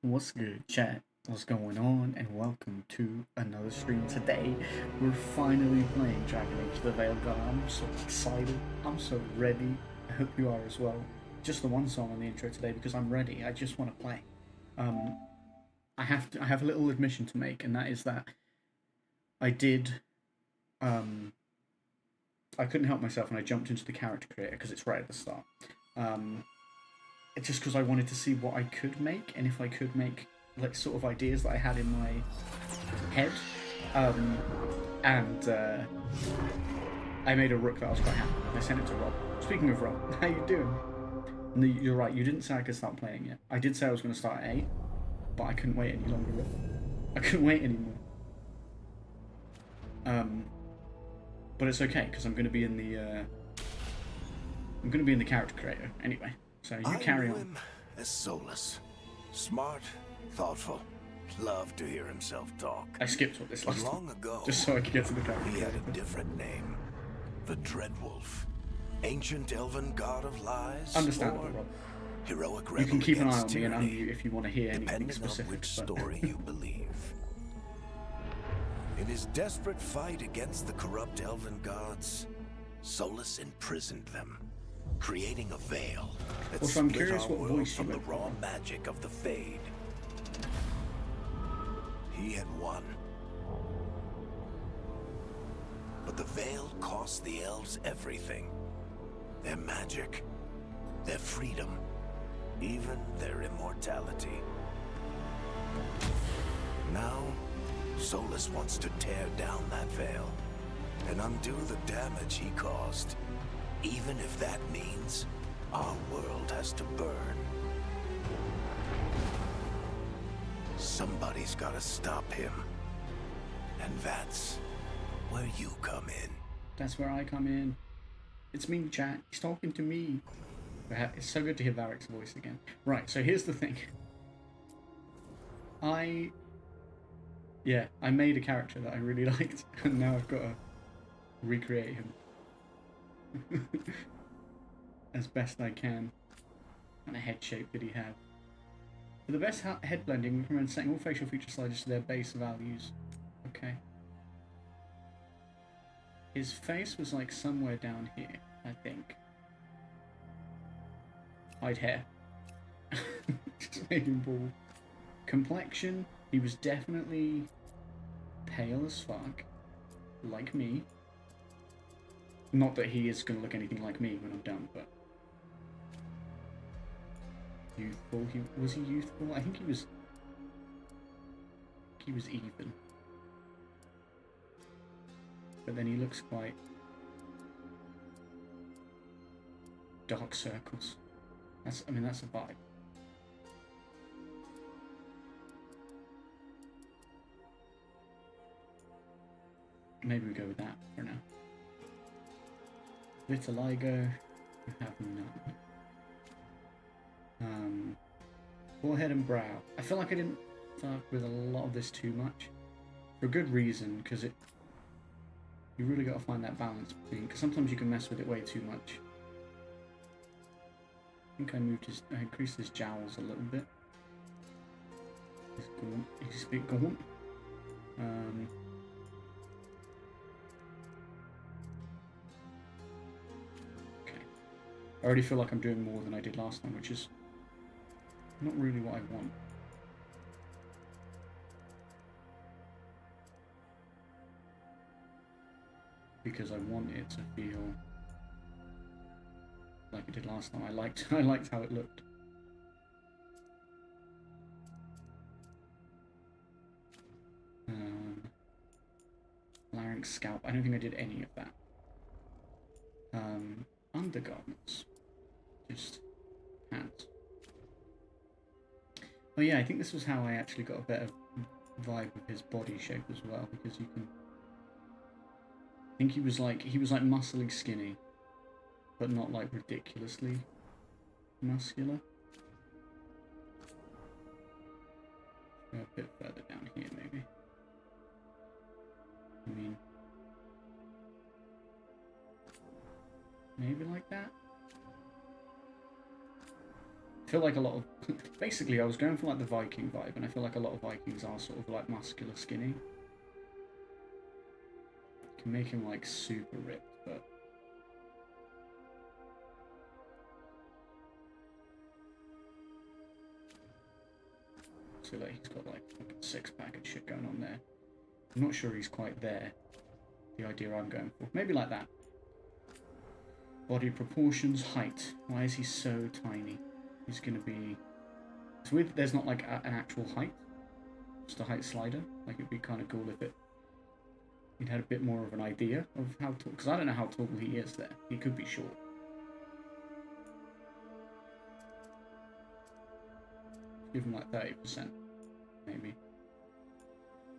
What's good, chat? What's going on? And welcome to another stream. Today, we're finally playing Dragon Age the Veilguard God. I'm so excited. I'm so ready. I hope you are as well. Just the one song on the intro today because I'm ready. I just want to play. I have a little admission to make, and that is that I couldn't help myself and I jumped into the character creator because it's right at the start. Just because I wanted to see what I could make, and if I could make like sort of ideas that I had in my head. I made a rook that I was quite happy with. I sent it to Rob. Speaking of Rob, how you doing? No, you're right, you didn't say I could start playing yet. I did say I was going to start at 8, but I couldn't wait any longer. I couldn't wait anymore. But it's okay because I'm going to be in the character creator anyway. So you carry on. Him as SOLAS. Smart, thoughtful, loved to hear himself talk. I skipped what this last long ago, just so I could get to the character. He had a different name. The Dreadwolf. Ancient elven god of lies. Understandable, Rob. Heroic rebel. You can keep an eye on me tyranny, and unmute if you want to hear anything specific. On which story you believe. In his desperate fight against the corrupt elven gods, SOLAS imprisoned them, creating a veil that also, I'm split curious our what world voice from you the went raw for. magic of the Fade. He had won. But the veil cost the elves everything. Their magic, their freedom, even their immortality. Now, SOLAS wants to tear down that veil and undo the damage he caused, even if that means our world has to burn. Somebody's gotta stop him. And that's where you come in. That's where I come in. It's me, chat. He's talking to me. It's so good to hear Varric's voice again. Right, so here's the thing. I Yeah, I made a character that I really liked, and now I've got to recreate him as best I can. And a head shape did he have? For the best head blending, recommend setting all facial feature sliders to their base values. Okay. His face was like somewhere down here, I think. Hide hair. Just made him bald. Complexion, he was definitely pale as fuck. Like me. Not that he is going to look anything like me when I'm done, but... Youthful. Was he youthful? I think he was... he was even. But then he looks quite... dark circles. That's a vibe. Maybe we go with that for now. Vitiligo, we have none. Forehead and brow. I feel like I didn't fuck with a lot of this too much. For a good reason, because you really got to find that balance between, because sometimes you can mess with it way too much. I think I increased his jowls a little bit. He's gaunt. He's a bit gaunt. Okay. I already feel like I'm doing more than I did last time, which is not really what I want. Because I want it to feel like it did last time. I liked how it looked. Larynx, scalp. I don't think I did any of that. Undergarments. Just hands. Oh yeah, I think this was how I actually got a better vibe of his body shape as well, because you can... I think he was like muscly skinny, but not like ridiculously muscular. Go a bit further down here maybe. I mean, maybe like that. I feel like a lot of... basically I was going for like the Viking vibe, and I feel like a lot of Vikings are sort of like muscular skinny. You can make him like super ripped, but... so like he's got like a six-pack and shit going on there. I'm not sure he's quite there. The idea I'm going for. Maybe like that. Body proportions, height. Why is he so tiny? He's gonna be... it's weird that there's not like an actual height. Just a height slider. Like it'd be kind of cool if you'd had a bit more of an idea of how tall... because I don't know how tall he is there. He could be short. Give him like 30%. Maybe.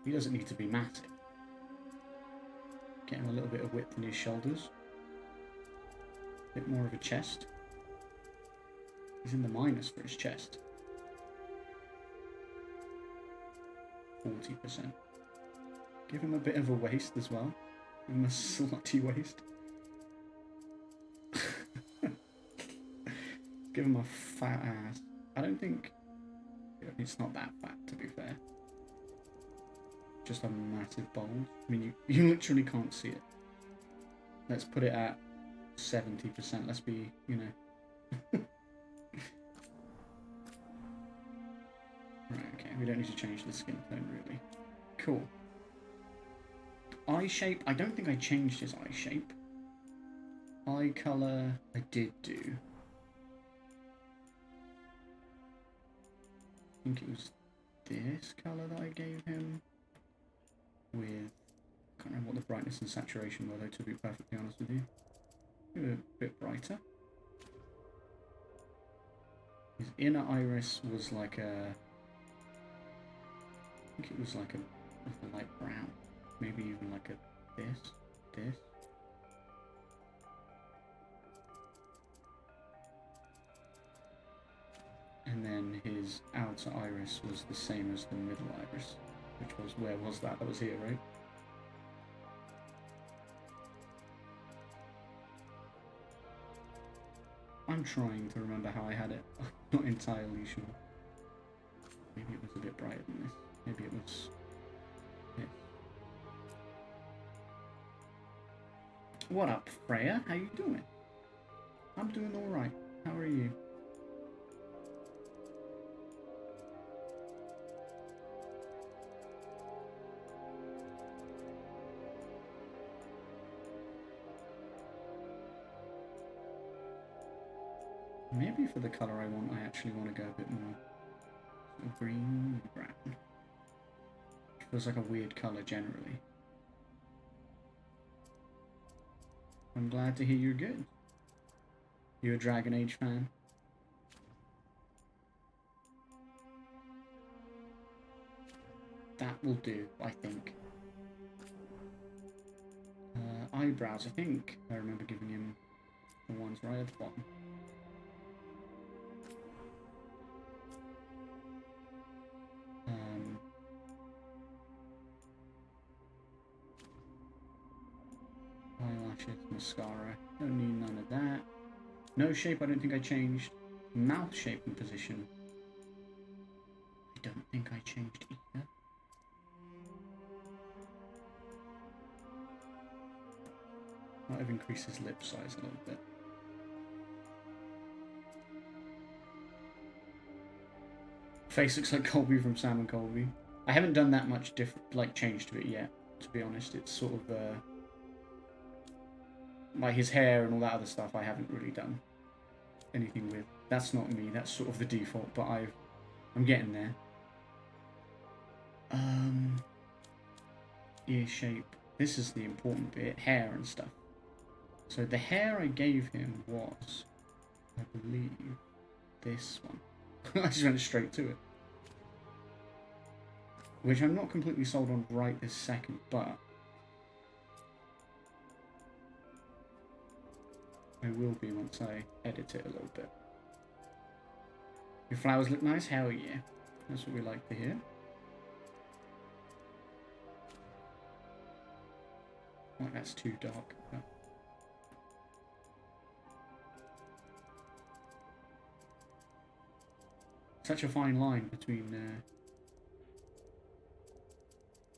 He doesn't need to be massive. Get him a little bit of width in his shoulders. A bit more of a chest. He's in the minus for his chest. 40%. Give him a bit of a waist as well. Give him a slutty waist. Give him a fat ass. I don't think... it's not that fat, to be fair. Just a massive bulge. I mean, you literally can't see it. Let's put it at 70%. Let's be, you know... Right, okay. We don't need to change the skin tone, really. Cool. Eye shape. I don't think I changed his eye shape. Eye colour, I did do. I think it was this colour that I gave him. With... I can't remember what the brightness and saturation were, though, to be perfectly honest with you. Maybe a bit brighter. His inner iris was like a... I think it was like a light brown. Maybe even like a this. And then his outer iris was the same as the middle iris. Which was, where was that? That was here, right? I'm trying to remember how I had it. I'm not entirely sure. Maybe it was a bit brighter than this. Maybe it was... Yeah. What up, Freya? How you doing? I'm doing alright. How are you? Maybe for the colour I want, I actually want to go a bit more sort of green, brown. Which feels like a weird colour generally. I'm glad to hear you're good. You a Dragon Age fan? That will do, I think. Eyebrows, I think I remember giving him the ones right at the bottom. Eyelashes, mascara, don't need none of that. Nose shape, I don't think I changed. Mouth shape and position, I don't think I changed either. Might have increased his lip size a little bit. Face looks like Colby from Sam and Colby. I haven't done that much change to it yet, to be honest. It's sort of like his hair and all that other stuff I haven't really done anything with. That's not me, that's sort of the default, but I'm getting there. Ear shape. This is the important bit, hair and stuff. So the hair I gave him was, I believe, this one. I just went straight to it. Which I'm not completely sold on right this second, but I will be once I edit it a little bit. Your flowers look nice? Hell yeah. That's what we like to hear. Oh, that's too dark. Oh. Such a fine line between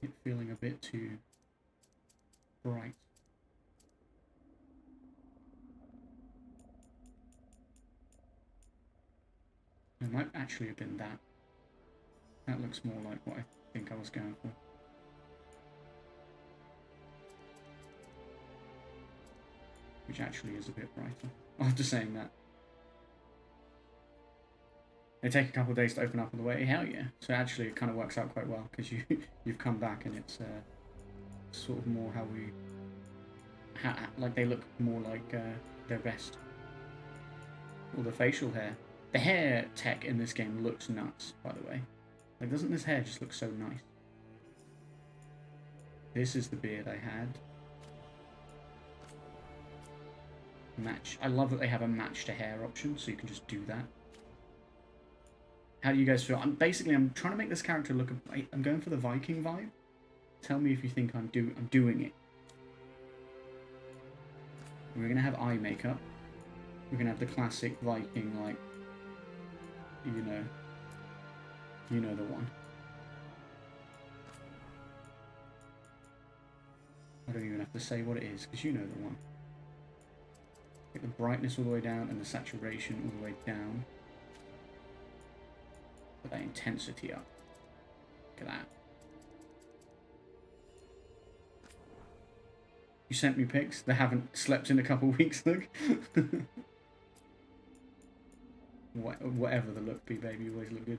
it feeling a bit too bright. It might actually have been that. That looks more like what I think I was going for. Which actually is a bit brighter, after saying that. They take a couple of days to open up on the way. Hell yeah. So actually it kind of works out quite well, because you've come back and it's sort of more how we... like they look more like their best. Or the facial hair. The hair tech in this game looks nuts, by the way. Like, doesn't this hair just look so nice? This is the beard I had. Match. I love that they have a match to hair option, so you can just do that. How do you guys feel? I'm trying to make this character look... I'm going for the Viking vibe. Tell me if you think I'm doing it. We're going to have eye makeup. We're going to have the classic Viking, like... You know the one. I don't even have to say what it is, because you know the one. Get the brightness all the way down and the saturation all the way down. Put that intensity up. Look at that. You sent me pics? They haven't slept in a couple of weeks, look. Whatever the look be, baby, you always look good.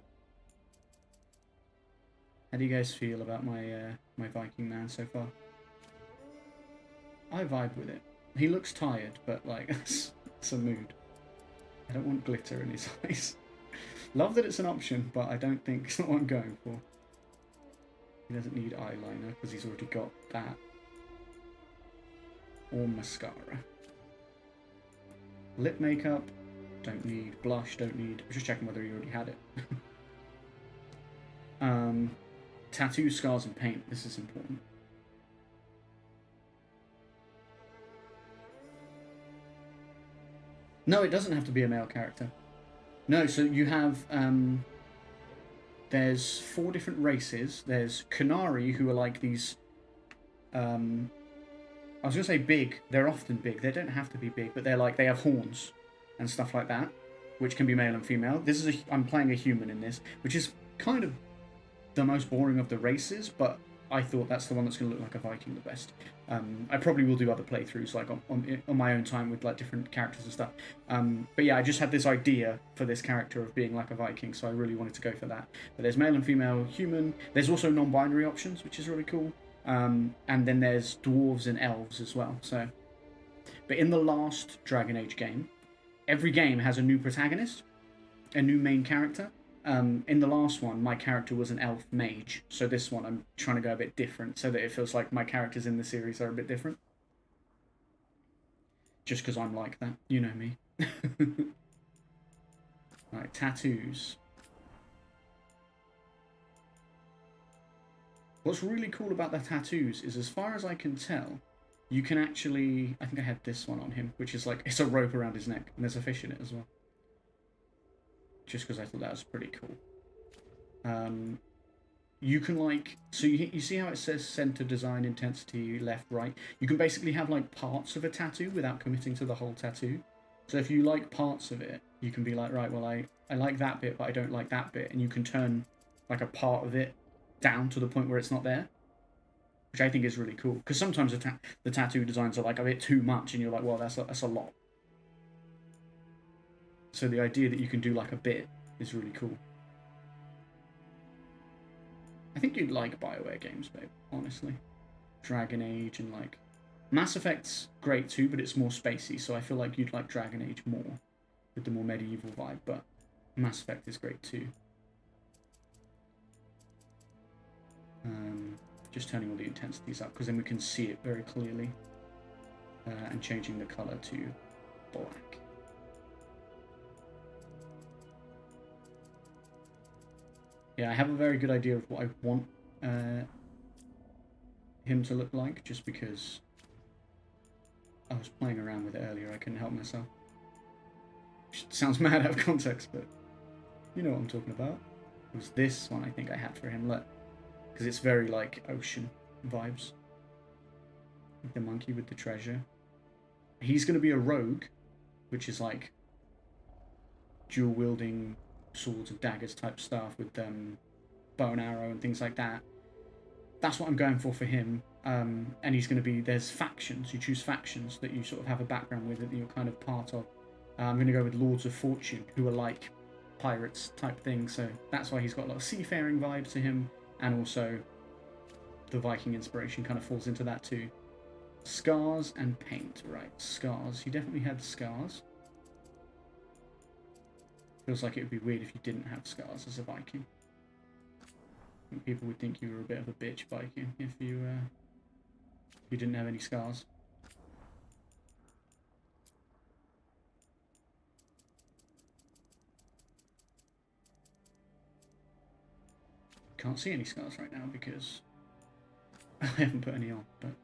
How do you guys feel about my my Viking man so far? I vibe with it. He looks tired, but like, it's a mood. I don't want glitter in his eyes. Love that it's an option, but I don't think it's not what I'm going for. He doesn't need eyeliner, because he's already got that. Or mascara. Lip makeup, don't need. Blush, don't need. I'm just checking whether he already had it. tattoo, scars, and paint. This is important. No, it doesn't have to be a male character. No, so you have... there's 4 different races. There's Canary, who are like these... I was going to say big. They're often big. They don't have to be big, but they're like... They have horns and stuff like that, which can be male and female. This is I'm playing a human in this, which is kind of the most boring of the races, but I thought that's the one that's going to look like a Viking the best. I probably will do other playthroughs like on my own time with like different characters and stuff. But yeah, I just had this idea for this character of being like a Viking, so I really wanted to go for that. But there's male and female human. There's also non-binary options, which is really cool. And then there's dwarves and elves as well. So, but in the last Dragon Age game, every game has a new protagonist, a new main character. In the last one, my character was an elf mage, so this one I'm trying to go a bit different so that it feels like my characters in the series are a bit different. Just because I'm like that, you know me. Right, tattoos. What's really cool about the tattoos is, as far as I can tell, you can actually... I think I had this one on him, which is like, it's a rope around his neck, and there's a fish in it as well. Just because I thought that was pretty cool. You can like... So you see how it says center, design, intensity, left, right? You can basically have like parts of a tattoo without committing to the whole tattoo. So if you like parts of it, you can be like, right, well, I like that bit, but I don't like that bit. And you can turn like a part of it down to the point where it's not there. Which I think is really cool. Because sometimes the tattoo designs are like a bit too much and you're like, well, that's a lot. So the idea that you can do like a bit is really cool. I think you'd like BioWare games, babe, honestly. Dragon Age and like... Mass Effect's great too, but it's more spacey, so I feel like you'd like Dragon Age more, with the more medieval vibe, but Mass Effect is great too. Just turning all the intensities up, because then we can see it very clearly. And changing the colour to black. Yeah, I have a very good idea of what I want him to look like, just because I was playing around with it earlier. I couldn't help myself. Which sounds mad out of context, but you know what I'm talking about. It was this one I think I had for him, look. Because it's very like ocean vibes. Like the monkey with the treasure. He's going to be a rogue, which is like dual wielding swords and daggers type stuff with bow and arrow and things like that. That's what I'm going for him. And he's going to be, there's factions. You choose factions that you sort of have a background with, that you're kind of part of. I'm going to go with Lords of Fortune, who are like pirates type thing. So that's why he's got a lot of seafaring vibes to him. And also the Viking inspiration kind of falls into that too. Scars and paint. Right, scars. He definitely had scars. Feels like it would be weird if you didn't have scars as a Viking. I think people would think you were a bit of a bitch Viking if you didn't have any scars. Can't see any scars right now because I haven't put any on, but I'm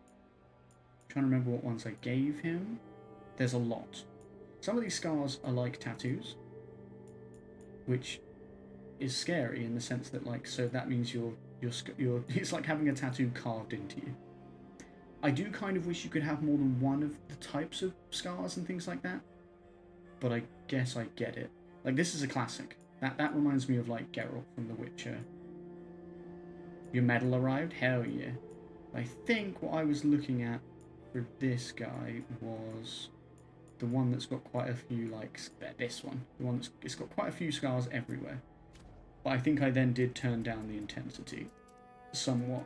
trying to remember what ones I gave him. There's a lot. Some of these scars are like tattoos, which is scary in the sense that, like, so that means you're it's like having a tattoo carved into you. I do kind of wish you could have more than one of the types of scars and things like that, but I guess I get it. Like, this is a classic. That reminds me of like Geralt from The Witcher. Your medal arrived? Hell yeah. I think what I was looking at for this guy was the one that's got quite a few, like, this one. The one that's it's got quite a few scars everywhere. But I think I then did turn down the intensity somewhat.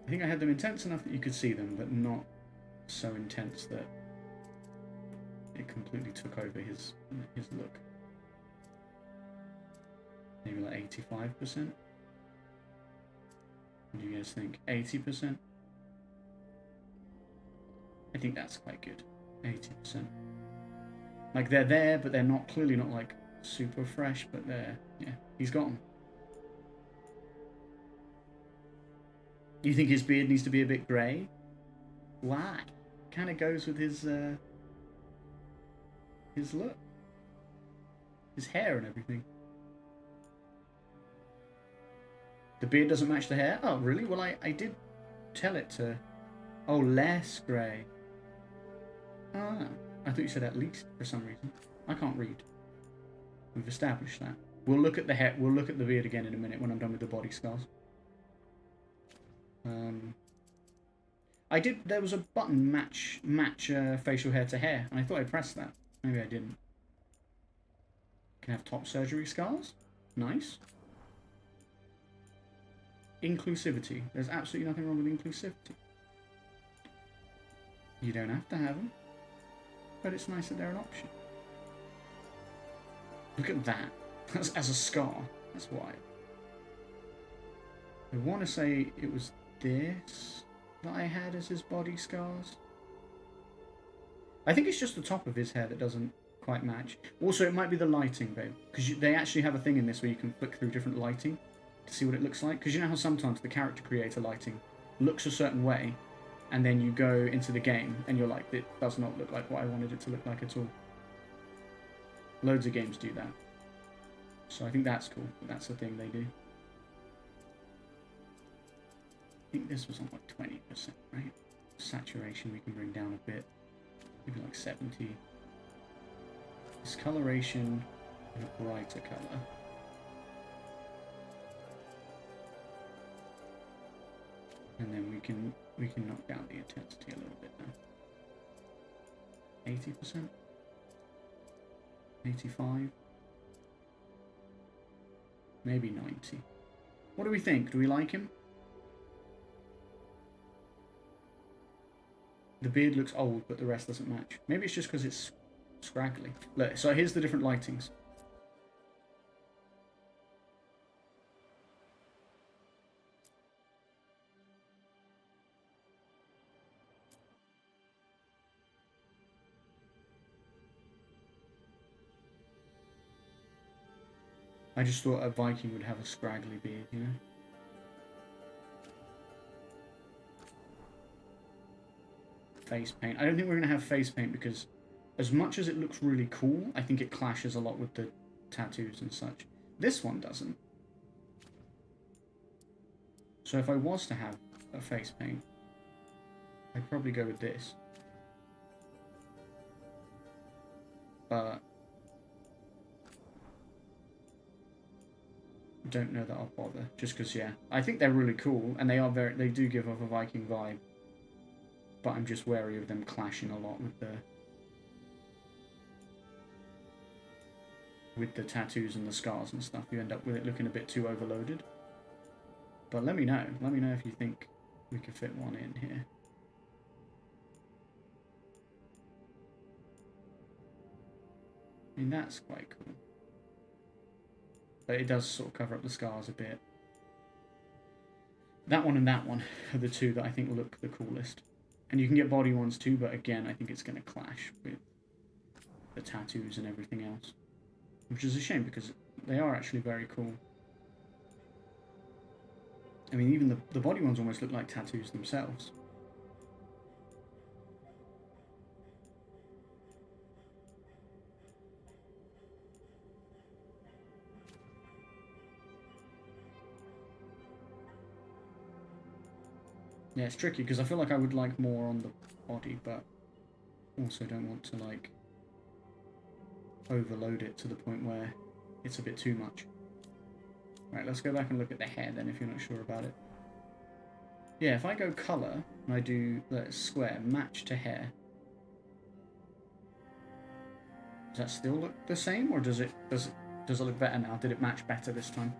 I think I had them intense enough that you could see them, but not so intense that it completely took over his look. Maybe like 85%? What do you guys think? 80%? I think that's quite good. 80%. Like, they're there, but they're not, clearly not, like, super fresh, but they're, yeah, he's got them. He's got them. You think his beard needs to be a bit grey? Why? Kind of goes with his look, his hair and everything. The beard doesn't match the hair? Oh, really? Well, I did tell it to... Oh, less grey. Ah, I thought you said at least for some reason. I can't read. We've established that. We'll look at the hair. We'll look at the beard again in a minute when I'm done with the body scars. I did. There was a button match facial hair to hair, and I thought I pressed that. Maybe I didn't. Can have top surgery scars. Nice. Inclusivity. There's absolutely nothing wrong with inclusivity. You don't have to have them, but it's nice that they're an option. Look at that. As a scar. That's wild. I want to say it was this that I had as his body scars. I think it's just the top of his hair that doesn't quite match. Also, it might be the lighting, babe. Because they actually have a thing in this where you can flick through different lighting to see what it looks like. Because you know how sometimes the character creator lighting looks a certain way, and then you go into the game and you're like, it does not look like what I wanted it to look like at all. Loads of games do that. So I think that's cool. That's the thing they do. I think this was on like 20%, right? Saturation we can bring down a bit. Maybe like 70. Discoloration in a brighter colour. And then we can knock down the intensity a little bit now. 80%? 85? Maybe 90. What do we think? Do we like him? The beard looks old, but the rest doesn't match. Maybe it's just because it's scraggly. Look, so here's the different lightings. I just thought a Viking would have a scraggly beard, you know? Face paint. I don't think we're going to have face paint because as much as it looks really cool, I think it clashes a lot with the tattoos and such. This one doesn't. So if I was to have a face paint, I'd probably go with this. But don't know that I'll bother, just because, yeah, I think they're really cool, and they do give off a Viking vibe, but I'm just wary of them clashing a lot with the tattoos and the scars and stuff. You end up with it looking a bit too overloaded. But let me know if you think we could fit one in here. I mean, that's quite cool. But it does sort of cover up the scars a bit. That one and that one are the two that I think look the coolest. And you can get body ones too, but again, I think it's going to clash with the tattoos and everything else. Which is a shame, because they are actually very cool. I mean, even the body ones almost look like tattoos themselves. Yeah, it's tricky because I feel like I would like more on the body, but also don't want to like overload it to the point where it's a bit too much. Right, let's go back and look at the hair then if you're not sure about it. Yeah, if I go colour and I do square, match to hair, does that still look the same, or does it look better now? Did it match better this time?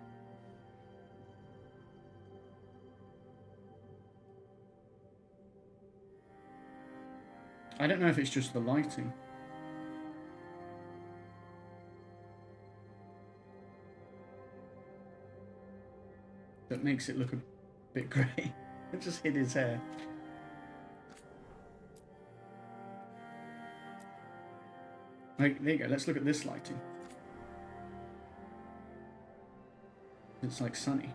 I don't know if it's just the lighting. That makes it look a bit grey. It just hid his hair. Like, there you go, let's look at this lighting. It's like sunny.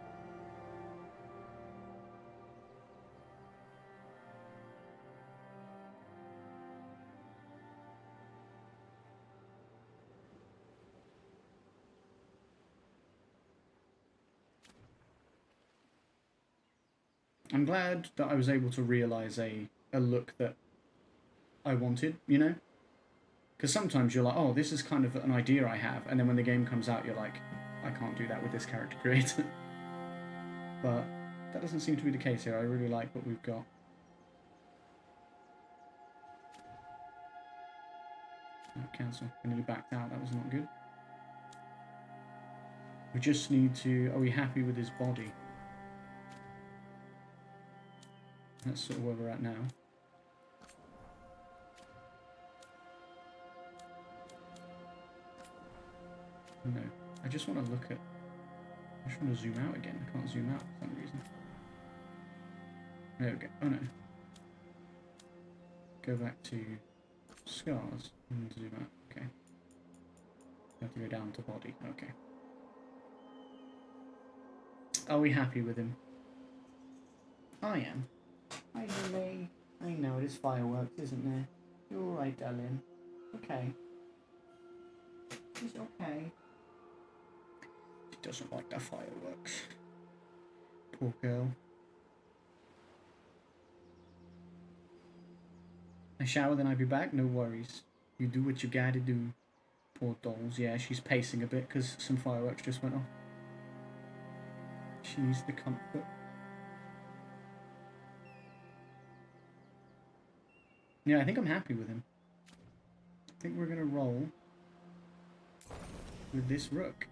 I'm glad that I was able to realise a look that I wanted, you know? Because sometimes you're like, oh, this is kind of an idea I have, and then when the game comes out, you're like, I can't do that with this character creator. But that doesn't seem to be the case here. I really like what we've got. Oh, cancel. I nearly backed out. That was not good. We just need to... Are we happy with his body? That's sort of where we're at now. No. I just want to look at... I just want to zoom out again. I can't zoom out for some reason. There we go. Oh no. Go back to scars and zoom out. Okay. Have to go down to body. Okay. Are we happy with him? I am. Hi, Lily. I know it is fireworks, isn't there? You're alright, darling. Okay. It's okay. She doesn't like the fireworks. Poor girl. I shower, then I'll be back. No worries. You do what you gotta do. Poor dolls. Yeah, she's pacing a bit because some fireworks just went off. She needs the comfort. Yeah, I think I'm happy with him. I think we're gonna roll with this rook.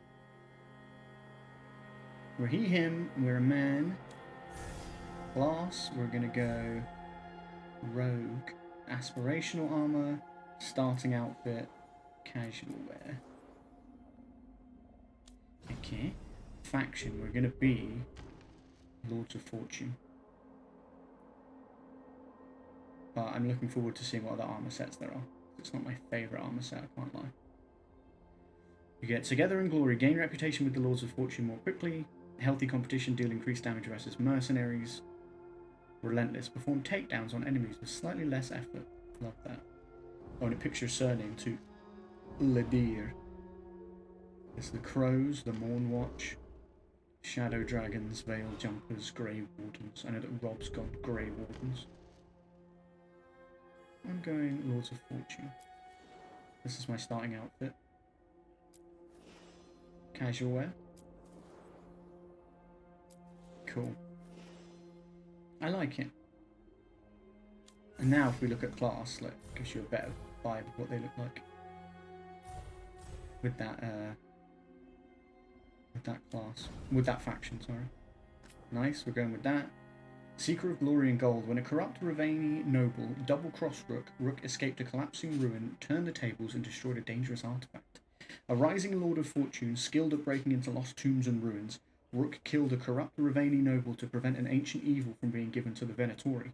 We're he, him, we're a man. Class, we're gonna go rogue. Aspirational armor, starting outfit, casual wear. Okay. Faction, we're gonna be Lords of Fortune. But I'm looking forward to seeing what other armor sets there are. It's not my favourite armor set, I can't lie. You get Together in Glory, gain reputation with the Lords of Fortune more quickly. Healthy competition, deal increased damage versus mercenaries. Relentless, perform takedowns on enemies with slightly less effort. Love that. Oh, and it picks your surname too. Ledir. It's the Crows, the Morn Watch, Shadow Dragons, Veil Jumpers, Grey Wardens. I know that Rob's got Grey Wardens. I'm going Lords of Fortune. This is my starting outfit. Casual wear. Cool. I like it. And now if we look at class, like, gives you a better vibe of what they look like. With that class. With that faction, sorry. Nice, we're going with that. Seeker of Glory and Gold. When a corrupt Ravani noble double-crossed Rook escaped a collapsing ruin, turned the tables and destroyed a dangerous artifact. A rising Lord of Fortune, skilled at breaking into lost tombs and ruins, Rook killed a corrupt Ravani noble to prevent an ancient evil from being given to the Venatori.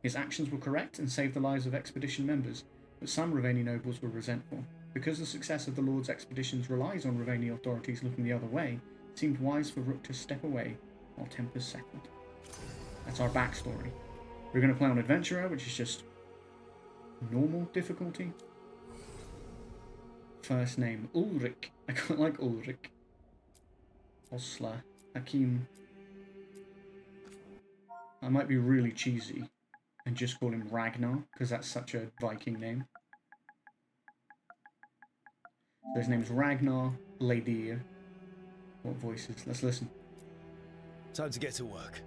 His actions were correct and saved the lives of expedition members, but some Ravani nobles were resentful. Because the success of the Lord's expeditions relies on Ravani authorities looking the other way, it seemed wise for Rook to step away while tempers settled. That's our backstory. We're going to play on Adventurer, which is just normal difficulty. First name, Ulrich. I quite like Ulrich. Osler. Hakim. I might be really cheesy and just call him Ragnar, because that's such a Viking name. So his name's Ragnar Ledir. What voices? Let's listen. Time to get to work.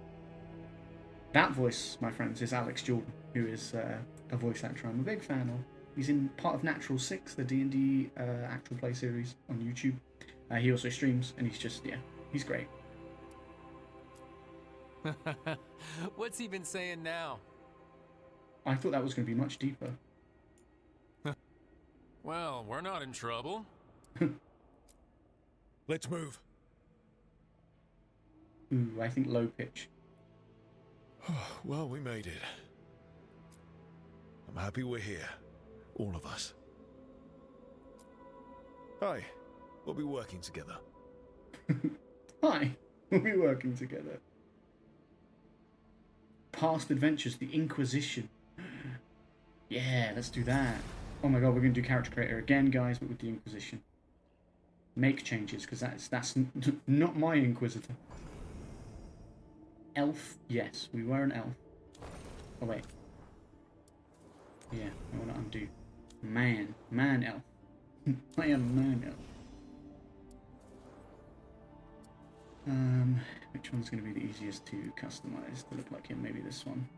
That voice, my friends, is Alex Jordan, who is a voice actor I'm a big fan of. He's in part of Natural 6, the D&D actual play series on YouTube. He also streams, and he's just, yeah, he's great. What's he been saying now? I thought that was going to be much deeper. Well, we're not in trouble. Let's move. Ooh, I think low pitch. Well, we made it. I'm happy we're here. All of us. Hi. We'll be working together. Hi. We'll be working together. Past adventures, the Inquisition. Yeah, let's do that. Oh my god, we're going to do character creator again, guys, but with the Inquisition. Make changes, because that's not my Inquisitor. elf. Yes, we were an elf. Oh wait. Yeah, I want to undo. Man elf. I am man elf. Which one's going to be the easiest to customize to look like him? Maybe this one.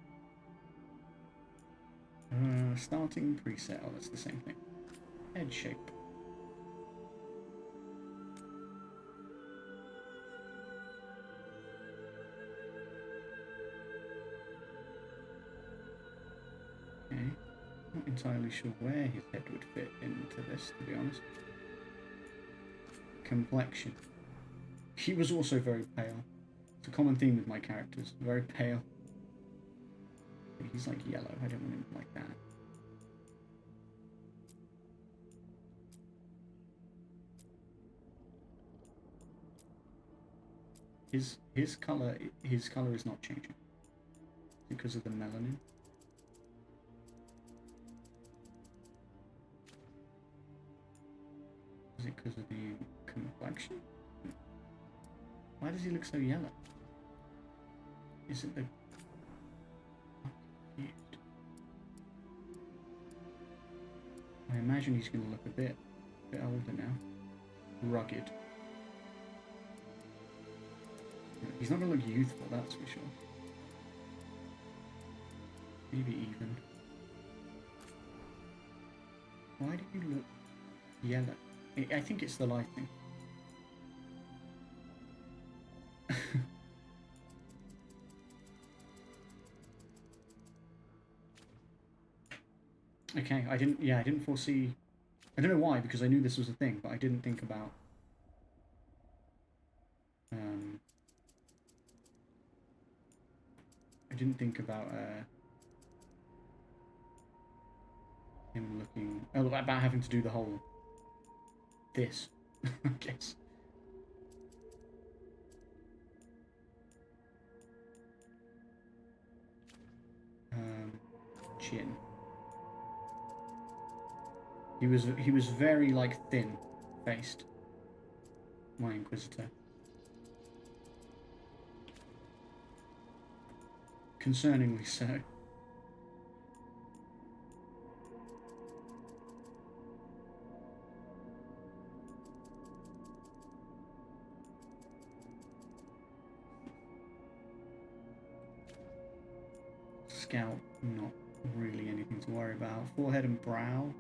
Starting preset. Oh, that's the same thing. Head shape. Okay. Not entirely sure where his head would fit into this, to be honest. Complexion. He was also very pale. It's a common theme with my characters. Very pale. He's like yellow. I don't want him like that. His color is not changing because of the melanin. Is it because of the complexion? Why does he look so yellow? Is it the... I'm confused. I imagine he's going to look a bit older now. Rugged. He's not going to look youthful, that's for sure. Maybe even. Why do you look yellow? I think it's the lighting. Okay, I didn't foresee... I don't know why, because I knew this was a thing, but I didn't think about... I didn't think about him looking... Oh, about having to do the whole... this, I guess. Chin. He was very like thin faced. My Inquisitor. Concerningly so. Scalp, not really anything to worry about. Forehead and brow,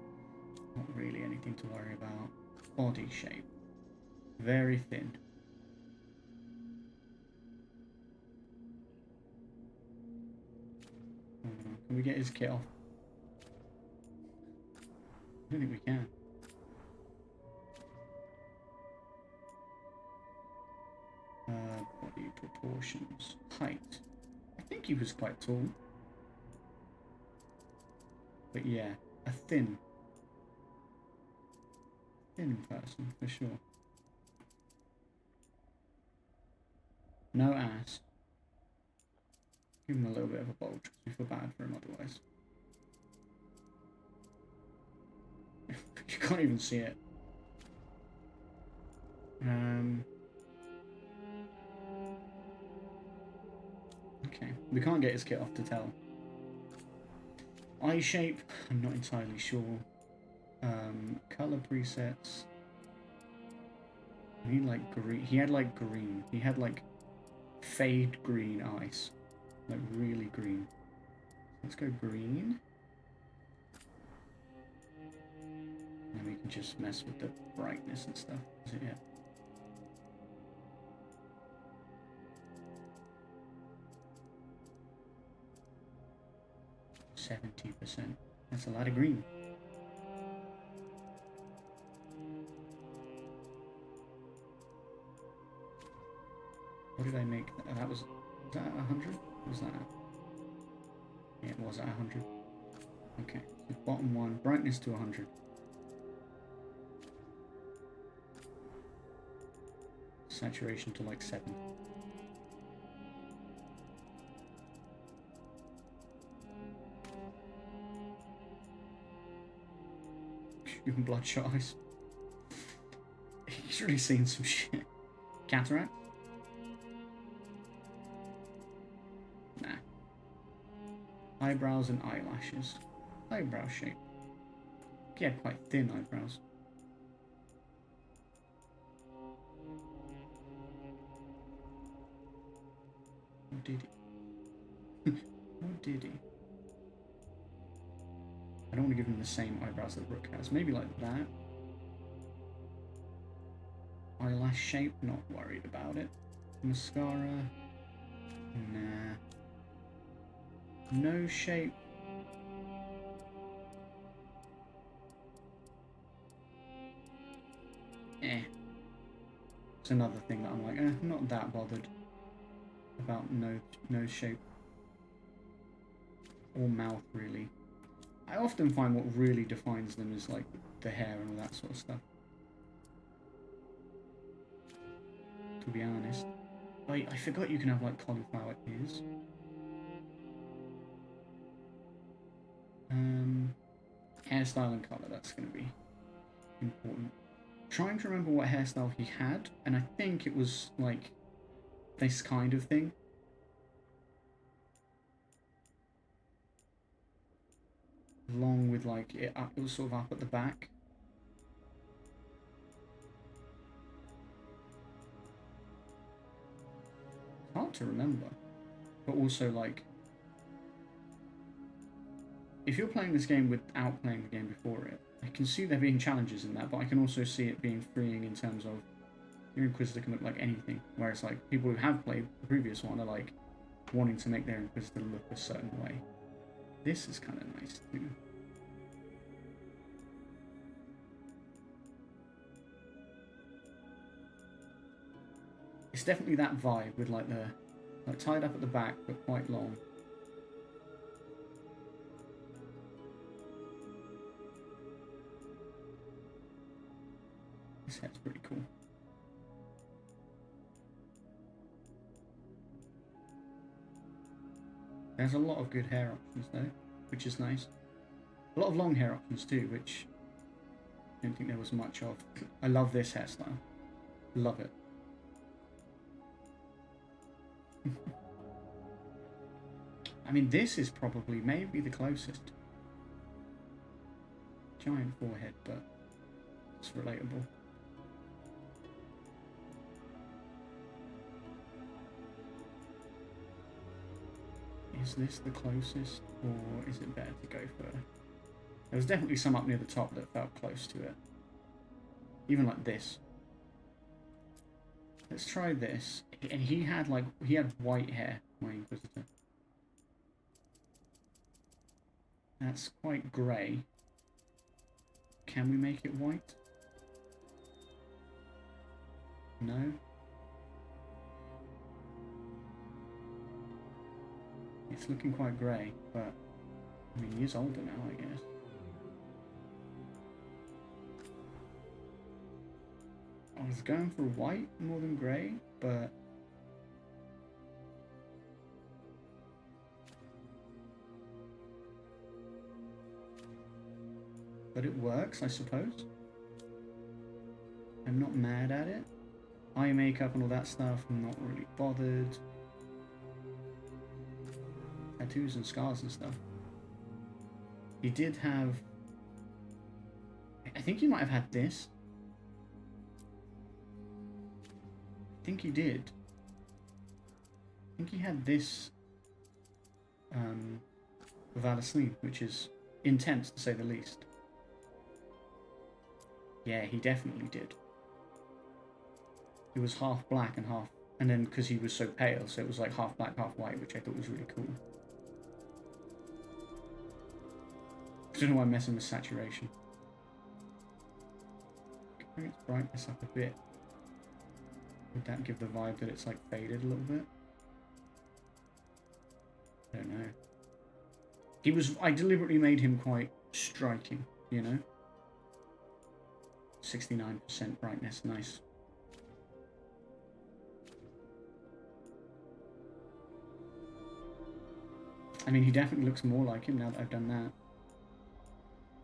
not really anything to worry about. Body shape, very thin. Can we get his kit off? I don't think we can. Body proportions, height. I think he was quite tall. But yeah, a thin person, for sure. No ass. Give him a little bit of a bulge, because we feel bad for him otherwise. You can't even see it. Okay, we can't get his kit off to tell. Eye shape, I'm not entirely sure. Color presets. I need like green. He had like green. He had like fade green eyes. Like really green. Let's go green. And we can just mess with the brightness and stuff. Is it? Yeah. %. That's a lot of green. What did I make? That was that 100? Was that? Yeah, it was at 100. Okay, so bottom one, brightness to 100. Saturation to like 7. Bloodshot eyes. He's really seen some shit. Cataract. Eyebrows and eyelashes. Eyebrow shape. He had quite thin eyebrows. What did he? What did he? I don't want to give him the same eyebrows that Rook has. Maybe like that. Eyelash shape, not worried about it. Mascara. Nah. Nose shape. It's another thing that I'm like, not that bothered about nose shape. Or mouth, really. I often find what really defines them is like the hair and all that sort of stuff. To be honest. I forgot you can have like cauliflower ears. Hairstyle and colour, that's going to be important. Trying to remember what hairstyle he had, and I think it was like this kind of thing. Along with like it was sort of up at the back. It's hard to remember, but also like if you're playing this game without playing the game before it, I can see there being challenges in that, but I can also see it being freeing in terms of your Inquisitor can look like anything, whereas like people who have played the previous one are like wanting to make their Inquisitor look a certain way. This is kind of nice too. It's definitely that vibe with like the tied up at the back but quite long. This head's pretty cool. There's a lot of good hair options though, which is nice. A lot of long hair options too, which I didn't think there was much of. I love this hairstyle. Love it. I mean, this is probably maybe the closest. Giant forehead, but it's relatable. Is this the closest, or is it better to go for... There was definitely some up near the top that felt close to it. Even like this. Let's try this. And he had white hair, my Inquisitor. That's quite grey. Can we make it white? No? It's looking quite grey, but I mean, he is older now, I guess. I was going for white more than grey, but it works, I suppose. I'm not mad at it. Eye makeup and all that stuff, I'm not really bothered. Tattoos and scars and stuff. He did have... I think he might have had this. I think he did. I think he had this Valasleen, which is intense to say the least. Yeah, he definitely did. He was half black and half... And then because he was so pale, so it was like half black, half white, which I thought was really cool. I don't know why I'm messing with saturation. Bring its brightness up a bit. Would that give the vibe that it's like faded a little bit? I don't know. I deliberately made him quite striking, you know? 69% brightness, nice. I mean, he definitely looks more like him now that I've done that.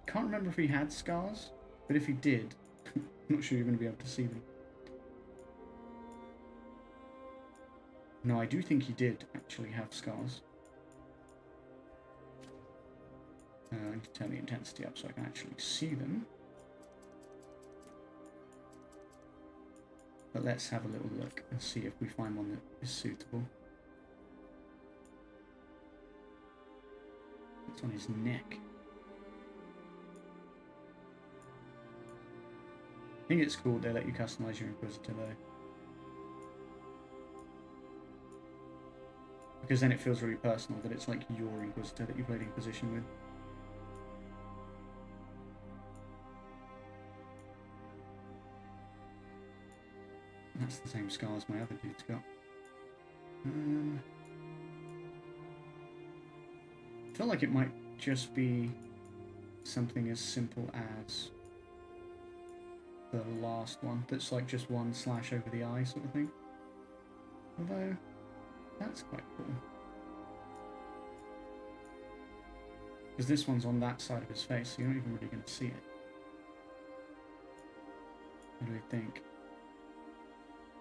Can't remember if he had scars, but if he did, I'm not sure you're going to be able to see them. No, I do think he did actually have scars. I need to turn the intensity up so I can actually see them. But let's have a little look and see if we find one that is suitable. It's on his neck. I think it's cool they let you customize your Inquisitor though. Because then it feels really personal that it's like your Inquisitor that you played Inquisition with. And that's the same scar as my other dude's got. I feel like it might just be something as simple as the last one, that's like just one slash over the eye sort of thing. Although, that's quite cool. Because this one's on that side of his face, so you're not even really going to see it. What do we think?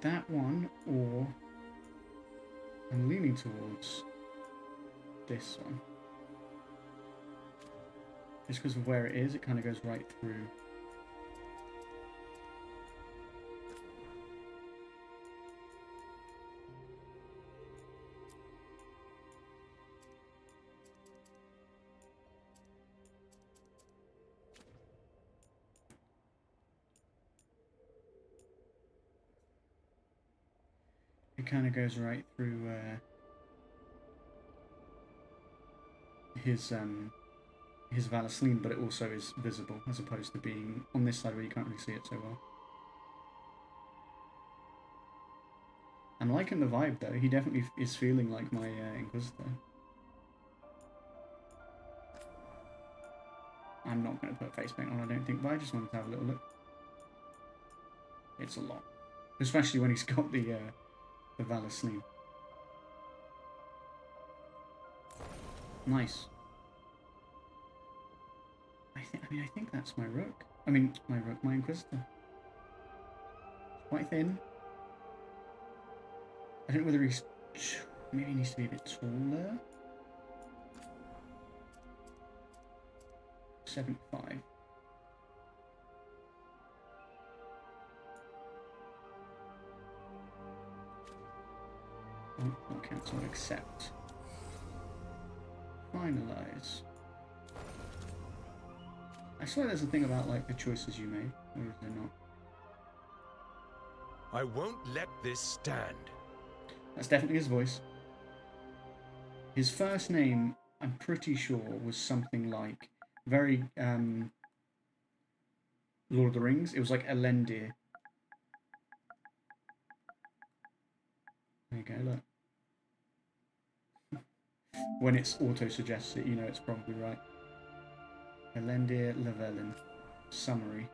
That one, or I'm leaning towards this one. Just because of where it is, it kind of goes right through. It kind of goes right through his Valasline, but it also is visible, as opposed to being on this side where you can't really see it so well. I'm liking the vibe though, he definitely is feeling like my Inquisitor. I'm not going to put face paint on, I don't think, but I just wanted to have a little look. It's a lot. Especially when he's got the Valasline. Nice. I think that's my Rook. My Inquisitor. Quite thin. I don't know whether he's... Maybe he needs to be a bit taller. 75. Oh, not cancel, accept. Finalize. I swear there's a thing about like the choices you made, or is there not? I won't let this stand. That's definitely his voice. His first name, I'm pretty sure, was something like very Lord of the Rings. It was like Elendir. There you go, look. When it's auto-suggests it, you know it's probably right. Elendir Llewellyn. Summary.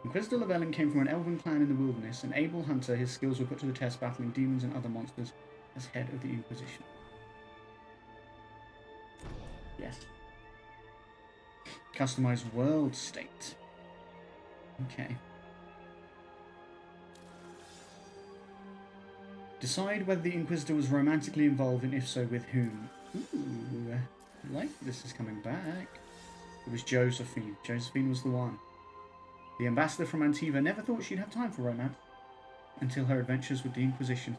Inquisitor Llewellyn came from an elven clan in the wilderness. An able hunter, his skills were put to the test battling demons and other monsters as head of the Inquisition. Yes. Customized world state. Okay. Decide whether the Inquisitor was romantically involved, and if so, with whom. Ooh, I like this is coming back. It was Josephine. Josephine was the one. The ambassador from Antiva never thought she'd have time for romance until her adventures with the Inquisition.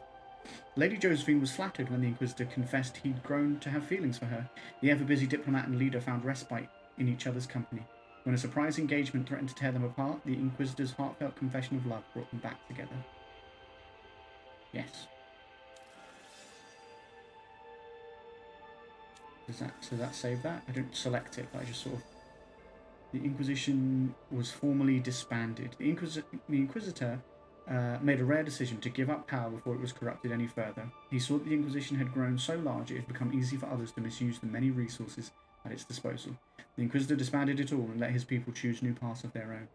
Lady Josephine was flattered when the Inquisitor confessed he'd grown to have feelings for her. The ever-busy diplomat and leader found respite in each other's company. When a surprise engagement threatened to tear them apart, the Inquisitor's heartfelt confession of love brought them back together. Yes. Does that save that? I don't select it, but I just sort of... The Inquisition was formally disbanded. The Inquisitor made a rare decision to give up power before it was corrupted any further. He saw that the Inquisition had grown so large it had become easy for others to misuse the many resources at its disposal. The Inquisitor disbanded it all and let his people choose new paths of their own.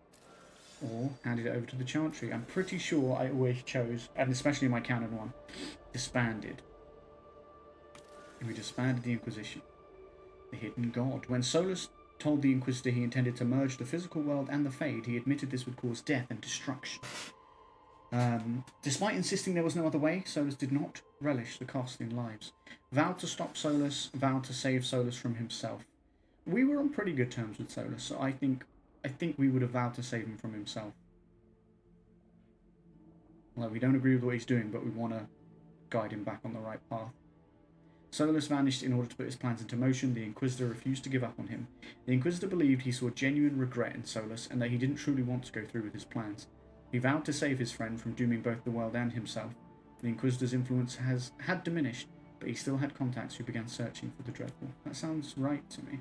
Or handed it over to the Chantry. I'm pretty sure I always chose, and especially my canon one, disbanded. And we disbanded the Inquisition. The Hidden God. When SOLAS told the Inquisitor he intended to merge the physical world and the Fade, he admitted this would cause death and destruction. Despite insisting there was no other way, Solus did not relish the cost in lives. Vowed to stop Solus, vowed to save Solus from himself. We were on pretty good terms with Solus, so I think we would have vowed to save him from himself. Like, we don't agree with what he's doing, but we want to guide him back on the right path. Solus vanished in order to put his plans into motion. The Inquisitor refused to give up on him. The Inquisitor believed he saw genuine regret in Solus, and that he didn't truly want to go through with his plans. He vowed to save his friend from dooming both the world and himself. The Inquisitor's influence had diminished, but he still had contacts who began searching for the Dreadful. That sounds right to me.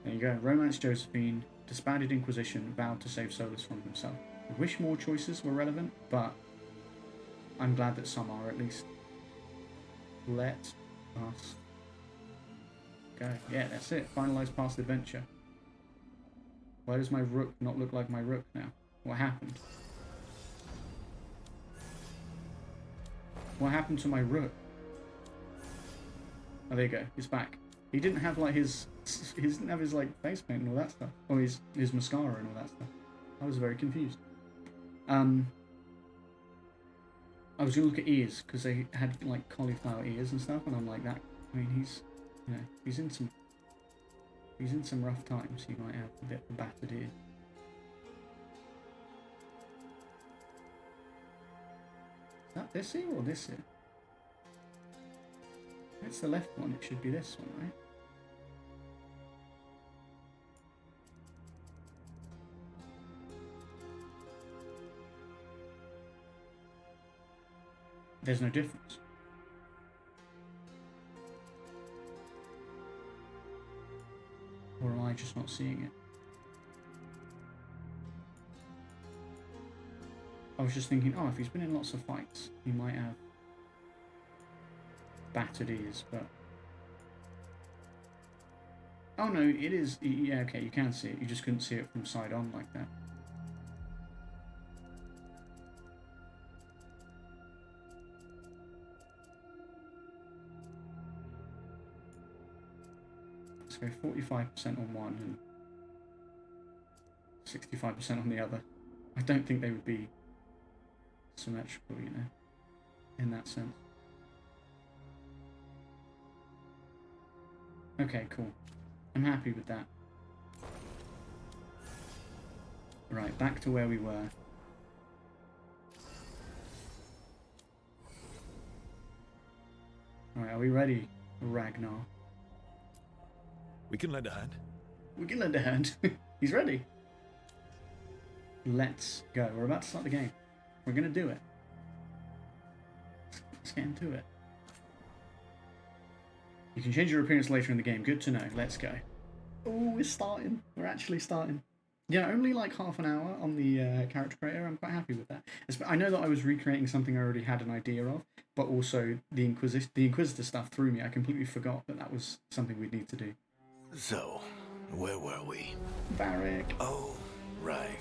There you go. Romance Josephine, disbanded Inquisition, vowed to save Solus from himself. I wish more choices were relevant, but I'm glad that some are at least. Let us go. Yeah, that's it. Finalize past adventure. Why does my rook not look like my rook now? What happened? What happened to my rook? Oh, there you go. He's back. He didn't have like his like face paint and all that stuff, or his mascara and all that stuff. I was very confused. I was gonna look at ears because they had like cauliflower ears and stuff, and I'm like that. I mean, he's in some rough times. He might have a bit of a battered ear. Is that this ear or this ear? It's the left one. It should be this one, right? There's no difference. Or am I just not seeing it? I was just thinking, oh, if he's been in lots of fights, he might have battered ears, but... Oh no, it is... Yeah, okay, you can see it. You just couldn't see it from side on like that. Let's go 45% on one and 65% on the other. I don't think they would be symmetrical, you know, in that sense. Okay, cool. I'm happy with that. Right, back to where we were. Alright, are we ready, Ragnar? We can lend a hand. We can lend a hand. He's ready. Let's go. We're about to start the game. We're going to do it. Let's get into it. You can change your appearance later in the game. Good to know. Let's go. Oh, we're starting. We're actually starting. Yeah, only like half an hour on the character creator. I'm quite happy with that. I know that I was recreating something I already had an idea of, but also the Inquisitor stuff threw me. I completely forgot that that was something we'd need to do. So, where were we? Varric. Oh, right.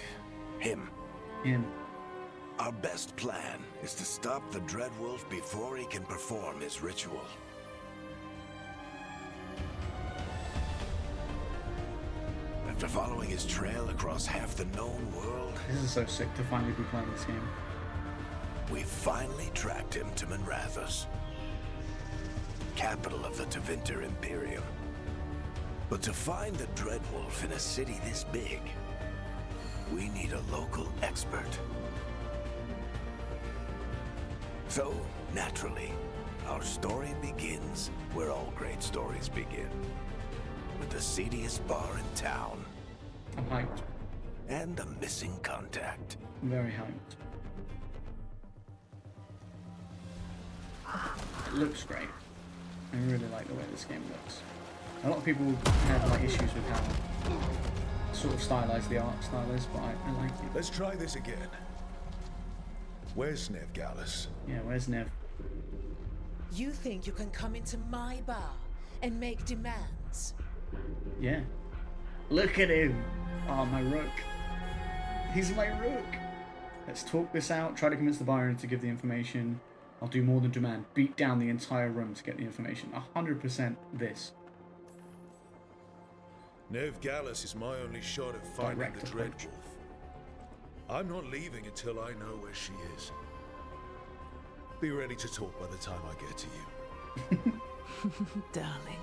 Him. Our best plan is to stop the Dreadwolf before he can perform his ritual. After following his trail across half the known world... This is so sick to finally be playing this game. We finally tracked him to Minrathous, capital of the Tevinter Imperium. But to find the Dreadwolf in a city this big, we need a local expert. So, naturally, our story begins where all great stories begin. With the seediest bar in town. I'm hyped. And a missing contact. I'm very hyped. It looks great. I really like the way this game looks. A lot of people have like issues with how sort of stylized the art style is, but I like it. Let's try this again. Where's Nev Gallus? Yeah, where's Nev? You think you can come into my bar and make demands? Yeah. Look at him! Oh, my rook. He's my rook! Let's talk this out, try to convince the buyer to give the information. I'll do more than demand. Beat down the entire room to get the information. 100% this. Nev Gallus is my only shot at finding Direct the approach. Dreadwolf. I'm not leaving until I know where she is. Be ready to talk by the time I get to you. Darling,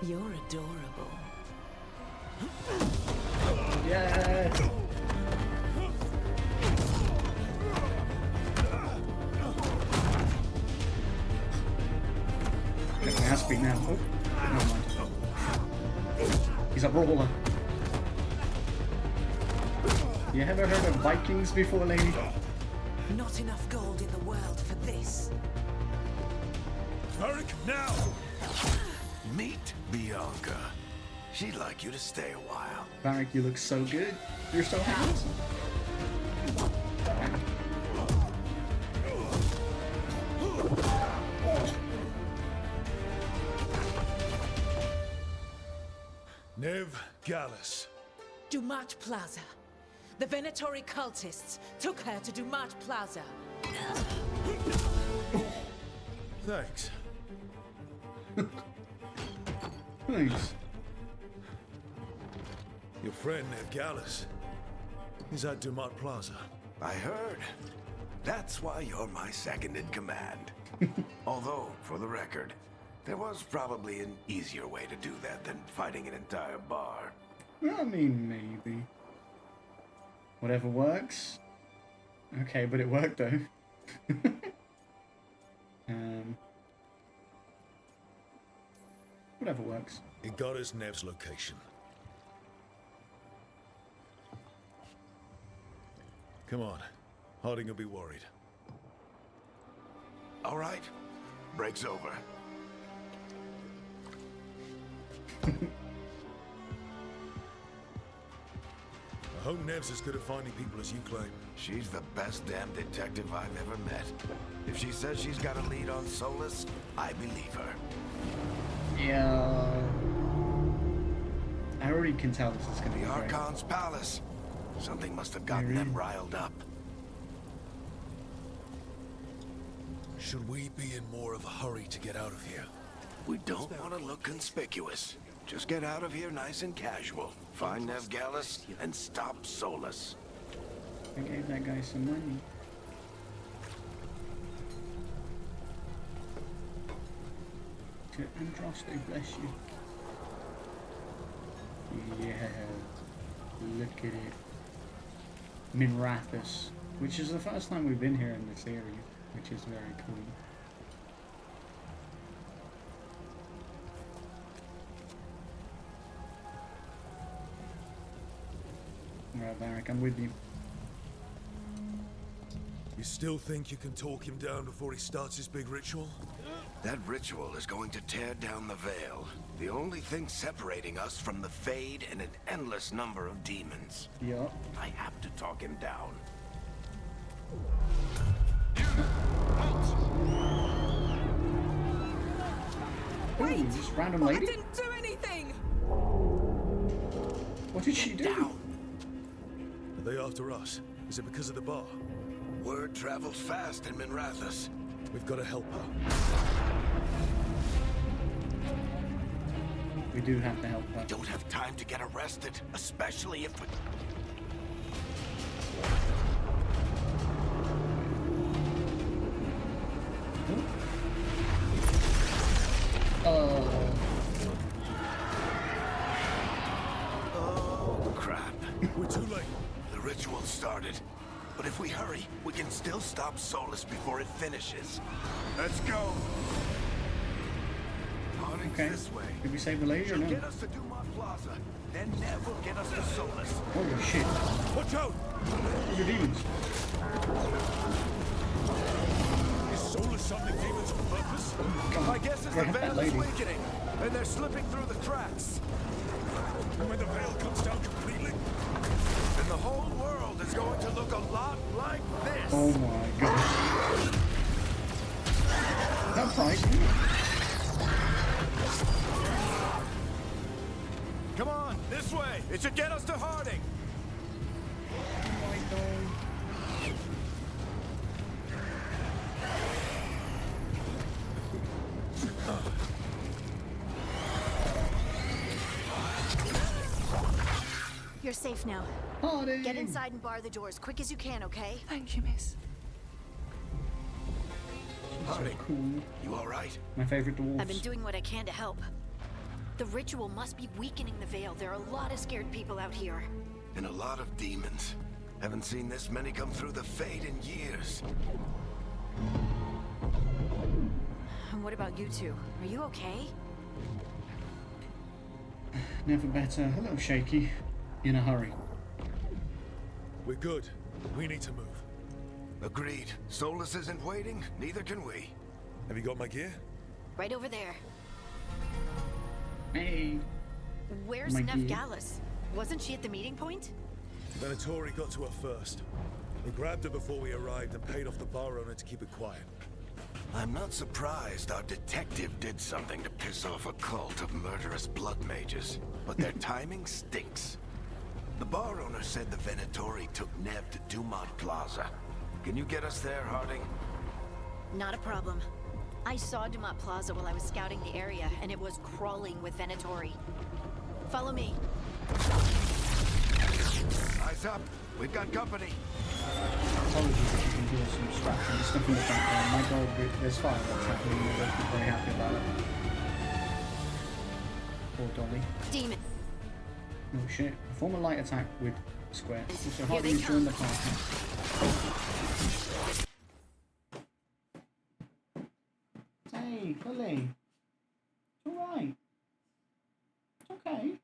you're adorable. Yes! Get my ass beat now. Oh, never mind. He's a brawler. You ever heard of Vikings before, lady? Not enough gold in the world for this. Varric, now! Meet Bianca. She'd like you to stay a while. Varric, you look so good. You're so handsome. Nev Gallus. Dumat Plaza. The Venatori cultists took her to Dumat Plaza. Thanks. Thanks. Your friend Nev Gallus. He's at Dumat Plaza. I heard. That's why you're my second in command. Although, for the record, there was probably an easier way to do that than fighting an entire bar. I mean, maybe. Whatever works. Okay, but it worked though. Whatever works. It got us Nev's location. Come on. Harding will be worried. All right. Break's over. I hope Nev's as good at finding people as you claim. She's the best damn detective I've ever met. If she says she's got a lead on Solus, I believe her. Yeah. I already can tell this is going to The be great. Archon's palace. Something must have gotten them riled up. Should we be in more of a hurry to get out of here? We don't want to look conspicuous. Just get out of here nice and casual. Find Nev Gallus and stop Solus. I gave that guy some money. To Androste, bless you. Yeah. Look at it. Minrathus. Which is the first time we've been here in this area. Which is very cool. Alright, Varric, I'm with you. You still think you can talk him down before he starts his big ritual? That ritual is going to tear down the veil. The only thing separating us from the Fade and an endless number of demons. Yup. I have to talk him down. Ooh, just random lady? I didn't do anything! What did she do? Down! Are they after us? Is it because of the bar? Word travels fast in Minrathus. We've got to help her. We do have to help her. Don't have time to get arrested, especially if we... Oh, crap. We're too late. The ritual started. But if we hurry, we can still stop Solus before it finishes. Let's go! Harding's Okay. this way. Did we save the lady or She'll no? get us to Dumas Plaza. Then Nev will get us to Solus. Holy shit. Watch out! Those are demons. Is Solus summoning demons on purpose? My guess is the Grab that veil is lady. weakening, and they're slipping through the cracks. And when the veil comes down completely? And the whole world is going to look a lot like this. Oh my god. That's frightening. Come on, this way. It should get us to Harding. Oh my god. You're safe now. Party! Get inside and bar the door as quick as you can, okay? Thank you, miss. So cool. You all right? My favorite dwarves. I've been doing what I can to help. The ritual must be weakening the veil. There are a lot of scared people out here. And a lot of demons. Haven't seen this many come through the Fade in years. And what about you two? Are you okay? Never better. A little shaky. In a hurry. We're good. We need to move. Agreed. Solus isn't waiting, neither can we. Have you got my gear? Right over there. Hey. Where's My Neff gear. Gallus? Wasn't she at the meeting point? Venatori got to her first. We grabbed her before we arrived and paid off the bar owner to keep it quiet. I'm not surprised our detective did something to piss off a cult of murderous blood mages, but their timing stinks. The bar owner said the Venatori took Nev to Dumont Plaza. Can you get us there, Harding? Not a problem. I saw Dumont Plaza while I was scouting the area, and it was crawling with Venatori. Follow me. Eyes up. We've got company. Apologies if you can hear some scratching and stuff in the background. My dog, there's fireworks happening and I don't feel very happy about it. Poor Dolly. Demon. Oh shit. Perform a light attack with square. Also, Here Harding they has joined the come. party. Hey, Lily. It's alright. It's okay.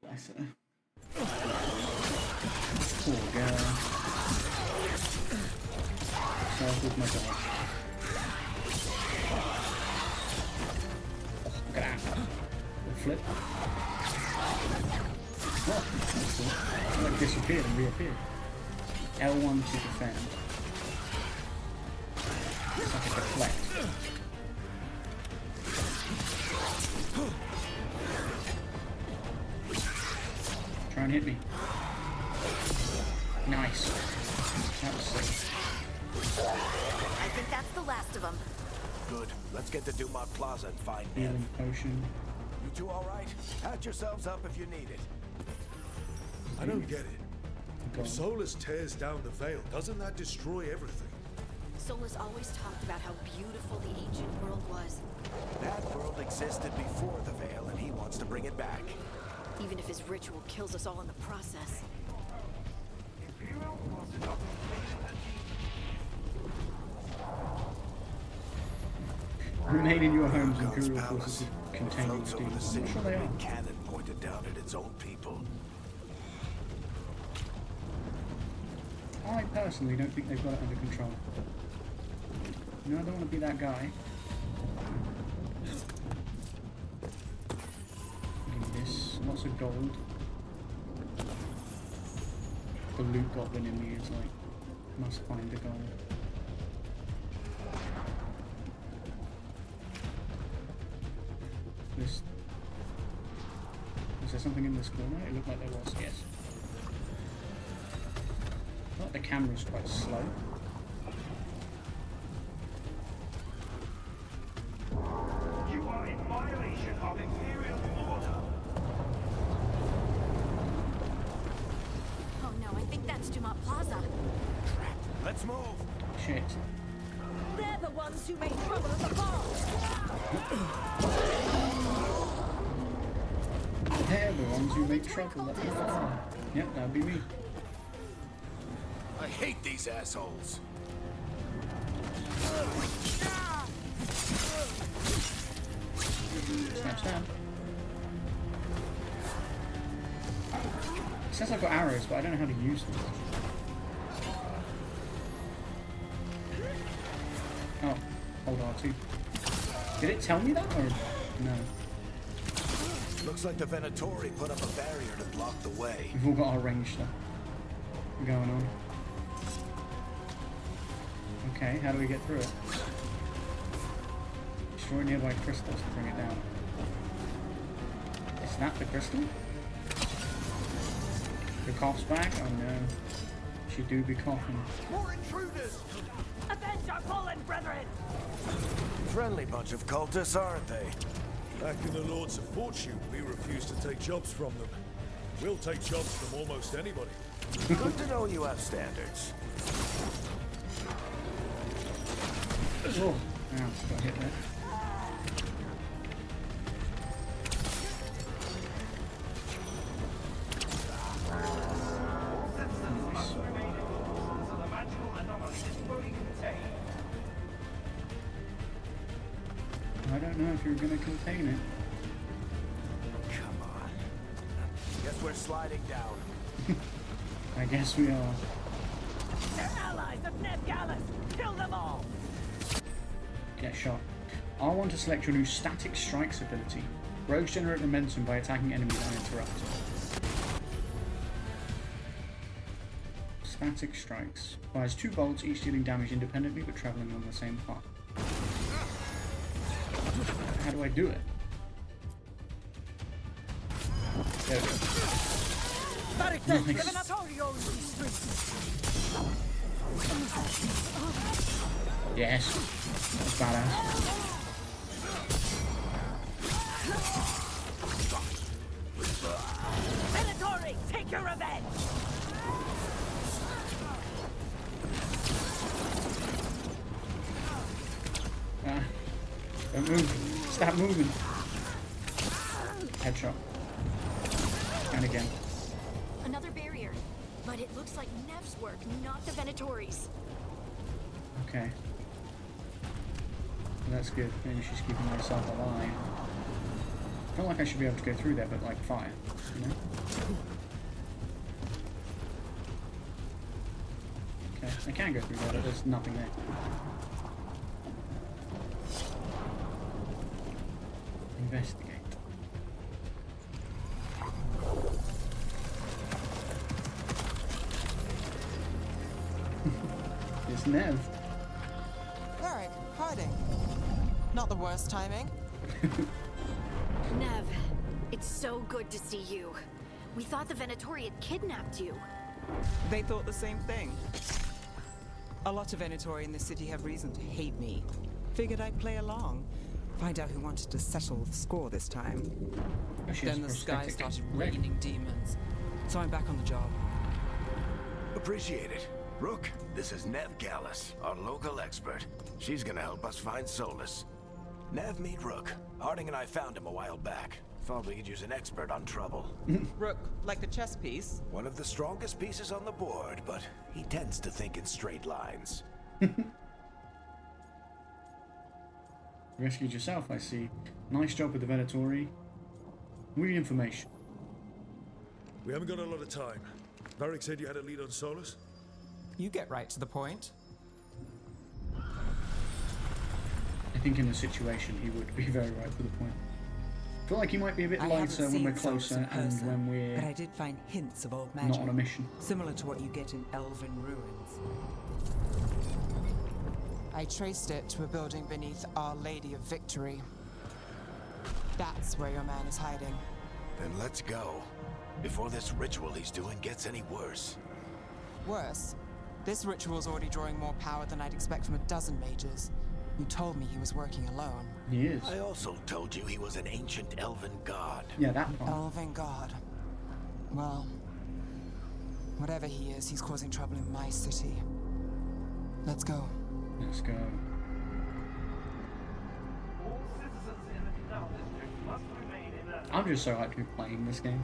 Bless her. Poor girl. Start with my dog. Oh, look at that. Little flip. Oh, that's cool. It like disappeared and reappeared. L1 to defend. It's like a deflect. Try and hit me. Nice. That was sick. I think that's the last of them. Good. Let's get to Dumont Plaza and find Nev. Healing potion. You two all right? Patch yourselves up if you need it. I don't get it. Go If on. Solus tears down the veil, doesn't that destroy everything? Solus always talked about how beautiful the ancient world was, That world existed before the veil, and he wants to bring it back. even if his ritual kills us all in the process. Remain in your homes, Guns Imperial forces Palace. It containing floats over the demons. city I'm sure with they a are. big cannon pointed down at its own people. I personally don't think they've got it under control. You know, I don't want to be that guy. Give me this. Lots of gold. The loot goblin in me is like, must find the gold. This. Is there something in this corner? It looked like there was, yes. I thought the camera's quite slow. You are in violation of Imperial order. Oh no, I think that's Dumont Plaza. Let's move! Shit. They're the ones who made trouble at the bar. They're the ones who make trouble at the bar. Yep, that'd be me. I hate these assholes. Stab, stab. It says I've got arrows, but I don't know how to use them. Oh, hold R2. Did it tell me that, or no? Looks like the Venatori put up a barrier to block the way. We've all got our range stuff going on. Okay, how do we get through it? Destroy nearby crystals to bring it down. Is that the crystal? The cough's back? Oh no. She do be coughing. More intruders! Avenge our fallen brethren! friendly bunch of cultists, aren't they? Back in the Lords of Fortune, we refuse to take jobs from them. We'll take jobs from almost anybody. Good to know you have standards. Oh, yeah, got hit there. I don't know if you're going to contain it. Come on. Guess we're sliding down. I guess we are. They're allies of Ned Gallus! Kill them all! Get shot. R1 to select your new static strikes ability. Rogues generate momentum by attacking enemies uninterrupted. Static strikes. Fires 2 bolts, each dealing damage independently but travelling on the same path. How do I do it? There we go. Nice. Yes. That's badass. Venatori, take your revenge! Don't move. Stop moving. Headshot. And again. Another barrier. But it looks like Nev's work, not the Venatori's. Okay. That's good. Maybe she's keeping herself alive. I feel like I should be able to go through there, but like fire, you know? Okay, I can go through there, but there's nothing there. Investigate. It's Nev. Varric, hiding. Not the worst timing. Nev, it's so good to see you. We thought the Venatori had kidnapped you. They thought the same thing. A lot of Venatori in the city have reason to hate me. Figured I'd play along. Find out who wanted to settle the score this time. Oh, she has Then the sky prosthetic started leg. raining demons. So I'm back on the job. Appreciate it. Rook, this is Nev Gallus, our local expert. She's gonna help us find Solus. Nev, meet Rook. Harding and I found him a while back. Thought we could use an expert on trouble. Rook, like the chess piece. One of the strongest pieces on the board, but he tends to think in straight lines. Rescued yourself, I see. Nice job with the Venatori. Read information. We haven't got a lot of time. Varric said you had a lead on Solus? You get right to the point. I think in the situation he would be very right to the point. I feel like he might be a bit I haven't lighter when seen we're Solus in closer and person, when we're but I did find hints of old magic. not on a mission. Similar to what you get in elven ruins. I traced it to a building beneath Our Lady of Victory. That's where your man is hiding. Then let's go. Before this ritual he's doing gets any worse. Worse, this ritual's already drawing more power than I'd expect from a dozen mages. You told me he was working alone. He is. I also told you he was an ancient elven god. Yeah, that part. Elven god. Well, whatever he is, he's causing trouble in my city. Let's go. Let's go. I'm just so hyped to be playing this game.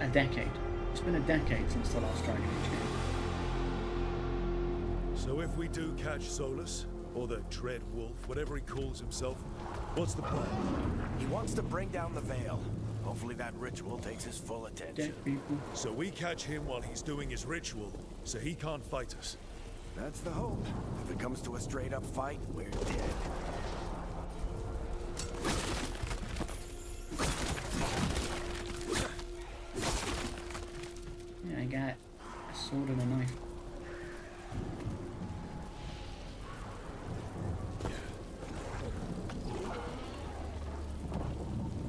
A decade. It's been a decade since the last Dragon Age game. So if we do catch Solus, or the Dread Wolf, whatever he calls himself, what's the plan? He wants to bring down the veil. Hopefully that ritual takes his full attention. Dead people. So we catch him while he's doing his ritual, so he can't fight us. That's the hope. If it comes to a straight-up fight, we're dead. Yeah, I got a sword and a knife.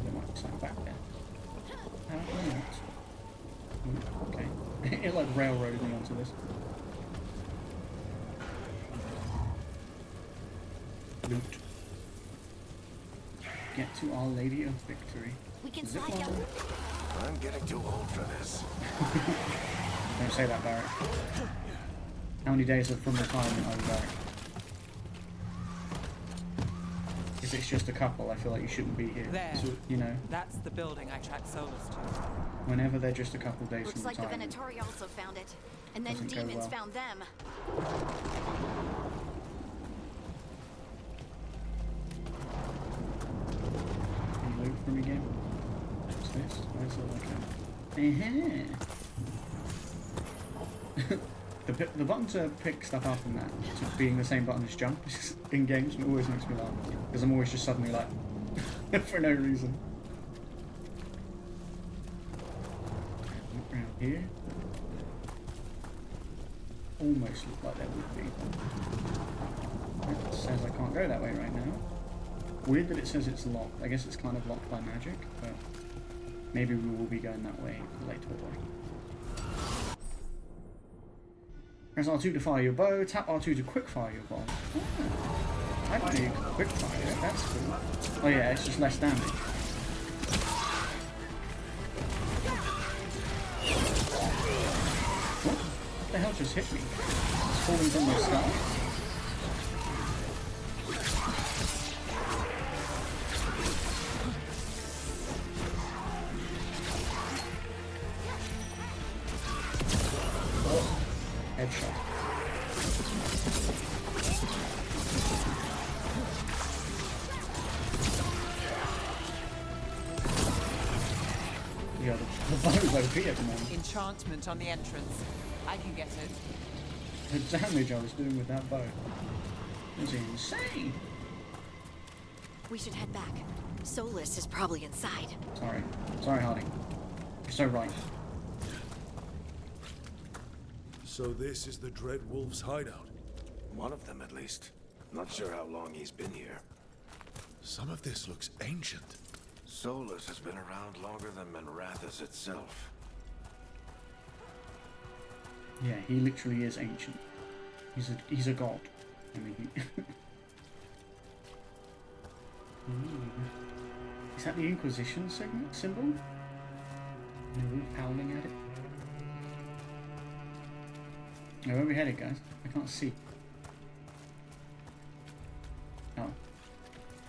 There might be something back there. Apparently not. Okay. It like railroaded me onto this. Loot. Get to Our Lady of Victory. We can Zip slide down. line. I'm getting too old for this. Don't say that, Barrett. How many days from retirement are you, Barrett? If it's just a couple, I feel like you shouldn't be here. There. So, you know, That's the building I tracked SOLAS to. whenever they're just a couple days Looks from like the retirement. Venatori also found it. And then Doesn't go demons well. found them. Can you loot for me again? What's this? Where's the like the button to pick stuff up in that, to being the same button as jump in games, it always makes me laugh. Because I'm always just suddenly like, for no reason. Look around here. Almost look like there would be. It says I can't go that way right now. Weird that it says it's locked. I guess it's kind of locked by magic, but maybe we will be going that way later on. Press R2 to fire your bow, tap R2 to quick fire your bow. Oh, I can do quick fire, that's cool. Oh yeah, it's just less damage. What the hell just hit me? It's falling from my skull? Headshot. Yeah, the bow's OP at the moment. Enchantment on the entrance. I can get it. The damage I was doing with that bow was insane. We should head back. SOLAS is probably inside. Sorry, Harding. You're so right. So this is the Dread Wolf's hideout. One of them, at least. Not sure how long he's been here. Some of this looks ancient. SOLAS has been around longer than Manrathas itself. Yeah, he literally is ancient. He's a god. I mean, Ooh. Is that the Inquisition symbol? And they're all howling at it. Oh, where are we headed, guys? I can't see. Oh.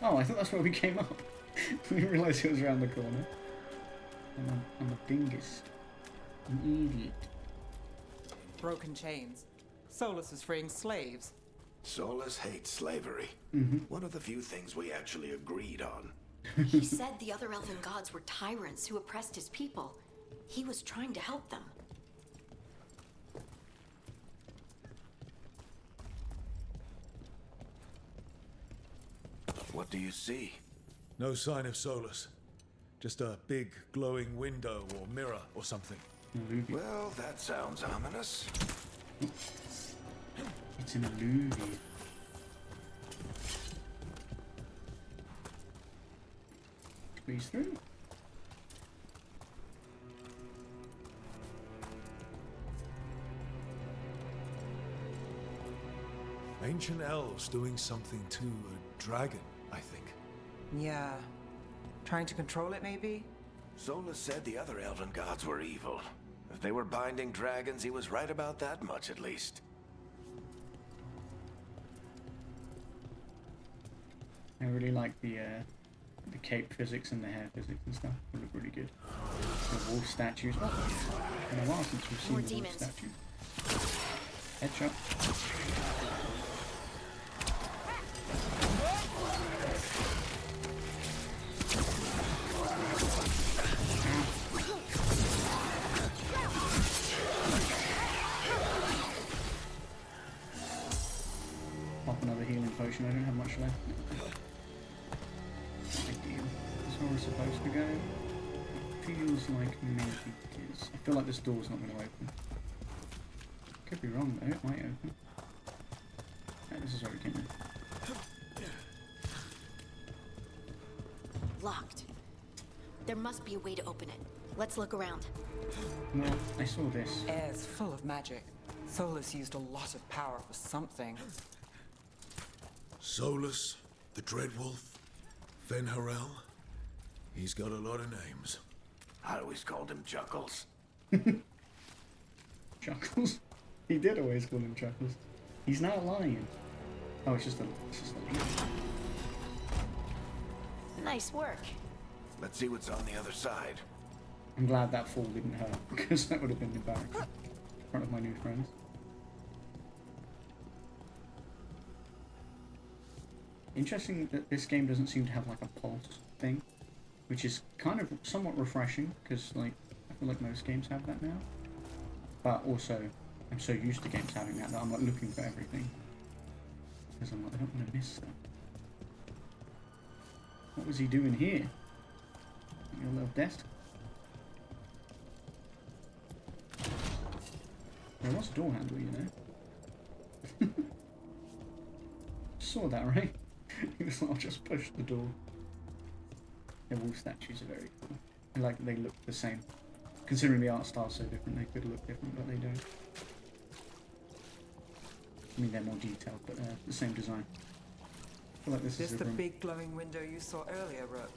Oh, I thought that's where we came up. I didn't realise it was around the corner. I'm a dingus. An idiot. Broken chains. SOLAS is freeing slaves. SOLAS hates slavery. One of the few things we actually agreed on. He said the other elven gods were tyrants who oppressed his people. He was trying to help them. What do you see? No sign of SOLAS. Just a big glowing window or mirror or something. Illuvium. Well, that sounds ominous. It's an illuvium. Squeeze through. Ancient elves doing something to a dragon, I think. Yeah. Trying to control it, maybe? SOLAS said the other elven gods were evil. If they were binding dragons, he was right about that much, at least. I really like the cape physics and the hair physics and stuff. They look really good. The wolf statues. Oh, it's been a while since we've seen More the wolf demons. statue. Headshot. Pop another healing potion. I don't have much left. Ideal. This is where we're supposed to go. Feels like maybe it is. I feel like this door's not going to open. Could be wrong though. It might open. Yeah, this is where we came in. Locked. There must be a way to open it. Let's look around. Well, I saw this. Air's full of magic. SOLAS used a lot of power for something. SOLAS, The Dreadwolf? Fen Harel? He's got a lot of names. I always called him Chuckles. Chuckles? He did always call him Chuckles. He's not lying. Oh, it's just a leaf. Nice work. Let's see what's on the other side. I'm glad that fall didn't hurt, because that would have been embarrassing in front of my new friends. Interesting that this game doesn't seem to have like a pulse thing, which is kind of somewhat refreshing, because like I feel like most games have that now. But also, I'm so used to games having that I'm like looking for everything, because I'm like, I don't want to miss stuff. What was he doing here? Your little desk. There was a door handle, you know. Saw that, right? He was like, I'll just push the door. The wall statues are very cool. I like that they look the same. Considering the art style's so different, they could look different, but they don't. I mean, they're more detailed, but they're the same design. I feel like this is the room. big glowing window you saw earlier, Rook?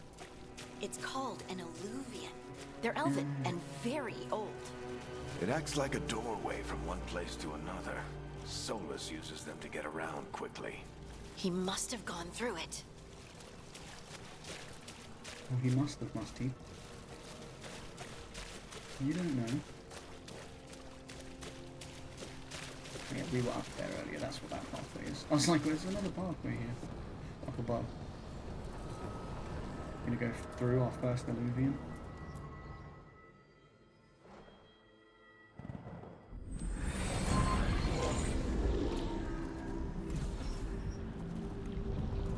It's called an alluvian. They're elven and very old. It acts like a doorway from one place to another. SOLAS uses them to get around quickly. He must have gone through it. Oh, he must have, must he? You don't know. Yeah, we were up there earlier, that's what that pathway is. I was like, there's another pathway here. Up above. Gonna go through our first alluvian.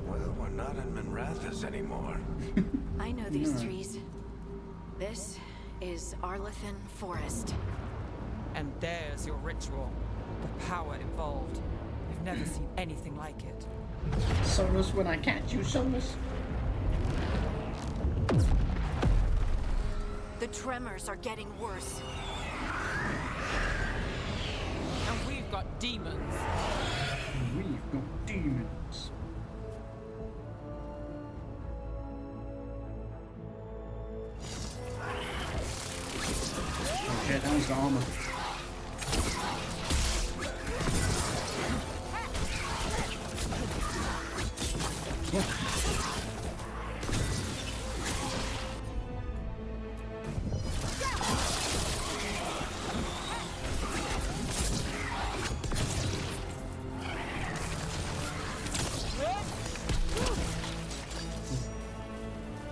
Well, we're not in Minrathous anymore. I know these trees. This is Arlethan Forest. And there's your ritual. The power involved. I've never seen anything like it. SOLAS when I catch you, SOLAS. The tremors are getting worse. And we've got demons. We've got demons. Oh shit, that was the armor.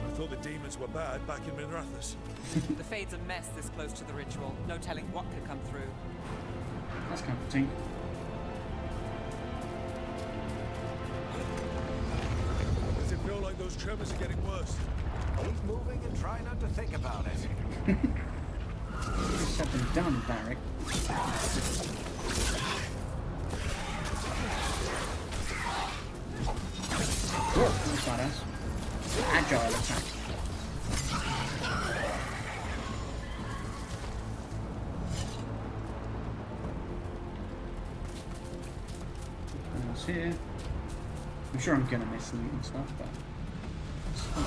I thought the demons were bad back in Minrathous. The Fade's a mess this close to the ritual. No telling what could come through. That's comforting. Does it feel like those tremors are getting worse? Keep moving and try not to think about it. Easier said than done, Barrick. Whoa, that's badass. Agile attack. What else here? I'm sure I'm gonna miss loot and stuff, but it's fun.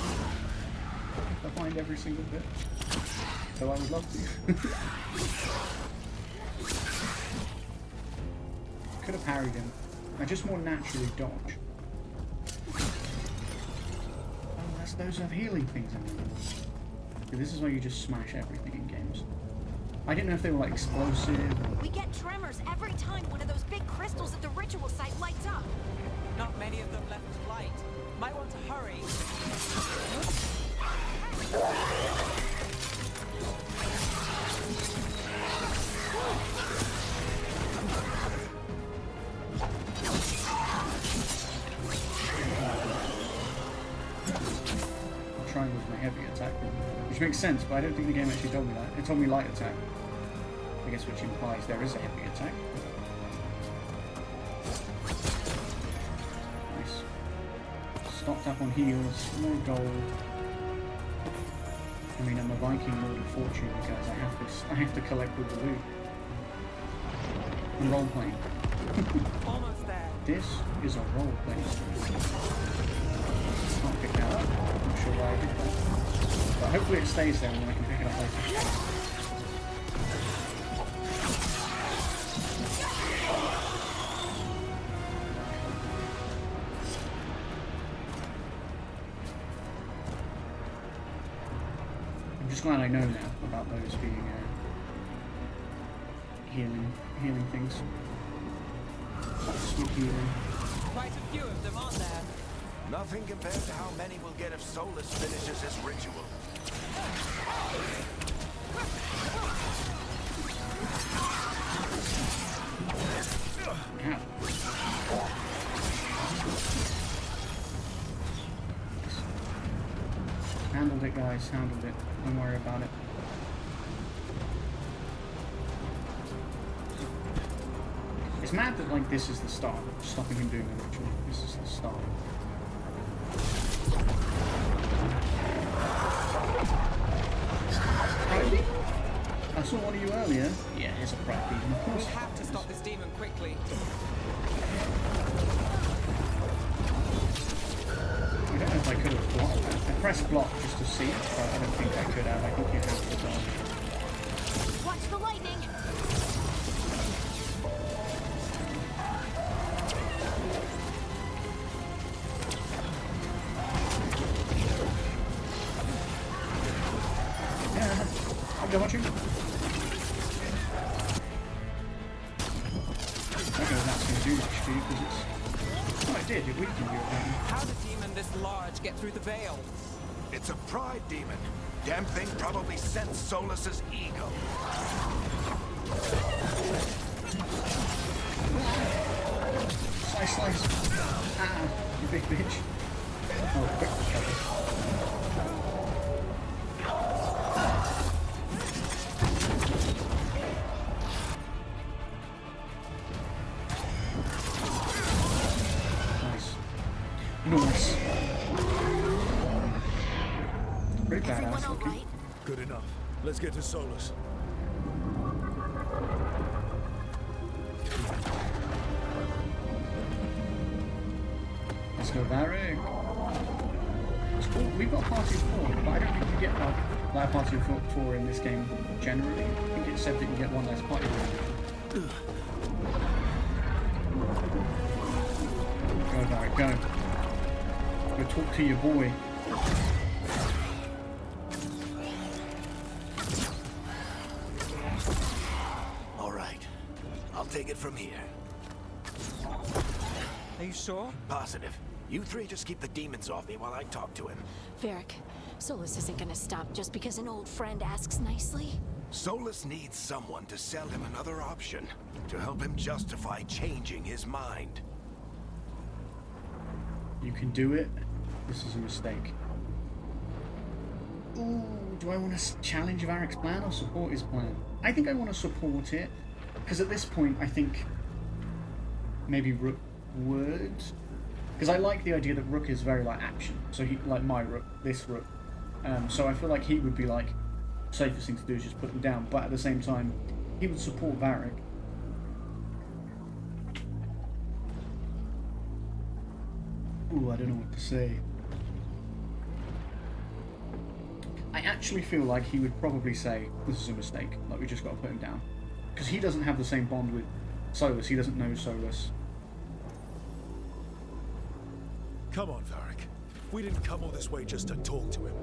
I find every single bit. So I would love to. Could have parried him. I just more naturally dodge. Those have healing things in them. Okay, this is where you just smash everything in games. I didn't know if they were like explosive or... We get tremors every time one of those big crystals at the ritual site lights up. Not many of them left to light. Might want to hurry. Trying with my heavy attack, which makes sense, but I don't think the game actually told me that. It told me light attack. I guess which implies there is a heavy attack. Nice. Stocked up on heals, more gold. I mean, I'm a Viking Lord of Fortune, guys. I have to collect with the loot. I'm role playing. Almost there. This is a role playing. can't pick that up. I'm not sure why I did that. But hopefully it stays there and then I can pick it up later. I'm just glad I know now about those being healing things. Sweet healing. Quite a few of them, aren't there? Nothing compared to how many we'll get if Solus finishes his ritual. Ow. Handled it, guys. Handled it. Don't worry about it. It's mad that like this is the start, stopping him doing the ritual. This is the start. I saw one of you earlier. Yeah, here's a pride demon. Of course. We have to stop this demon quickly. I don't know if I could have blocked that. I pressed block just to see it, but I don't think I could have. I think you have to dodge. Watch the lightning! Yeah, I'll go watch you. I don't know if that's going to do much for you because it's... Oh, it did. It weakened you apparently. How did a demon this large get through the veil? It's a pride demon. Damn thing probably sensed Solus's ego. Slice, slice. Ah, you big bitch. Oh, quick recovery. Nice. Pretty Everyone badass all looking. right? Good enough. Let's get to Solus. Let's go, Varric. It's cool. We've got a party of 4, but I don't think you get like a party of 4 in this game generally. I think it said that you get one less party. Go, Varric, go. Go talk to your boy. All right. I'll take it from here. Are you sure? Positive. You three just keep the demons off me while I talk to him. Varric, Solus isn't gonna stop just because an old friend asks nicely. Solus needs someone to sell him another option, to help him justify changing his mind. You can do it. This is a mistake. Ooh, do I want to challenge Varric's plan or support his plan? I think I want to support it, because at this point I think maybe Rook would, because I like the idea that Rook is very like action. So he like my Rook, this Rook. So I feel like he would be like safest thing to do is just put them down. But at the same time, he would support Varric. Ooh, I don't know what to say. I actually feel like he would probably say, this is a mistake, like we just got to put him down. Because he doesn't have the same bond with Solus, he doesn't know Solus. Come on, Varric. We didn't come all this way just to talk to him.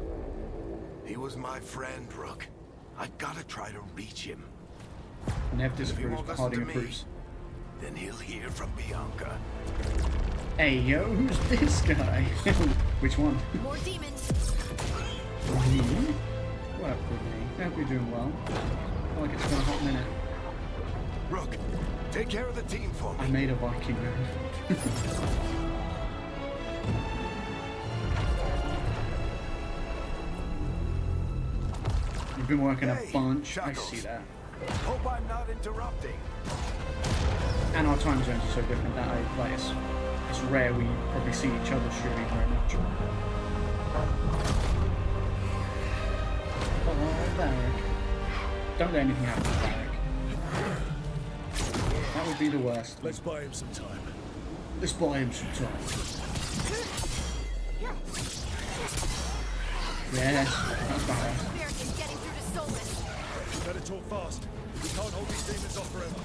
He was my friend, Rook. I gotta try to reach him. Nev If he disapproves, won't but listen Harding to me, approves. then he'll hear from Bianca. Hey yo, who's this guy? Which one? More demons! Me? What up with me? I hope you're doing well. I feel like it's been a hot minute. Rook, take care of the team for I me. made a Viking man. You've been working a Hey, bunch. I Chuckles. see that. Hope I'm not interrupting. And our time zones are so different that it's rare we probably see each other streaming very much. Oh, Varric. Don't let anything happen to Varric. That would be the worst. Let's buy him some time. Let's buy him some time. Yes, that's badass. Varric is getting through to SOLAS. Better talk fast. We can't hold these demons off forever.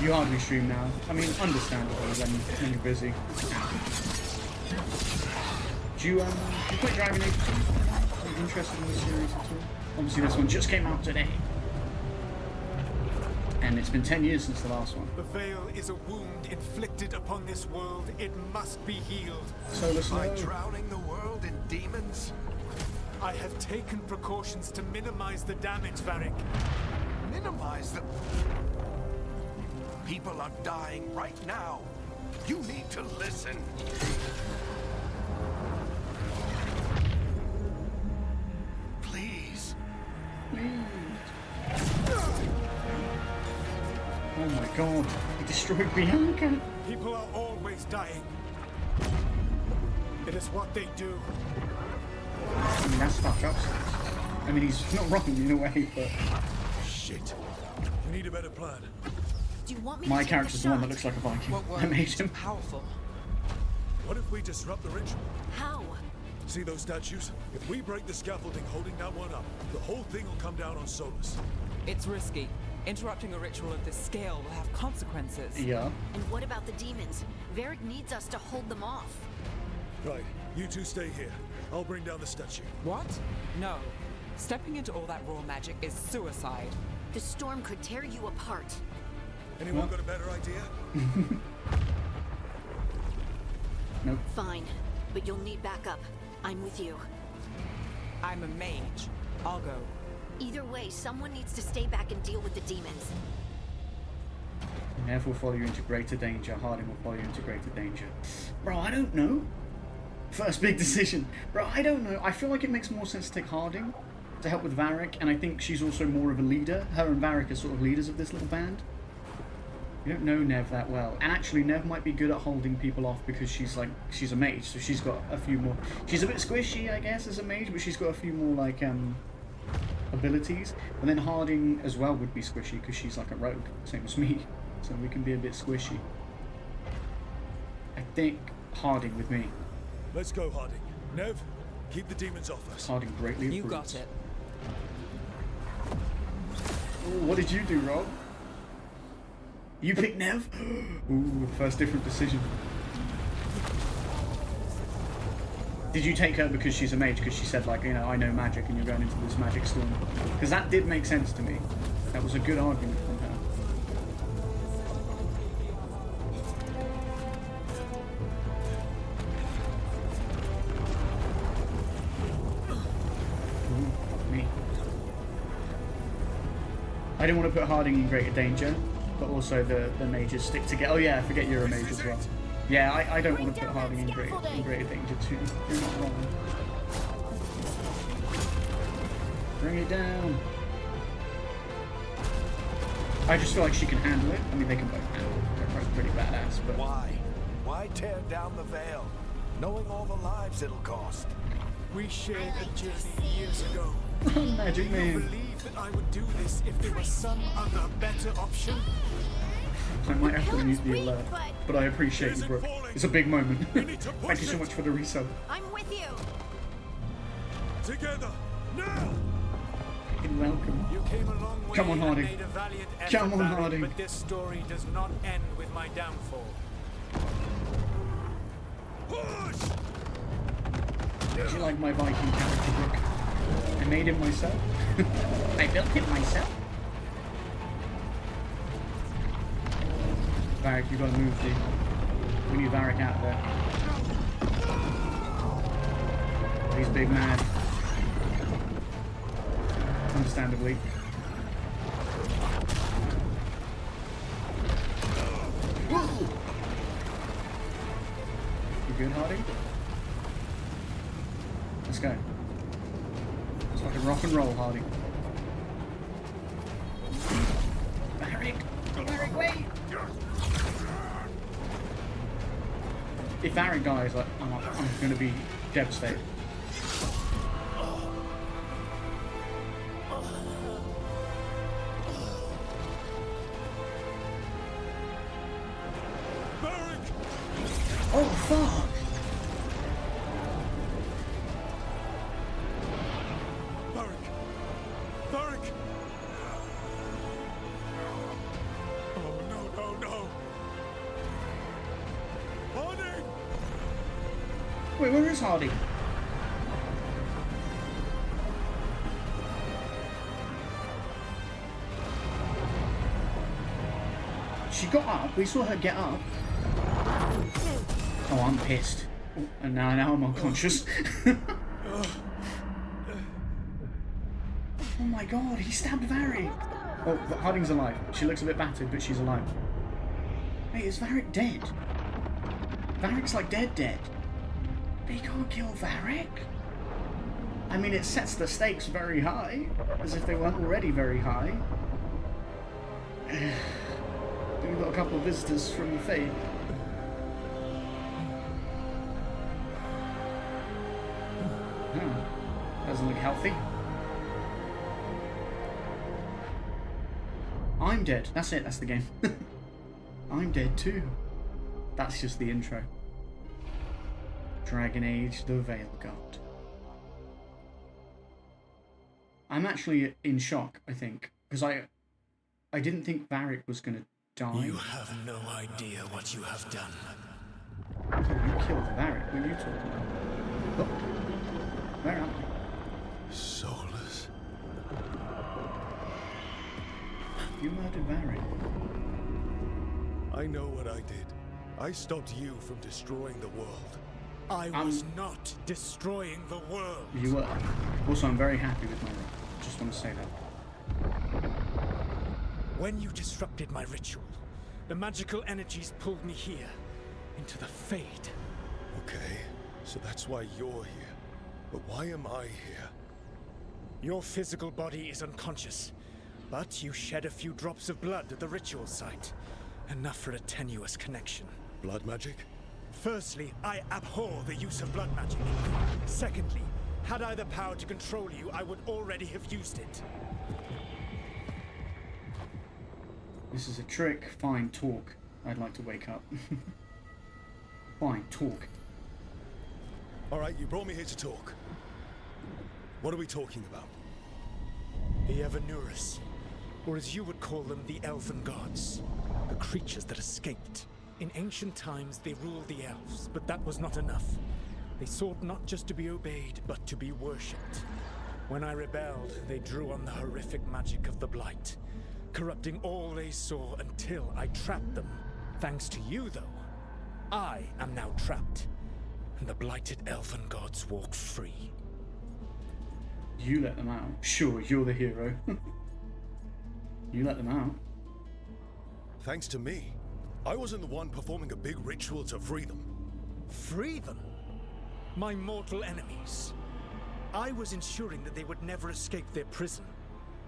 You hardly stream now. I mean, understandable when you're busy. Do you play Dragon Age 2? Are you interested in the series at all? Obviously this one just came out today. And it's been 10 years since the last one. The veil is a wound inflicted upon this world. It must be healed. SOLAS, By drowning the world in demons? I have taken precautions to minimize the damage, Varric. Minimize the... People are dying right now. You need to listen. Please. Oh my god, he destroyed Bianca. People are always dying. It is what they do. I mean, that's fucked up. I mean, he's not wrong in a way, but... Shit. We need a better plan. Do you want me My to take character's the the one shot? that looks like a Viking. What I were made too him. powerful? What if we disrupt the ritual? How? See those statues? If we break the scaffolding holding that one up, the whole thing will come down on SOLAS. It's risky. Interrupting a ritual of this scale will have consequences. Yeah. And what about the demons? Varric needs us to hold them off. Right, you two stay here. I'll bring down the statue. What? No. Stepping into all that raw magic is suicide. The storm could tear you apart. Anyone got a better idea? Nope. Fine, but you'll need backup. I'm with you. I'm a mage. I'll go. Either way, someone needs to stay back and deal with the demons. Nev will follow you into greater danger. Harding will follow you into greater danger. Bro, I don't know. First big decision. Bro, I don't know. I feel like it makes more sense to take Harding to help with Varric, and I think she's also more of a leader. Her and Varric are sort of leaders of this little band. You don't know Nev that well. And actually, Nev might be good at holding people off because she's a mage, so she's got a few more... She's a bit squishy, I guess, as a mage, but she's got a few more, like, abilities. And then Harding as well would be squishy because she's like a rogue, same as me. So we can be a bit squishy. I think Harding with me. Let's go, Harding. Nev, keep the demons off us. Harding greatly approves. You got it. Ooh, what did you do, Rob? You picked Nev? Ooh, first different decision. Did you take her because she's a mage? Because she said, like, you know, I know magic and you're going into this magic storm? Because that did make sense to me. That was a good argument from her. Ooh, fuck me. I didn't want to put Harding in greater danger, but also the mages stick together. Oh yeah, I forget you're a mage as well. Yeah, I don't want to put Harding in greater danger too. You're not wrong. Bring it down. I just feel like she can handle it. I mean, they can both handle it. They're both pretty badass, but... Why? Why tear down the veil? Knowing all the lives it'll cost. We shared a journey years ago. Magic Do you man. believe that I would do this if there was some other better option? I might have to mute the alert, but I appreciate you, Brooke. It's a big moment. Thank you so much for the resub. I'm with you. Together, now! You're welcome. You came a long way Come on, and Harding. made a valiant effort, Come on, Varric, Harding. but this story does not end with my downfall. Push! Do you like my Viking character, Brooke? I made him myself. I built him myself. Varric, you gotta move, dude. We need Varric out there. He's big mad. Understandably. You good, Harding? Let's go. Let's fucking rock and roll, Harding. Varric! Varric, wait! If Varric dies, like, I'm gonna be devastated. Oh, fuck! Varric! Oh, no. Hardy! Wait, where is Hardy? She got up. We saw her get up. Oh, I'm pissed. Oh, and now I'm unconscious. Oh my god, he stabbed Varric. Oh, but Harding's alive. She looks a bit battered, but she's alive. Wait, is Varric dead? Varric's like dead. But he can't kill Varric? I mean, it sets the stakes very high, as if they weren't already very high. We've got a couple of visitors from the Fade. Doesn't look healthy. I'm dead. That's it. That's the game. I'm dead too. That's just the intro. Dragon Age: The Veil Guard. I'm actually in shock, I think, because I didn't think Varric was going to die. You have no idea what you have done. Oh, you killed Varric. What are you talking about? Oh. Where am I? SOLAS? You murdered Varric. I know what I did. I stopped you from destroying the world. I was not destroying the world. You were. Also, I'm very happy with my role. Just want to say that. When you disrupted my ritual, the magical energies pulled me here, into the Fade. Okay, so that's why you're here. But why am I here? Your physical body is unconscious, but you shed a few drops of blood at the ritual site. Enough for a tenuous connection. Blood magic? Firstly, I abhor the use of blood magic. Secondly, had I the power to control you, I would already have used it. This is a trick. Fine, talk. I'd like to wake up. Fine, talk. Alright, you brought me here to talk. What are we talking about? The Evanurus, or as you would call them, the Elven Gods. The creatures that escaped. In ancient times, they ruled the elves, but that was not enough. They sought not just to be obeyed, but to be worshipped. When I rebelled, they drew on the horrific magic of the Blight, corrupting all they saw until I trapped them. Thanks to you, though, I am now trapped, and the blighted Elven Gods walk free. You let them out. Sure, you're the hero. You let them out. Thanks to me. I wasn't the one performing a big ritual to free them. Free them? My mortal enemies. I was ensuring that they would never escape their prison.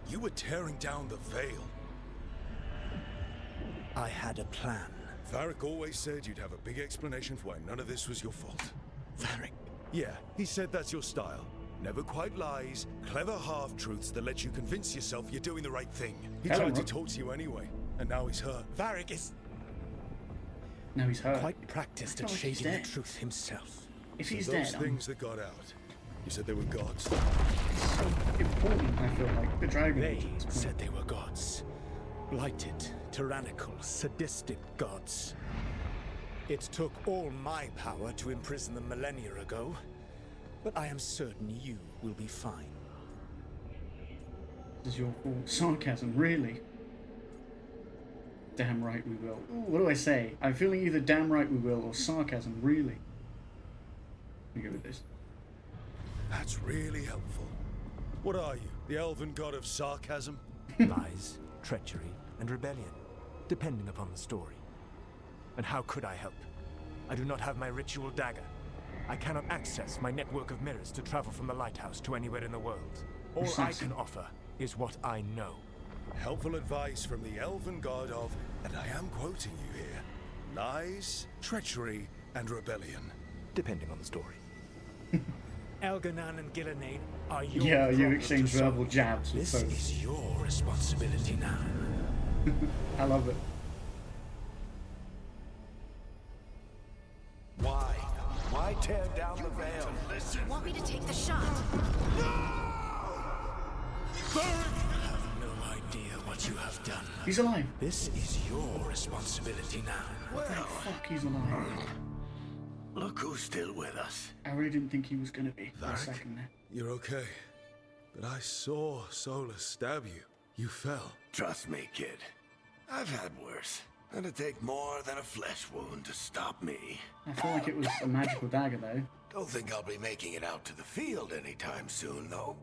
You were tearing down the veil. I had a plan. Varric always said you'd have a big explanation for why none of this was your fault. Varric? Yeah, he said that's your style. Never quite lies, clever half-truths that let you convince yourself you're doing the right thing. He tried to talk to you anyway, and now he's hurt. Varric is... Now he's hurt. Quite practiced at shading the truth himself. If he's those dead, things that got out, you said they were gods. it's so important, I feel like. The Dragon They Age. said they were gods. Blighted, tyrannical, sadistic gods. It took all my power to imprison them millennia ago, but I am certain you will be fine. This is your fault. Sarcasm, really? Damn right we will. Ooh, what do I say? I'm feeling either damn right we will or sarcasm, really. Let me go with this. That's really helpful. What are you, the elven god of sarcasm? Lies, treachery, and rebellion, depending upon the story. And how could I help? I do not have my ritual dagger. I cannot access my network of mirrors to travel from the lighthouse to anywhere in the world. All I can offer is what I know. Helpful advice from the elven god of, and I am quoting you here, lies, treachery, and rebellion. Depending on the story. Elganan and Gillenane are your Yeah, you problem exchange to solve. verbal jabs with This both. is your responsibility now. I love it. tear down the veil. Do you want me to take the shot? You have no idea what you have done. He's alive. This is your responsibility now. What the fuck, he's alive. Look who's still with us. I really didn't think he was gonna be for a Varric? second there. You're okay. But I saw Solas stab you. You fell. Trust me, kid. I've had worse. It'd take more than a flesh wound to stop me. I feel like it was a magical dagger though. Don't think I'll be making it out to the field anytime soon, though.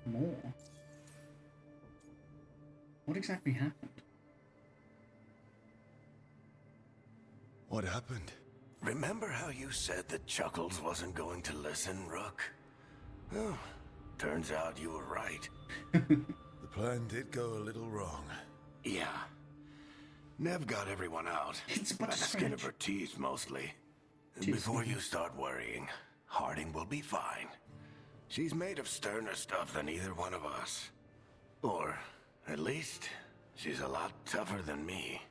More? What exactly happened? What happened? Remember how you said that Chuckles wasn't going to listen, Rook? Well, turns out you were right. The plan did go a little wrong. Yeah. Nev got everyone out. It's By but the skin of her teeth, mostly. And before you start worrying, Harding will be fine. She's made of sterner stuff than either one of us. Or, at least, she's a lot tougher than me.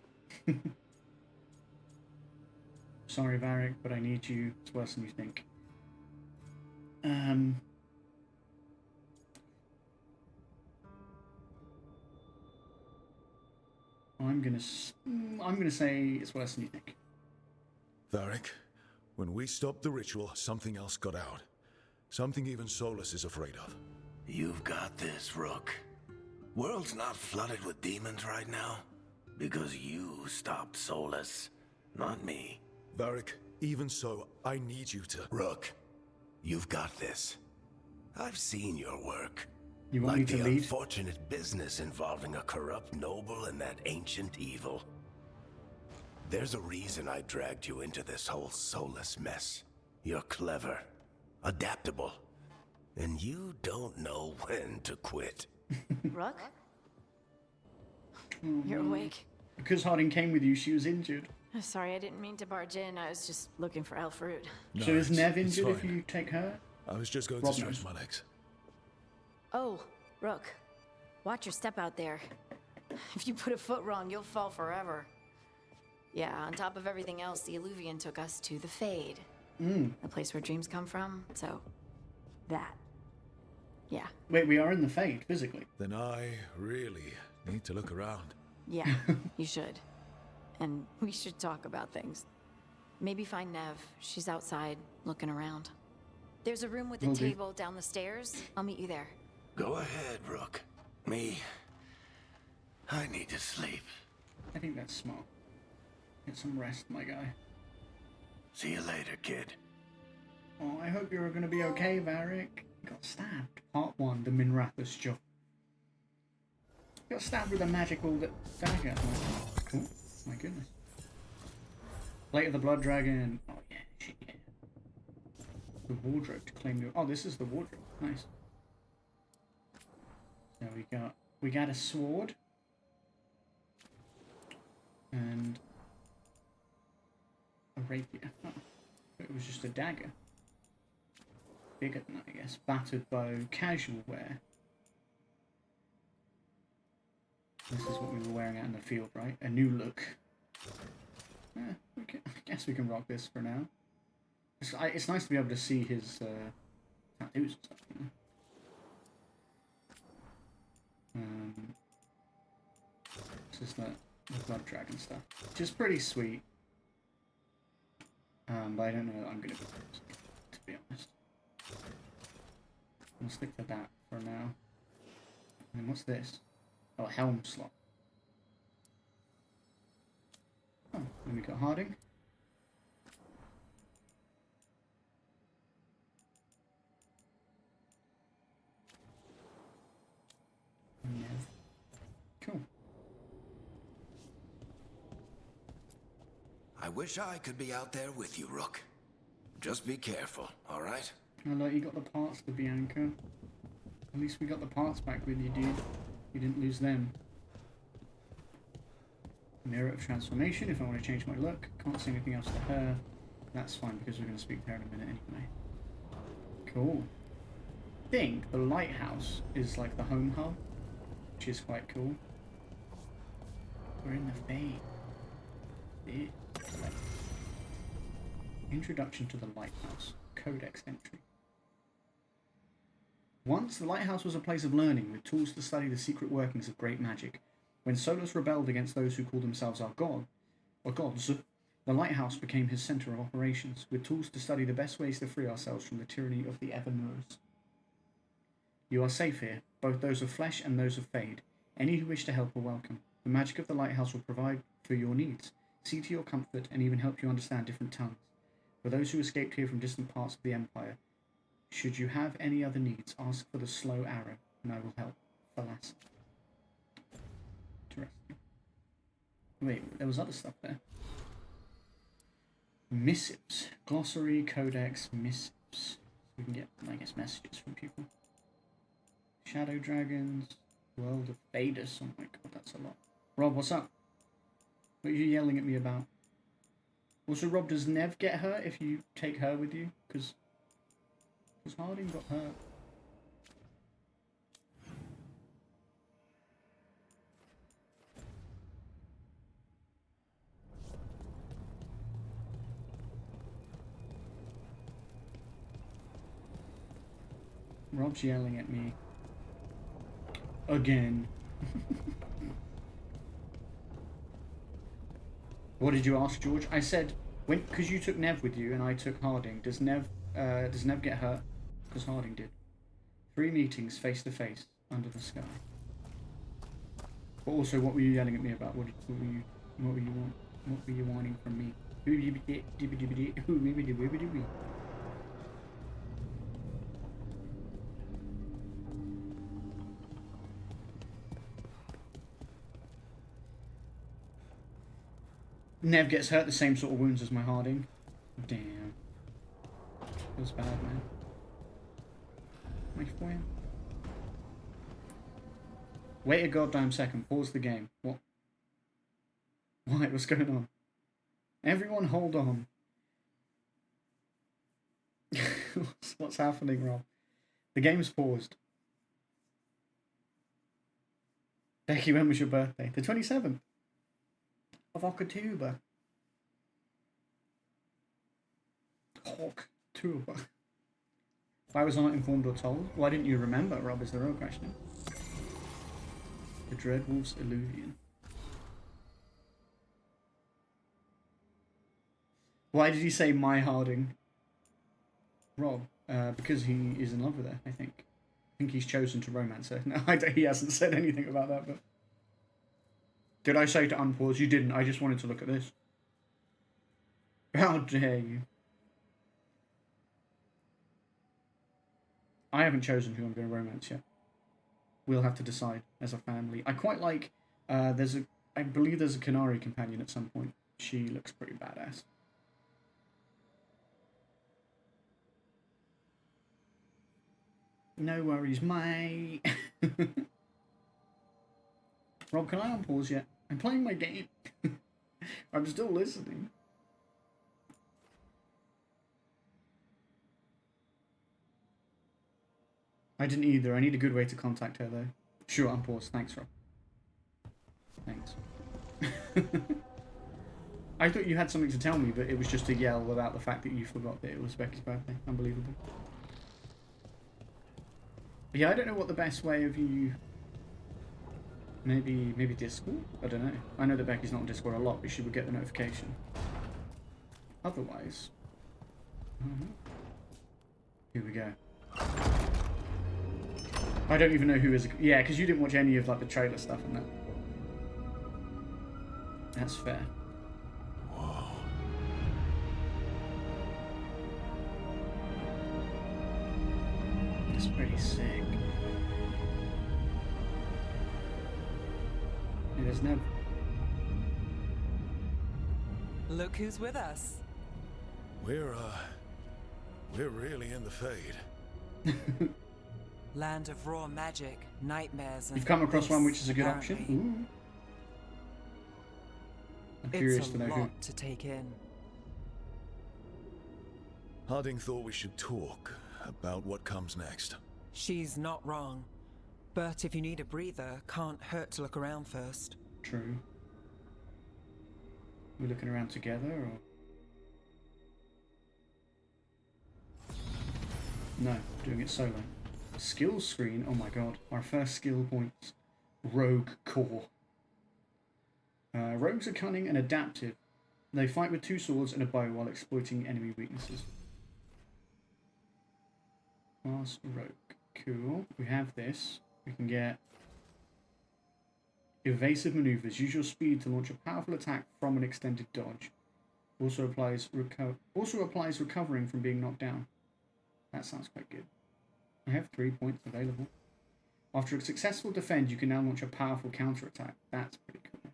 Sorry, Varric, but I need you. It's worse than you think. I'm gonna say it's worse than you think. Varric, when we stopped the ritual, something else got out. Something even Solas is afraid of. You've got this, Rook. World's not flooded with demons right now. Because you stopped Solas, not me. Varric, even so, I need you to... Rook, you've got this. I've seen your work. You want like me to the lead? unfortunate business involving a corrupt noble and that ancient evil. There's a reason I dragged you into this whole Solas mess. You're clever, adaptable, and you don't know when to quit. Rook? You're awake. Because Harding came with you, she was injured. Sorry, I didn't mean to barge in. I was just looking for Alfred. No, So is Nev it's injured if fine. you take her? I was just going Rob to stretch knows. my legs. Oh, Rook. Watch your step out there. If you put a foot wrong, you'll fall forever. Yeah, on top of everything else, the Illuvian took us to the Fade. The place where dreams come from, so... that. Yeah. Wait, we are in the Fade, physically. Then I really need to look around. Yeah, you should. And we should talk about things. Maybe find Nev. She's outside, looking around. There's a room with a Will do. table down the stairs. I'll meet you there. Go ahead, Rook. Me, I need to sleep. I think that's smart. Get some rest, my guy. See you later, kid. Oh, I hope you're gonna be okay, Varric. You got stabbed. Part 1, the Minrathus job. Got stabbed with a magical dagger. Oh, cool. My goodness. Plate of the Blood Dragon. Oh yeah, shit yeah. The wardrobe to claim your... Oh, this is the wardrobe. Nice. So we got a sword. And a rapier. Oh, it was just a dagger. Bigger than that, I guess. Battered bow, casual wear. This is what we were wearing out in the field, right? A new look. I guess we can rock this for now. It's nice to be able to see his tattoos and stuff. You know? This is the Blood Dragon stuff, which is pretty sweet. But I don't know that I'm going to be honest. I'll stick to that for now. And then what's this? Oh, helm slot. Oh, then we got Harding. And Nev. Cool. I wish I could be out there with you, Rook. Just be careful, all right? Oh look, you got the parts for Bianca. At least we got the parts back with you, dude. You didn't lose them. Mirror of Transformation, if I want to change my look. Can't say anything else to her. That's fine, because we're going to speak to her in a minute anyway. Cool. I think the lighthouse is like the home hub, which is quite cool. We're in the Fade. Introduction to the Lighthouse. Codex entry. Once, the lighthouse was a place of learning, with tools to study the secret workings of great magic. When SOLAS rebelled against those who called themselves our god, or gods, the lighthouse became his center of operations, with tools to study the best ways to free ourselves from the tyranny of the Ever-Nurs. You are safe here, both those of flesh and those of fade. Any who wish to help are welcome. The magic of the lighthouse will provide for your needs, see to your comfort, and even help you understand different tongues. For those who escaped here from distant parts of the Empire, should you have any other needs, ask for the slow arrow, and I will help. SOLAS. Interesting. Wait, there was other stuff there. Missives. Glossary, codex, missives. We can get, I guess, messages from people. Shadow dragons. World of Vadus. Oh my god, that's a lot. Rob, what's up? What are you yelling at me about? Also, Rob, does Nev get hurt if you take her with you? Because Harding got hurt. Rob's yelling at me. Again. What did you ask, George? I said, because you took Nev with you and I took Harding, does Nev get hurt? Because Harding did. 3 meetings face to face under the sky. But also, what were you yelling at me about? What were you wanting from me? Nev gets hurt the same sort of wounds as my Harding. Damn. Feels bad, man. Wait for him. Wait a goddamn second. Pause the game. What? Why? What's going on? Everyone hold on. What's happening, Rob? The game's paused. Becky, when was your birthday? The 27th of October. October. Why was I not informed or told? Why didn't you remember, Rob, is the real question. The Dreadwolf's Illuvian. Why did he say my Harding? Rob, because he is in love with her, I think. I think he's chosen to romance her. No, he hasn't said anything about that, but... Did I say to unpause? You didn't. I just wanted to look at this. How dare you? I haven't chosen who I'm going to romance yet. We'll have to decide as a family. I quite like... I believe there's a Canary companion at some point. She looks pretty badass. No worries, mate. Rob, can I unpause yet? I'm playing my game. I'm still listening. I didn't either. I need a good way to contact her, though. Sure, unpause. Thanks, Rob. Thanks. I thought you had something to tell me, but it was just a yell about the fact that you forgot that it was Becky's birthday. Unbelievable. Yeah, I don't know what the best way of you... Maybe Discord? I don't know. I know that Becky's not on Discord a lot, but she would get the notification. Otherwise... Here we go. I don't even know who is... Yeah, because you didn't watch any of like the trailer stuff and that. That's fair. Whoa. That's pretty sick. Yeah, there's no... Look who's with us. We're really in the Fade. Land of raw magic, nightmares, and You've come across this, one which is a good apparently. option? Ooh. I'm curious It's to know a who. lot to take in. Harding thought we should talk about what comes next. She's not wrong. But if you need a breather, can't hurt to look around first. True. We're looking around together, or... No, doing it solo. Skills screen, oh my god. Our first skill points. Rogue Core. Rogues are cunning and adaptive. They fight with 2 swords and a bow while exploiting enemy weaknesses. Class Rogue. Cool. We have this. We can get evasive maneuvers. Use your speed to launch a powerful attack from an extended dodge. Also applies recovering from being knocked down. That sounds quite good. I have 3 points available. After a successful defend, you can now launch a powerful counterattack. That's pretty cool.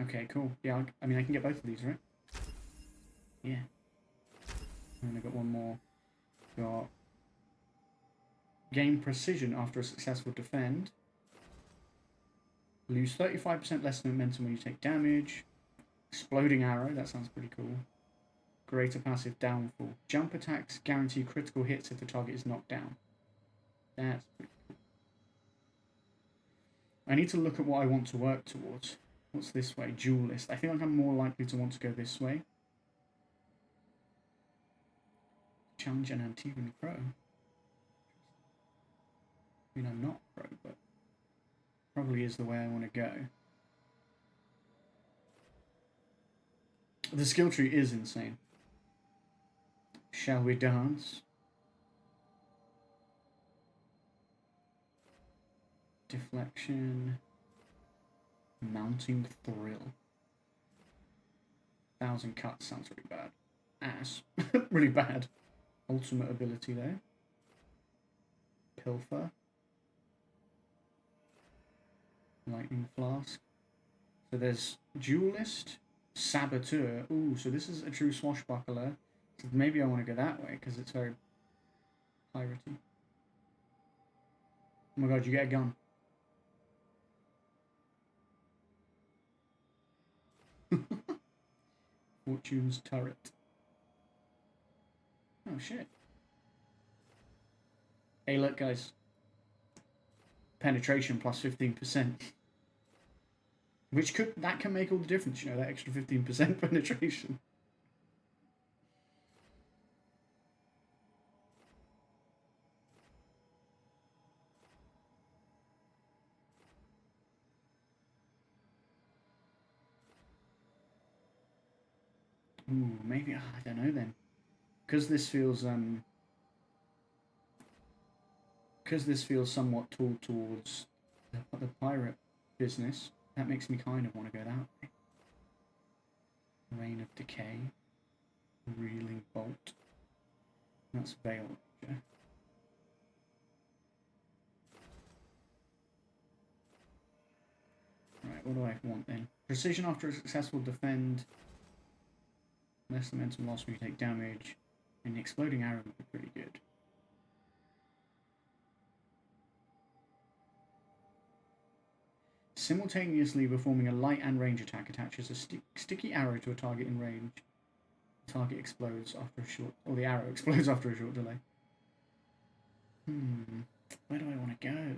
Okay, cool. Yeah, I mean, I can get both of these, right? Yeah. And then I got one more. Got gain precision after a successful defend. Lose 35% less momentum when you take damage. Exploding arrow, that sounds pretty cool. Greater passive downfall. Jump attacks guarantee critical hits if the target is knocked down. That's pretty cool. I need to look at what I want to work towards. What's this way? Duelist. I think I'm more likely to want to go this way. Challenge an Antivan Pro. I mean, I'm not pro, but probably is the way I want to go. The skill tree is insane. Shall we dance? Deflection. Mounting thrill. 1,000 cuts sounds really bad. Ass. Really bad. Ultimate ability though. Pilfer. Lightning flask. So there's Duelist. Saboteur. Ooh, so this is a true swashbuckler. So maybe I want to go that way because it's very piratey. Oh my god, you get a gun. Fortune's turret. Oh shit. Hey look guys. Penetration plus 15%. Which that can make all the difference, you know, that extra 15% penetration. Ooh, maybe, I don't know then. Because this feels somewhat towards the pirate business, that makes me kind of want to go that way. Rain of Decay. Reeling Bolt. That's Veil Ranger. Right, what do I want then? Precision after a successful defend. Less momentum loss when you take damage. And the exploding arrow would be pretty good. Simultaneously performing a light and range attack attaches a sticky arrow to a target in range. The target explodes after a short... or the arrow explodes after a short delay. Where do I want to go?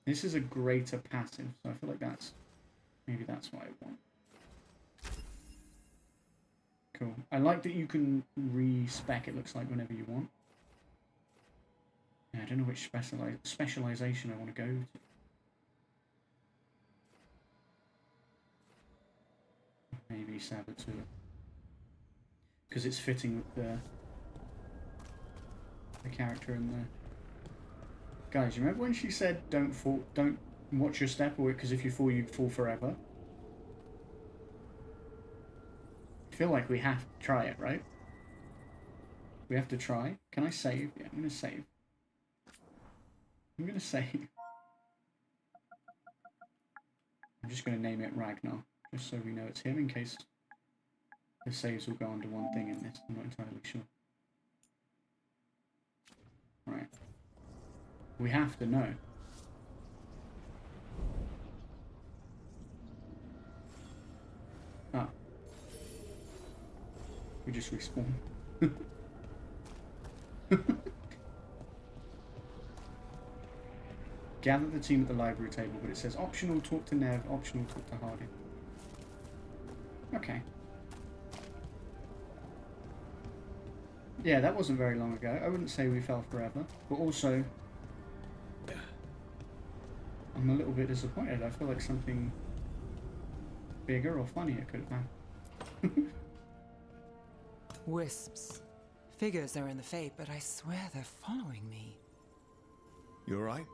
This is a greater passive, so I feel like that's... maybe that's what I want. Cool. I like that you can re-spec, it looks like, whenever you want. Yeah, I don't know which specialization I want to go to. Maybe Saboteur. Because it's fitting with the character in there. Guys, you remember when she said don't watch your step, or because if you fall, you'd fall forever? I feel like we have to try it, right? We have to try. Can I save? Yeah, I'm going to save. I'm going to save. I'm just going to name it Ragnar, just so we know it's him, in case the saves will go under one thing in this. I'm not entirely sure. Right. We have to know. Ah. We just respawn. Gather the team at the library table, but it says optional talk to Nev, optional talk to Hardy. Okay. Yeah, that wasn't very long ago. I wouldn't say we fell forever, but also I'm a little bit disappointed. I feel like something bigger or funnier could have happened. Wisps. Figures are in the Fate, but I swear they're following me. You alright?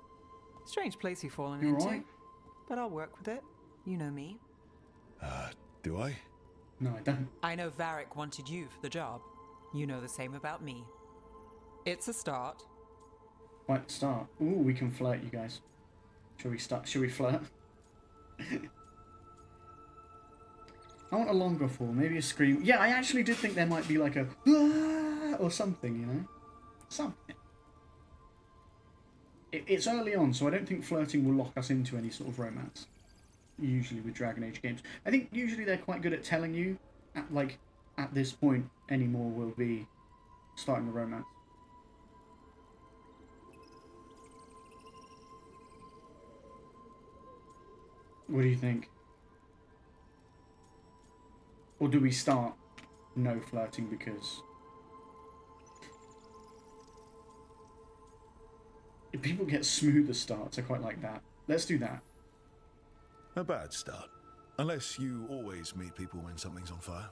Strange place you've fallen You into. alright? But I'll work with it. You know me. Do I? No, I don't. I know Varric wanted you for the job. You know the same about me. It's a start. Right, start. Ooh, we can flirt, you guys. Shall we start? Shall we flirt? I want a longer fall, maybe a scream. Yeah, I actually did think there might be like a "Ah!" or something, you know? Something. It's early on, so I don't think flirting will lock us into any sort of romance. Usually with Dragon Age games. I think usually they're quite good at telling you, at this point, any more will be starting the romance. What do you think? Or do we start no flirting because if people get smoother starts, I quite like that. Let's do that. A bad start. Unless you always meet people when something's on fire.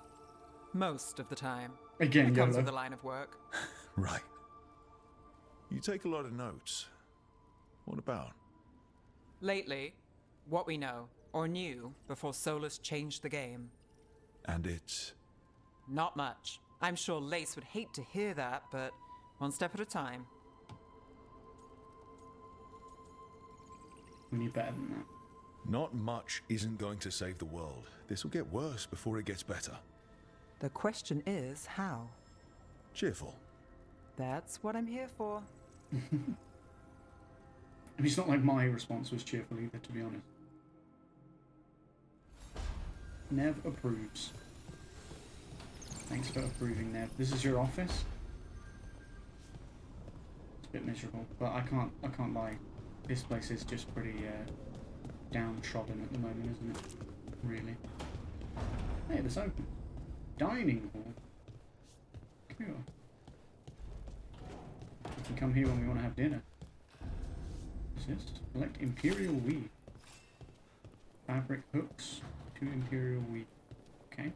Most of the time. Again, it comes YOLO. with the line of work. Right. You take a lot of notes. What about? Lately, what we know, or knew, before SOLAS changed the game. And it's... Not much. I'm sure Lace would hate to hear that, but one step at a time. We need better than that. Not much isn't going to save the world. This will get worse before it gets better. The question is, how? Cheerful. That's what I'm here for. I mean, it's not like my response was cheerful either, to be honest. Nev approves. Thanks for approving, Nev. This is your office? It's a bit miserable, but I can't lie. This place is just pretty downtrodden at the moment, isn't it? Really. Hey, it's open. Dining hall. Cool. We can come here when we want to have dinner. What's this? Select Imperial weave. Fabric hooks to Imperial weave. Okay.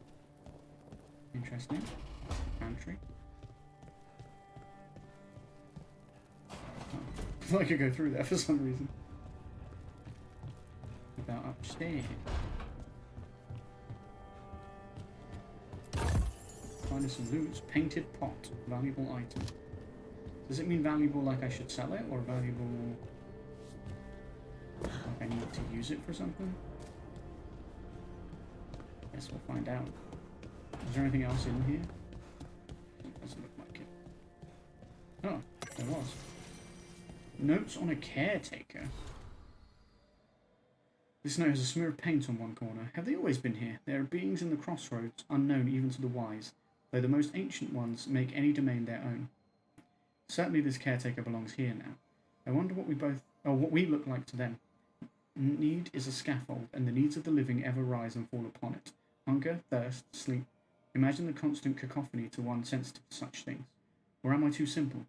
Interesting. Pantry. Oh. I thought I could go through there for some reason. About upstairs. Find us some loot. Painted pot. Valuable item. Does it mean valuable like I should sell it, or valuable like I need to use it for something? Guess we'll find out. Is there anything else in here? It doesn't look like it. Oh, there was. Notes on a caretaker. This note has a smear of paint on one corner. Have they always been here? There are beings in the crossroads, unknown even to the wise, though the most ancient ones make any domain their own. Certainly this caretaker belongs here now. I wonder what we look like to them. Need is a scaffold, and the needs of the living ever rise and fall upon it. Hunger, thirst, sleep. Imagine the constant cacophony to one sensitive to such things. Or am I too simple?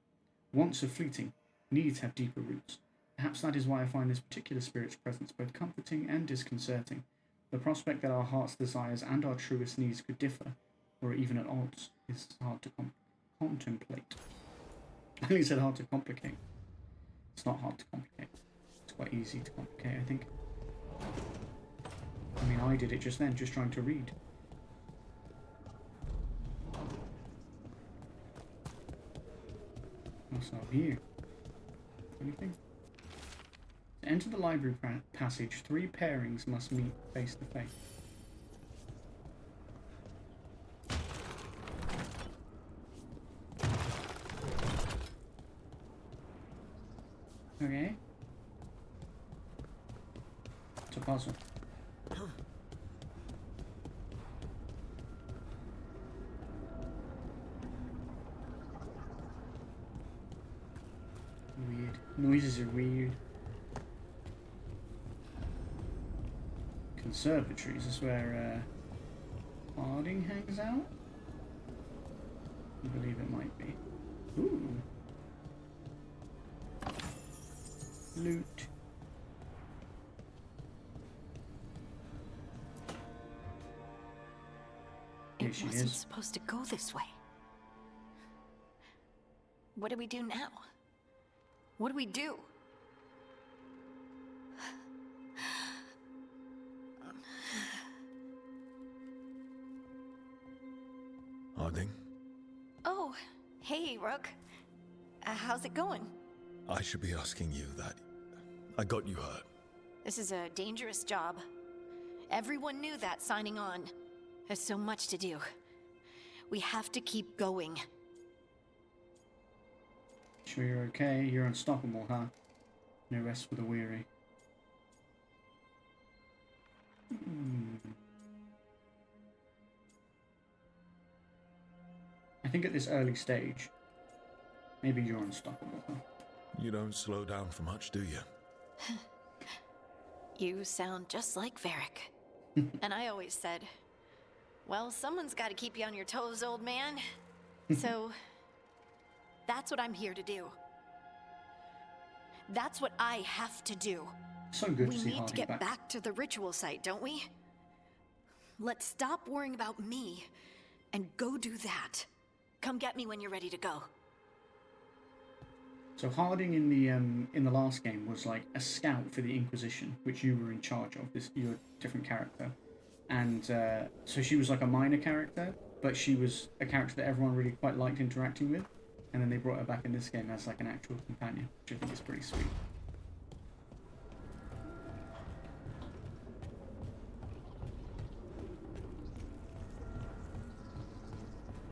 Wants are fleeting. Needs have deeper roots. Perhaps that is why I find this particular spirit's presence both comforting and disconcerting. The prospect that our heart's desires and our truest needs could differ, or even at odds, is hard to contemplate. I think he said hard to complicate. It's not hard to complicate. It's quite easy to complicate, I think. I mean, I did it just then, just trying to read. What's up here? Anything? To enter the library passage, 3 pairings must meet face to face. Okay. It's a puzzle. Weird. Noises are weird. Conservatories is where Harding hangs out. I believe it might be. Ooh. Loot. Here she wasn't is. supposed to go this way. What do we do now? What do we do? Harding, Oh, hey, Rook. How's it going? I should be asking you that. I got you hurt. This is a dangerous job. Everyone knew that signing on. There's so much to do. We have to keep going. Sure you're okay? You're unstoppable, huh? No rest for the weary. I think at this early stage, maybe you're unstoppable, huh? You don't slow down for much, do you? You sound just like Varric. And I always said, well, someone's got to keep you on your toes, old man. So, that's what I'm here to do. That's what I have to do. So good We to see need to Harding get back to the ritual site, don't we? Let's stop worrying about me and go do that. Come get me when you're ready to go. So Harding in the last game was like a scout for the Inquisition, which you were in charge of. You're a different character, and so she was like a minor character, but she was a character that everyone really quite liked interacting with. And then they brought her back in this game as like an actual companion, which I think is pretty sweet.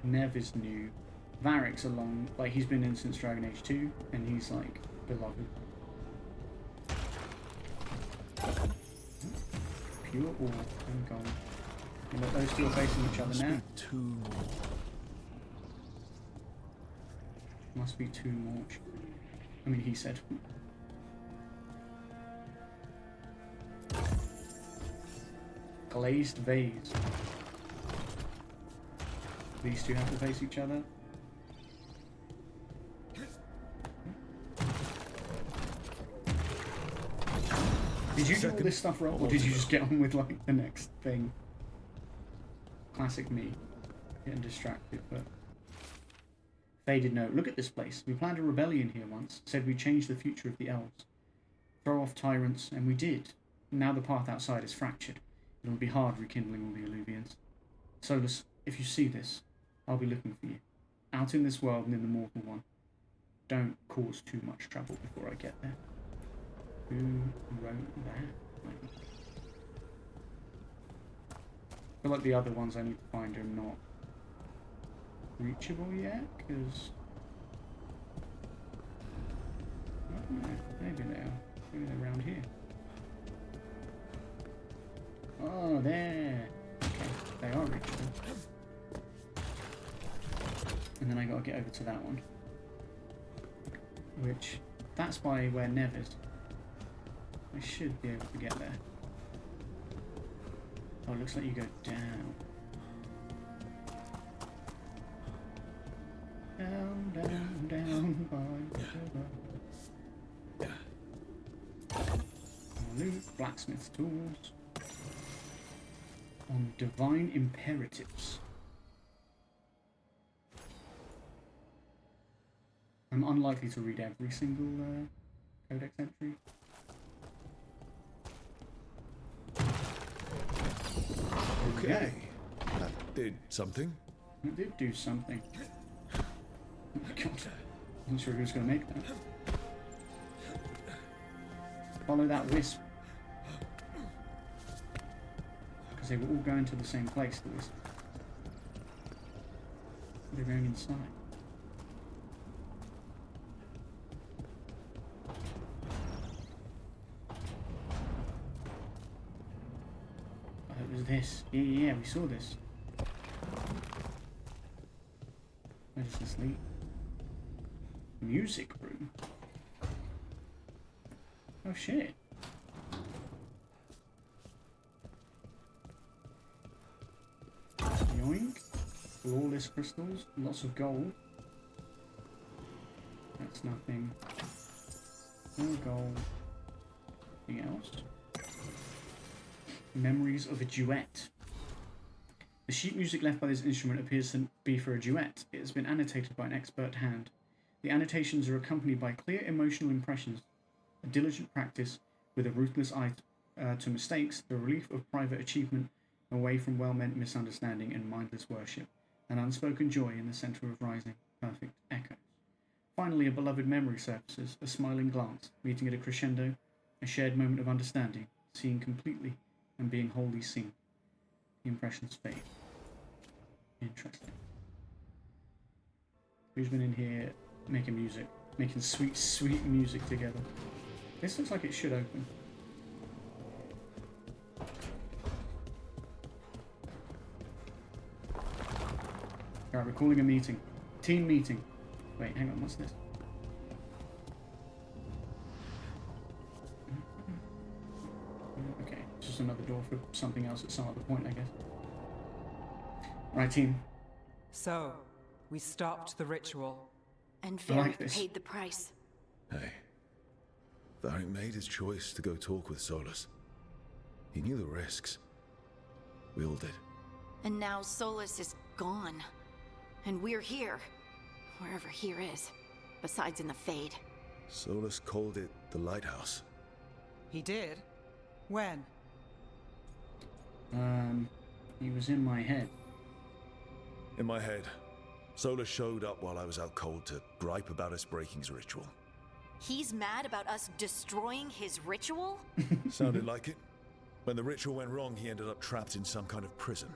Nev is new. Varric's along, like he's been in since Dragon Age 2, and he's like beloved. Pure ore and gold. And look, those two are facing each other now. Two more. Must be two more. I mean, he said. Glazed vase. These two have to face each other. Did you do all this stuff wrong, or did you just get on with like the next thing? Classic me, getting distracted. But faded note. Look at this place. We planned a rebellion here once. Said we'd change the future of the elves, throw off tyrants, and we did. Now the path outside is fractured. It'll be hard rekindling all the Illuvians. Solus, if you see this, I'll be looking for you. Out in this world and in the mortal one. Don't cause too much trouble before I get there. Who wrote that? I feel like the other ones I need to find are not reachable yet, because I don't know, maybe they are. Maybe they're around here. Oh, there. Okay, they are reachable. And then I gotta get over to that one. Which, that's by where Nev is. I should be able to get there. Oh, it looks like you go down. Down, down, down by the river. Loot, blacksmith tools. On divine imperatives. I'm unlikely to read every single codex entry. Okay, that did something. It did do something. Oh my god. I'm not sure who's going to make that. Follow that wisp. Because they were all going to the same place, the wisp. They're going inside. Oh, it was this. Yeah, we saw this. Where does this lead? Music room. Oh shit. Yoink. flawless crystals, lots of gold. That's nothing. No gold. Anything else? Memories of a duet. The sheet music left by this instrument appears to be for a duet. It has been annotated by an expert hand. The annotations are accompanied by clear emotional impressions, a diligent practice with a ruthless eye to mistakes, the relief of private achievement away from well-meant misunderstanding and mindless worship, an unspoken joy in the center of rising, perfect echoes. Finally, a beloved memory surfaces, a smiling glance, meeting at a crescendo, a shared moment of understanding, seeing completely and being wholly seen. The impressions fade. Interesting. Who's been in here making music? Making sweet, sweet music together. This looks like it should open. Alright, we're calling a meeting. Team meeting. Wait, hang on, what's this? Okay, it's just another door for something else at some other point, I guess. Right, team. So, we stopped the ritual. And Varric paid the price. Hey. Varric made his choice to go talk with SOLAS. He knew the risks. We all did. And now SOLAS is gone. And we're here. Wherever here is. Besides in the Fade. SOLAS called it the Lighthouse. He did? When? He was in my head. In my head. SOLAS showed up while I was out cold to gripe about us breaking his ritual. He's mad about us destroying his ritual? Sounded like it. When the ritual went wrong, he ended up trapped in some kind of prison.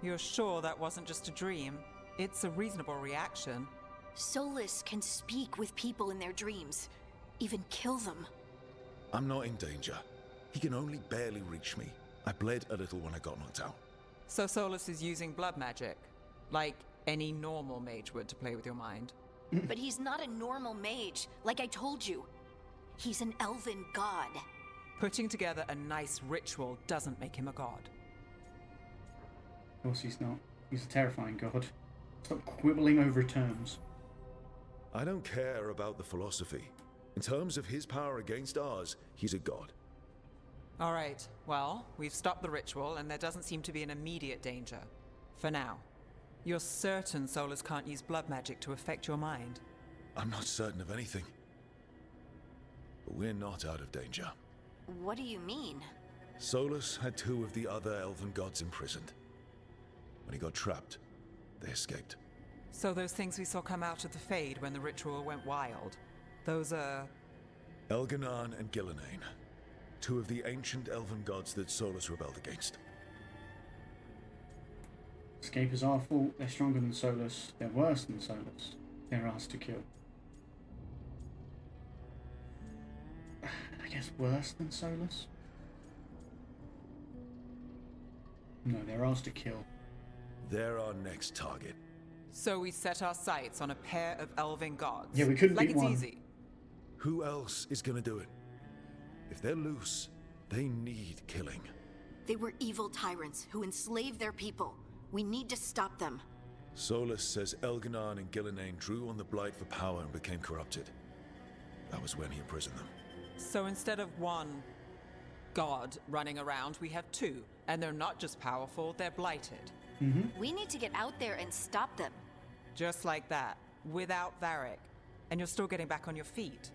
You're sure that wasn't just a dream? It's a reasonable reaction. SOLAS can speak with people in their dreams. Even kill them. I'm not in danger. He can only barely reach me. I bled a little when I got knocked out. So SOLAS is using blood magic? Like any normal mage would to play with your mind? But he's not a normal mage, like I told you. He's an elven god. Putting together a nice ritual doesn't make him a god. Of course he's not. He's a terrifying god. Stop quibbling over terms. I don't care about the philosophy. In terms of his power against ours, he's a god. All right, well, we've stopped the ritual and there doesn't seem to be an immediate danger. For now. You're certain SOLAS can't use blood magic to affect your mind? I'm not certain of anything. But we're not out of danger. What do you mean? SOLAS had 2 of the other elven gods imprisoned. When he got trapped, they escaped. So those things we saw come out of the Fade when the ritual went wild, those are... Elganon and Gillenane. 2 of the ancient elven gods that SOLAS rebelled against. Escape is our fault. They're stronger than SOLAS. They're worse than SOLAS. They're ours to kill. I guess worse than SOLAS? No, they're ours to kill. They're our next target. So we set our sights on a pair of elven gods. Yeah, we couldn't like beat it's one. Easy. Who else is gonna do it? If they're loose, they need killing. They were evil tyrants who enslaved their people. We need to stop them. SOLAS says Elganon and Gillenane drew on the Blight for power and became corrupted. That was when he imprisoned them. So instead of one god running around, we have 2. And they're not just powerful, they're blighted. We need to get out there and stop them. Just like that, without Varric. And you're still getting back on your feet.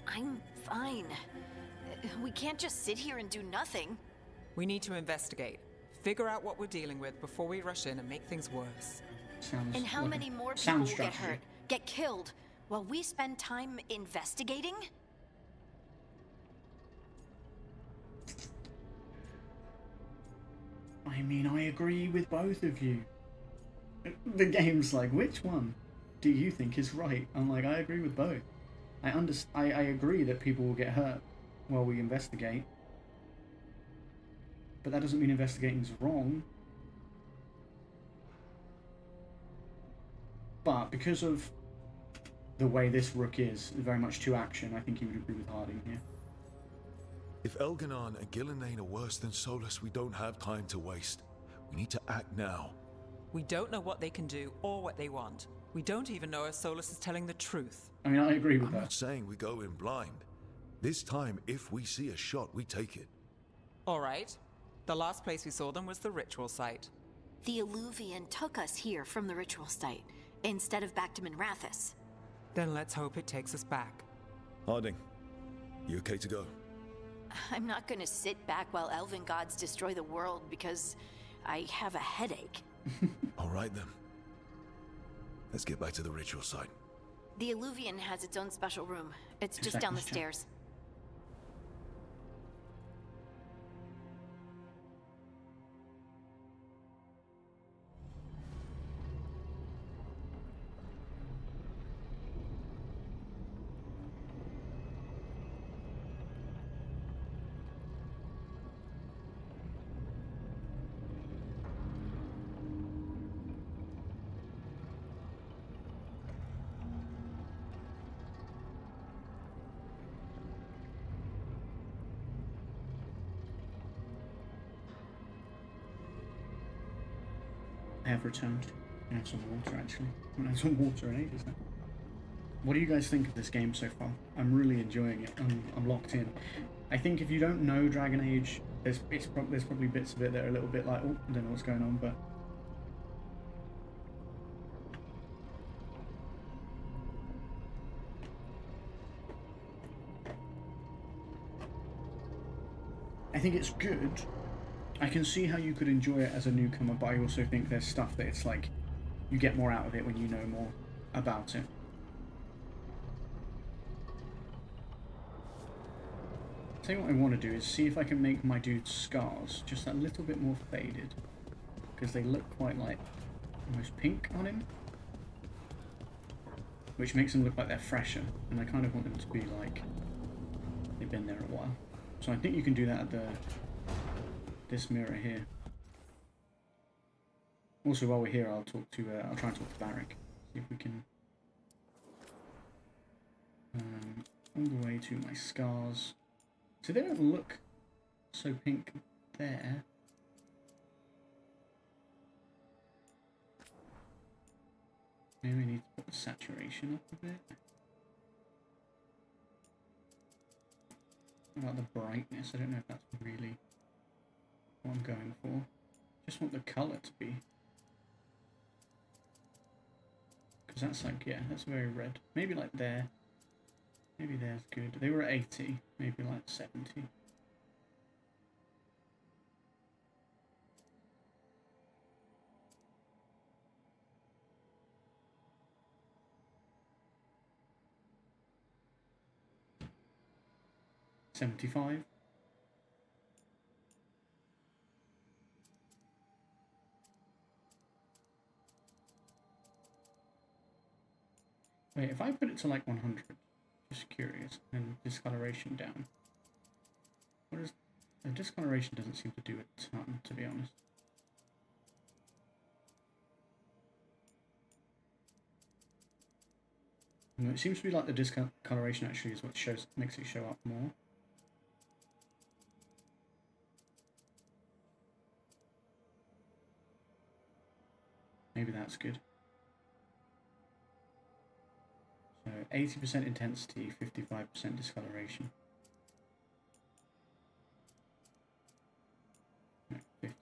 I'm fine. We can't just sit here and do nothing. We need to investigate. Figure out what we're dealing with before we rush in and make things worse. And how many more people will get hurt, get killed, while we spend time investigating? I mean, I agree with both of you. The game's like, which one do you think is right? I'm like, I agree with both. I agree that people will get hurt while we investigate. But that doesn't mean investigating's wrong. But because of the way this rook is very much to action, I think you would agree with Harding here. If Elganon and Gillenane are worse than SOLAS, we don't have time to waste. We need to act now. We don't know what they can do or what they want. We don't even know if Solus is telling the truth. I mean, I agree with I'm that. not saying we go in blind. This time, if we see a shot, we take it. All right. The last place we saw them was the ritual site. The Illuvian took us here from the ritual site, instead of back to Minrathous. Then let's hope it takes us back. Harding, you okay to go? I'm not gonna sit back while elven gods destroy the world because I have a headache. All right then. Let's get back to the ritual site. The Illuvian has its own special room. It's just down the stairs. I have returned. I have some water actually. I haven't had some water in ages now. What do you guys think of this game so far? I'm really enjoying it. I'm locked in. I think if you don't know Dragon Age, there's probably bits of it that are a little bit like, oh, I don't know what's going on, but I think it's good. I can see how you could enjoy it as a newcomer, but I also think there's stuff that it's like you get more out of it when you know more about it. Tell you what I want to do is see if I can make my dude's scars just a little bit more faded, because they look quite like almost pink on him, which makes them look like they're fresher, and I kind of want them to be like they've been there a while. So I think you can do that at this mirror here. Also, while we're here, I'll try and talk to Barrick, see if we can all the way to my scars. So they don't look so pink there. Maybe we need to put the saturation up a bit. What about the brightness? I don't know if that's really what I'm going for. Just want the colour to be. Because that's like, yeah, that's very red. Maybe like there. Maybe there's good. They were at 80, maybe like 70. $75. Wait, if I put it to like 100, just curious, and discoloration down. What is the discoloration? Doesn't seem to do a ton, to be honest. No, it seems to be like the discoloration actually is what makes it show up more. Maybe that's good. So 80% intensity, 55% discoloration. No, 55%.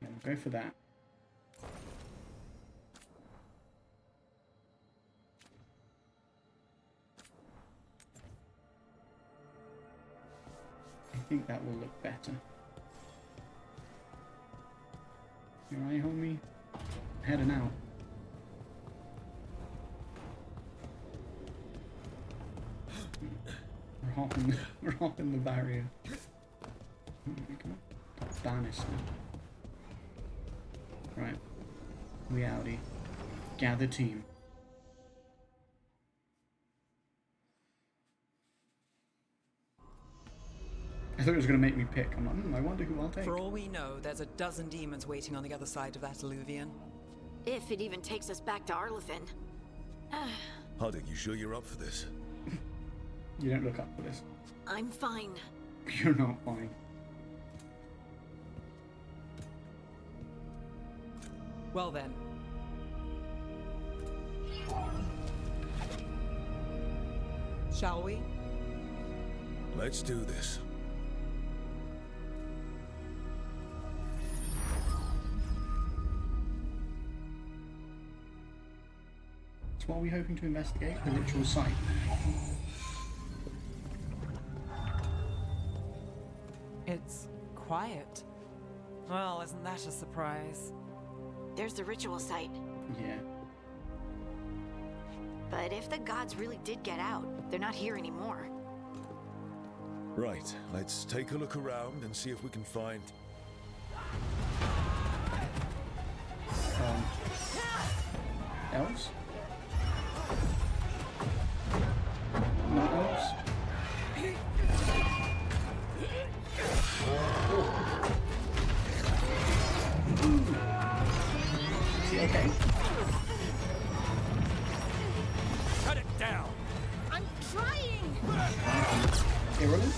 Yeah, we'll go for that. I think that will look better. You alright, homie? Heading out. We're hopping the barrier. Banister. Right. We outie. Gather team. I thought it was going to make me pick. I'm like, I wonder who I'll take. For all we know, there's a dozen demons waiting on the other side of that Illuvian. If it even takes us back to Arlithin. Harding, you sure you're up for this? You don't look up for this. I'm fine. You're not fine. Well then. Shall we? Let's do this. So what are we hoping to investigate? The ritual site. It's quiet. Well, isn't that a surprise? There's the ritual site. Yeah. But if the gods really did get out, they're not here anymore. Right, let's take a look around and see if we can find... Elves? Not elves? Is he okay? Cut it down! I'm trying! Irrelevant?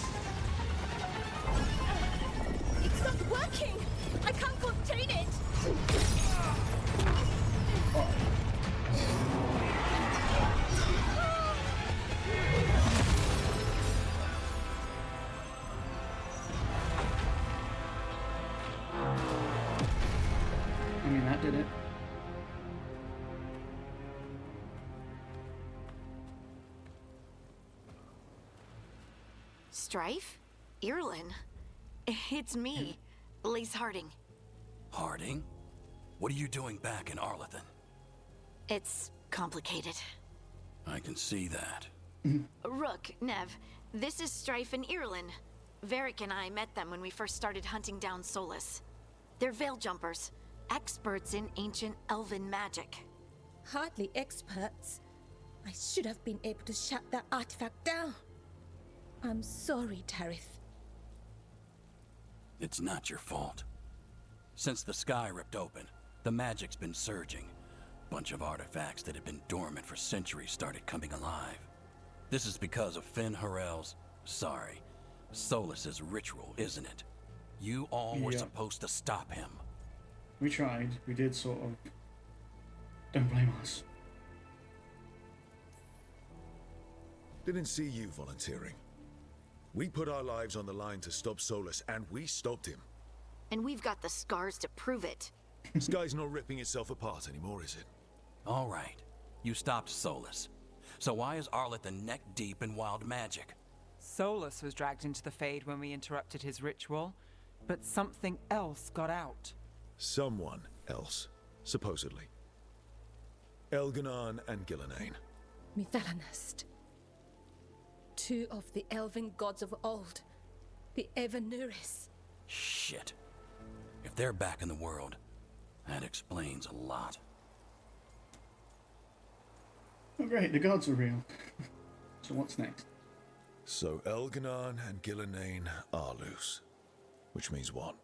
It's not working! I can't contain it! I mean, that did it. Strife? Irlin? It's me, Lace Harding. Harding? What are you doing back in Arlethan? It's complicated. I can see that. Rook, Nev, this is Strife and Irlin. Varric and I met them when we first started hunting down Solas. They're veil jumpers, experts in ancient elven magic. Hardly experts. I should have been able to shut that artifact down. I'm sorry, Tarith. It's not your fault. Since the sky ripped open, the magic's been surging. Bunch of artifacts that had been dormant for centuries started coming alive. This is because of Finn Harel's, Solas's ritual, isn't it? You all were supposed to stop him. We tried. We did sort of. Don't blame us. Didn't see you volunteering. We put our lives on the line to stop Solas, and we stopped him. And we've got the scars to prove it. Sky's not ripping itself apart anymore, is it? All right. You stopped Solas. So why is Arlethan neck deep in wild magic? Solas was dragged into the Fade when we interrupted his ritual, but something else got out. Someone else, supposedly. Elganon and Gillenane. Mithalanast. Two of the elven gods of old. The Evanuris. Shit. If they're back in the world, that explains a lot. Oh great, the gods are real. So what's next? So Elganon and Gillenane are loose. Which means what?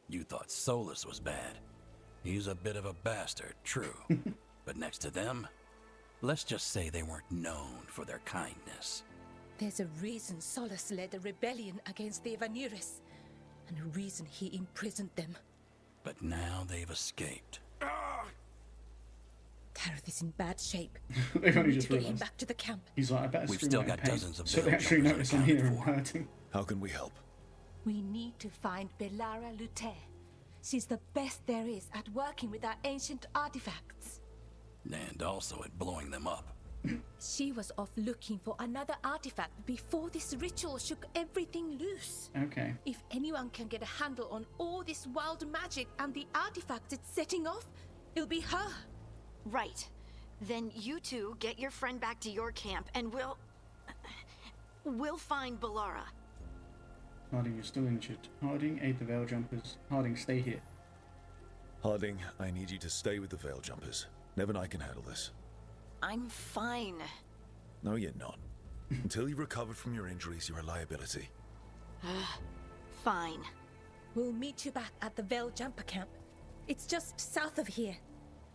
You thought Solas was bad. He's a bit of a bastard, true. But next to them, let's just say they weren't known for their kindness. There's a reason Solas led a rebellion against the Evanuris, and a reason he imprisoned them. But now they've escaped. Tarith is in bad shape. They've only just get him realised. back to the camp. He's like, I better We've scream still out in got pain. dozens of So they veil actually jumpers notice I'm here accounted and for. hurting. How can we help? We need to find Belara Luthe. She's the best there is at working with our ancient artifacts. And also at blowing them up. She was off looking for another artifact before this ritual shook everything loose. Okay. If anyone can get a handle on all this wild magic and the artifacts it's setting off, it'll be her. Right. Then you two get your friend back to your camp and we'll find Belara. Harding, you're still injured. Harding, aid the veil jumpers. Harding, stay here. Harding, I need you to stay with the veil jumpers. Nev and I can handle this. I'm fine. No, you're not. Until you recovered from your injuries, you're a liability. Fine. We'll meet you back at the Veil Jumper camp. It's just south of here.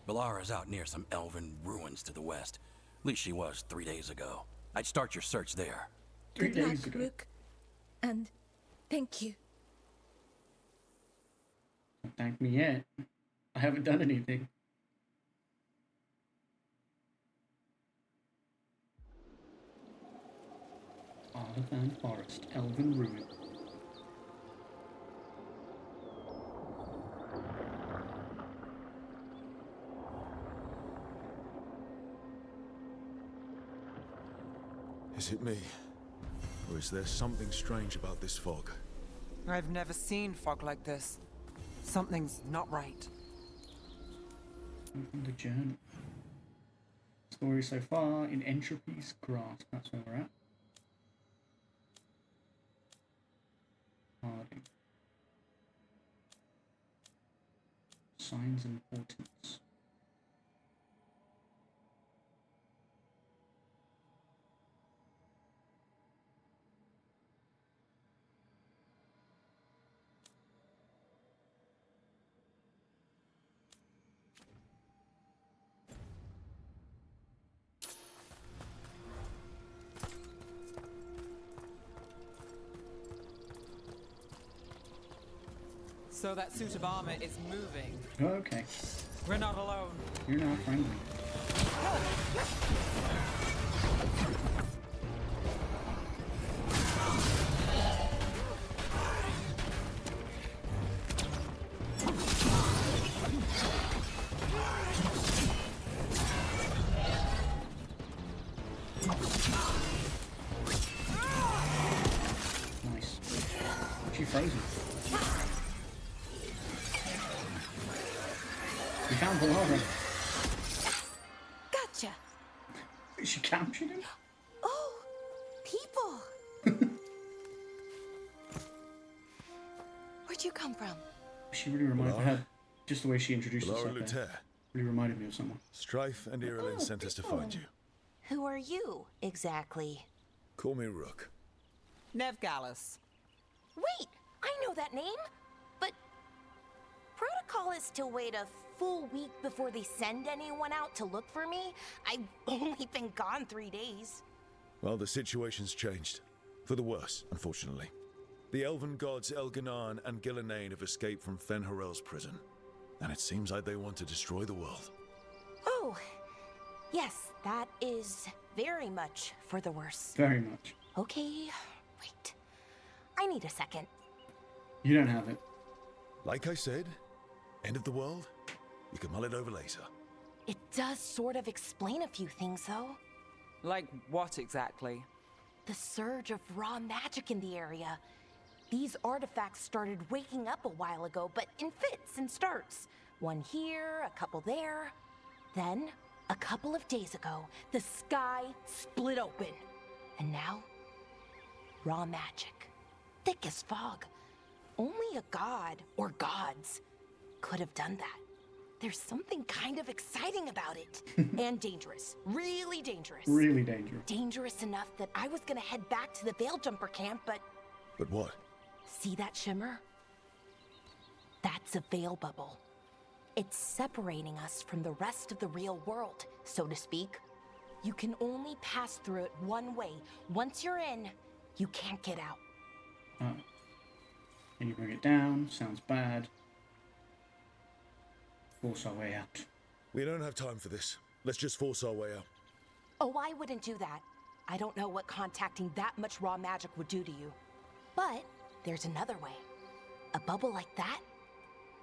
Belara's out near some elven ruins to the west. At least she was 3 days ago. I'd start your search there. 3 Good days luck, ago. Rook. And thank you. Don't thank me yet. I haven't done anything. Artivan Forest, Elven Ruin. Is it me? Or is there something strange about this fog? I've never seen fog like this. Something's not right. From the journal. Story so far in Entropy's Grasp. That's where we're at. Harding. Signs and portents. So that suit of armor is moving. Okay. We're not alone. You're not friendly. Nice. She frozen. We found Valara. Gotcha. She captured him? Oh, people. Where'd you come from? She really reminded her, just the way she introduced herself there, Luther. really reminded me of someone. Strife and Irulan sent us to find you. Who are you, exactly? Call me Rook. Nev Gallus. Wait, I know that name. But protocol is to wait a full week before they send anyone out to look for me. I've only been gone 3 days. Well, the situation's changed. For the worse, unfortunately. The elven gods Elganan and Gillenane have escaped from Fen'Harel's prison. And it seems like they want to destroy the world. Oh, yes, that is very much for the worse. Very much. Okay, wait. I need a second. You don't have it. Like I said, end of the world? You can mull it over later. It does sort of explain a few things, though. Like what exactly? The surge of raw magic in the area. These artifacts started waking up a while ago, but in fits and starts. One here, a couple there. Then, a couple of days ago, the sky split open. And now, raw magic. Thick as fog. Only a god, or gods, could have done that. There's something kind of exciting about it. And dangerous. Really dangerous. Really dangerous. Dangerous enough that I was gonna head back to the Veil Jumper camp, but... But what? See that shimmer? That's a veil bubble. It's separating us from the rest of the real world, so to speak. You can only pass through it one way. Once you're in, you can't get out. Oh. Can you bring it down? Sounds bad. Force our way out. We don't have time for this. Let's just force our way out. Oh, I wouldn't do that. I don't know what contacting that much raw magic would do to you. But there's another way. A bubble like that?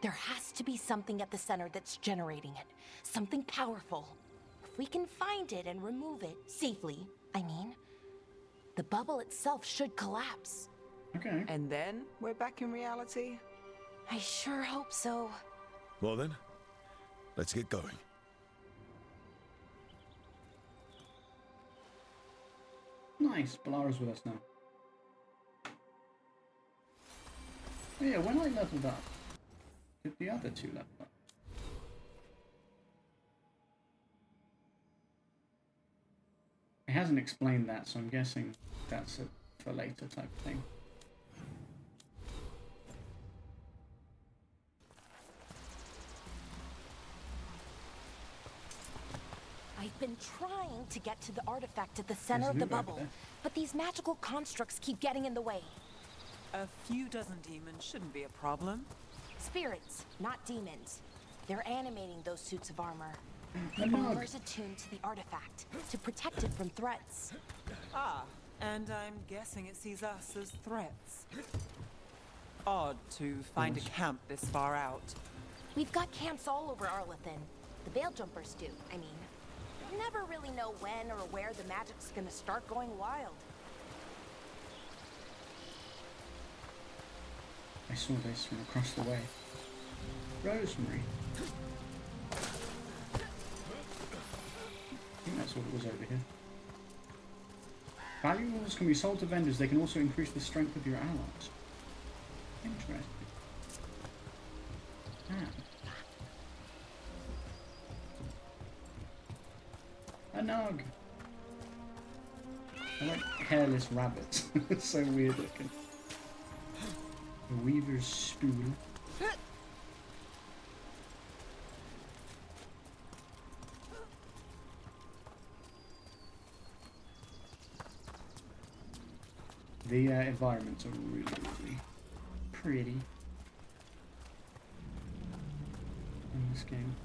There has to be something at the center that's generating it. Something powerful. If we can find it and remove it, safely, I mean, the bubble itself should collapse. Okay. And then we're back in reality? I sure hope so. Well then, let's get going. Nice, Balara's with us now. Oh yeah, when I leveled up, did the other two level up? It hasn't explained that, so I'm guessing that's a for later type of thing. I've been trying to get to the artifact at the center of the bubble, but these magical constructs keep getting in the way. A few dozen demons shouldn't be a problem. Spirits, not demons. They're animating those suits of armor. The Hello. armor's attuned to the artifact, to protect it from threats. Ah, And I'm guessing it sees us as threats. Odd to find a camp this far out. We've got camps all over Arlethan. The Veil Jumpers do, I mean. You never really know when or where the magic's gonna start going wild. I saw this from across the way. Rosemary. I think that's what it was over here. Valuables can be sold to vendors. They can also increase the strength of your allies. Interesting. A nog. I like hairless rabbits. It's so weird looking. A weaver's spool. The environments are really, really pretty in this game.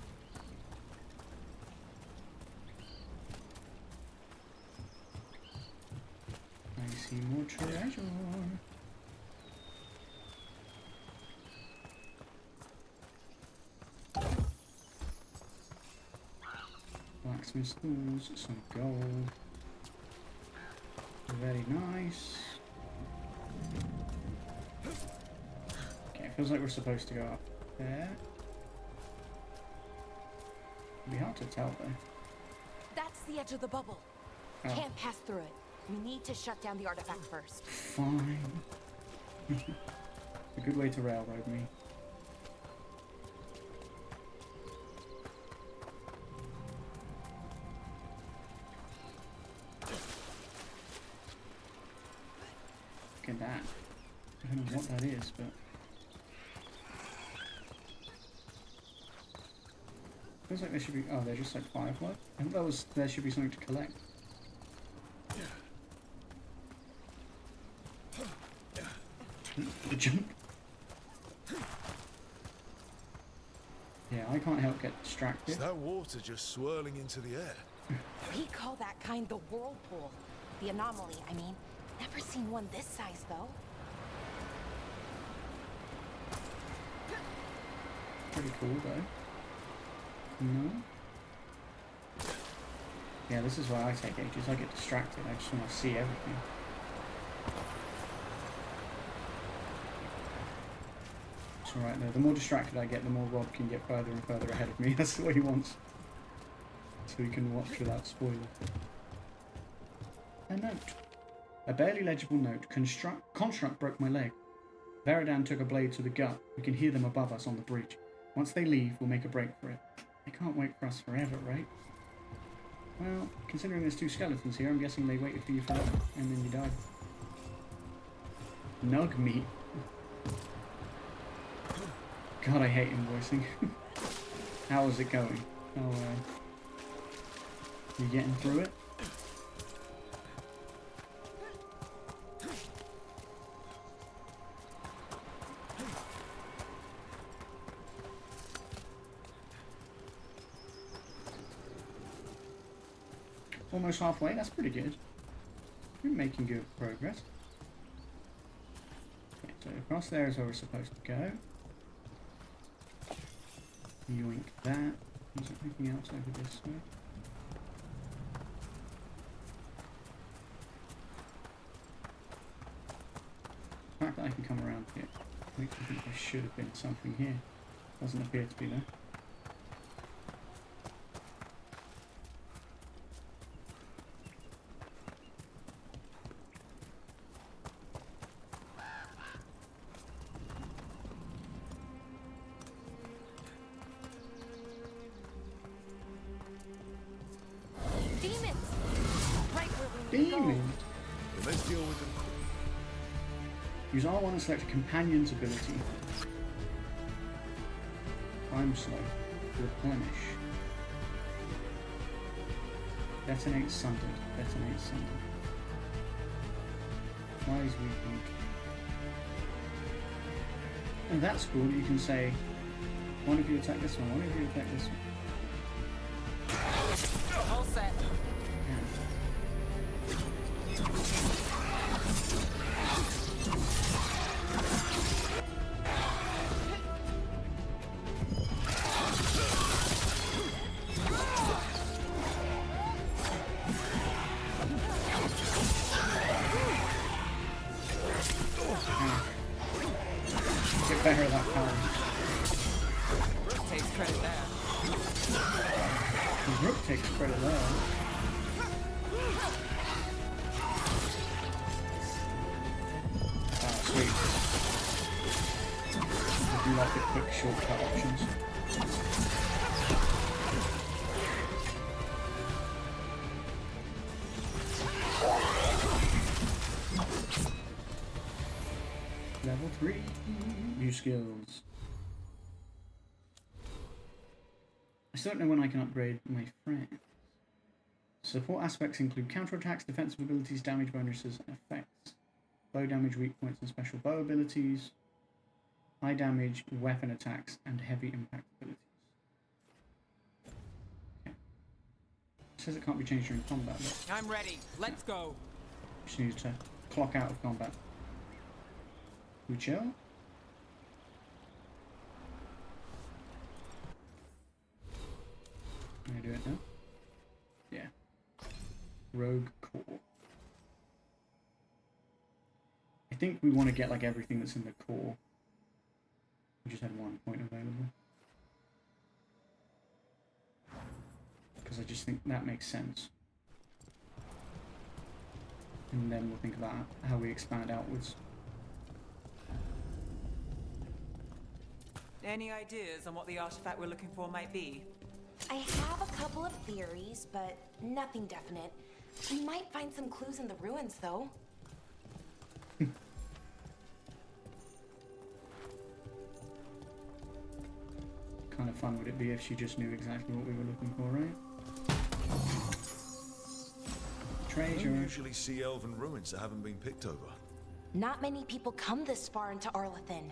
I see more treasure. Blacksmith's tools, some gold. Very nice. Okay, it feels like we're supposed to go up there. It'd be hard to tell though. That's the edge of the bubble. Oh. Can't pass through it. We need to shut down the artifact first. Fine. A good way to railroad me. Look at that. I don't know what that is, but feels like there should be. Oh, they're just like fireflies. I thought there should be something to collect. The jump. Yeah, I can't help get distracted. Is that water just swirling into the air? We call that kind the whirlpool. The anomaly, I mean. Never seen one this size, though. Pretty cool, though. No? Yeah, this is why I take ages. I get distracted. I just want to see everything. It's alright though. The more distracted I get, the more Rob can get further and further ahead of me. That's what he wants. So he can watch without spoiler. A note. A barely legible note. Construct broke my leg. Veridan took a blade to the gut. We can hear them above us on the bridge. Once they leave, we'll make a break for it. They can't wait for us forever, right? Well, considering there's two skeletons here, I'm guessing they waited for you forever, and then you died. Nug meat. God, I hate invoicing. How is it going? How, you getting through it? Almost halfway, that's pretty good. We're making good progress. Okay, so across there is where we're supposed to go. Yoink that. Is there anything else over this way? The fact that I can come around here makes me think there should have been something here. Doesn't appear to be there. Demons! Let's deal with them. Use R1 and select a companion's ability. Time slow. Replenish. Detonate sundered. Detonate sundered. Wise weak. And that's cool. You can say, one of you attack this one, one of you attack this one. All set. Yeah. better at that power. Rook takes credit there. Rook takes credit there. Ah, sweet. I do like the quick shortcut options. Level 3. New skills. I still don't know when I can upgrade my friends. Support aspects include counterattacks, defensive abilities, damage bonuses, and effects. Low damage, weak points, and special bow abilities. High damage, weapon attacks, and heavy impact abilities. Okay. It says it can't be changed during combat, but I'm ready. Let's go. just need to clock out of combat. We chill? Can I do it now? Yeah. Rogue core. I think we want to get like everything that's in the core. We just had 1 point available. Because I just think that makes sense. And then we'll think about how we expand outwards. Any ideas on what the artifact we're looking for might be? I have a couple of theories, but nothing definite. We might find some clues in the ruins, though. Kind of fun would it be if she just knew exactly what we were looking for, right? You Treasure. don't usually see elven ruins that haven't been picked over. Not many people come this far into Arlathan.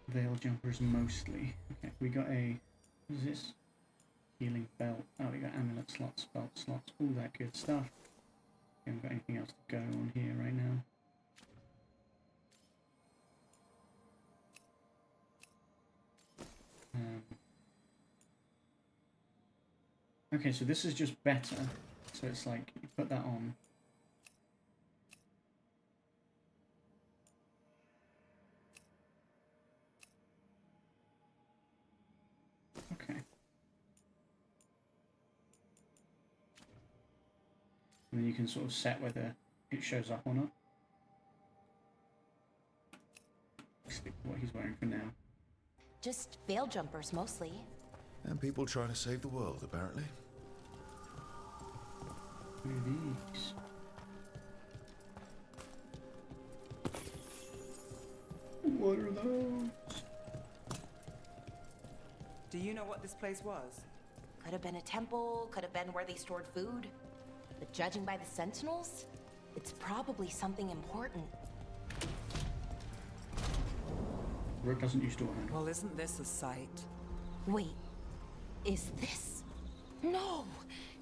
Veil jumpers mostly. Okay, we got a... What is this? Healing belt. Oh, we got amulet slots, belt slots, all that good stuff. We haven't got anything else to go on here right now. Okay, so this is just better. So it's like, you put that on. Okay. And then you can sort of set whether it shows up or not. Stick to what he's wearing for now. Just veil jumpers, mostly. And people trying to save the world, apparently. What are these? What are those? Do you know what this place was? Could have been a temple, could have been where they stored food. But judging by the sentinels, it's probably something important. Rook doesn't use door handle. Well, isn't this a sight? Wait, is this? No,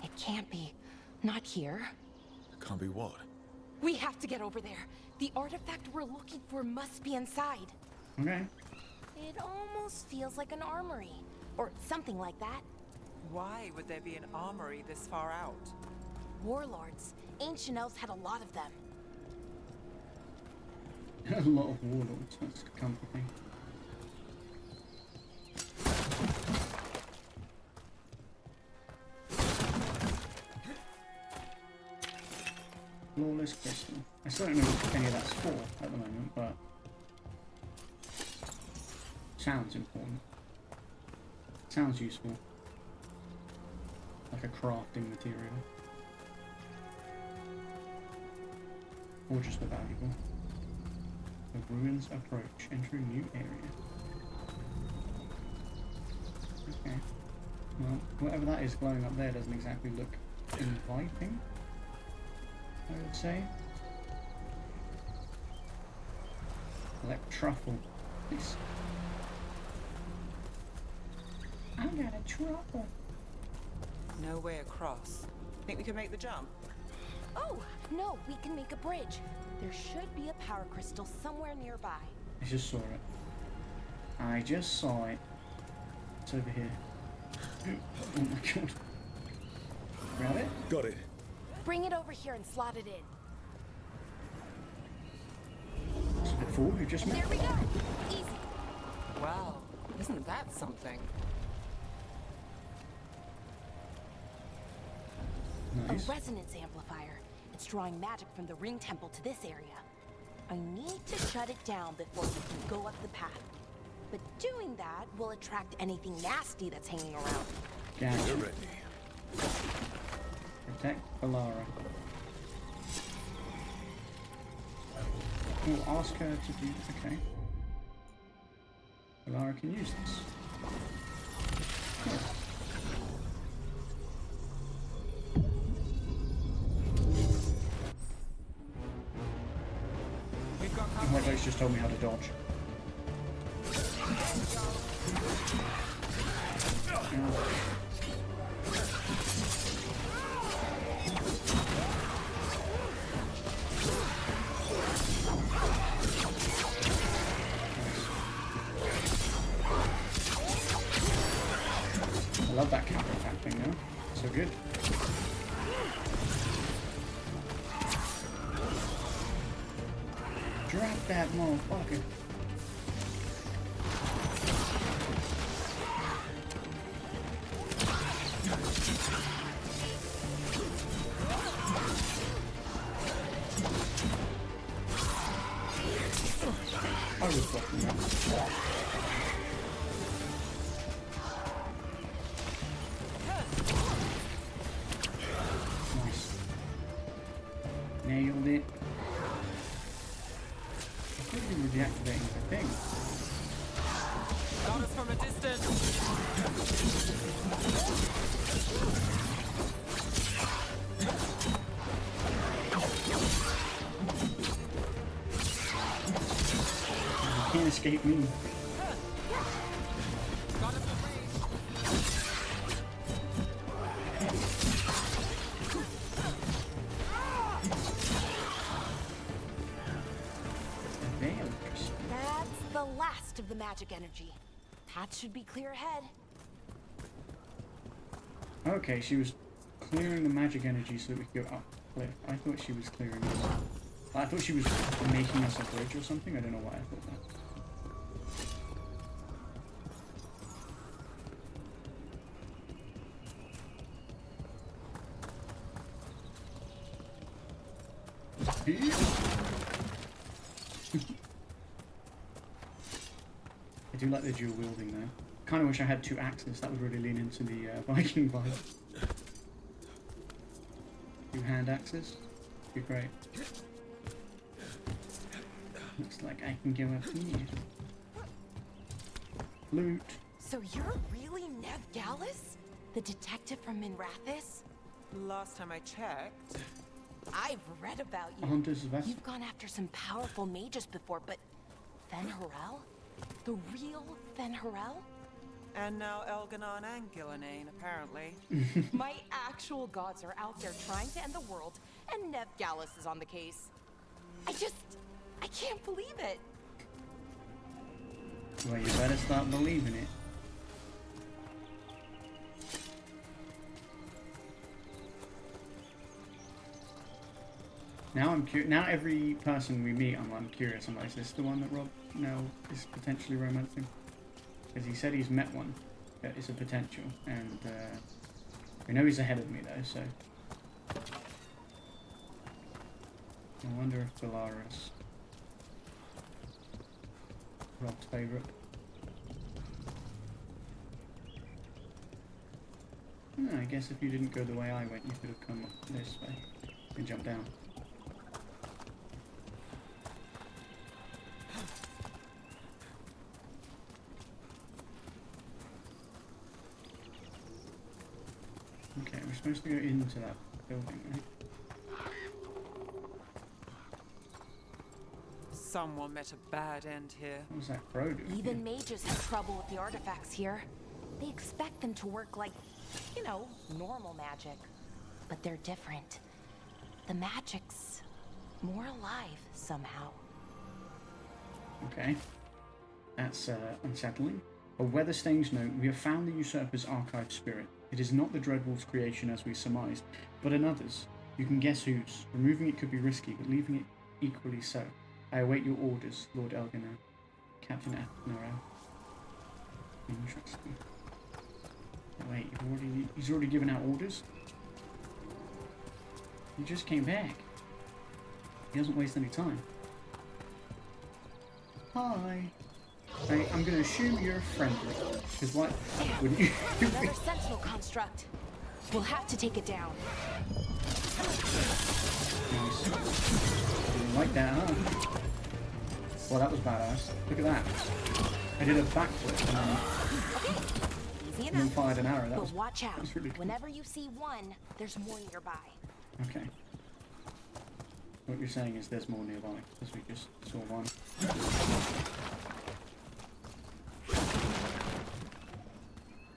it can't be. Not here. Can't be what? We have to get over there. The artifact we're looking for must be inside. Okay. It almost feels like an armory, or something like that. Why would there be an armory this far out? Warlords. Ancient elves had a lot of them. A lot of warlords, that's comforting. Flawless crystal. I still don't know what any of that's for at the moment, but sounds important. Sounds useful. Like a crafting material. Or just a valuable. The ruins approach. Enter a new area. Okay. Well, whatever that is glowing up there doesn't exactly look inviting, I would say. Collect truffle. Please. I got a truffle. No way across. Think we can make the jump? Oh, no, we can make a bridge. There should be a power crystal somewhere nearby. I just saw it. I just saw it. It's over here. Oh my god. Grab it? Got it. Bring it over here and slot it in. It's a bit fool who just met. There we go. Easy. Wow, isn't that something? Nice. A resonance amplifier. It's drawing magic from the ring temple to this area. I need to shut it down before we can go up the path. But doing that will attract anything nasty that's hanging around. Gotcha. You're ready. Protect Valara. We'll ask her to do. Okay. Valara can use this. Cool. My voice just told me how to dodge. I love that counter attack thing now. So good. Drop that motherfucker. I was blocking that. Nice. Nailed it. I think we were deactivating the thing. Got us from a distance. You can't escape me. Got us a range. That's the last of the magic energy. Path should be clear ahead. Okay, she was clearing the magic energy so that we could go up cliff. I thought she was clearing us. I thought she was making us a bridge or something. I don't know why I thought that. I do like the dual wielding though. Kind of wish I had two axes. That would really lean into the Viking vibe. Two hand axes. Be great. Looks like I can go up here. Loot. So you're really Nev Gallus? The detective from Minrathis? Last time I checked. I've read about you. Hunter's vest. You've gone after some powerful mages before, but Fen Harel? The real Fen Harel? And now Elganon and Gillenane, apparently. My actual gods are out there trying to end the world, and Nev Gallus is on the case. I can't believe it. Well, you better start believing it. Now I'm curious. Now every person we meet, I'm curious. I'm like, is this the one that Rob now is potentially romancing? Because he said he's met one that is a potential, and we know he's ahead of me though. So I wonder if Belarus, Rob's favourite. I guess if you didn't go the way I went, you could have come this way and jumped down. Okay, we're supposed to go into that building, right? Someone met a bad end here. What was that crow doing? Even mages have trouble with the artifacts here. They expect them to work like, you know, normal magic. But they're different. The magic's more alive somehow. Okay. That's unsettling. A weather-stained note. We have found the usurper's archived spirit. It is not the Dreadwolf's creation as we surmised, but another's. You can guess whose. Removing it could be risky, but leaving it equally so. I await your orders, Lord Elganar. Captain Athenarel. Interesting. Oh, wait, he's already given out orders? He just came back. He doesn't waste any time. Hi. I'm gonna assume you're friendly. Because why wouldn't you? Another sentinel construct. We'll have to take it down. Nice. Didn't like that, huh? Well, that was badass. Look at that. I did a backflip and then fired an arrow. That was, watch out. That was really cool. Whenever you see one, there's more nearby. Okay. What you're saying is there's more nearby, because we just saw one.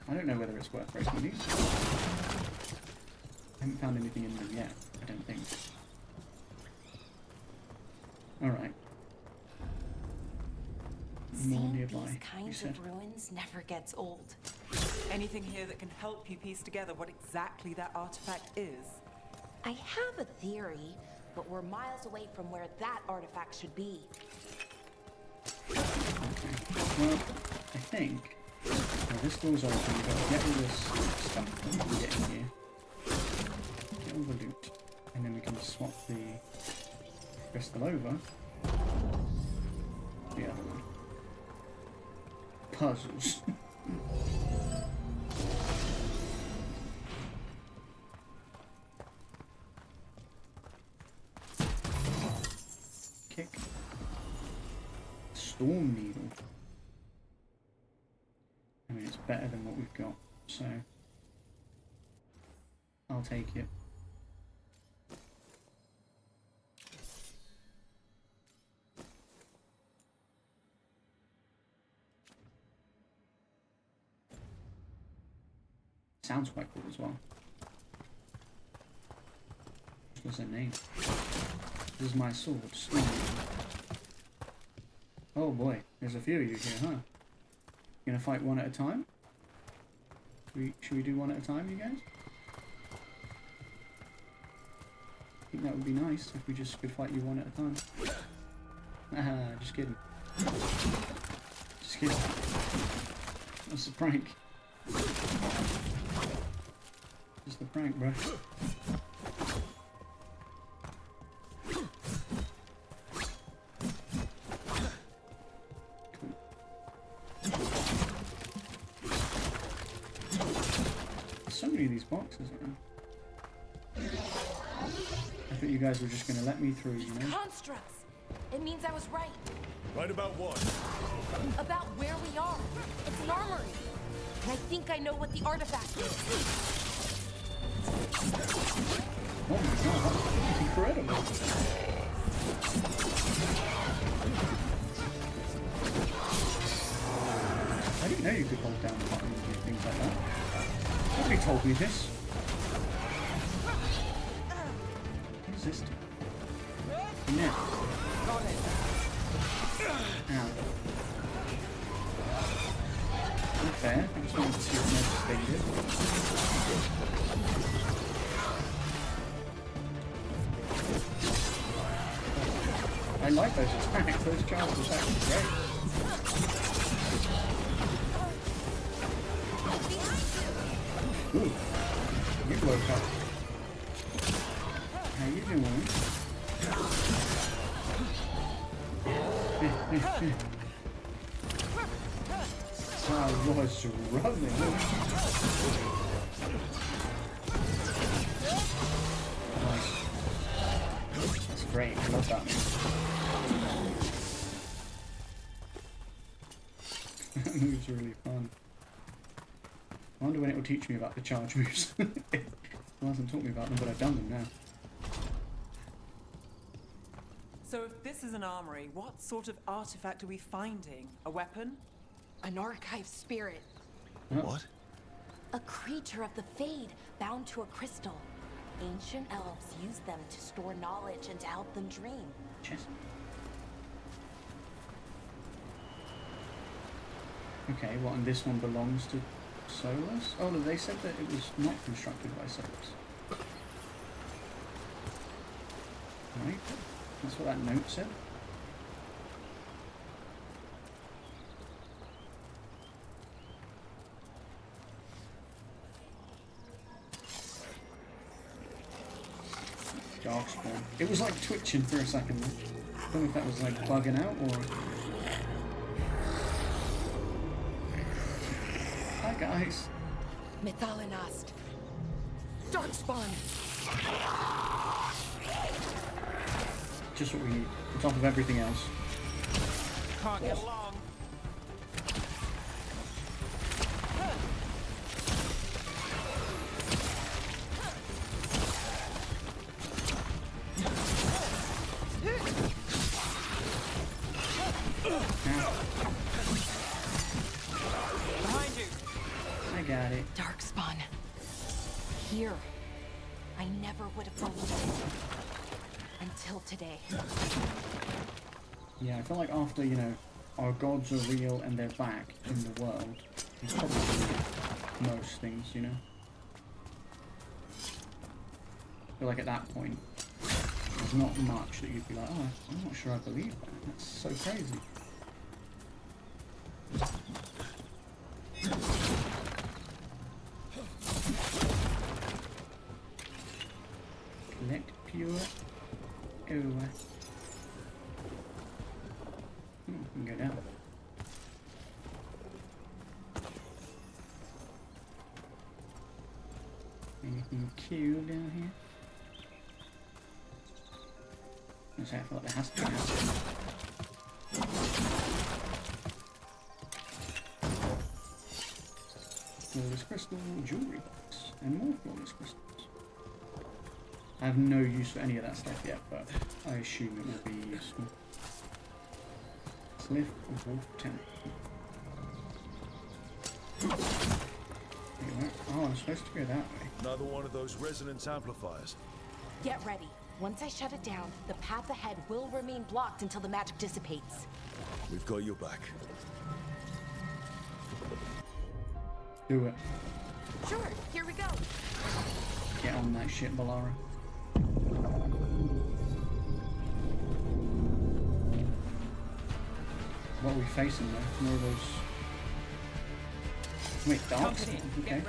I don't know whether it's worth breaking these. I haven't found anything in them yet, I don't think. Alright. More Seeing nearby, these you kinds said. of ruins never gets old. Anything here that can help you piece together what exactly that artifact is? I have a theory, but we're miles away from where that artifact should be. Okay. Well, I think... Well, this door's open, we've got to get all this stuff that we can get in here. Get all the loot. And then we can swap the crystal over. The other one. Puzzles. Kick. Storm needle. I mean, it's better than what we've got, so I'll take it. Sounds quite cool as well. What's their name? This is my sword. Storm needle. Oh boy, there's a few of you here, huh? Gonna fight one at a time? Should we do one at a time, you guys? I think that would be nice if we just could fight you one at a time. Haha, just kidding. Just kidding. That's a prank. Just a prank, bro. So many of these boxes around. I thought you guys were just going to let me through, you know? Constructs! It means I was right. Right about what? About where we are. It's an armory. And I think I know what the artifact is. Oh my god, that's incredible! I didn't know you could hold down the button and do things like that. Nobody told me this. What is this do? Now. Ow. Not fair. I just wanted to see what most they did. I like those attacks. Those charge attacks are great. Ooh, you woke up. How you doing? I was running. Nice. That's great. I love that. That move's really fun. I wonder when it will teach me about the charge moves. It hasn't taught me about them, but I've done them now. So if this is an armory, what sort of artifact are we finding? A weapon? An archive spirit. What? A creature of the Fade, bound to a crystal. Ancient elves use them to store knowledge and to help them dream. Cheers. Okay, what, and this one belongs to SOLAS? Oh, no, they said that it was not constructed by SOLAS. Right? That's what that note said. Darkspawn. It was like twitching for a second. I don't know if that was like bugging out or... Hi guys. Methalinast. Darkspawn. Just what we need. On top of everything else. Can't get along. Behind you. I got it. Darkspawn. Here. I never would have believed it. Until today. Yeah, I feel like after, you know, our gods are real and they're back in the world, it's probably most things, you know? I feel like at that point, there's not much that you'd be like, oh, I'm not sure I believe that. That's so crazy. Collect pure ore. We can go down. Anything cool down here? I feel like there has to be. Flawless crystal, jewelry box, and more flawless crystals. I have no use for any of that stuff yet, but I assume it will be useful. Cliff of Wolf Temple. Oh, I'm supposed to go that way. Another one of those resonance amplifiers. Get ready. Once I shut it down, the path ahead will remain blocked until the magic dissipates. We've got your back. Do it. Sure, here we go. Get on that shit, Balara. What are we facing there? More of those... Wait, darks? Okay.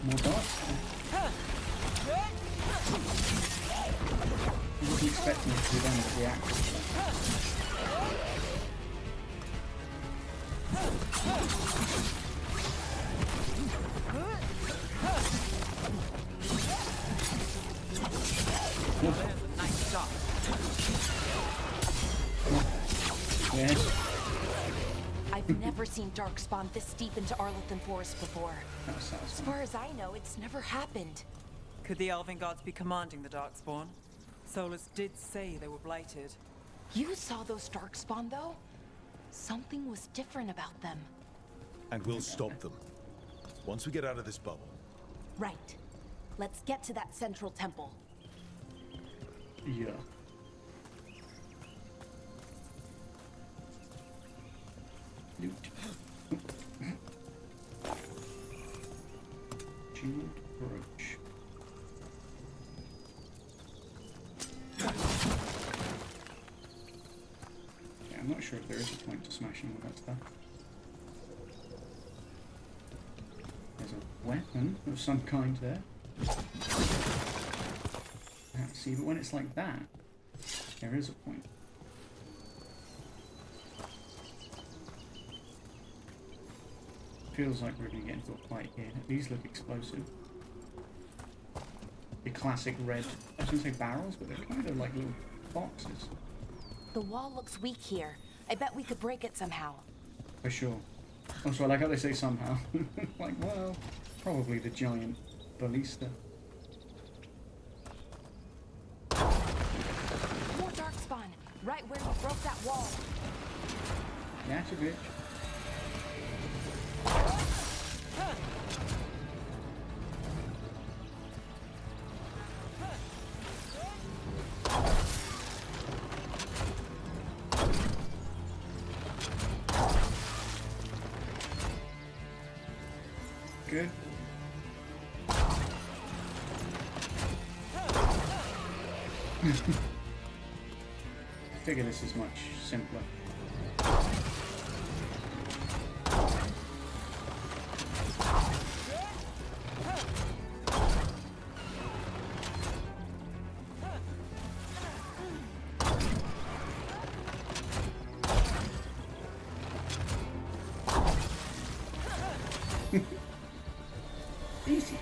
More darks? I wasn't expecting it to be done with the axe. Nice shot. Yes. I've never seen Darkspawn this deep into Arlothan Forest before. That's As far as I know, it's never happened. Could the Elven Gods be commanding the Darkspawn? SOLAS did say they were blighted. You saw those Darkspawn, though? Something was different about them. And we'll stop them. Once we get out of this bubble. Right. Let's get to that central temple. Yeah. Loot. Jeweled brooch. Yeah, I'm not sure if there is a point to smashing all that stuff. There's a weapon of some kind there. See, but when it's like that, there is a point. Feels like we're going to get into a fight here. These look explosive. The classic red, I was going to say barrels, but they're kind of like little boxes. The wall looks weak here. I bet we could break it somehow. For sure. Also, I like how they say somehow. Like, well, probably the giant ballista. More Darkspawn, right where you broke that wall. That's a bitch. Good. I figure this is much simpler. Easy.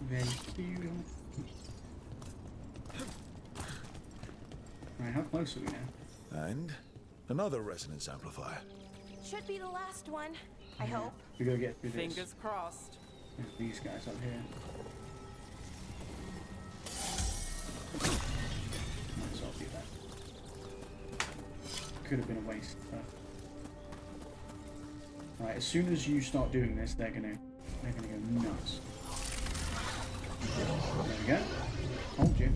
Very cute. Right, how close are we now? And another resonance amplifier. Should be the last one, I hope. We gotta get through this. Fingers crossed. There's these guys up here. Might as well do that. Could have been a waste, but... Right, as soon as you start doing this, they're gonna go nuts. There we go. Hold you.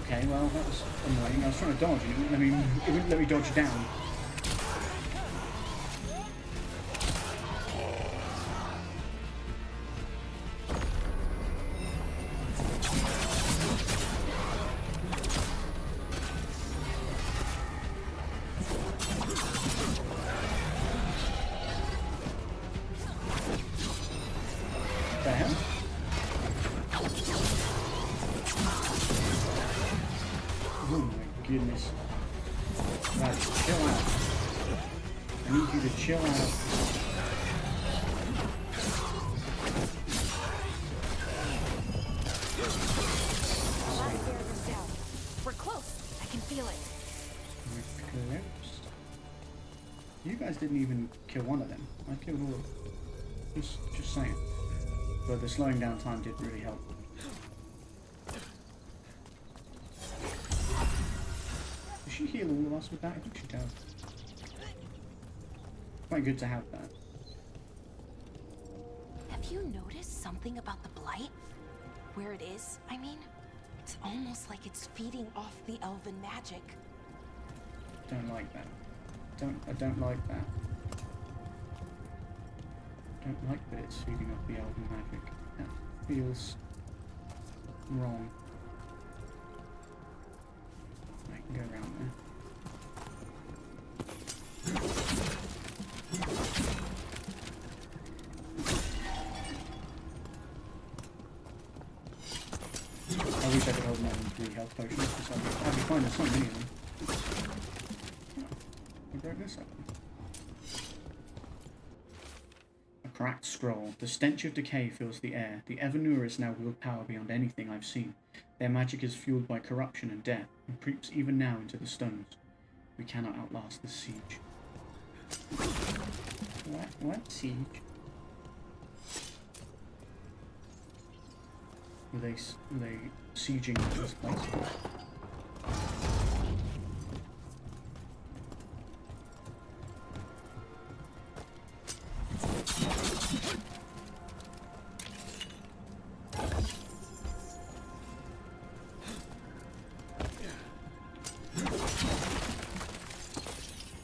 Okay, well that was annoying. I was trying to dodge and it wouldn't let me dodge down. The hell? Oh my goodness. Right, chill out. I need you to chill out. We're close. I can feel it. We're close. You guys didn't even kill one of them. I killed all of them. Just saying. But the slowing down time did really help. Does she heal all of us with that? I think she does. Quite good to have that. Have you noticed something about the blight? Where it is, I mean? It's almost like it's feeding off the elven magic. Don't like that. I don't like that. Don't like that it's feeding off the elven magic. That feels wrong. I can go around there. I wish I could hold more than 3 health potions because I'd be finding so many of them. I broke this up. A cracked scroll. The stench of decay fills the air. The Evanuris now wield power beyond anything I've seen. Their magic is fueled by corruption and death, and creeps even now into the stones. We cannot outlast this siege. What siege? Were they sieging this place?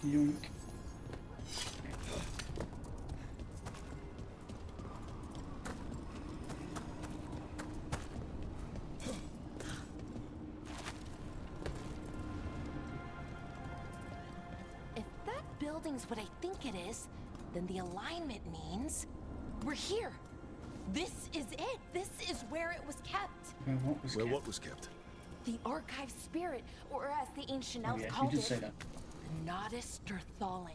Yoink. If that building's what I think it is, then the alignment means we're here. This is it. This is where it was kept. Where what was kept? What was kept? The archive spirit, or as the ancient elves Oh, yeah, called you did it, say that. the Nodus Derthalin.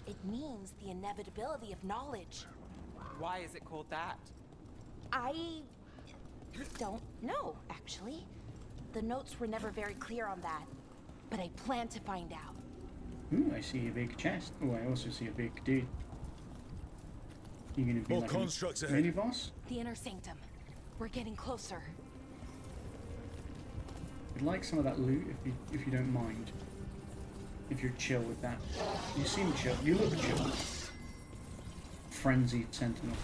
It means the inevitability of knowledge. Why is it called that? I don't know, actually. The notes were never very clear on that, but I plan to find out. Ooh, I see a big chest. Oh, I also see a big dude. You gonna be More like constructs a ahead. mini boss? The inner sanctum. We're getting closer. I'd like some of that loot if you don't mind. If you're chill with that. You seem chill. You look chill. Frenzied sentinel.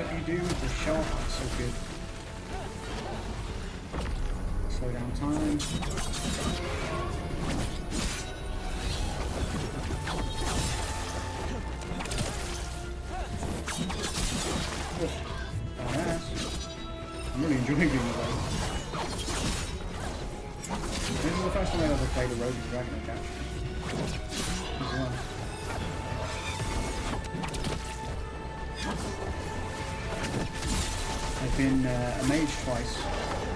that you do with the shot, that's so good. Slow down time. Oh, badass. I'm really enjoying being the way. This is the first time I've ever played a rogue and dragon Age actually. As well. I've been a mage twice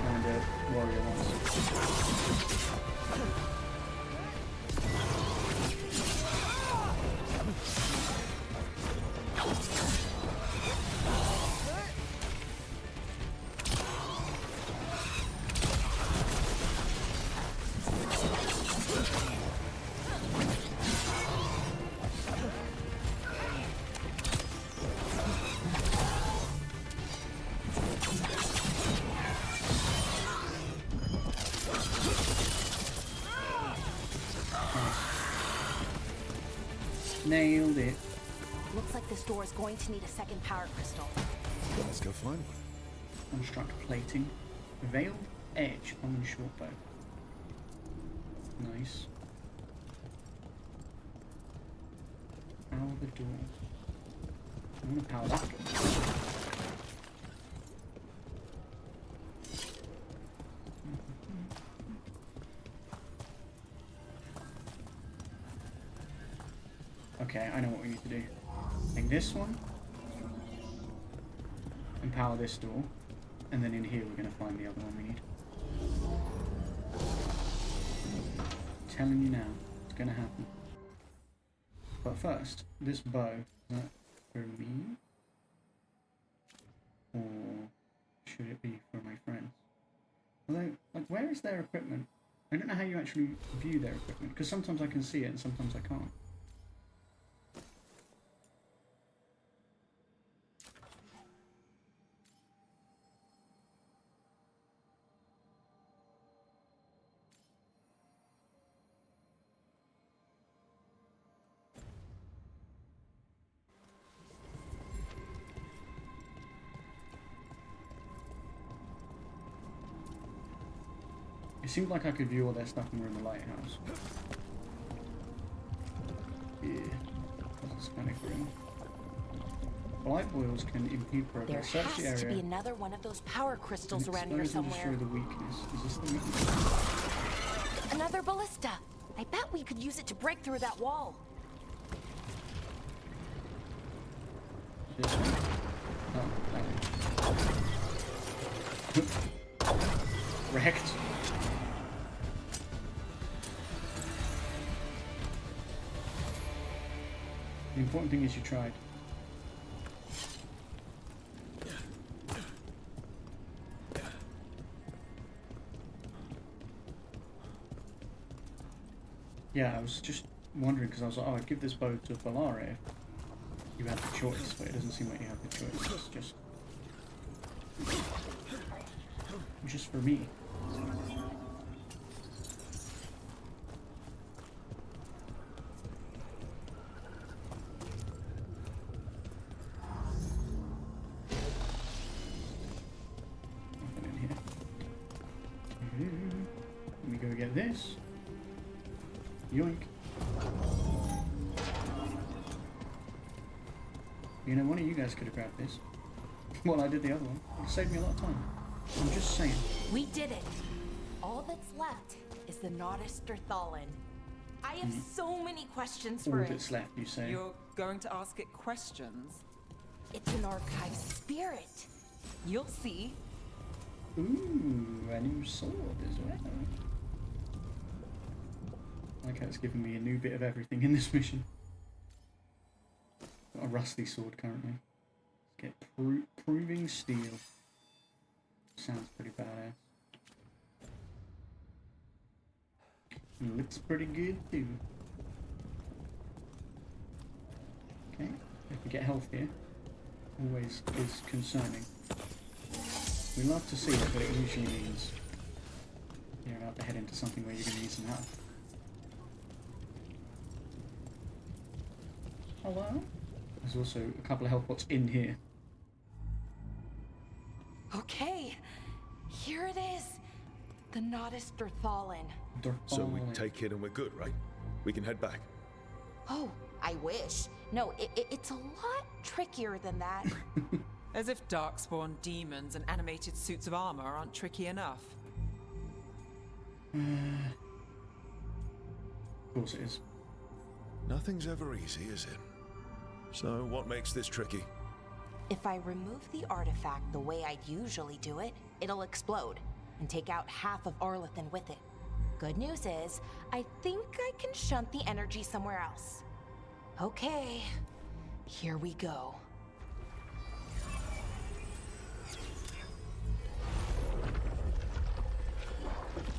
and a warrior once. Nailed it. Looks like this door is going to need a second power crystal. Let's go find one. Construct plating. Veiled edge on the short bow. Nice. Power the door. I want to power that door. Okay, I know what we need to do. Take this one and power this door, and then in here we're going to find the other one we need. I'm telling you now, it's going to happen. But first, this bow, is that for me? Or should it be for my friends? Although, like, where is their equipment? I don't know how you actually view their equipment, because sometimes I can see it and sometimes I can't. It seemed like I could view all their stuff when we're in the lighthouse. Yeah, that's kind of grim. Blight boils can impede progress. There Search the has to area. be another one of those power crystals around here Expose and somewhere. destroy the weakness. Is this the weakness? Another ballista. I bet we could use it to break through that wall. This one? Oh, that one. Wrecked. The important thing is you tried. Yeah, I was just wondering because I was like, oh, I'd give this bow to Valara if you had the choice, but it doesn't seem like you have the choice. It's just for me. Nothing in here. Let me go get this. Yoink. You know, one of you guys could have grabbed this. Well, I did the other one. It saved me a lot of time. I'm just saying. We did it. All that's left is the Nodus Thalin. I have so many questions for All it. that's left, you say. You're going to ask it questions? It's an archive spirit. You'll see. Ooh, a new sword as well. I like how it's giving me a new bit of everything in this mission. Got a rusty sword currently. Let's get proving steel. Sounds pretty badass. And looks pretty good too. Okay, if we get health here, always is concerning. We love to see it, but it usually means you're about to head into something where you're going to need some help. Hello? There's also a couple of health pots in here. Okay, here it is. The Nodus Dirthalin. So we take it and we're good, right? We can head back. Oh, I wish. No, it's a lot trickier than that. As if darkspawn demons and animated suits of armor aren't tricky enough. Of course it is. Nothing's ever easy, is it? So what makes this tricky? If I remove the artifact the way I'd usually do it, it'll explode and take out half of Arlethan with it. Good news is, I think I can shunt the energy somewhere else. Okay, here we go.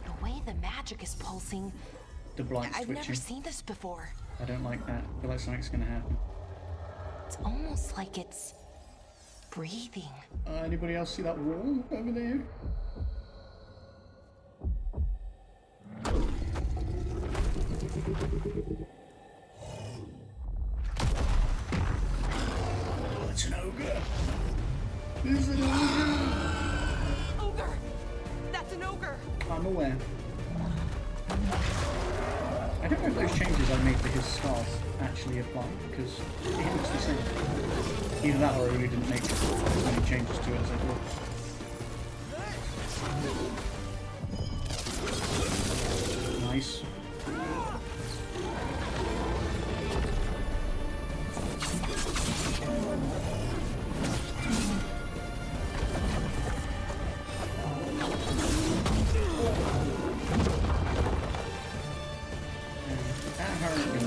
The way the magic is pulsing, The blind's I've twitching. never seen this before. I don't like that. I feel like something's gonna happen. It's almost like it's breathing. Anybody else see that wall over there? Oh, it's an ogre. It's an ogre. Ogre! That's an ogre! I'm aware. I don't know if those changes I made to his stars actually apply, because he looks the same. Either that or I really didn't make as many changes to it as I thought. Nice. That hurt me.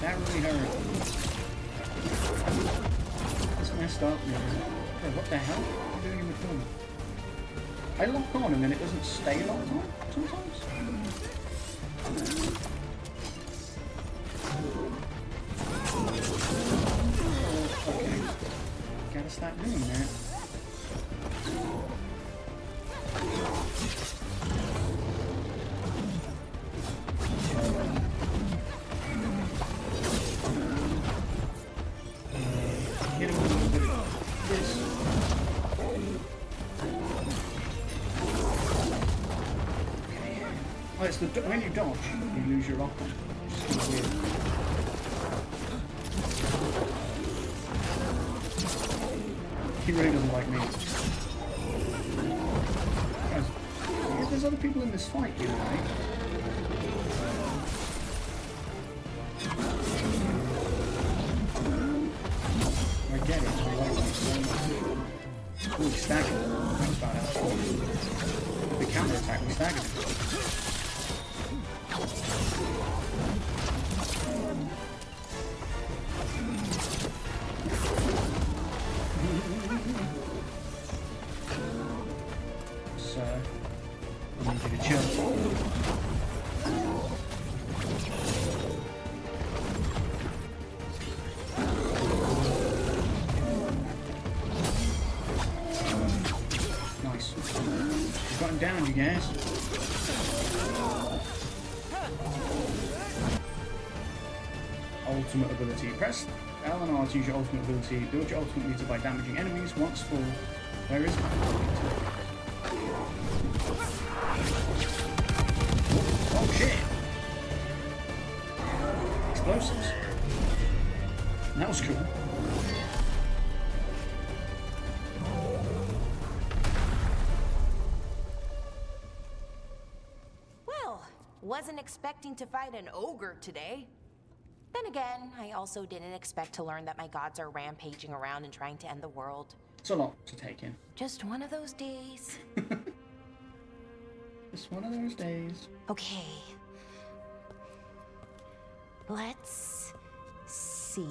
That really hurt. It's messed up, man. Oh, what the hell? What are you doing in the corner? I lock on and then it doesn't stay a long time sometimes. Okay. Gotta stop doing that. Hit him with this. Oh, it's the when you dodge, you lose your lock on. Which is weird. He really doesn't like me. Guys, if there's other people in this fight, you know, right? I get it. I like it so much. Ooh, he staggered. That's bad actually. With the counter attack, we staggered him. So, I need you to chill. Nice. We've got him down, you guys. Ultimate ability. Press L and R to use your ultimate ability. Build your ultimate meter by damaging enemies once full. Where is it? Oh shit! Explosives. That was cool. Well, wasn't expecting to fight an ogre today. Then again, I also didn't expect to learn that my gods are rampaging around and trying to end the world. It's a lot to take in. Just one of those days. Just one of those days. Okay. Let's see.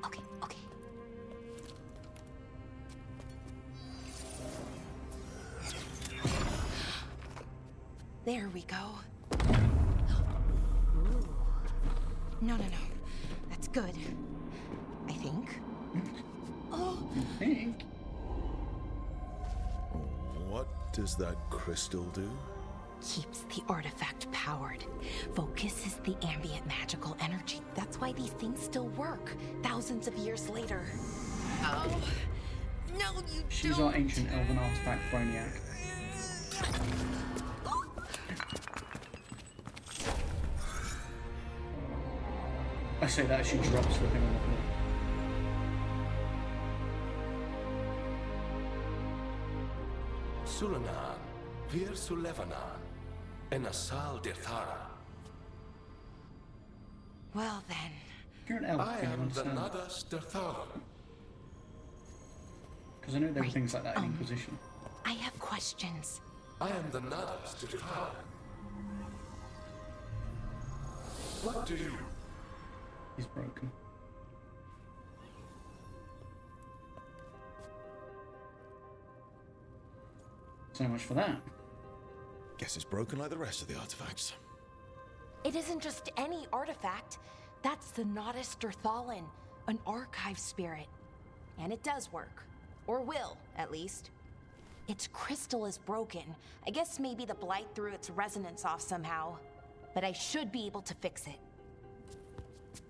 Okay. There we go. Ooh. No. That's good. I think. Oh. You think? What does that crystal do? Keeps the artifact powered. Focuses the ambient magical energy. That's why these things still work, thousands of years later. Oh. No, you She's don't. our ancient elven artifact brainiac. I say that as she drops the thing on the floor. Sulanan, Vir Sulevanan, and Asal Dirthara. Well then. If you're an elf, I can you am the understand that? Nadas Dirthara. Because I know there were Right, things like that in Inquisition. I have questions. I am the Nadas Dirthara. What do you? He's broken. So much for that. Guess it's broken like the rest of the artifacts. It isn't just any artifact. That's the Nadas Dirthalin, an archive spirit. And it does work. Or will, at least. Its crystal is broken. I guess maybe the blight threw its resonance off somehow. But I should be able to fix it.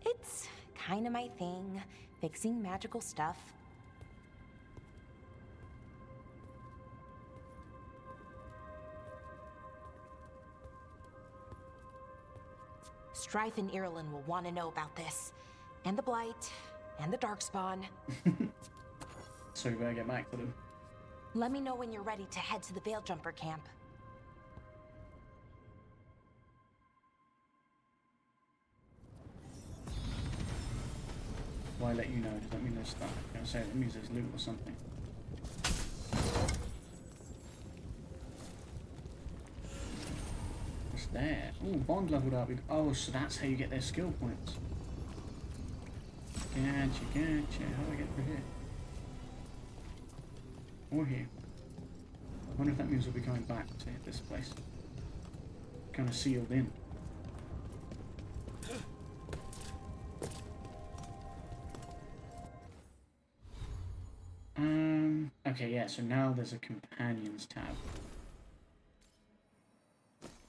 It's kind of my thing, fixing magical stuff. Strife and Irulan will want to know about this. And the Blight, and the Darkspawn. So we better get back to them. Let me know when you're ready to head to the Veil Jumper camp. Why let you know? Does that mean there's stuff? I was gonna say, that means there's loot or something. What's there? Oh, Bond leveled up. Oh, so that's how you get their skill points. Gotcha, gotcha. How do I get through here? Or here. I wonder if that means we'll be going back to this place. Kind of sealed in. Okay, yeah, so now there's a companions tab.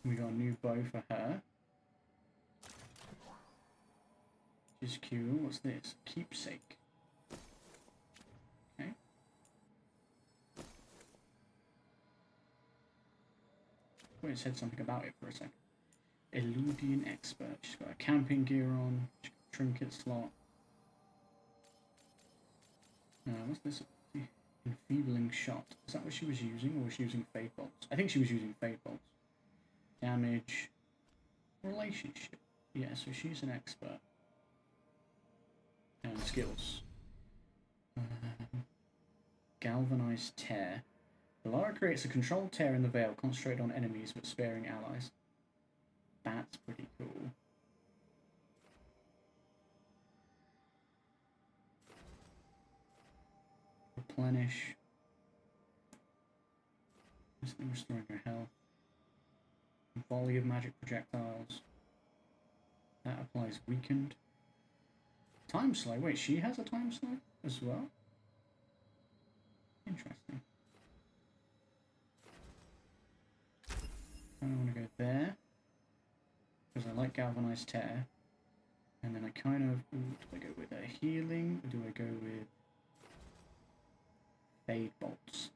We got a new bow for her. Which is cool. What's this? Keepsake. Okay. Thought it said something about it for a second. Eludian expert. She's got a camping gear on. She's got a trinket slot. What's this? Enfeebling shot. Is that what she was using, or was she using fade bolts? I think she was using fade bolts. Damage. Relationship. Yeah, so she's an expert. And skills. Galvanized tear. Valara creates a controlled tear in the veil, concentrated on enemies but sparing allies. That's pretty cool. Replenish. Instantly restoring her health. Volley of magic projectiles. That applies weakened. Time slow. Wait, she has a time slow as well? Interesting. I want to go there. Because I like galvanized tear. And then I kind of... Ooh, do I go with a healing? Or do I go with... fade bolts?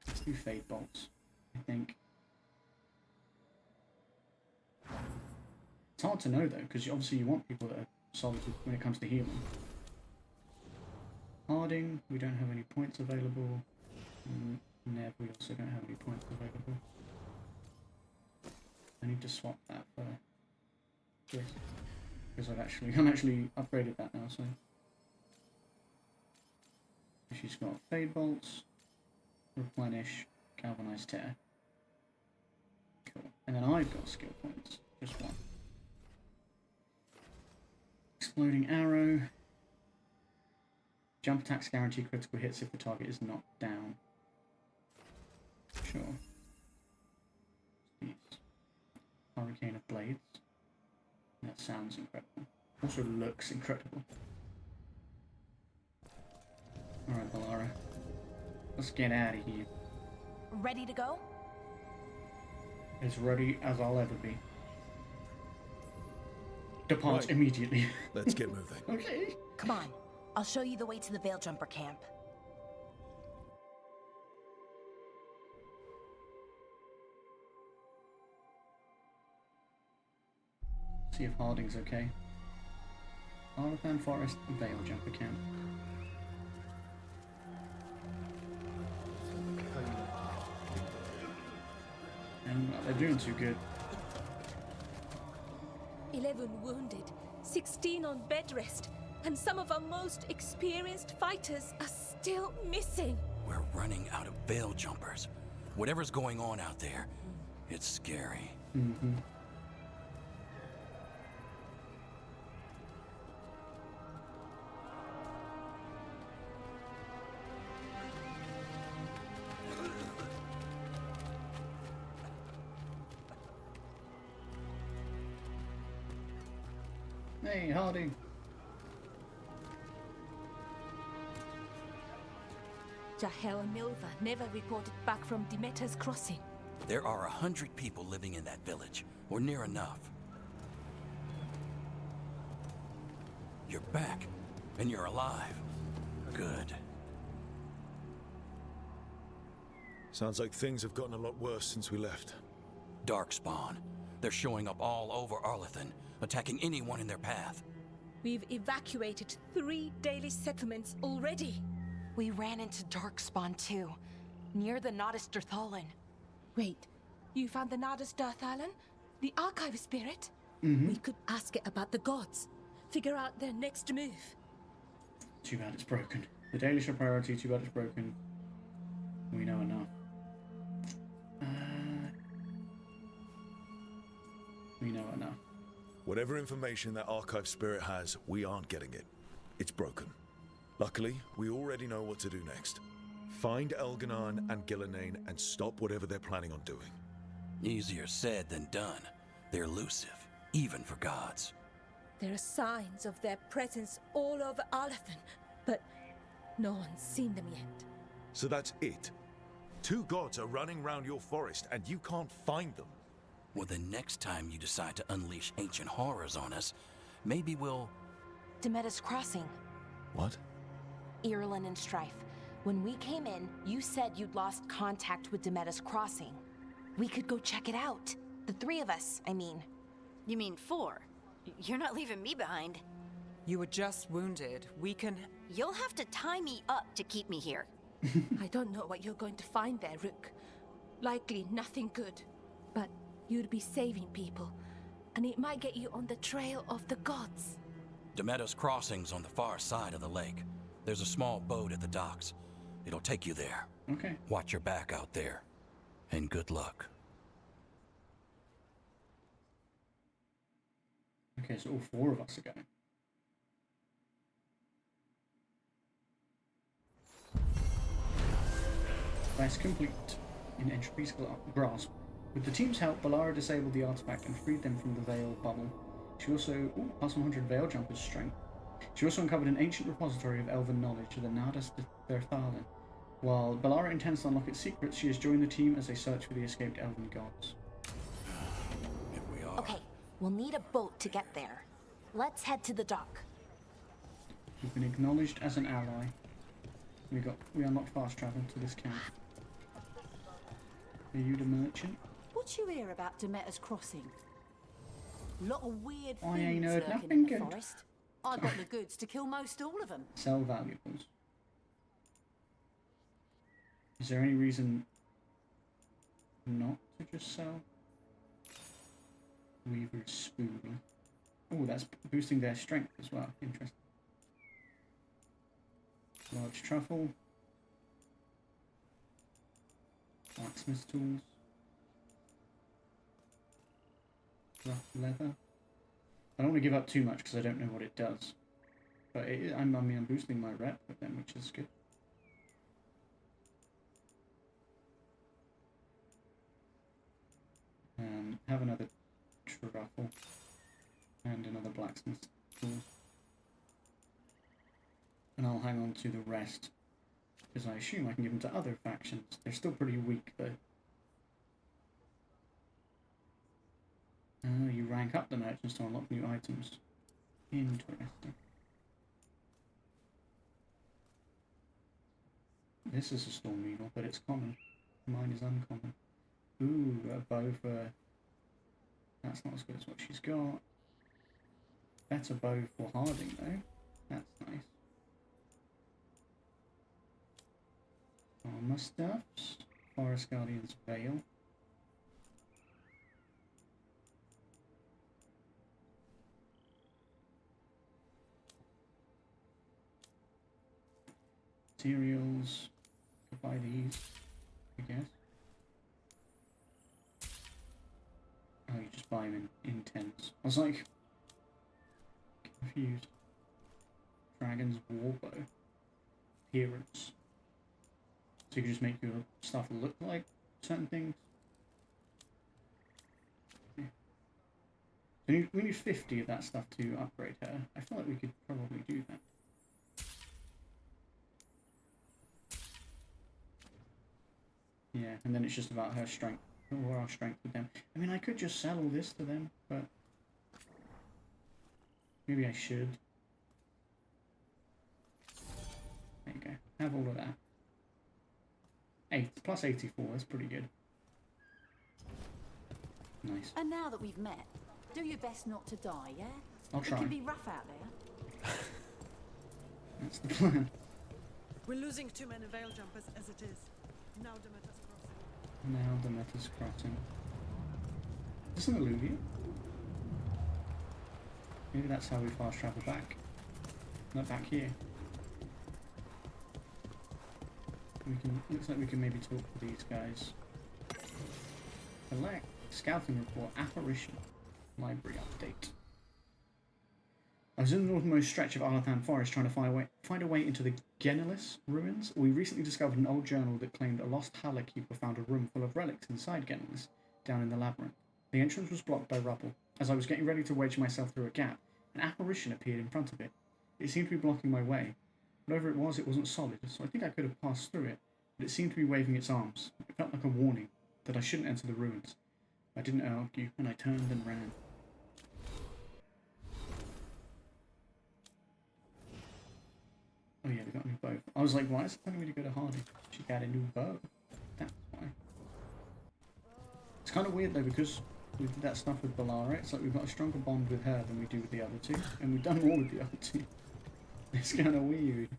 Let's do fade bolts, I think. It's hard to know though, because obviously you want people that are solid when it comes to healing. Harding, we don't have any points available. Nev, we also don't have any points available. I need to swap that for this, because I'm actually upgraded that now. So she's got fade bolts, replenish, galvanized tear. Cool. And then I've got skill points, just one. Exploding arrow. Jump attacks guarantee critical hits if the target is knocked down. Sure. These. Hurricane of blades. That sounds incredible. Also looks incredible. Alright, Valara. Let's get out of here. Ready to go? As ready as I'll ever be. Depart Right. immediately. Let's get moving. Okay. Come on. I'll show you the way to the Veil Jumper camp. See if Harding's okay. Arlathan Forest Veil Jumper Camp. And they're doing too good. 11 wounded, 16 on bed rest, and some of our most experienced fighters are still missing. We're running out of veil jumpers. Whatever's going on out there, it's scary. Mm-hmm. Hey, Harding. Jahel and Milva never reported back from Demeter's Crossing. There are 100 people living in that village, or near enough. You're back, and you're alive. Good. Sounds like things have gotten a lot worse since we left. Darkspawn. They're showing up all over Arlathan, attacking anyone in their path. We've evacuated 3 daily settlements already. We ran into Darkspawn too, near the Nodus Dirthalan. Wait, you found the Nodus Dirthalan? The archive spirit? Mm-hmm. We could ask it about the gods. Figure out their next move. Too bad it's broken. The daily show priority, too bad it's broken. We know enough. We know enough. Whatever information that archive spirit has, we aren't getting it. It's broken. Luckily, we already know what to do next. Find Elganon and Gillenane and stop whatever they're planning on doing. Easier said than done. They're elusive, even for gods. There are signs of their presence all over Arlathan, but no one's seen them yet. So that's it? 2 gods are running round your forest and you can't find them? Well, the next time you decide to unleash ancient horrors on us, maybe we'll... Demeter's Crossing. What? Irulan and Strife. When we came in, you said you'd lost contact with Demeter's Crossing. We could go check it out. The 3 of us, I mean. You mean 4? You're not leaving me behind. You were just wounded. We can... You'll have to tie me up to keep me here. I don't know what you're going to find there, Rook. Likely nothing good. But you'd be saving people, and it might get you on the trail of the gods. Demeter's Crossing's on the far side of the lake. There's a small boat at the docks. It'll take you there. Okay. Watch your back out there. And good luck. Okay, so all 4 of us are going. Quest complete. In Entropy's grasp. With the team's help, Balara disabled the artifact and freed them from the Veil bubble. She also... plus 100 Veil Jumper's strength. She also uncovered an ancient repository of elven knowledge, the Nodus Dirthalan. While Balara intends to unlock its secrets, she has joined the team as they search for the escaped elven gods. Here we are. Okay, we'll need a boat to get there. Let's head to the dock. You've been acknowledged as an ally. We unlocked fast travel to this camp. Are you the merchant? What you hear about Demeter's Crossing? Lot of weird I ain't things heard lurking nothing in the good. forest. I got the goods to kill most all of them. Sell valuables. Is there any reason not to just sell? Weaver's spoon. Oh, that's boosting their strength as well. Interesting. Large truffle. Blacksmith tools. Rough leather. I don't want to give up too much because I don't know what it does. But I'm boosting my rep with them, which is good. Have another truffle and another blacksmith tool. And I'll hang on to the rest because I assume I can give them to other factions. They're still pretty weak though. You rank up the merchants to unlock new items. Interesting. This is a storm needle, but it's common. Mine is uncommon. Ooh, a bow for... That's not as good as what she's got. Better bow for Harding though. That's nice. Armor stuffs. Forest Guardian's Veil. Materials. Could buy these, I guess. Oh, you just buy them in tents. I was like confused. Dragon's Warbow. Appearance. So you can just make your stuff look like certain things. Yeah. We need 50 of that stuff to upgrade her. I feel like we could probably do that. Yeah, and then it's just about her strength, or our strength with them. I mean, I could just sell all this to them, but maybe I should. There you go. Have all of that. 8 plus 84, that's pretty good. Nice. And now that we've met, do your best not to die, yeah? I'll try. It can be rough out there. That's the plan. We're losing too many veil jumpers as it is. Now Demeter's crossing. Now Demeter's crossing. Is this an alluvium? Maybe that's how we fast travel back. Not back here. We can. Looks like we can maybe talk to these guys. Collect scouting report. Apparition. Library update. I was in the northernmost stretch of Arlathan Forest trying to find a way into the Genelis ruins. We recently discovered an old journal that claimed a lost Hala keeper found a room full of relics inside Genelis, down in the labyrinth. The entrance was blocked by rubble. As I was getting ready to wedge myself through a gap, an apparition appeared in front of it. It seemed to be blocking my way. Whatever it wasn't solid, so I think I could have passed through it, but it seemed to be waving its arms. It felt like a warning that I shouldn't enter the ruins. I didn't argue, and I turned and ran. Oh yeah, we got a new bow. I was like, why is it telling me to go to Harding? She got a new bow. That's why. It's kind of weird though, because we did that stuff with Balara. It's like we've got a stronger bond with her than we do with the other two. And we've done more with the other two. It's kind of weird.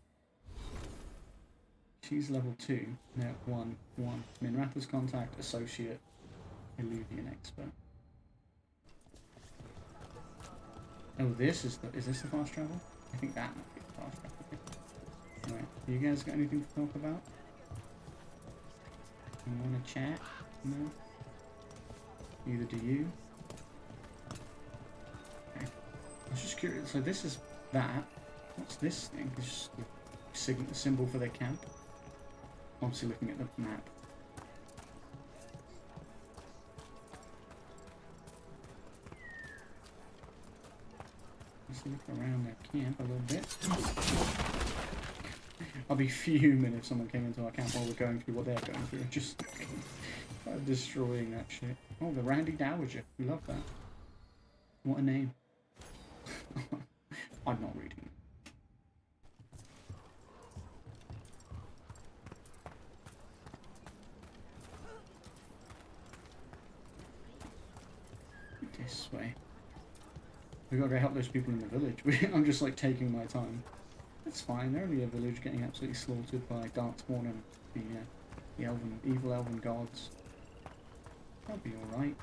She's level 2. Now 1. Minratha's contact, associate, Illuvian expert. Oh, this is the... Is this the fast travel? I think that might be the fast travel. Alright, you guys got anything to talk about? You want to chat? No? Neither do you. Okay. I was just curious. So this is that. What's this thing? It's just the symbol for their camp. Obviously looking at the map. Let's look around their camp a little bit. I'll be fuming if someone came into our camp while we're going through what they're going through. Just destroying that shit. Oh, the Randy Dowager. We love that. What a name. I'm not reading it. This way. We gotta go help those people in the village. I'm just like taking my time. It's fine. They're only a village getting absolutely slaughtered by Darkspawn and the evil elven gods. That'll be all right.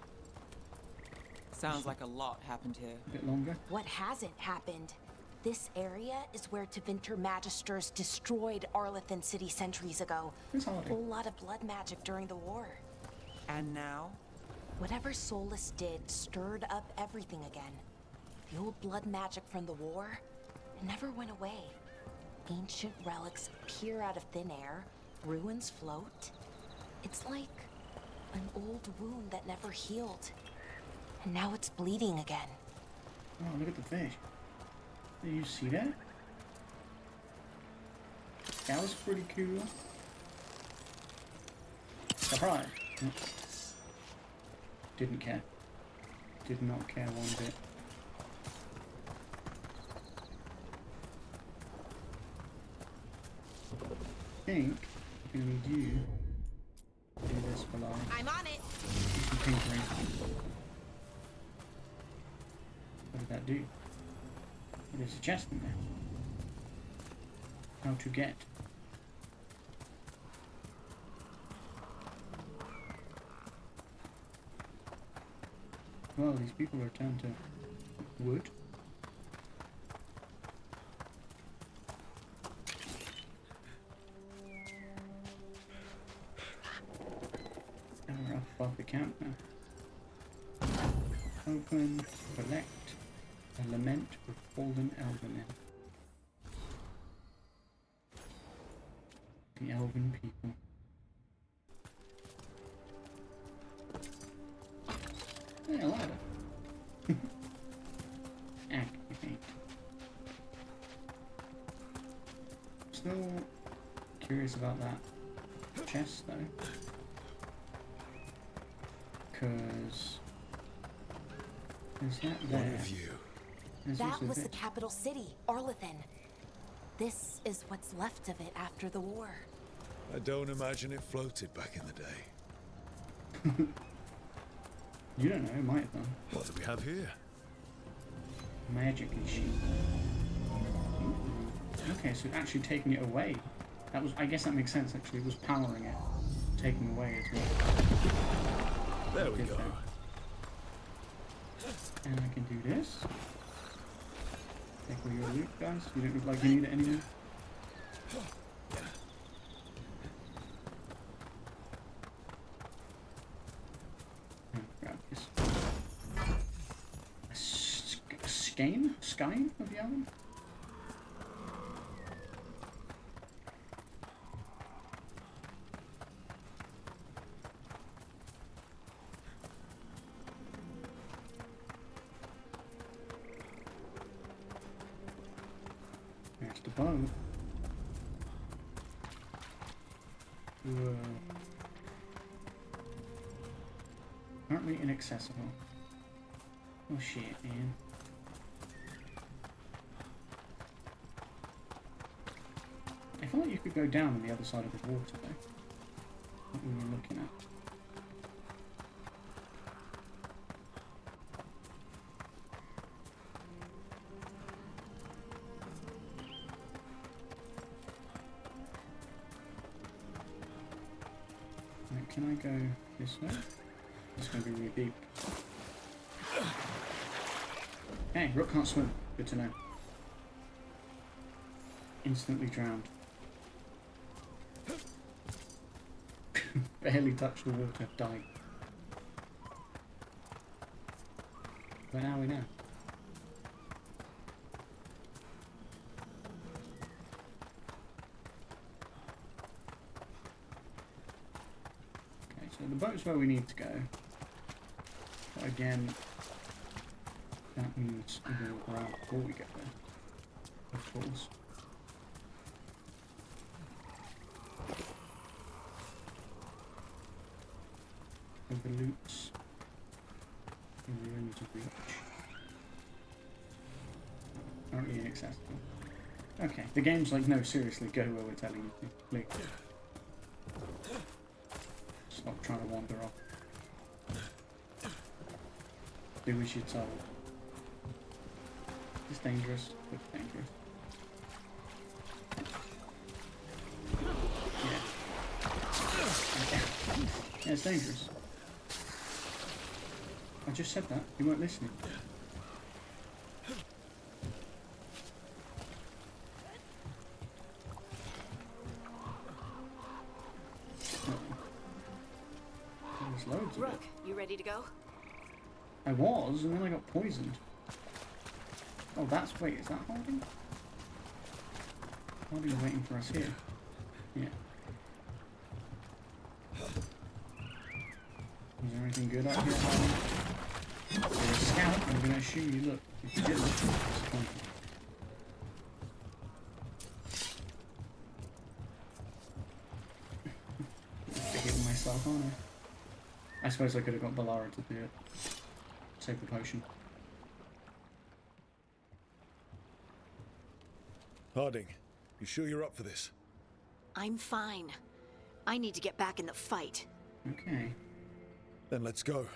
Sounds like a lot happened here. A bit longer. What hasn't happened? This area is where Tevinter Magisters destroyed Arlathan City centuries ago. A whole lot of blood magic during the war. And now? Whatever SOLAS did stirred up everything again. The old blood magic from the war, it never went away. Ancient relics appear out of thin air, ruins float. It's like an old wound that never healed. And now it's bleeding again. Oh, look at the fish. Did you see that? That was pretty cool. Surprise! Didn't care. Did not care one bit. I think I'm gonna need you to do this below. I'm on it. Do some tinkering. What did that do? There's a chest in there. How to get? Well, these people are turned to wood. And we're up above the camp now. Open, collect, a lament with fallen eldermen. The elven people. Hey, a ladder. Activate. Still curious about that chest though. Because is that there? One of you. That was the capital city, Arlethan. This is what's left of it after the war. I don't imagine it floated back in the day. You don't know, it might have done. What do we have here? Magic machine. Okay, so actually taking it away. That was, I guess that makes sense actually. It was powering it. Taking away as well. There we go. And I can do this. Take all your loot, guys. You don't look like you need it anymore. Grab this. Skein of the island? There's the boat. Whoa. Apparently inaccessible. Oh shit, man. I feel like you could go down on the other side of the water though. What we were looking at. Right, can I go this way? It's going to be really deep. Hey, Rook can't swim. Good to know. Instantly drowned. Barely touched the water, died. But now we know. Okay, so the boat's where we need to go. But again, that means we'll walk around before we get there. Of course. The loots, the ruins of Reach. Apparently inaccessible. Okay, the game's like, no, seriously, go where we're telling you to. Please. Stop trying to wander off. Do as you're told. It's dangerous, but it's dangerous. Yeah. Yeah, it's dangerous. I just said that. You weren't listening. There's loads of it. Rook, you ready to go? I was, and then I got poisoned. Oh, that's... Wait, is that Harding? Harding's waiting for us here. Yeah. Is there anything good out here, Harding? You're a scout, I'm going to assume you look. If you didn't, it's disappointing. Forgiving myself, aren't I? I suppose I could have got Balara to do it. Save the potion. Harding, you sure you're up for this? I'm fine. I need to get back in the fight. Okay. Then let's go.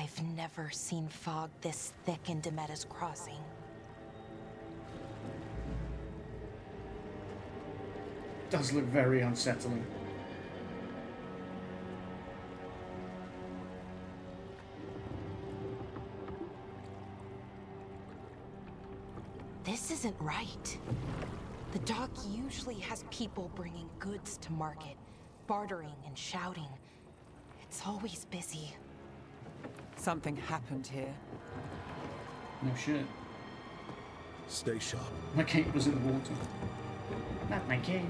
I've never seen fog this thick in Demetta's Crossing. Does look very unsettling. This isn't right. The dock usually has people bringing goods to market, bartering and shouting. It's always busy. Something happened here. No shit. Stay sharp. My cape was in the water. Not my cape.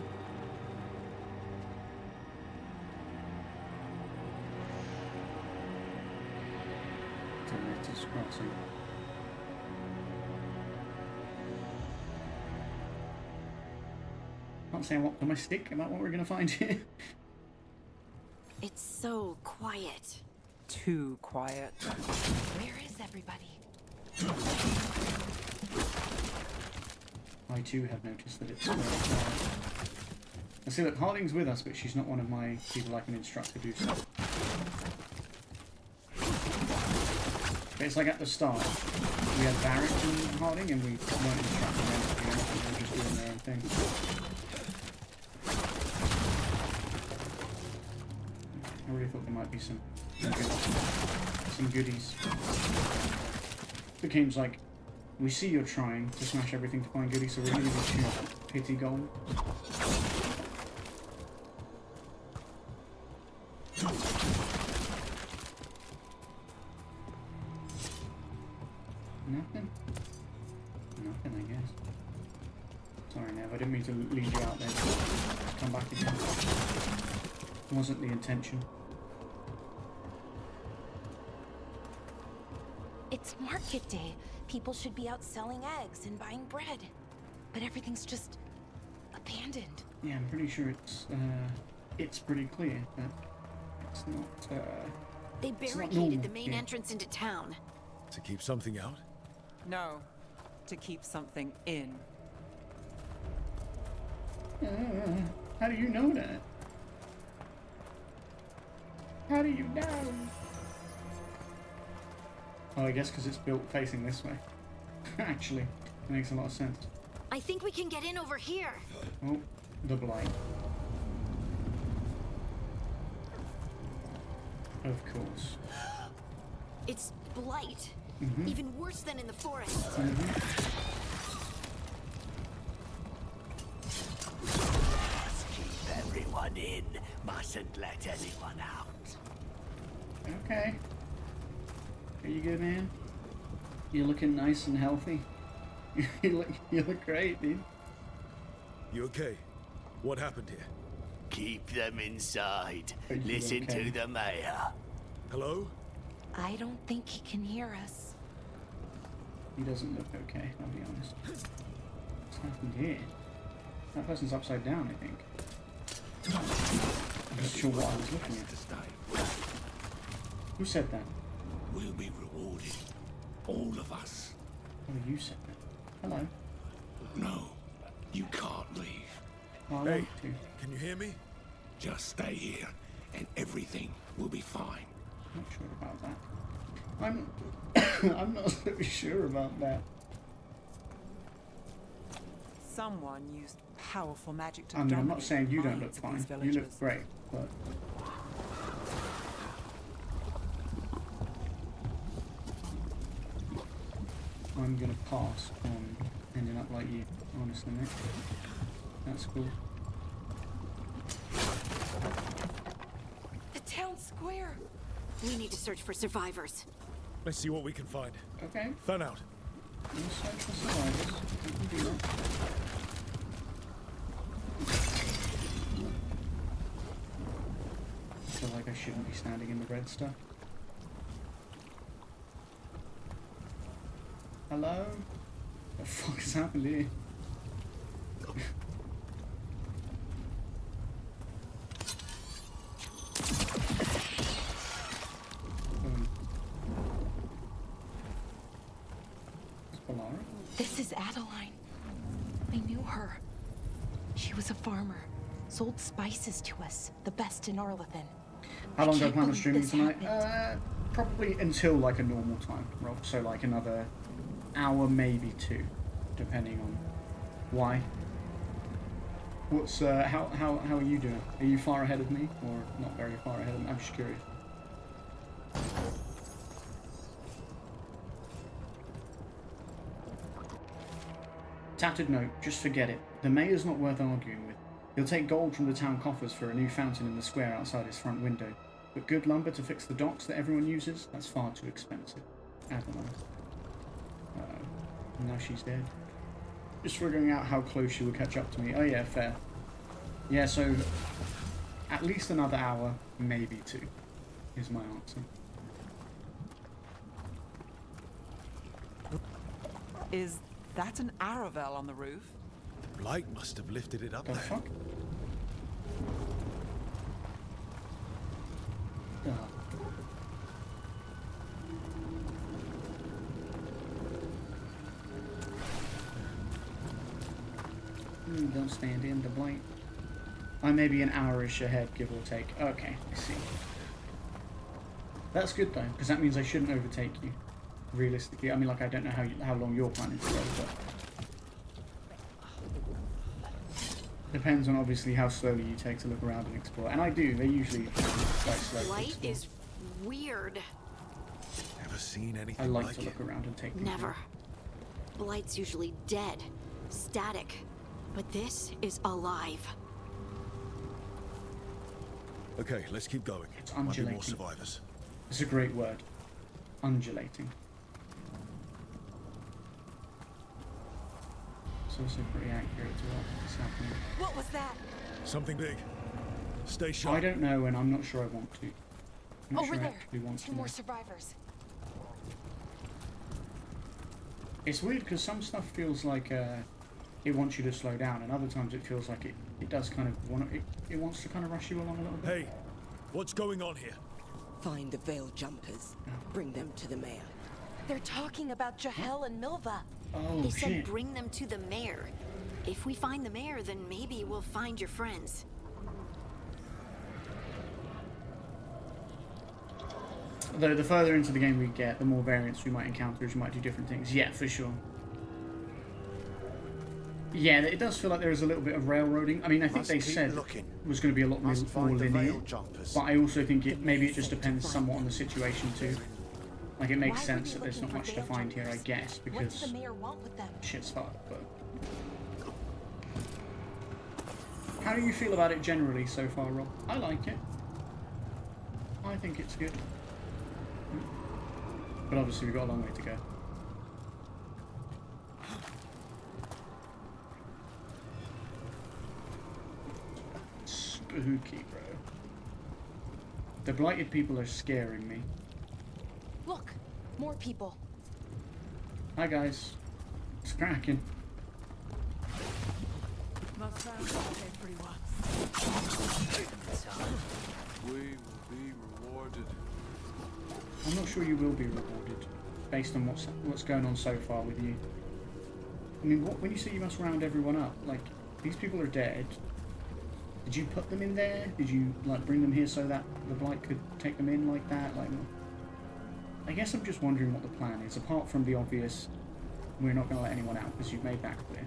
Demetta's Crossing. Can't say I'm optimistic about what we're gonna find here. It's so quiet. Too quiet. Where is everybody? I too have noticed that it's I see that Harding's with us, but she's not one of my people I can instruct to do so. But it's like at the start, we had Barrett and Harding, and we weren't instructing them to do anything, they were just doing their own thing. I really thought there might be some goodies. The game's like, we see you're trying to smash everything to find goodies, so we're going to give you pity gold. Nothing? Nothing, I guess. Sorry, Nev, I didn't mean to lead you out there. Just come back again. Wasn't the intention. It's market day. People should be out selling eggs and buying bread. But everything's just abandoned. Yeah, I'm pretty sure it's pretty clear that it's not, They barricaded the main entrance into town. To keep something out? No, to keep something in. How do you know that? How do you know? Oh, I guess because it's built facing this way. Actually, it makes a lot of sense. I think we can get in over here. Oh, the blight. Of course. It's blight. Mm-hmm. Even worse than in the forest. Just keep everyone in. Mustn't let anyone out. Okay. Are you good, man? You're looking nice and healthy. you look great, dude. You okay? What happened here? Keep them inside. Listen to the mayor. Hello? I don't think he can hear us. He doesn't look okay, I'll be honest. What's happened here? That person's upside down, I think. I'm not sure what I was looking at. Who said that? We'll be rewarded. All of us. Oh, you said that. Hello. No, you can't leave. Oh, I Hey, want to. can you hear me? Just stay here, and everything will be fine. Not sure about that. I'm not so sure about that. Someone used powerful magic to I mean, I'm not dominate saying you the don't look minds of fine. these You villagers. look great, but I'm gonna pass on ending up like you, honestly, mate. That's cool. The town square. We need to search for survivors. Let's see what we can find. Okay. Fan out. We'll search for survivors. We can do that. I feel like I shouldn't be standing in the red stuff. Hello? What the fuck has happened here? This is Adeline. I knew her. She was a farmer. Sold spices to us, the best in Arlethan. How long do I plan on believe streaming this tonight? happened. Probably until like a normal time, Rob. So like another hour, maybe 2, depending on why. What's how are you doing? Are you far ahead of me, or not very far ahead of me? I'm just curious. Tattered note, just forget it. The mayor's not worth arguing with. He'll take gold from the town coffers for a new fountain in the square outside his front window. But good lumber to fix the docks that everyone uses? That's far too expensive. Avalon. Uh-oh. Now she's dead. Just figuring out how close she will catch up to me. Oh yeah, fair. Yeah, so at least another hour, maybe 2, is my answer. Is that an Aravel on the roof? The blight must have lifted it up The there. fuck? Don't stand in the blight. I may be an hour-ish ahead, give or take. Okay, I see. That's good though, because that means I shouldn't overtake you. Realistically, I mean, like, I don't know how long you're planning to go, but depends on obviously how slowly you take to look around and explore. And I do. They're usually quite slow to Light explore. is weird. Never seen anything I like like to look it. around and take people. Never. Blight's usually dead, static, but this is alive. Okay, let's keep going. It's Might be undulating. more survivors. It's a great word. Undulating. It's also pretty accurate to what's happening. What was that? Something big. Stay sharp. I don't know, and I'm not sure I want to. I'm not Over sure I there. actually want 2 to. more know. survivors. It's weird because some stuff feels like it wants you to slow down, and other times it feels like it does kind of want it wants to kind of rush you along a little bit. Hey, what's going on here? Find the veil jumpers. Bring them to the mayor. They're talking about Jahel and Milva. Oh They said shit! bring them to the mayor. If we find the mayor, then maybe we'll find your friends. Though the further into the game we get, the more variants we might encounter, as you might do different things. Yeah, for sure. Yeah, it does feel like there is a little bit of railroading. I mean, I think Must they keep said looking. it was going to be a lot more Must find the linear, veil jumpers. but I also think maybe it just depends somewhat on the situation too. Like, it makes Why were sense they that there's looking not for much to veil find here, I jumpers? guess, What because does the mayor want with them? shit's fucked, but... How do you feel about it generally so far, Rob? I like it. I think it's good. But obviously we've got a long way to go. Spooky, bro. The blighted people are scaring me. Look, more people. Hi guys. It's cracking. Must found everyone. We will be rewarded. I'm not sure you will be rewarded based on what's going on so far with you. I mean, when you say you must round everyone up, like, these people are dead. Did you put them in there? Did you, like, bring them here so that the blight could take them in like that? Like, I guess I'm just wondering what the plan is, apart from the obvious, we're not going to let anyone out because you've made that clear.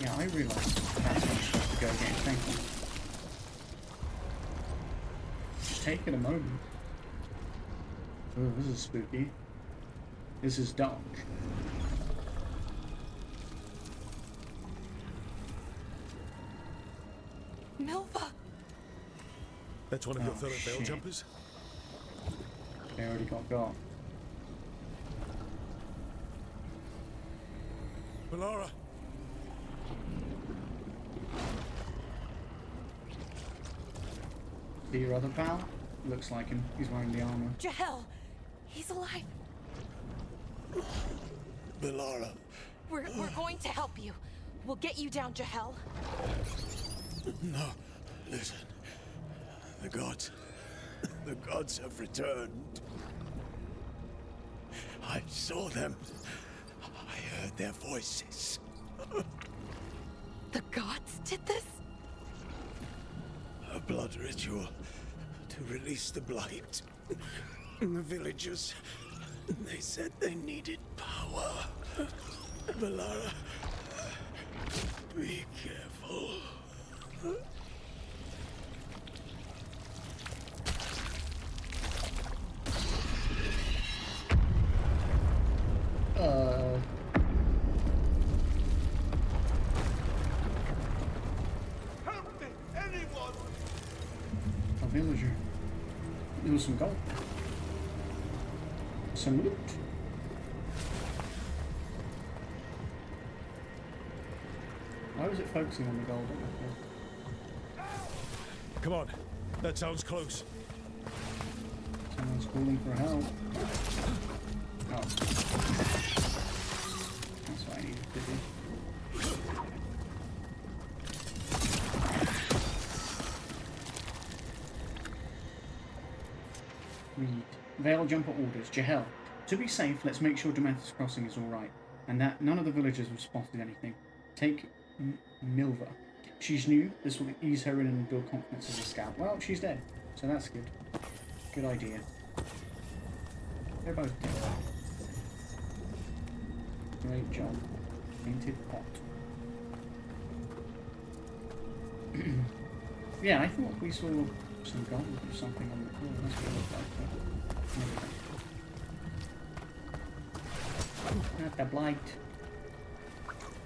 Yeah, I realise that's how it's supposed to go again. Thank you. Just take it a moment. Oh, this is spooky. This is dark. Milva! That's one of your Oh, fellow veil shit. jumpers? They already got. Melara! See your other pal? Looks like him. He's wearing the armor. Jahel! He's alive! Melara. We're going to help you. We'll get you down, Jahel. No, listen. The gods have returned. I saw them. I heard their voices. The gods did this? A blood ritual to release the blight. The villagers, they said they needed power. Valara, be careful. Help me, anyone! A villager. There was some gold. Some loot. Why was it focusing on the gold? Come on, that sounds close. Someone's calling for help. Oh. That's what I needed to do. Read. Veil Jumper orders. Jahel. To be safe, let's make sure Demeter's Crossing is alright, and that none of the villagers have spotted anything. Take Milva. She's new. This will ease her in and build confidence as a scout. Well, she's dead, so that's good. Good idea. They're both dead. Great job. Painted pot. Yeah, I thought we saw some gold or something on the floor. That's what it looked like. Not the blight.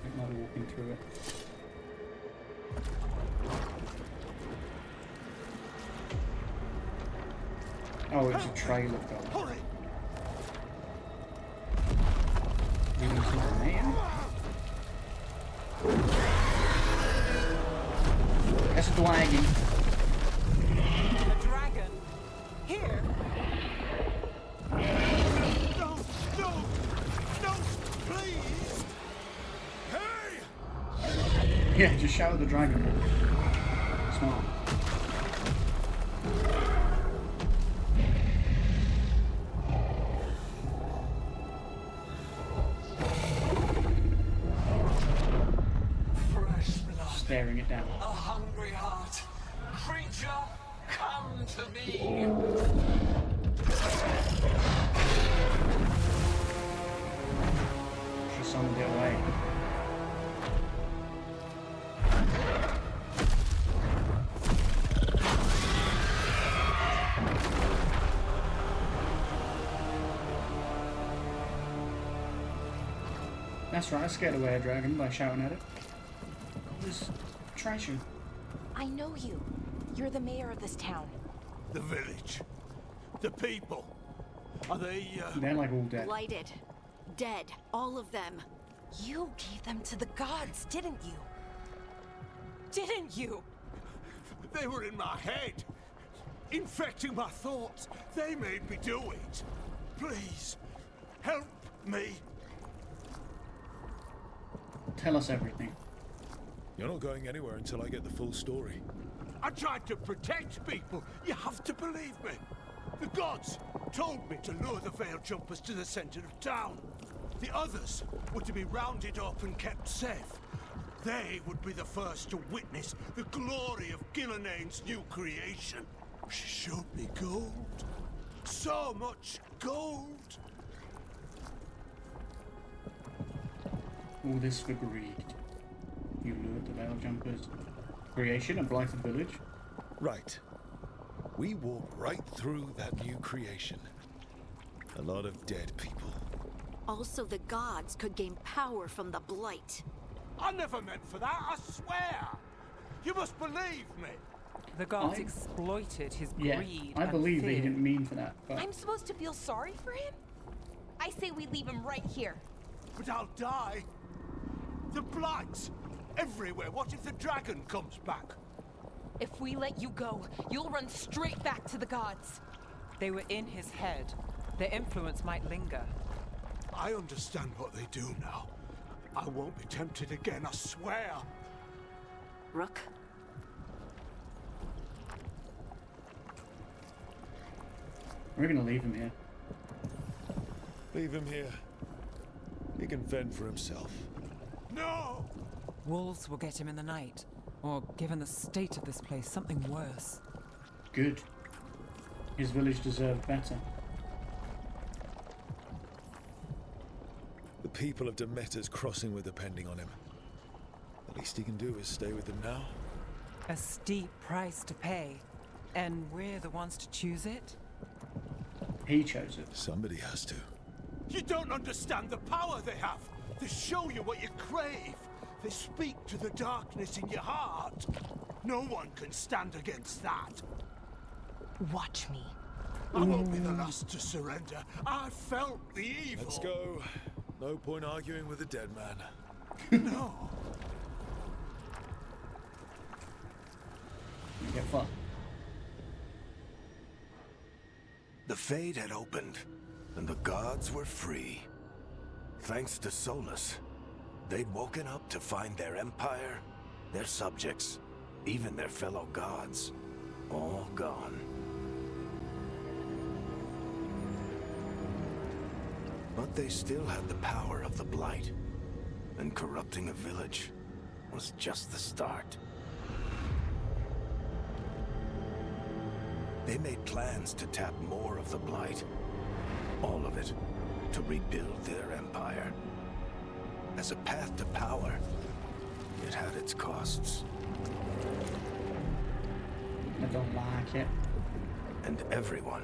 I'm not walking through it. Oh, it's a trail of gold. Hurry! Leading to the mayor? That's a dragon. A dragon? Here? No! No! No! Please! Hey! Yeah, just shout at the dragon. Smart. Staring it down. A hungry heart. Creature, come to me. She summoned it away. That's right, I scared away a dragon by shouting at it. This treasure. I know you. You're the mayor of this town. The village. The people. Are they, They're like all dead. Blighted. Dead. All of them. You gave them to the gods, didn't you? Didn't you? They were in my head. Infecting my thoughts. They made me do it. Please, help me. Tell us everything. You're not going anywhere until I get the full story. I tried to protect people. You have to believe me. The gods told me to lure the Veil Jumpers to the center of town. The others were to be rounded up and kept safe. They would be the first to witness the glory of Gilnenane's new creation. She showed me gold. So much gold. All this for greed. You lured the Veil Jumpers. Creation, a blighted village. Right. We walked right through that new creation. A lot of dead people. Also, the gods could gain power from the blight. I never meant for that, I swear. You must believe me. The gods exploited his Yeah, greed I believe and that he fear. didn't mean for that. But I'm supposed to feel sorry for him? I say we leave him right here. But I'll die. The blights everywhere. What if the dragon comes back? If we let you go, you'll run straight back to the gods. They were in his head. Their influence might linger. I understand what they do now. I won't be tempted again, I swear. Rook? we're gonna leave him here. Leave him here. He can fend for himself. No! Wolves will get him in the night. Or, given the state of this place, something worse. Good. His village deserved better. people of Demeter's Crossing were depending on him. The least he can do is stay with them now. A steep price to pay, and we're the ones to choose it? He chose it. Somebody has to. You don't understand the power they have. They show you what you crave. They speak to the darkness in your heart. No one can stand against that. Watch me. I won't be the last to surrender. I felt the evil. Let's go. No point arguing with a dead man. No. Get fucked. The Fade had opened, and the gods were free. Thanks to SOLAS, they'd woken up to find their empire, their subjects, even their fellow gods, all gone. But they still had the power of the Blight, and corrupting a village was just the start. They made plans to tap more of the Blight, all of it, to rebuild their empire. As a path to power, it had its costs. I don't like it. And everyone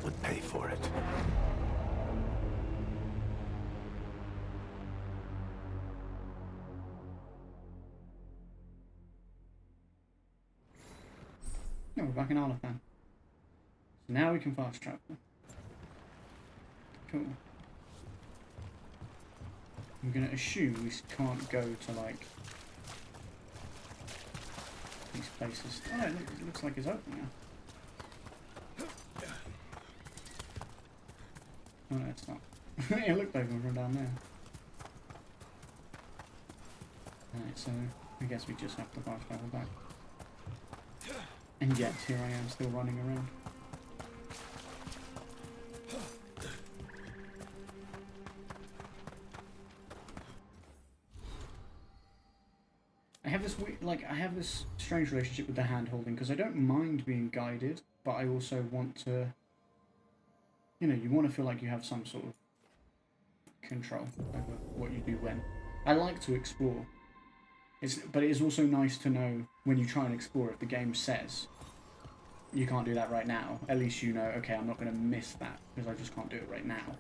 would pay for it. No, we're back in Arlathan. So now we can fast travel. Cool. I'm gonna assume we can't go to like these places. Oh no, it looks like it's open now. Oh no, it's not. It looked open from down there. Alright, so I guess we just have to fast travel back. And yet, here I am still running around. I have this weird, I have this strange relationship with the hand holding because I don't mind being guided, but I also want to, you know, you want to feel like you have some sort of control over what you do when. I like to explore. But it is also nice to know when you try and explore if the game says you can't do that right now. At least you know, okay, I'm not going to miss that because I just can't do it right now.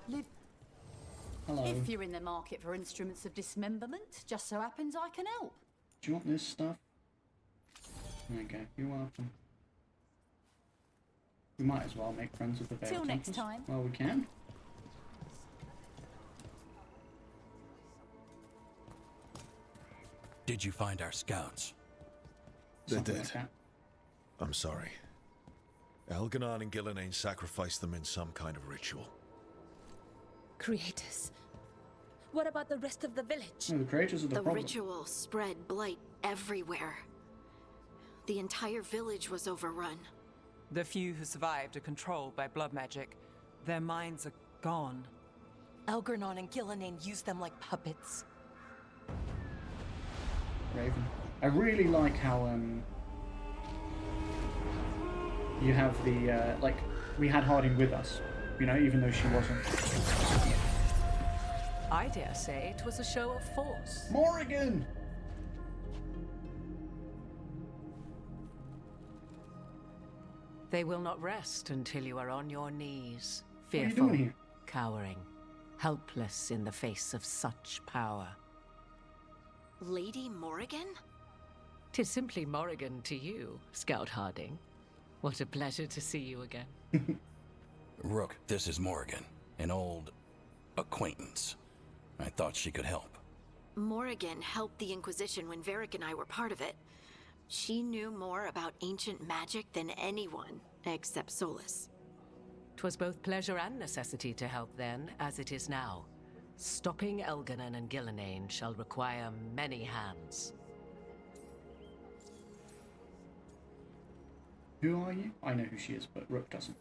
Liv, hello. If you're in the market for instruments of dismemberment, just so happens I can help. Do you want this stuff? Okay, you're welcome. We might as well make friends with the Veil Till next Temples. time. Well, we can. Did you find our scouts? They're Something dead. like that. I'm sorry. Elganon and Gillenane sacrificed them in some kind of ritual. Creators. What about the rest of the village? No, the creators are the problem. ritual spread blight everywhere. The entire village was overrun. The few who survived are controlled by blood magic. Their minds are gone. Elgernon and Gillenane used them like puppets. Raven. I really like how you have the like we had Harding with us, you know, even though she wasn't. I dare say it was a show of force. Morrigan! They will not rest until you are on your knees, What are you fearful, doing here? cowering, helpless in the face of such power. Lady Morrigan? 'Tis simply Morrigan to you, Scout Harding. What a pleasure to see you again. Rook, this is Morrigan, an old acquaintance. I thought she could help. Morrigan helped the Inquisition when Varric and I were part of it. She knew more about ancient magic than anyone, except SOLAS. 'Twas both pleasure and necessity to help then, as it is now. Stopping Elganon and Gillenane shall require many hands. Who are you? I know who she is, but Rook doesn't.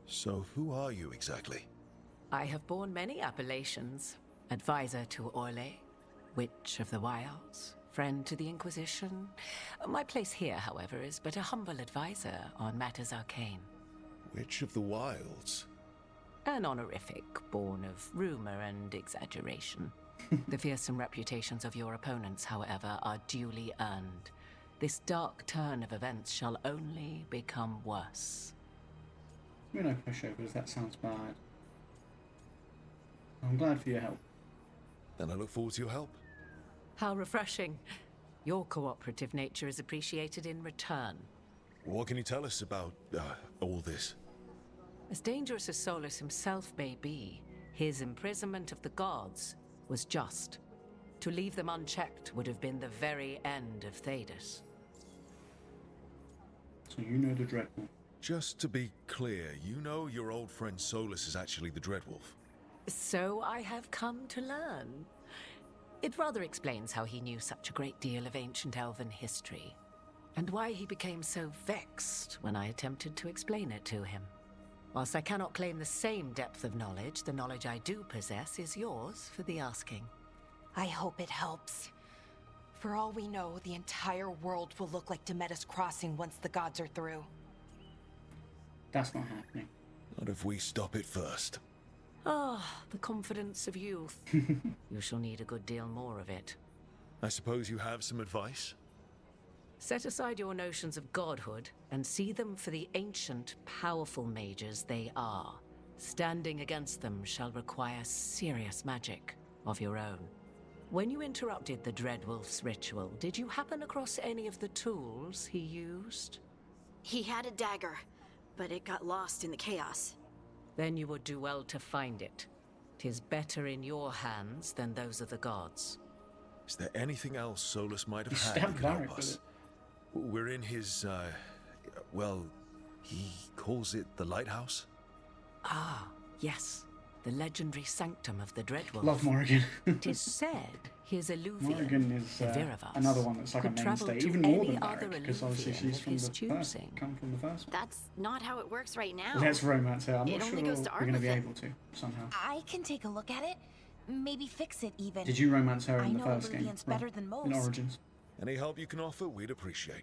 So who are you exactly? I have borne many appellations. Advisor to Orlais, Witch of the Wilds, friend to the Inquisition. My place here, however, is but a humble advisor on matters arcane. Witch of the Wilds? An honorific born of rumor and exaggeration. The fearsome reputations of your opponents, however, are duly earned. This dark turn of events shall only become worse. You know, pushovers, that sounds bad. I'm glad for your help. Then I look forward to your help. How refreshing. Your cooperative nature is appreciated in return. What can you tell us about all this? As dangerous as Solus himself may be, his imprisonment of the gods was just. To leave them unchecked would have been the very end of Thedas. So you know the Dreadwolf. Just to be clear, you know your old friend Solus is actually the Dreadwolf. So I have come to learn. It rather explains how he knew such a great deal of ancient elven history, and why he became so vexed when I attempted to explain it to him. Whilst I cannot claim the same depth of knowledge, the knowledge I do possess is yours for the asking. I hope it helps. For all we know, the entire world will look like Demetus Crossing once the gods are through. That's not happening. Not if we stop it first. Ah, the confidence of youth. You shall need a good deal more of it. I suppose you have some advice? Set aside your notions of godhood and see them for the ancient, powerful mages they are. Standing against them shall require serious magic of your own. When you interrupted the Dreadwolf's ritual, did you happen across any of the tools he used? He had a dagger, but it got lost in the chaos. Then you would do well to find it. 'Tis better in your hands than those of the gods. Is there anything else Solus might have had stabbed that could help Varric with us? We're in his, well, he calls it the lighthouse? Ah, yes. The legendary sanctum of the Dreadwolf. Love Morrigan. 'Tis said his Illuvian, Morrigan is the Viravas, another one that's like a could travel mainstay, to even more any than other Varric, because obviously Illuvian she's of from his the first, choosing. come from the first one. That's not how it works right now. Let's romance her. I'm It not only sure goes to we're going to be Arlithin. able to, somehow. I can take a look at it. Maybe fix it even. Did you romance her I in the know first game? Illuvian's better than most. In Origins. Any help you can offer, we'd appreciate.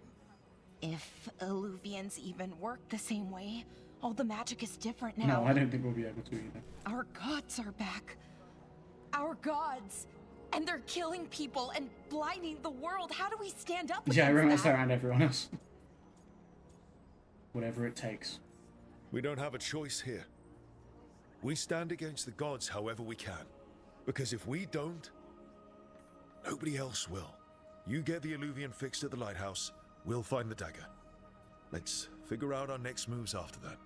If Illuvians even work the same way, all the magic is different now. No, I don't think we'll be able to either. Our gods are back. Our gods. And they're killing people and blinding the world. How do we stand up Yeah, I against romance her that? and everyone else. Whatever it takes. We don't have a choice here. We stand against the gods however we can. Because if we don't, nobody else will. You get the Illuvian fixed at the lighthouse, we'll find the dagger. Let's figure out our next moves after that.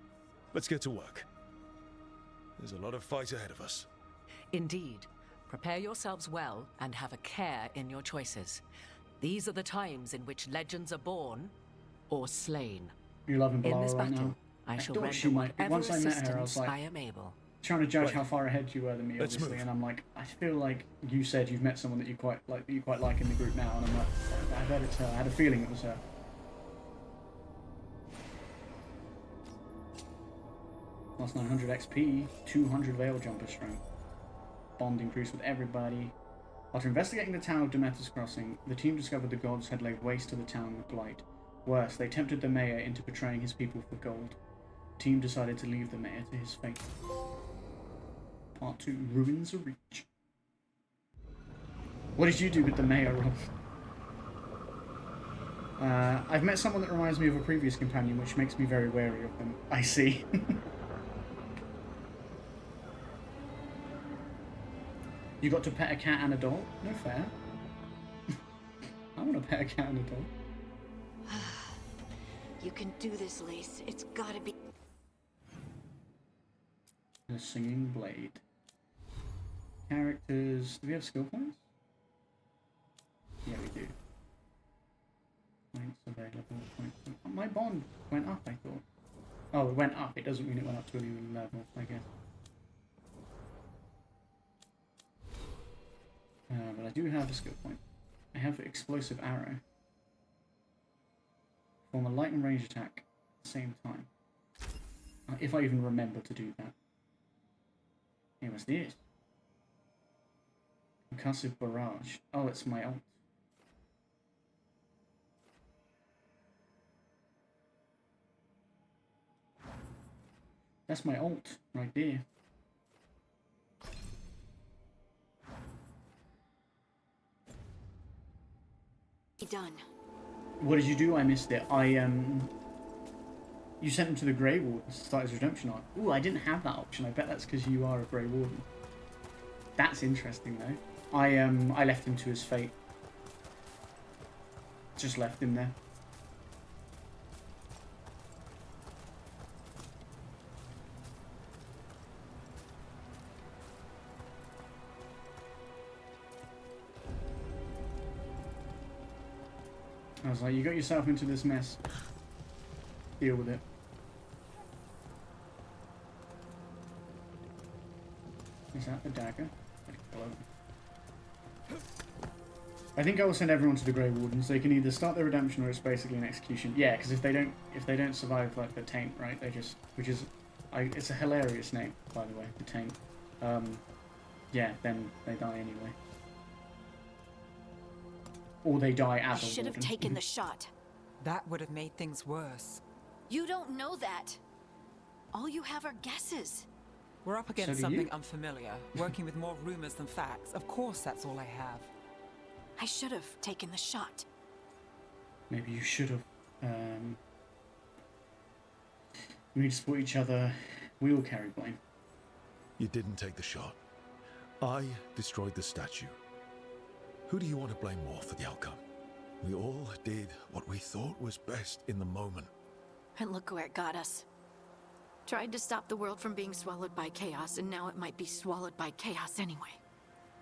Let's get to work. There's a lot of fight ahead of us. Indeed. Prepare yourselves well and have a care in your choices. These are the times in which legends are born or slain. You love him In Below this right battle, now. I shall thought render she might be. whatever Once I met her, I assistance was like, I am able. trying to judge Right. how far ahead you were than me, Let's obviously, move. and I'm like, I feel like you said you've met someone that you quite like in the group now, and I'm like, I bet it's her. I had a feeling it was her. Plus 900 XP, 200 Veil Jumper strength. Bond increased with everybody. After investigating the town of Demetus Crossing, the team discovered the gods had laid waste to the town with blight. Worse, they tempted the mayor into betraying his people for gold. The team decided to leave the mayor to his fate. Part 2, Ruins of Reach. What did you do with the mayor, Rob? I've met someone that reminds me of a previous companion, which makes me very wary of them. I see. You got to pet a cat and a dog? No fair. I want to pet a cat and a dog. You can do this, Lace. It's gotta be. A singing blade. Characters. Do we have skill points? Yeah, we do. Points available. Points. My bond went up, I thought. Oh, it went up. It doesn't mean it went up to a new level, I guess. But I do have a skill point. I have explosive arrow. Form a light and range attack at the same time. If I even remember to do that. Hey, what's this? Concussive barrage. Oh, it's my ult. That's my ult right there. Done. What did you do? I missed it. You sent him to the Grey Warden to start his redemption arc. Ooh, I didn't have that option. I bet that's because you are a Grey Warden. That's interesting though. I left him to his fate. Just left him there. I was like, you got yourself into this mess. Deal with it. Is that the dagger? I think I will send everyone to the Grey Wardens. They can either start their redemption or it's basically an execution. Yeah, because if they don't survive like the taint, right? They just, it's a hilarious name, by the way, the taint. Yeah, then they die anyway. Or they die as a warden. I should have taken the shot. That would have made things worse. You don't know that. All you have are guesses. We're up against something unfamiliar, working with more rumors than facts. Of course, that's all I have. I should have taken the shot. Maybe you should have. We need to support each other. We all carry blame. You didn't take the shot. I destroyed the statue. Who do you want to blame more for the outcome? We all did what we thought was best in the moment. And look where it got us. Tried to stop the world from being swallowed by chaos, and now it might be swallowed by chaos anyway.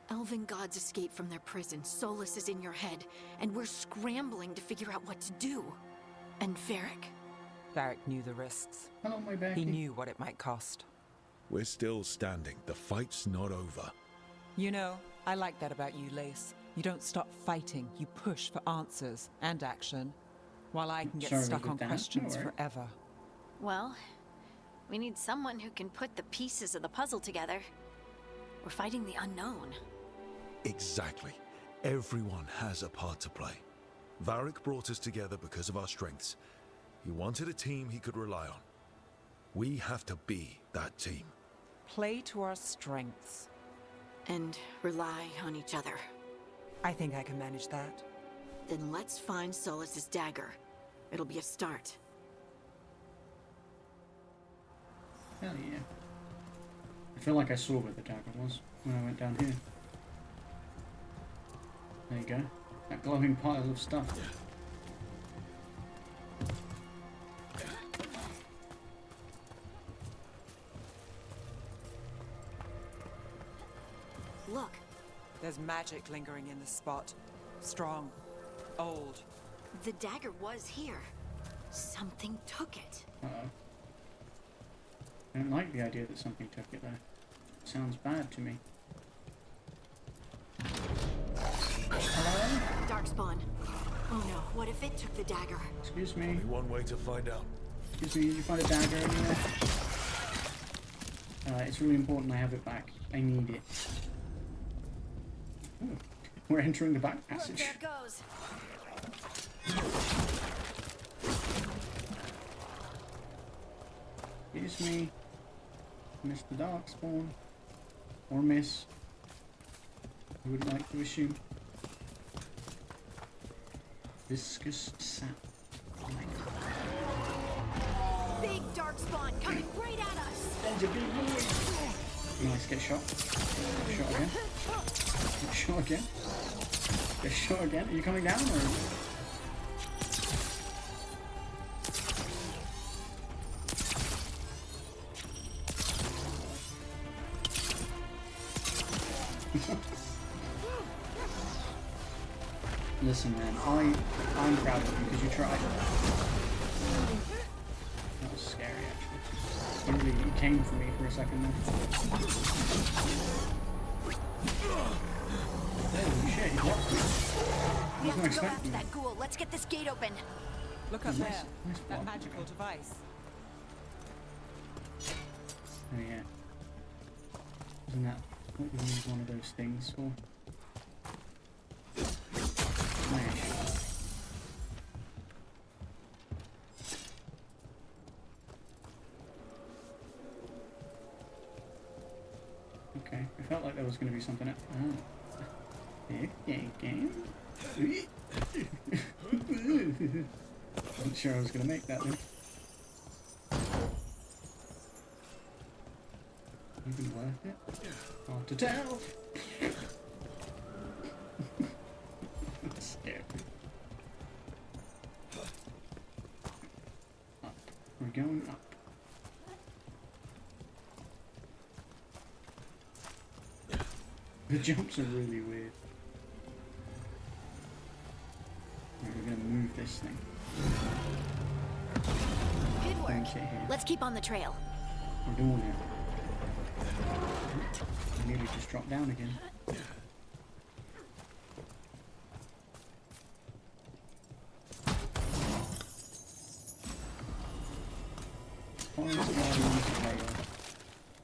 Elven gods escaped from their prison, SOLAS is in your head, and we're scrambling to figure out what to do. And Varric. Varric knew the risks. Hello, my baby. He knew what it might cost. We're still standing. The fight's not over. You know, I like that about you, Lace. You don't stop fighting, you push for answers and action, while I can get stuck on questions forever. Well, we need someone who can put the pieces of the puzzle together. We're fighting the unknown. Exactly. Everyone has a part to play. Varric brought us together because of our strengths. He wanted a team he could rely on. We have to be that team. Play to our strengths. And rely on each other. I think I can manage that. Then let's find SOLAS's dagger. It'll be a start. Hell yeah. I feel like I saw where the dagger was when I went down here. There you go. That glowing pile of stuff. Look. There's magic lingering in this spot. Strong. Old. The dagger was here. Something took it. Uh-oh. I don't like the idea that something took it there. Sounds bad to me. Hello? Darkspawn. Oh no, what if it took the dagger? Excuse me. Only one way to find out. Excuse me, did you find a dagger anywhere? It's really important I have it back. I need it. Ooh. We're entering the back passage. Look, there it goes. Excuse me, Mr. Darkspawn. Or Miss. I would like to assume. Viscous sap. Oh my god. Big Darkspawn coming right at us! There's a big boy! Nice, get shot. Get shot again. Get shot again. Get shot again. Are you coming down or? Listen, man, I'm proud of you because you tried. That was scary, actually. You came for me for a second there. Holy shit, he blocked me. We have to go after that ghoul. Let's get this gate open. Look up Nice, there. nice That block. magical device. Oh yeah. Isn't that what we use one of those things for? Smash. It felt like there was going to be something else. Oh. Okay, game. Wasn't sure I was going to make that then. Even worth it? Hard to tell. That's scary. Up. We're going up. The jumps are really weird. Right, we're gonna move this thing. Good work. Let's keep on the trail. We're doing it. I nearly just dropped down again.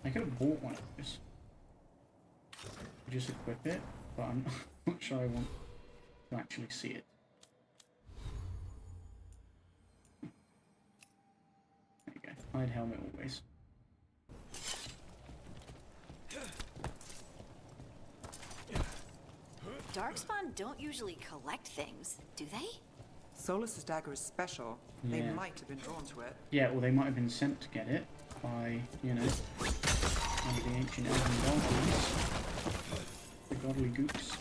I could have bought one of this. Just equip it, but I'm not sure I want to actually see it. There you go. Hide helmet always. Darkspawn don't usually collect things, do they? Solas's dagger is special. They might have been drawn to it. Yeah, well, they might have been sent to get it by, you know, one of the ancient elven goblins. The godly gooks.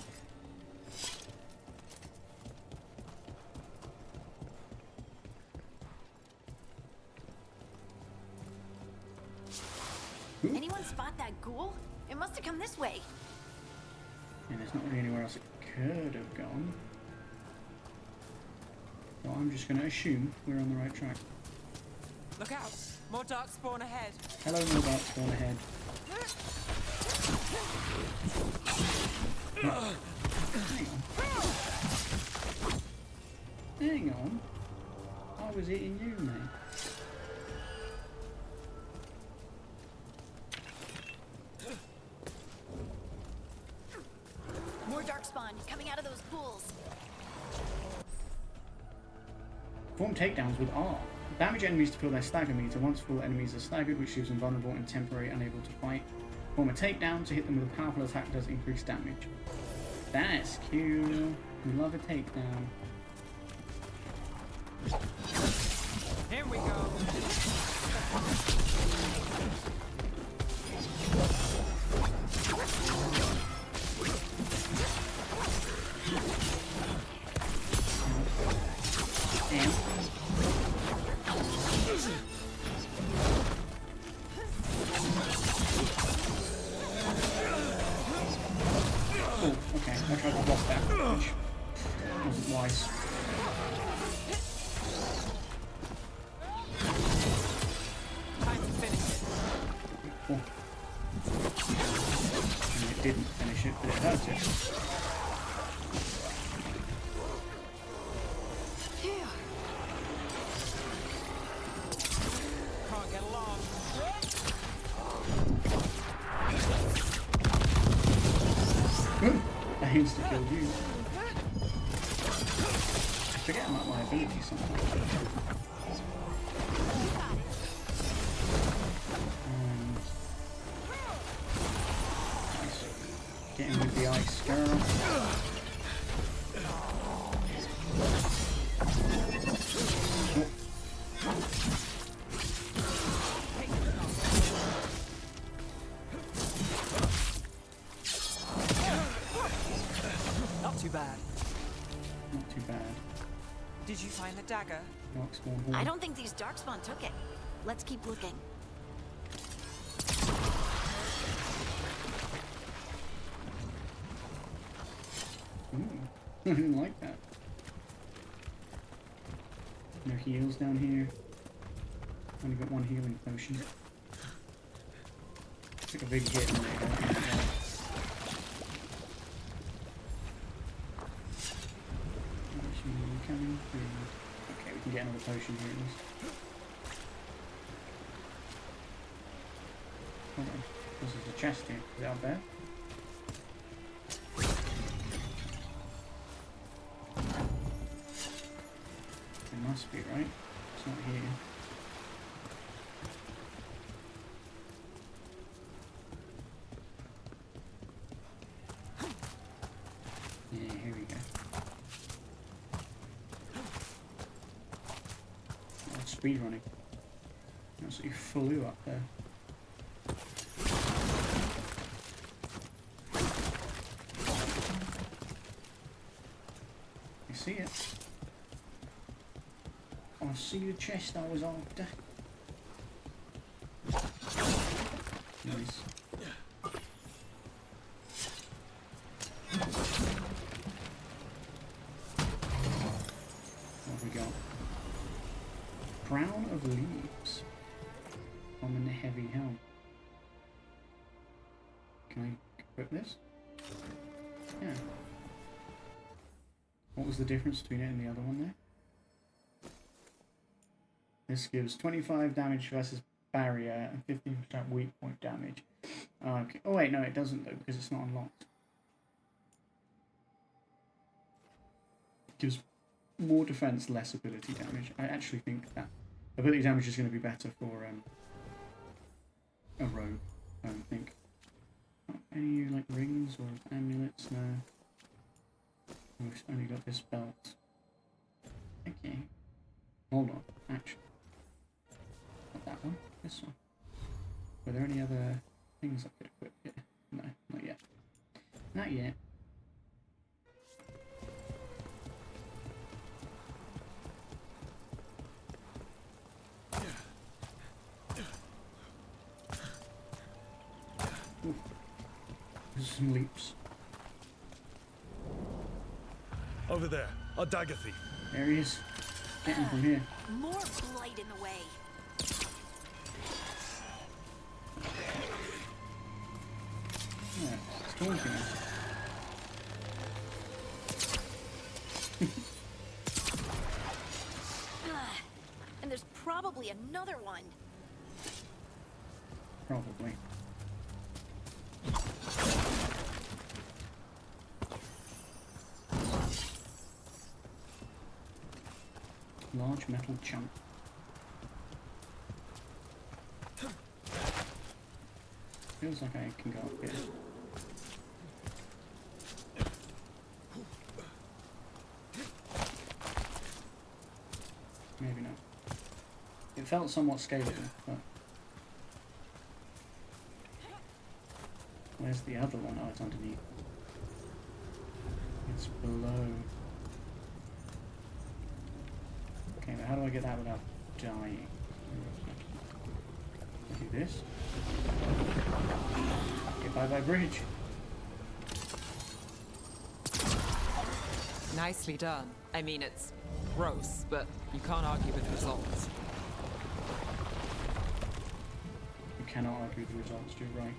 Anyone spot that ghoul? It must have come this way. And there's not really anywhere else it could have gone. So I'm just going to assume we're on the right track. Look out! More darkspawn ahead. Hello, more darkspawn ahead. Oh. Hang on. I was eating you, mate. More darkspawn coming out of those pools. Perform takedowns with R. Damage enemies to fill their stagger meter. Once full, enemies are staggered, which leaves them vulnerable and temporarily unable to fight. Perform a takedown. To hit them with a powerful attack does increase damage. That's cute. We love a takedown. Here we go. Oh, okay. I tried to block that, which wasn't wise. Time to finish it. Cool. And it didn't finish it, but it hurt it. Can't get along. I insta-killed you. I forget about my ability sometimes. Nice. Get in with the ice, girl. Not too bad. Not too bad. Did you find the dagger? Darkspawn horde. I don't think these darkspawn took it. Let's keep looking. Ooh. I didn't like that. No heals down here. Only got one healing potion. Took a big hit and they don't really help. Coming through. Okay, we can get another potion here at least. Hold on. This is a chest here. Is it out there? It must be, right? It's not here. speed running. Absolutely flew up there. You see it? I see the chest I was after. Nice. What have we got? Crown of Leaves. Common heavy helm. Can I equip this? Yeah. What was the difference between it and the other one there? This gives 25 damage versus barrier and 15% weak point damage. Okay. Oh wait, no, it doesn't though because it's not unlocked. It gives more defense, less ability damage. I actually think that ability damage is going to be better for a rogue. I don't think. Any like rings or amulets? No. We've only got this belt. Okay. Hold on. Actually. Not that one. This one. Were there any other things I could equip here? No, not yet. Not yet. Ooh. There's some leaps. Over there, our dagger thief. There he is. Get him from here. More blight in the way. Yeah, it's taunting us. And there's probably another one. Probably. Large metal chunk. Feels like I can go up here. Maybe not. It felt somewhat scalable, but... Where's the other one? Oh, it's underneath. It's below. Okay, but how do I get that without dying? I do this. Okay, bye-bye bridge. Nicely done. I mean, it's gross, but you can't argue with the results. You cannot argue with the results, you're right.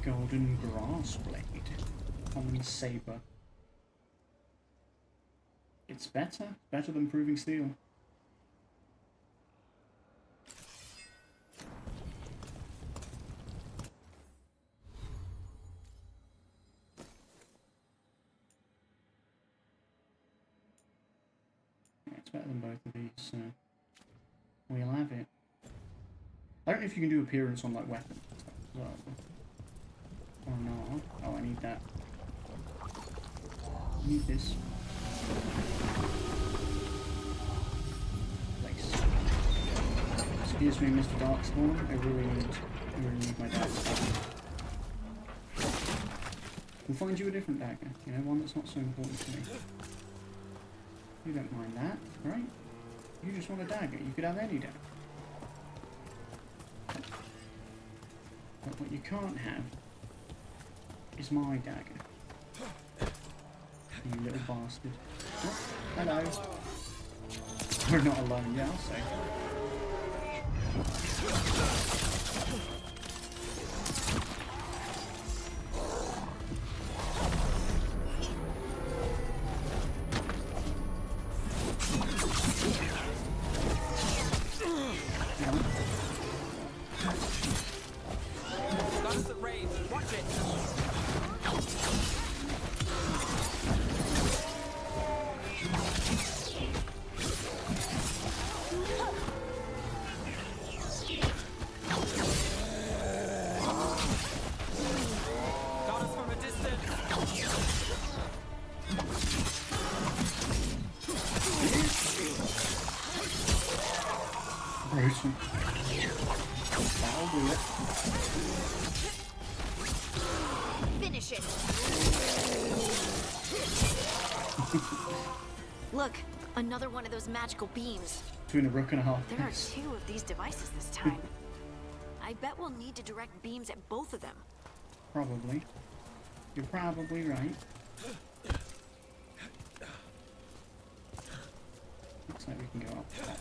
Golden grass blade. Common saber. It's better. Better than proving steel. Yeah, it's better than both of these, so we'll have it. I don't know if you can do appearance on like weapons and stuff as well. Or not. Oh, I need that. I need this. Place. Excuse me, Mr. Darkspawn. I really need my dagger. We'll find you a different dagger. You know, one that's not so important to me. You don't mind that, right? You just want a dagger. You could have any dagger. But what you can't have is my dagger. You little bastard. Oh, hello. We're not alone, yeah, I'll say. Guns at range, watch it! attention. Look, another one of those magical beams. Between a rook and a half. There are 2 of these devices this time. I bet we'll need to direct beams at both of them. Probably. You're probably right. Looks like we can go up top.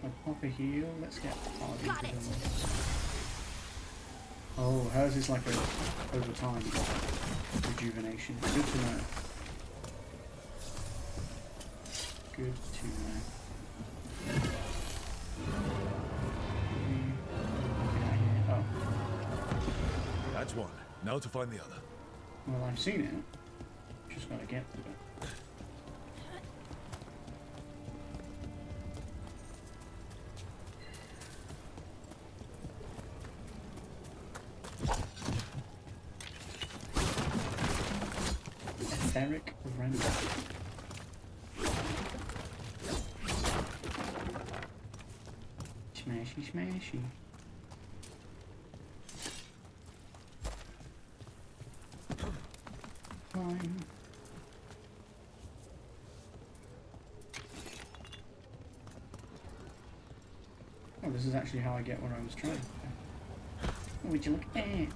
I'll pop a heal. Let's get Hardy. Got it. Oh, hers is like a over time rejuvenation. Good to know. Good to know. Oh. That's one. Now to find the other. Well, I've seen it. Just gotta get to it. Etheric Render. Smashy, smashy. Climb. Oh, this is actually how I get what I was trying. Oh, would you look at that?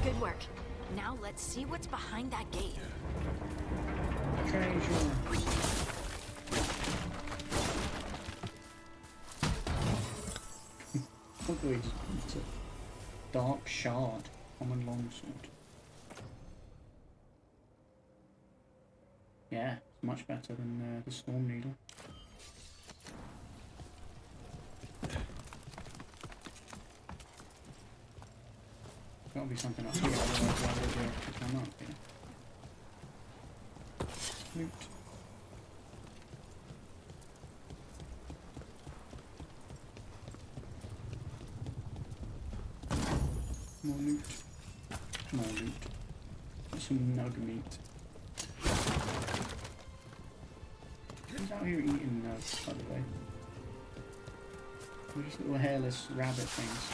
Good work. Now let's see what's behind that gate. Treasure. Hopefully just it's a dark shard, common longsword. Yeah, it's much better than the storm needle. Gotta be something up here, otherwise why would you have to come up here? Loot. More loot. More loot. Some nug meat. Who's out here eating nugs, by the way? They're just little hairless rabbit things.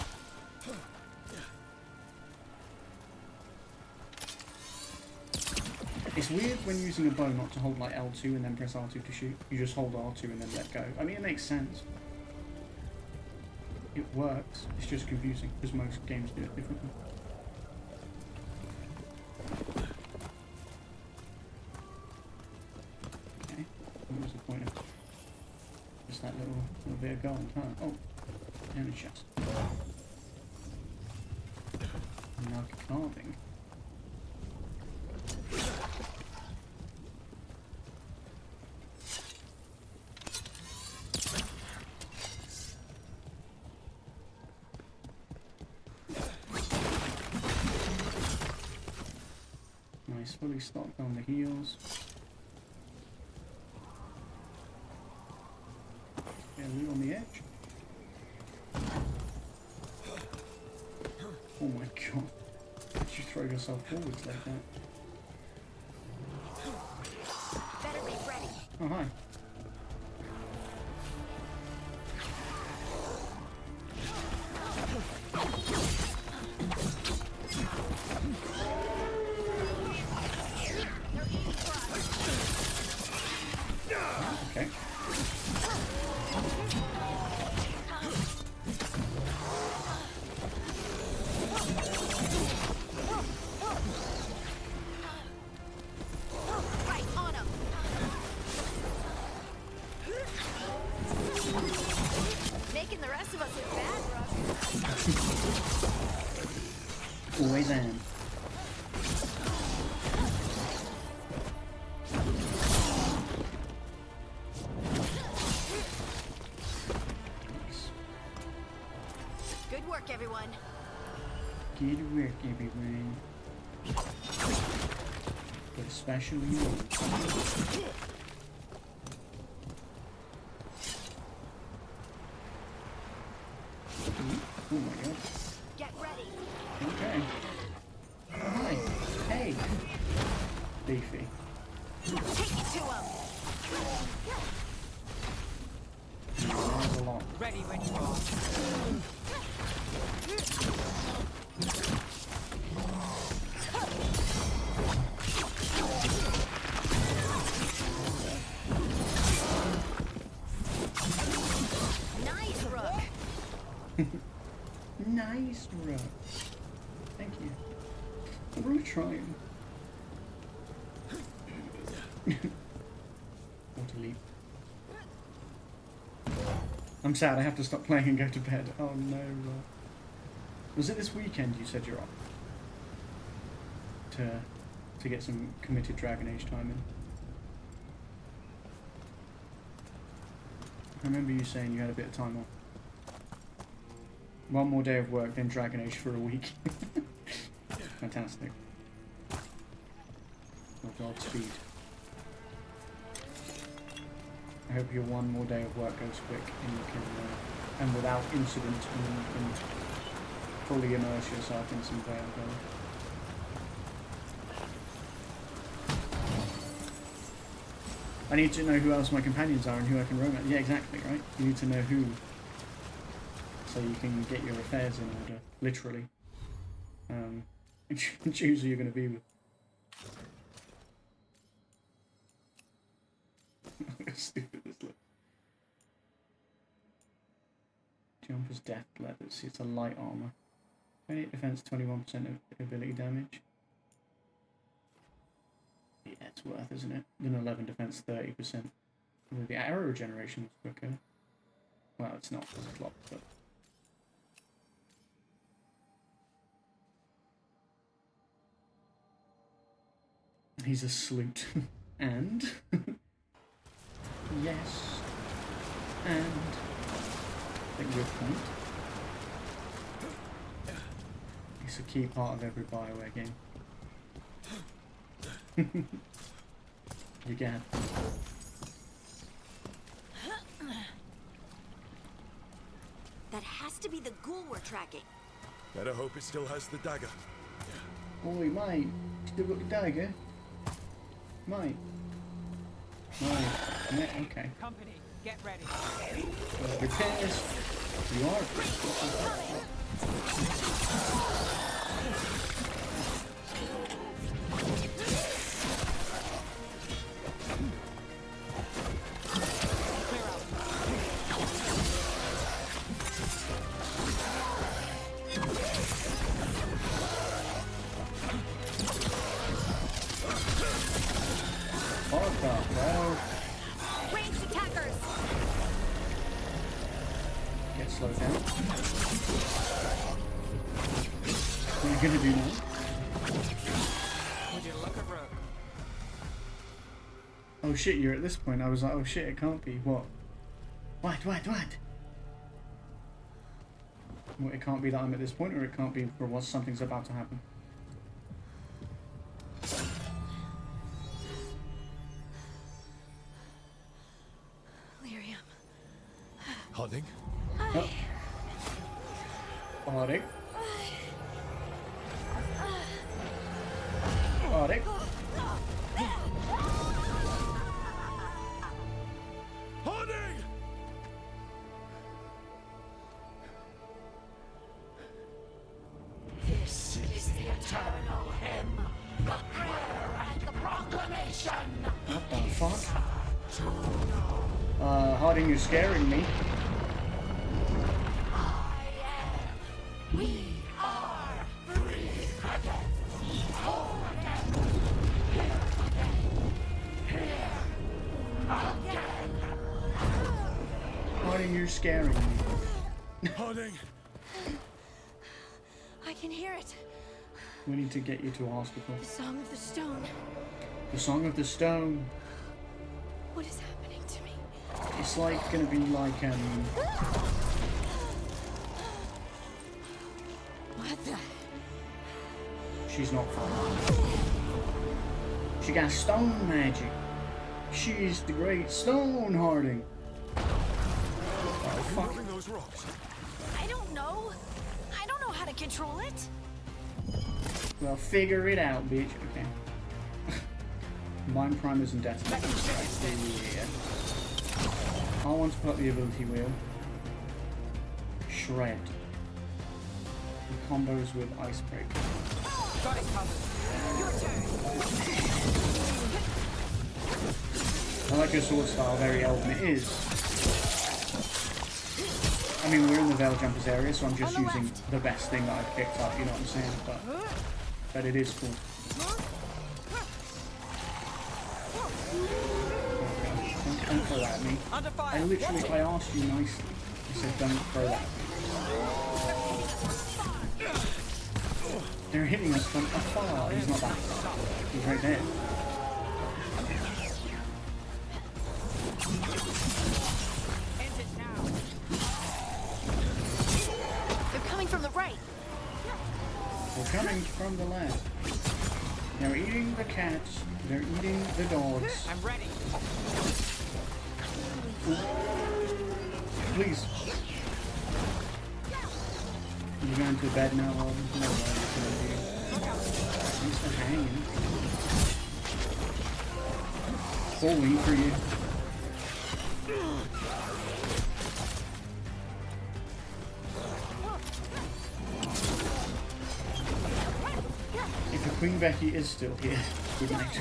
It's weird when using a bow not to hold like L2 and then press R2 to shoot. You just hold R2 and then let go. I mean, it makes sense. It works. It's just confusing because most games do it differently. Okay, what was the point of just that little bit of gold, huh? Oh, and a chest. Nug carving. Nice, fully stocked on the heals. Yeah, loot on the edge. Oh my god. Did you throw yourself forwards like that? Better be ready. Oh, hi. Okay. Right on him. Making the rest of us look bad, Ruck. Always am. Good work, everyone. Good work, everyone. But especially you. Oh my god. Get ready. Okay. Oh, hi. Hey. Beefy. Take it to him. There's a lot. Ready when you are. Nice, Rook. Nice, Rook. Thank you. I'm really trying. What a leap. I'm sad, I have to stop playing and go to bed. Oh no. Was it this weekend you said you're off? To get some committed Dragon Age time in? I remember you saying you had a bit of time off. One more day of work, then Dragon Age for a week. Fantastic. Oh, Godspeed. I hope your one more day of work goes quick and you can, and without incident, and you can fully immerse yourself in some Veil Guard. I need to know who else my companions are and who I can romance. Yeah, exactly, right? You need to know who, so you can get your affairs in order, literally. Choose who you're going to be with. How stupid this looks. Jumper's death leathers. It's a light armor. 28 defense, 21% of ability damage. Yeah, it's worth, isn't it? Then 11 defense, 30%. The arrow regeneration was quicker. Well, it's not because it's locked, but. He's a sloot. And. Yes. And. I think good point. It's a key part of every BioWare game. You can. That has to be the ghoul we're tracking. Better hope it still has the dagger. Oi, mate. Still got the dagger? Mate. Mate. Yeah, okay. Company, get ready. Repairs. You are. Ranged attackers. Get slowed down. What are you gonna do now? Would you look at Rook? Oh shit, you're at this point. I was like, oh shit, it can't be. What? What? Well, it can't be that I'm at this point, or it can't be for what something's about to happen. Harding? Oh. Harding? Harding? Harding! This is the eternal hymn, the prayer and the proclamation. What the fuck? Harding, you're scaring me. We are free again. Whole again. Here again. Harding, you're scaring me. Harding! I can hear it. We need to get you to a hospital. The Song of the Stone. The Song of the Stone. What is happening to me? It's like gonna be like What the? She's not fine. She got stone magic. She's the great Stone Harding. Oh, fuck. Moving those rocks. I don't know. I don't know how to control it. Well, figure it out, bitch. Okay. Mind primers and detonators. Yeah. I want to put the ability wheel. Shred. And combos with Icebreaker. Got it covered. Your turn. I like your sword style, very elven. It is. I mean, we're in the Veil Jumpers area, so I'm just using the best thing that I've picked up, you know what I'm saying? But it is cool. Don't throw that at me. I asked you nicely. I said don't throw that at me. They're hitting us from afar. He's not that far. He's right there. They're coming from the right. They're coming from the left. They're eating the cats. They're eating the dogs. I'm ready. Please. You're going to bed now, Rob? No way you're going to be. Thanks for hanging. Falling for you. If the Queen Becky is still here, good night.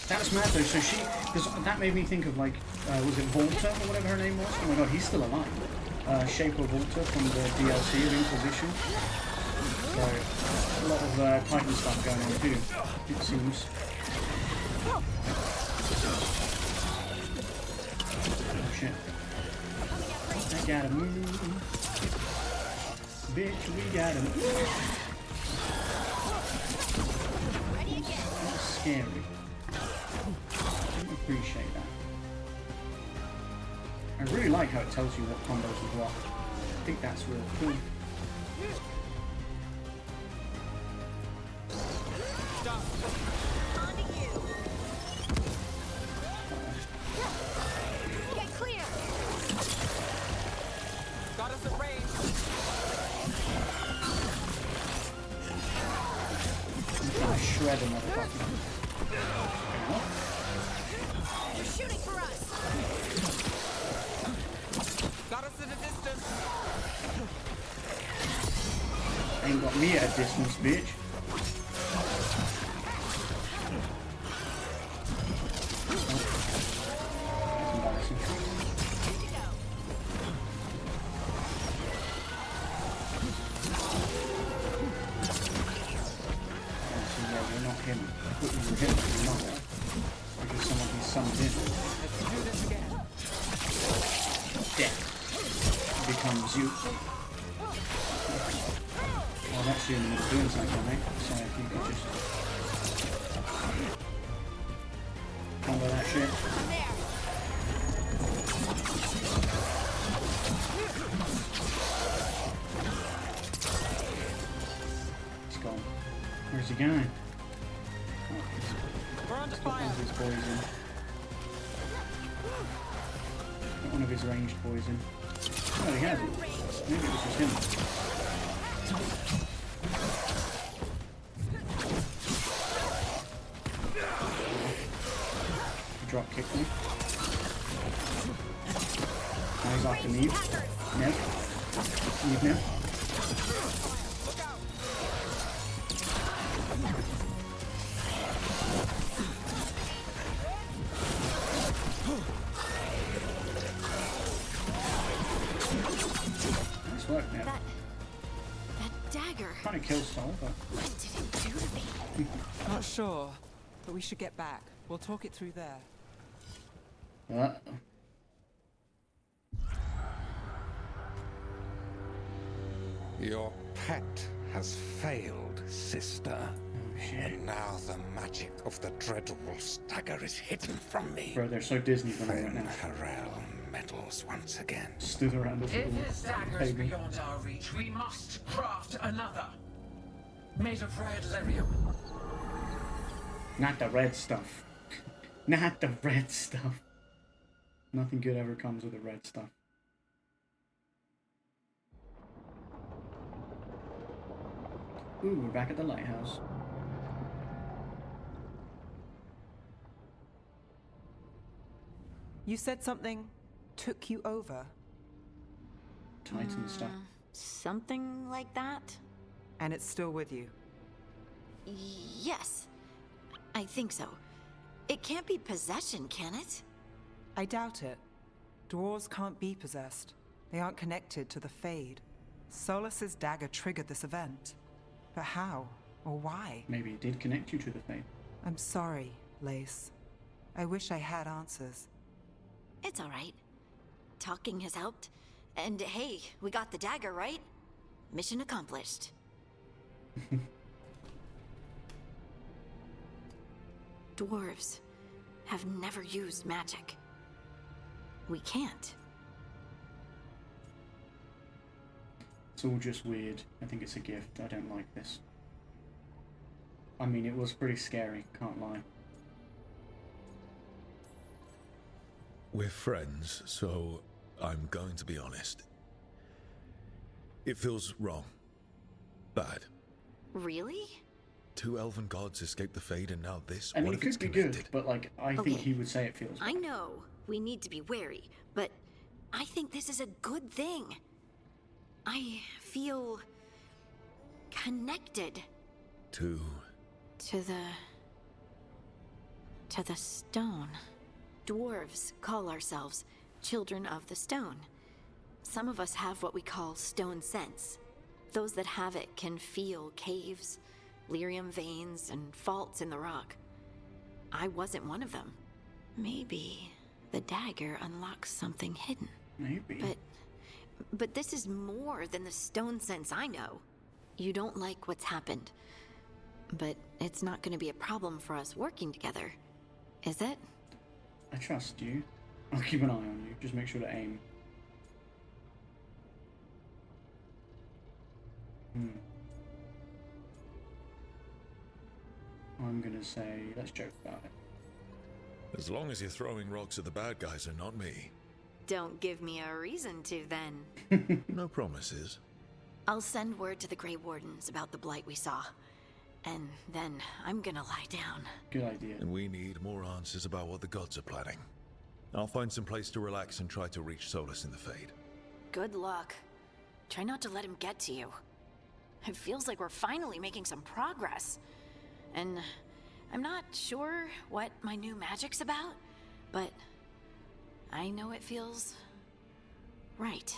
That's mad though, so she, because that made me think of like, was it Volta or whatever her name was? Oh my god, he's still alive. Shaper Volta from the DLC of Inquisition. So, a lot of Titan stuff going on too, it seems. Oh shit. I gotta move. Bitch, we gotta move. That's scary. I appreciate that. I really like how it tells you what combos are what. I think that's real cool. Get clear. Got us at range. I'm trying to shred a motherfucker. They're shooting for us. Got us at a distance. Ain't got me at a distance, bitch. That's embarrassing. We're not him. I thought you were him, but you're not. Because someone he summoned in. Let's do this again. Death becomes you. Well, that's you in the middle of doing something, mate. So if you could just combo that shit. He's gone. Where's he going? We're under Got one fire. of his boys in. Got one of his ranged boys in. Oh, he hasn't. Maybe it was just him. He drop kicked me. Now he's after Neve. Nev. Neve now. Nice work, Nev. That dagger. Trying to kill Sol, but What did it do to me? Not sure, but we should get back. We'll talk it through there. Your pet has failed, sister. And now the magic of the Dreadwolf's dagger is hidden from me. Bro, they're so Disney for me right Finn now. Harel meddles once again. Stood around us If with his dagger is beyond our reach, we must craft another. Made of red lyrium. Not the red stuff. Not the red stuff. Nothing good ever comes with the red stuff. Ooh, we're back at the lighthouse. You said something took you over. Titan stuff. Something like that? And it's still with you? Yes. I think so. It can't be possession, can it? I doubt it. Dwarves can't be possessed. They aren't connected to the Fade. Solas's dagger triggered this event. But how? Or why? Maybe it did connect you to the Fade. I'm sorry, Lace. I wish I had answers. It's alright. Talking has helped. And hey, we got the dagger, right? Mission accomplished. Dwarves have never used magic. We can't. It's all just weird. I think it's a gift. I don't like this. I mean, it was pretty scary, can't lie. We're friends, so I'm going to be honest. It feels wrong. Bad. Really? 2 elven gods escaped the Fade and now this? I mean, What it if it's could be connected? good, but like, I think he would say it feels bad. I know we need to be wary, but I think this is a good thing. I feel connected To the stone. Dwarves call ourselves children of the stone. Some of us have what we call stone sense. Those that have it can feel caves, lyrium veins, and faults in the rock. I wasn't one of them. Maybe the dagger unlocks something hidden. Maybe. But this is more than the stone sense I know. You don't like what's happened. But it's not going to be a problem for us working together, is it? I trust you. I'll keep an eye on you. Just make sure to aim. I'm gonna say, let's joke about it. As long as you're throwing rocks at the bad guys and not me. Don't give me a reason to, then. No promises. I'll send word to the Grey Wardens about the blight we saw. And then I'm gonna lie down. Good idea. And we need more answers about what the gods are planning. I'll find some place to relax and try to reach Solas in the Fade. Good luck. Try not to let him get to you. It feels like we're finally making some progress. And I'm not sure what my new magic's about, but I know it feels right.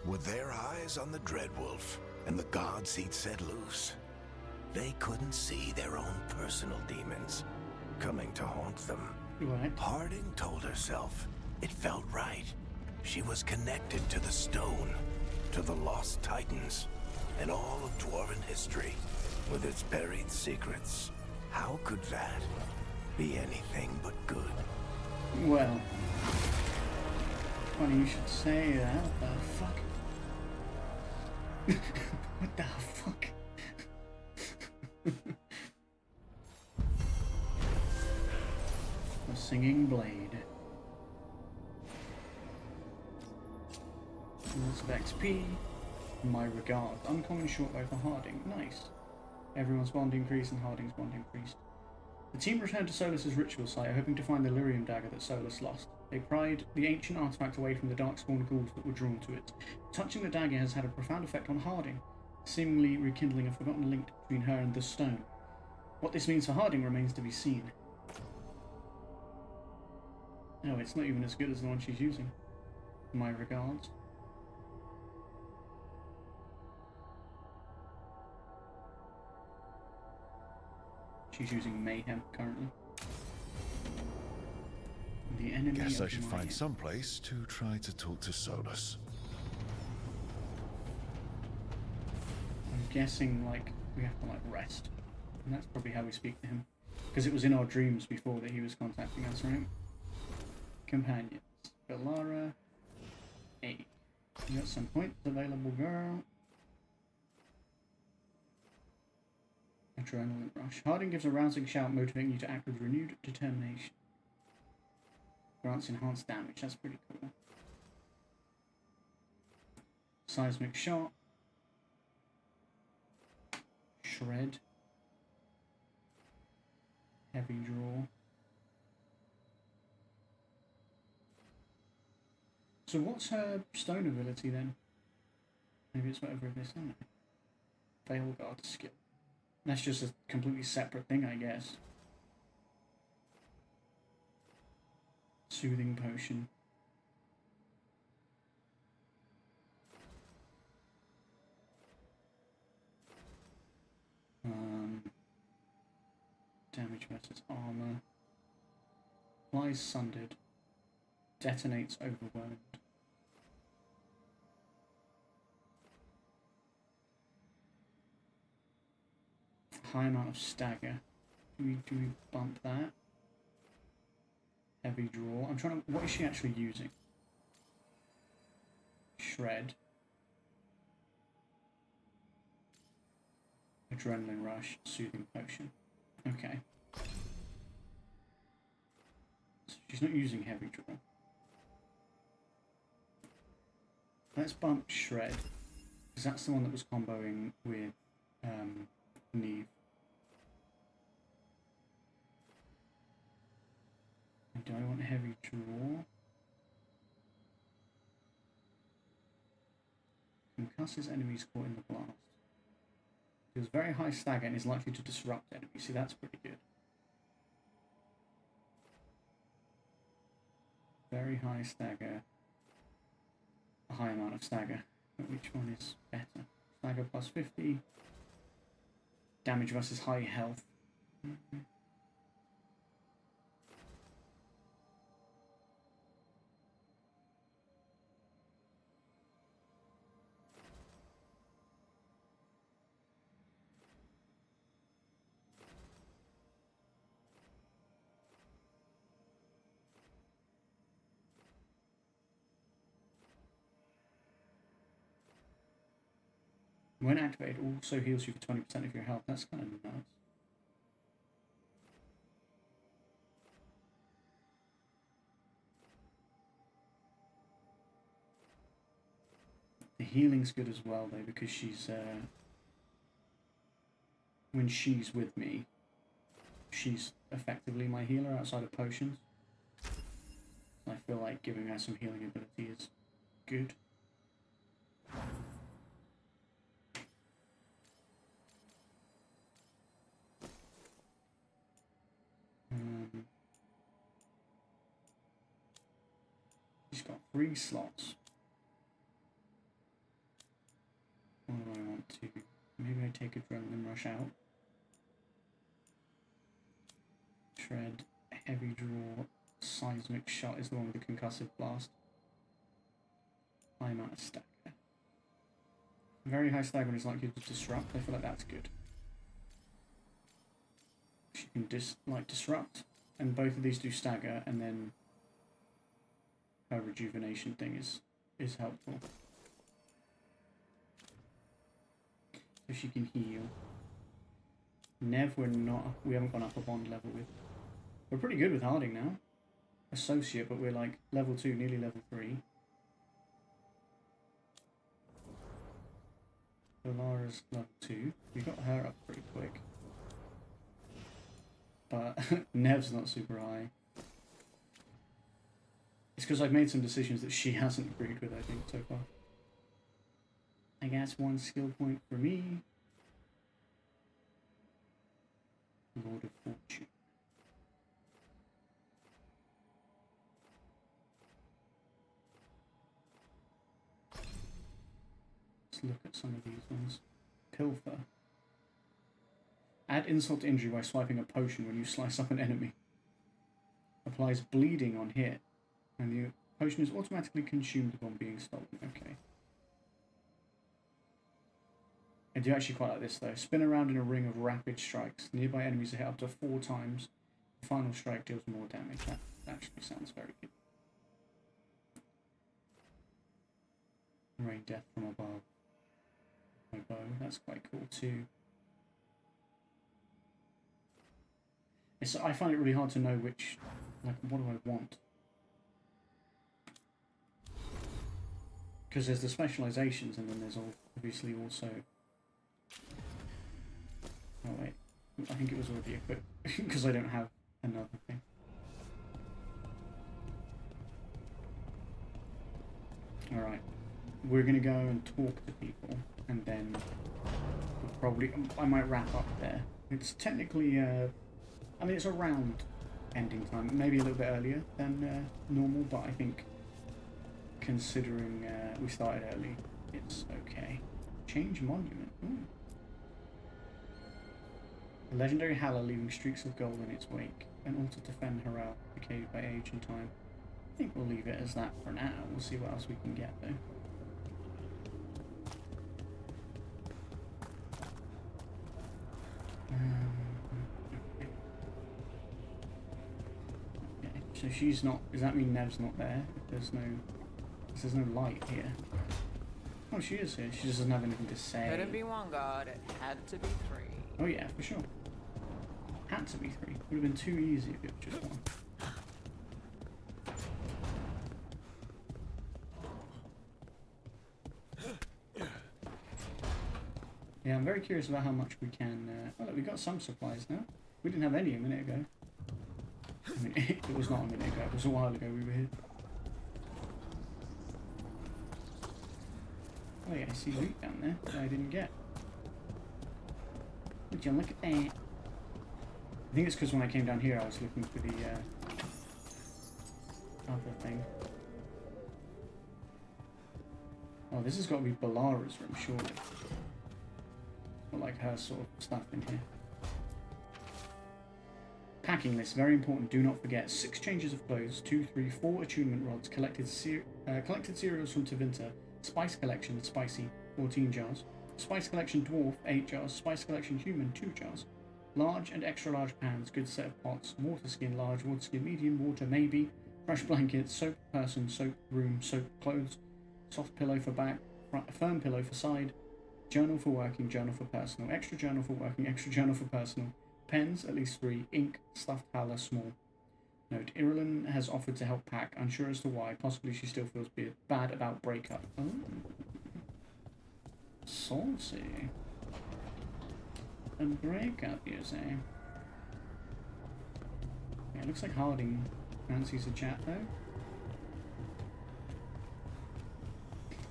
Were their eyes on the Dreadwolf and the gods he'd set loose? They couldn't see their own personal demons coming to haunt them. What? Harding told herself it felt right. She was connected to the stone, to the lost titans, and all of dwarven history, with its buried secrets. How could that be anything but good? Well, funny you should say that. What the fuck? What the fuck? A singing blade. Lots of XP. My regards. Uncommon short bow for Harding. Nice. Everyone's bond increased and Harding's bond increased. The team returned to Solas's ritual site, hoping to find the lyrium dagger that Solas lost. They pried the ancient artifact away from the darkspawn ghouls that were drawn to it. Touching the dagger has had a profound effect on Harding, seemingly rekindling a forgotten link between her and the stone. What this means for Harding remains to be seen. No, it's not even as good as the one she's using. My regards. She's using Mayhem currently. The enemy. Guess I should my find some place to try to talk to Solas. I'm guessing like we have to like rest, and that's probably how we speak to him, because it was in our dreams before that he was contacting us, right? Companions, Galara, 8. You got some points available, girl. Adrenaline rush. Harding gives a rousing shout, motivating you to act with renewed determination. Grants enhanced damage. That's pretty cool. Seismic shot. Shred. Heavy draw. So what's her stone ability then? Maybe it's whatever it is, isn't it? Veil Guard skill. That's just a completely separate thing, I guess. Soothing potion. Damage versus armor. Flies sundered. Detonates overwhelmed. High amount of stagger. Do we bump that? Heavy draw. I'm trying to. What is she actually using? Shred. Adrenaline rush. Soothing potion. Okay. So she's not using heavy draw. Let's bump Shred, because that's the one that was comboing with Neve. And do I want heavy draw? Concusses enemies caught in the blast. Deals very high stagger and is likely to disrupt enemies. See, that's pretty good. Very high stagger. A high amount of stagger. But which one is better? Stagger plus 50. Damage versus high health. When activated, also heals you for 20% of your health. That's kind of nuts. The healing's good as well, though, because she's when she's with me, she's effectively my healer outside of potions. I feel like giving her some healing ability is good. She's got 3 slots. What do I want to? Maybe I take Adrenaline Rush out. Shred, Heavy Draw, Seismic Shot is the one with the Concussive Blast. High amount of stagger. Very high stagger is likely to disrupt. I feel like that's good. She can disrupt, and both of these do stagger, and then her rejuvenation thing is helpful. So she can heal. Nev, we haven't gone up a bond level with. We're pretty good with Harding now. Associate, but we're like level 2, nearly level 3. Lara's level 2. We got her up pretty quick. But Nev's not super high. It's because I've made some decisions that she hasn't agreed with, I think, so far. I guess 1 skill point for me. Lord of Fortune. Let's look at some of these ones. Pilfer. Add insult to injury by swiping a potion when you slice up an enemy. Applies bleeding on hit, and the potion is automatically consumed upon being stolen. Okay. I do actually quite like this though. Spin around in a ring of rapid strikes. Nearby enemies are hit up to 4 times. The final strike deals more damage. That actually sounds very good. Rain death from above. My bow, that's quite cool too. I find it really hard to know which, like, what do I want? Because there's the specializations, and then there's obviously also. Oh wait, I think it was already equipped because I don't have another thing. All right, we're gonna go and talk to people, and then we'll probably I might wrap up there. It's technically I mean it's around ending time, maybe a little bit earlier than normal, but I think considering we started early, it's okay. Change monument. Ooh. A legendary Halla leaving streaks of gold in its wake. An altar to defend Harel, decayed by age and time. I think we'll leave it as that for now. We'll see what else we can get though. Okay, so she's not. Does that mean Nev's not there? There's no light here. Oh, she is here. She just doesn't have anything to say. Couldn't be one god. It had to be three. Oh yeah, for sure. Had to be three. Would have been too easy if it was just one. Yeah, I'm very curious about how much we can. Oh, look, we got some supplies now. We didn't have any a minute ago. I mean, it was not a minute ago. It was a while ago we were here. Oh yeah, I see loot down there that I didn't get. Would you look at that? I think it's because when I came down here I was looking for the other thing. Oh, this has got to be Balara's room, surely. Or like her sort of stuff in here. Packing list, very important, do not forget. 6 changes of clothes, 2, 3, 4 attunement rods, collected cereals from Tevinter, spice collection, spicy, 14 jars, spice collection dwarf, 8 jars, spice collection human, 2 jars, large and extra large pans, good set of pots, water skin large, water skin medium, water maybe, fresh blankets, soap person, soap room, soap clothes, soft pillow for back, firm pillow for side, journal for working, journal for personal, extra journal for working, extra journal for personal, pens, at least 3, ink, stuffed Halla, small. Note, Irulan has offered to help pack, unsure as to why, possibly she still feels bad about breakup. Oh. Saucy. A breakup, you say? Yeah, it looks like Harding fancies a chat though.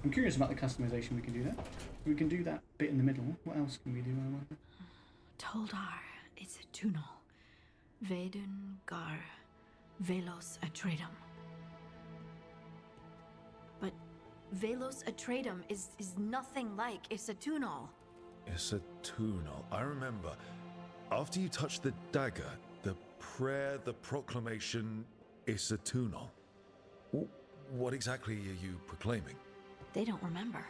I'm curious about the customization we can do there. We can do that bit in the middle. What else can we do, I wonder? Toldar, it's a Tunal. Vedun Gar, Velos Atredum. But Velos Atredum is nothing like Isatunal. Isatunal. I remember. After you touched the dagger, the prayer, the proclamation, Isatunal. What exactly are you proclaiming? They don't remember.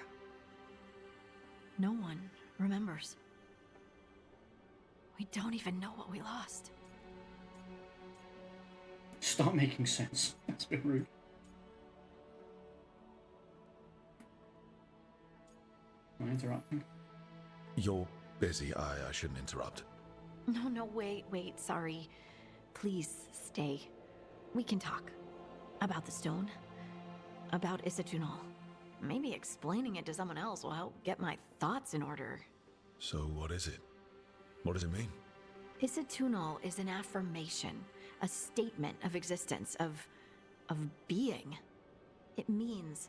No one remembers. We don't even know what we lost. Start making sense. That's a bit rude. Am I interrupting? You're busy. I shouldn't interrupt. No, wait, sorry. Please stay. We can talk. About the stone. About Isatunal. Maybe explaining it to someone else will help get my thoughts in order. So what is it? What does it mean? Isatunal is an affirmation, a statement of existence, of being. It means,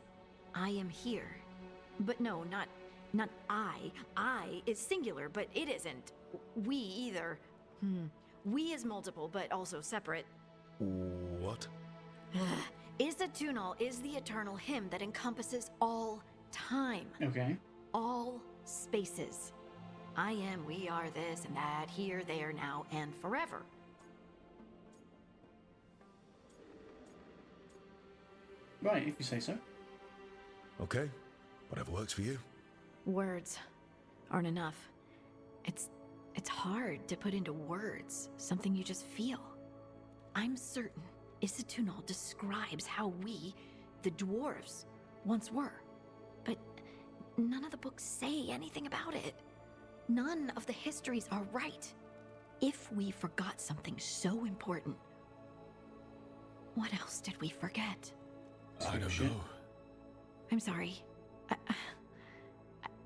I am here. But no, not I. I is singular, but it isn't. We either. We is multiple, but also separate. What? Isatunal is the eternal hymn that encompasses all time. Okay. All spaces. I am, we are, this and that, here, there, now, and forever. Right, if you say so. Okay. Whatever works for you. Words aren't enough. It's hard to put into words something you just feel. I'm certain Isatunal describes how we, the dwarves, once were. But none of the books say anything about it. None of the histories are right. If we forgot something so important, what else did we forget? I don't know. I'm sorry.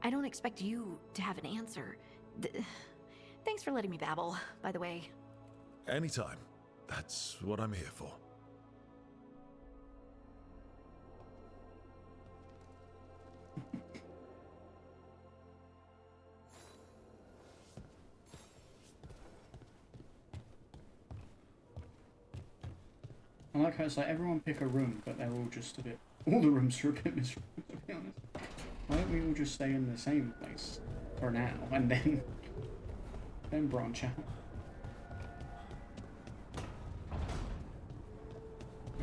I don't expect you to have an answer. Thanks for letting me babble, by the way. Anytime. That's what I'm here for. I like how it's like everyone pick a room, but they're all just a bit... All the rooms are a bit miserable, to be honest. Why don't we all just stay in the same place for now, and then branch out?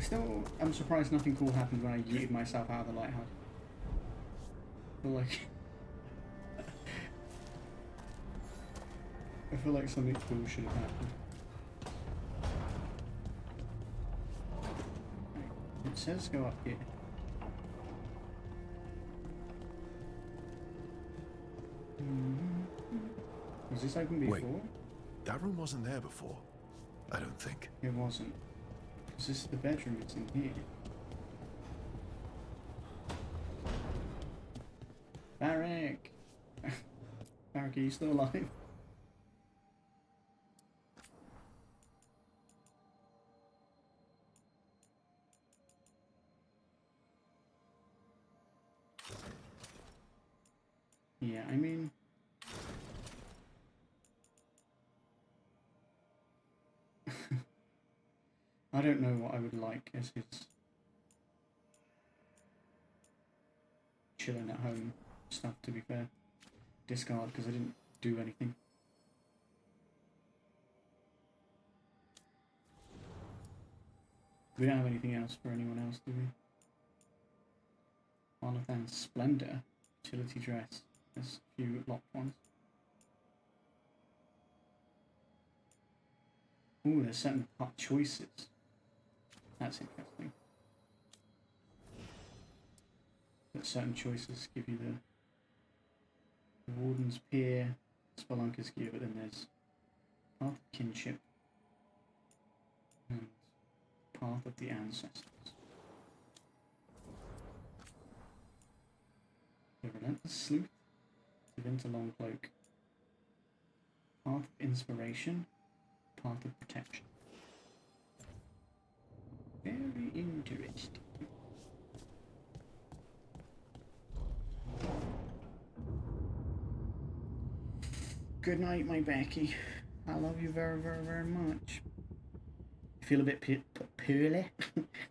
Still, I'm surprised nothing cool happened when I yeeted myself out of the lighthouse. I feel like something cool should have happened. It says go up here. Was this open before? Wait, that room wasn't there before. I don't think. It wasn't. Is this the bedroom? It's in here. Barrack! Barrack, are you still alive? Yeah, I mean... I don't know what I would like as his chilling at home stuff, to be fair. Discard, because I didn't do anything. We don't have anything else for anyone else, do we? Jonathan's Splendor, utility dress. There's a few locked ones. Ooh, there's certain part choices. That's interesting. That certain choices give you the Warden's Peer, Spelunker's Gear, but then there's Path of Kinship and Path of the Ancestors. The Relentless Sleuth, the Winter Long Cloak, Path of Inspiration, Path of Protection. Very interesting. Good night, my Becky. I love you very, very, very much. You feel a bit poorly?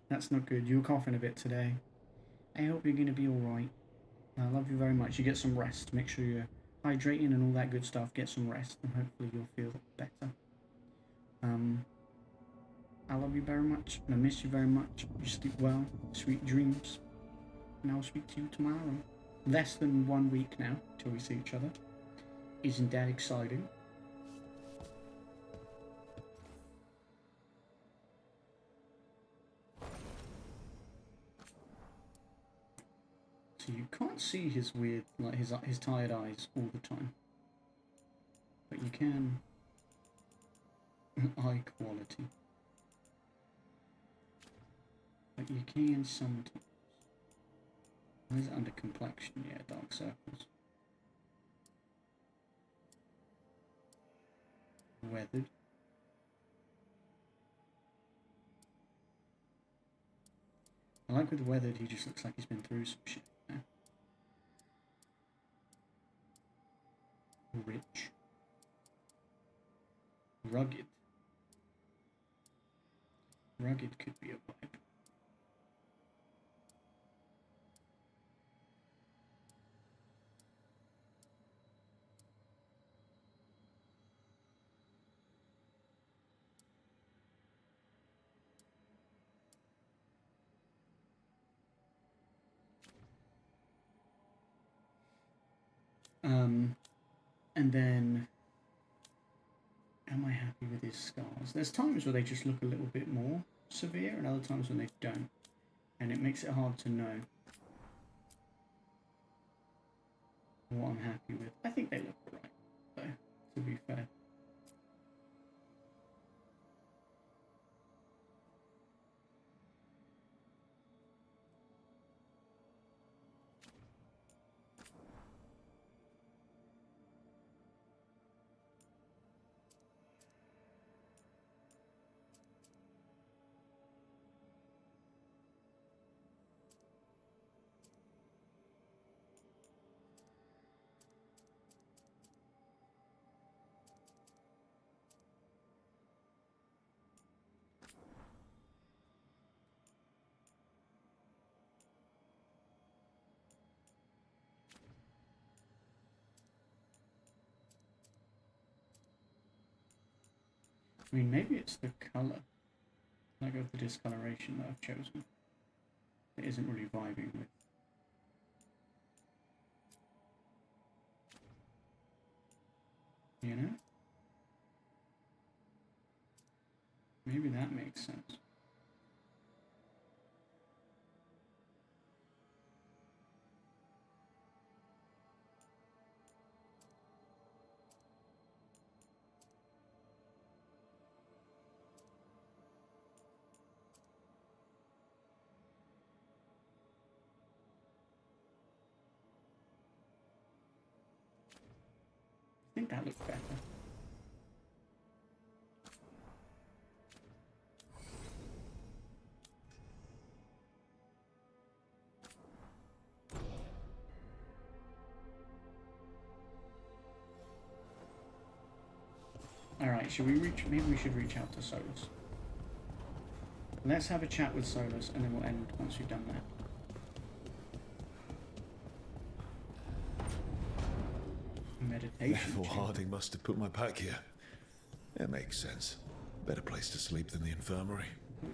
That's not good. You were coughing a bit today. I hope you're going to be alright. I love you very much. You get some rest. Make sure you're hydrating and all that good stuff. Get some rest and hopefully you'll feel better. I love you very much, and I miss you very much. You sleep well, sweet dreams, and I'll speak to you tomorrow. Less than 1 week now till we see each other. Isn't that exciting? So you can't see his weird, like his tired eyes all the time, but you can eye quality. But you can sometimes. Why is it under complexion? Yeah, dark circles. Weathered. I like with weathered, he just looks like he's been through some shit. Yeah. Rich. Rugged. Rugged could be a vibe. And then, am I happy with his scars? There's times where they just look a little bit more severe, and other times when they don't. And it makes it hard to know what I'm happy with. I think they look alright, though, to be fair. I mean, maybe it's the colour. I go with the discoloration that I've chosen. It isn't really vibing with. You know? Maybe that makes sense. I think that looks better. Alright, should we reach... maybe we should reach out to SOLAS. Let's have a chat with SOLAS and then we'll end once we've done that. Meditation. Therefore, Harding must have put my pack here. It makes sense. Better place to sleep than the infirmary.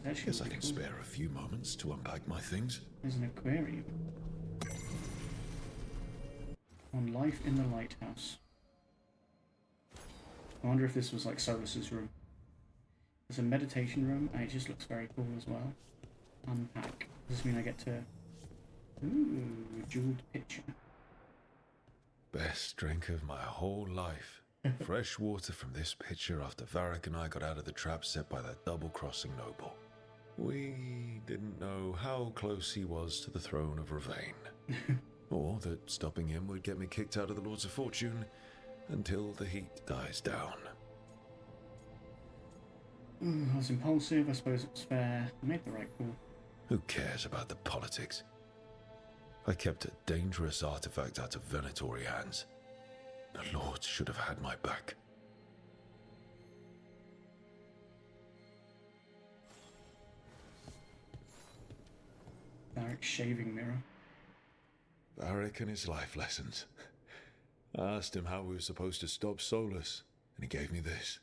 Guess I can spare a few moments to unpack my things. There's an aquarium. On life in the lighthouse. I wonder if this was like Solas's room. There's a meditation room and it just looks very cool as well. Unpack. Does this mean I get to... ooh, a jeweled pitcher. Best drink of my whole life. Fresh water from this pitcher after Varric and I got out of the trap set by that double-crossing noble. We didn't know how close he was to the throne of Ravane. Or that stopping him would get me kicked out of the Lords of Fortune until the heat dies down. I was impulsive, I suppose it was fair. I made the right call. Who cares about the politics? I kept a dangerous artifact out of Venatori hands. The Lords should have had my back. Varric's shaving mirror. Varric and his life lessons. I asked him how we were supposed to stop SOLAS, and he gave me this.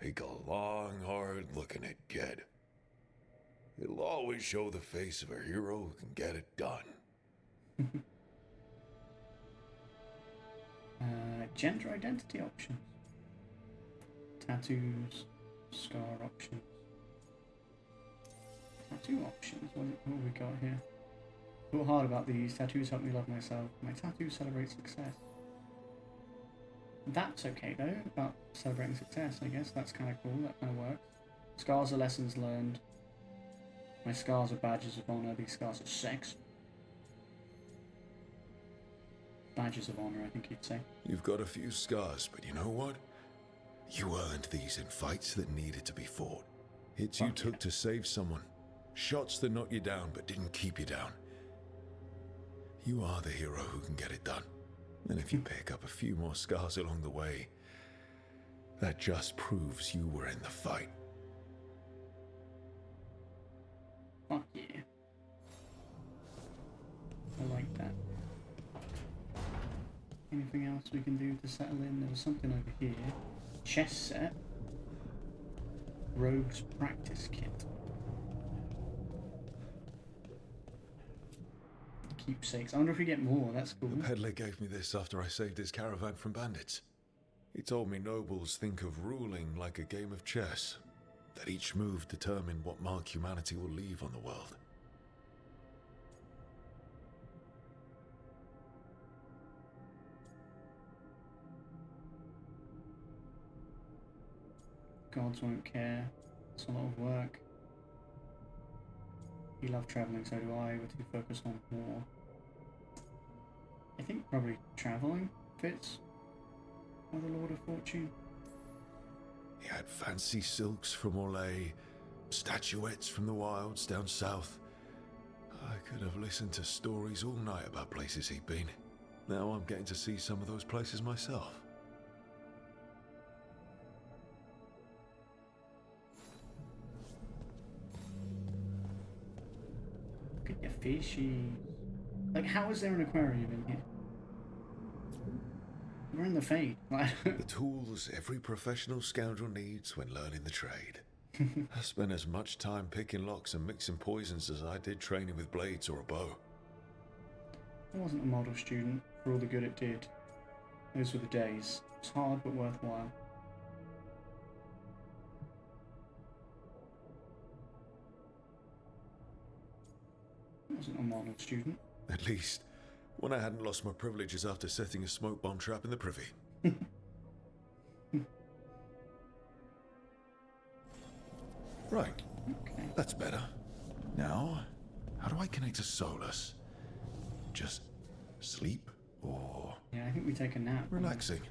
Take a long, hard look at it, kid. It'll always show the face of a hero who can get it done. Gender identity options. Tattoos. Scar options. Tattoo options. What have we got here? Thought hard about these. Tattoos help me love myself. My tattoos celebrate success. That's okay though, about celebrating success, I guess. That's kind of cool, that kind of works. Scars are lessons learned. My scars are badges of honor, these scars are sex. Badges of honor, I think you'd say. You've got a few scars, but you know what? You earned these in fights that needed to be fought. Hits you took to save someone. Shots that knocked you down but didn't keep you down. You are the hero who can get it done. And if you pick up a few more scars along the way, that just proves you were in the fight. Fuck yeah. I like that. Anything else we can do to settle in? There was something over here. Chess set. Rogue's practice kit. Keepsakes. I wonder if we get more. That's cool. The peddler gave me this after I saved his caravan from bandits. He told me nobles think of ruling like a game of chess, that each move determined what mark humanity will leave on the world. Gods won't care. It's a lot of work. You love travelling, so do I. We're too focused on war. I think probably travelling fits for the Lord of Fortune. He had fancy silks from Orlais, statuettes from the wilds down south. I could have listened to stories all night about places he'd been. Now I'm getting to see some of those places myself. Look at your fishy. Like, how is there an aquarium in here? We're in the Fade. The tools every professional scoundrel needs when learning the trade. I spent as much time picking locks and mixing poisons as I did training with blades or a bow. I wasn't a model student for all the good it did. Those were the days. It's hard but worthwhile. I wasn't a model student. At least, when I hadn't lost my privileges after setting a smoke bomb trap in the privy. Right. Okay. That's better. Now, how do I connect to SOLAS? Just sleep or... Yeah, I think we take a nap. Relaxing.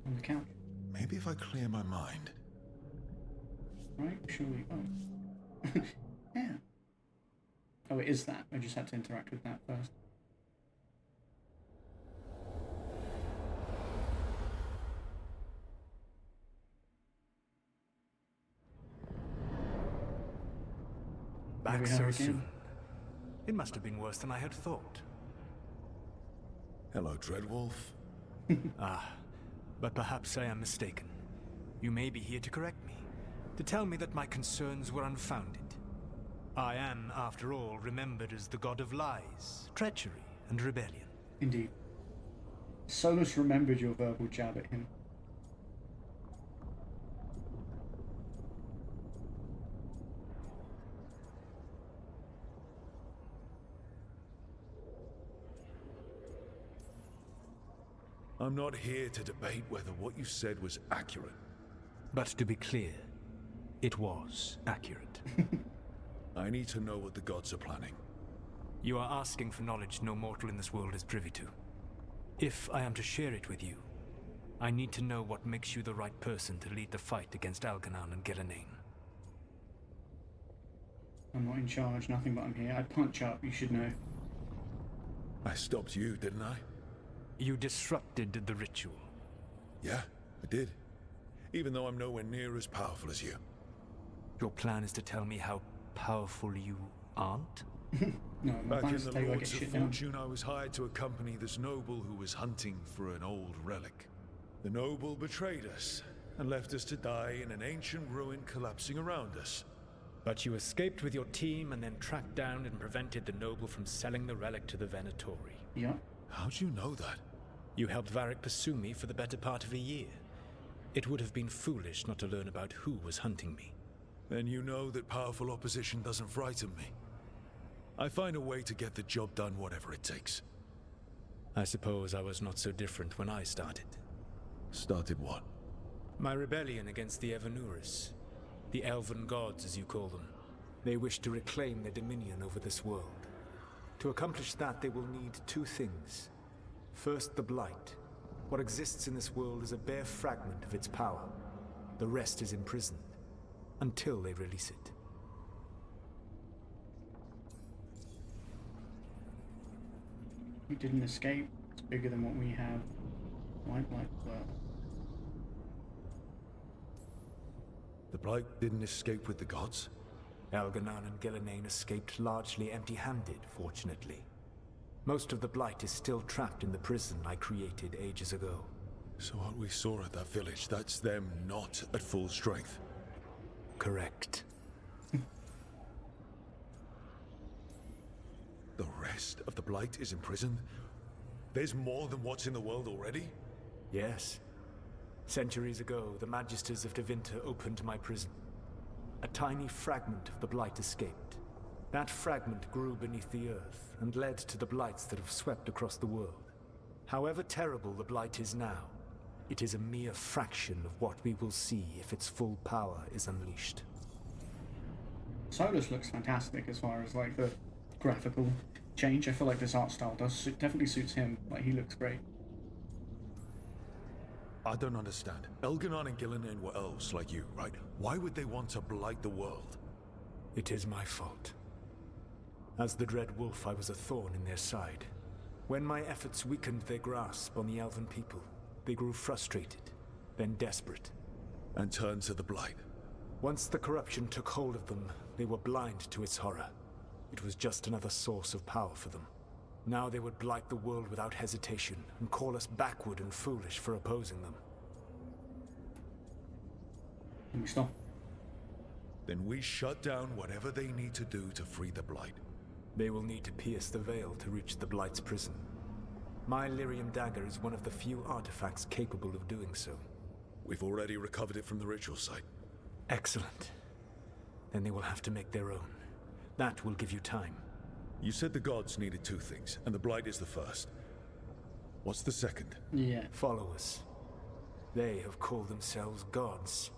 On the couch. Maybe if I clear my mind. Right? Surely. Oh. Yeah. Oh, it is that. I just had to interact with that first. Back so soon. It must have been worse than I had thought. Hello, Dreadwolf. But perhaps I am mistaken. You may be here to correct me, to tell me that my concerns were unfounded. I am, after all, remembered as the god of lies, treachery, and rebellion. Indeed. Solus remembered your verbal jab at him. I'm not here to debate whether what you said was accurate. But to be clear, it was accurate. I need to know what the gods are planning. You are asking for knowledge no mortal in this world is privy to. If I am to share it with you, I need to know what makes you the right person to lead the fight against Algernon and Gillenane. I'm not in charge, nothing but I'm here. I punch up, you should know. I stopped you, didn't I? You disrupted the ritual. Yeah, I did. Even though I'm nowhere near as powerful as you. Your plan is to tell me how powerful you aren't? No, my Back plan in is to the tell you I get Lords of shit down. Fortune, I was hired to accompany this noble who was hunting for an old relic. The noble betrayed us and left us to die in an ancient ruin collapsing around us. But you escaped with your team and then tracked down and prevented the noble from selling the relic to the Venatori. Yeah. How'd you know that? You helped Varric pursue me for the better part of a year. It would have been foolish not to learn about who was hunting me. Then you know that powerful opposition doesn't frighten me. I find a way to get the job done whatever it takes. I suppose I was not so different when I started. Started what? My rebellion against the Evanuris. The Elven Gods, as you call them. They wish to reclaim their dominion over this world. To accomplish that, they will need two things. First, the Blight. What exists in this world is a bare fragment of its power. The rest is imprisoned, until they release it. We didn't escape. It's bigger than what we have. Why Blight work? The Blight didn't escape with the gods? Algernon and Gillenane escaped largely empty-handed, fortunately. Most of the Blight is still trapped in the prison I created ages ago. So what we saw at that village, that's them not at full strength? Correct. The rest of the Blight is imprisoned? There's more than what's in the world already? Yes. Centuries ago, the Magisters of Tevinter opened my prison. A tiny fragment of the Blight escaped. That fragment grew beneath the earth and led to the Blights that have swept across the world. However terrible the Blight is now, it is a mere fraction of what we will see if its full power is unleashed. Solus looks fantastic as far as like the graphical change. I feel like this art style definitely suits him. Like he looks great. I don't understand. Elganon and Gillenane were elves like you, right? Why would they want to blight the world? It is my fault. As the Dread Wolf, I was a thorn in their side. When my efforts weakened their grasp on the Elven people, they grew frustrated, then desperate. And turned to the Blight. Once the corruption took hold of them, they were blind to its horror. It was just another source of power for them. Now they would blight the world without hesitation and call us backward and foolish for opposing them. Can we stop? Then we shut down whatever they need to do to free the Blight. They will need to pierce the veil to reach the Blight's prison. My lyrium dagger is one of the few artifacts capable of doing so. We've already recovered it from the ritual site. Excellent. Then they will have to make their own. That will give you time. You said the gods needed two things, and the Blight is the first. What's the second? Yeah. Followers. They have called themselves gods.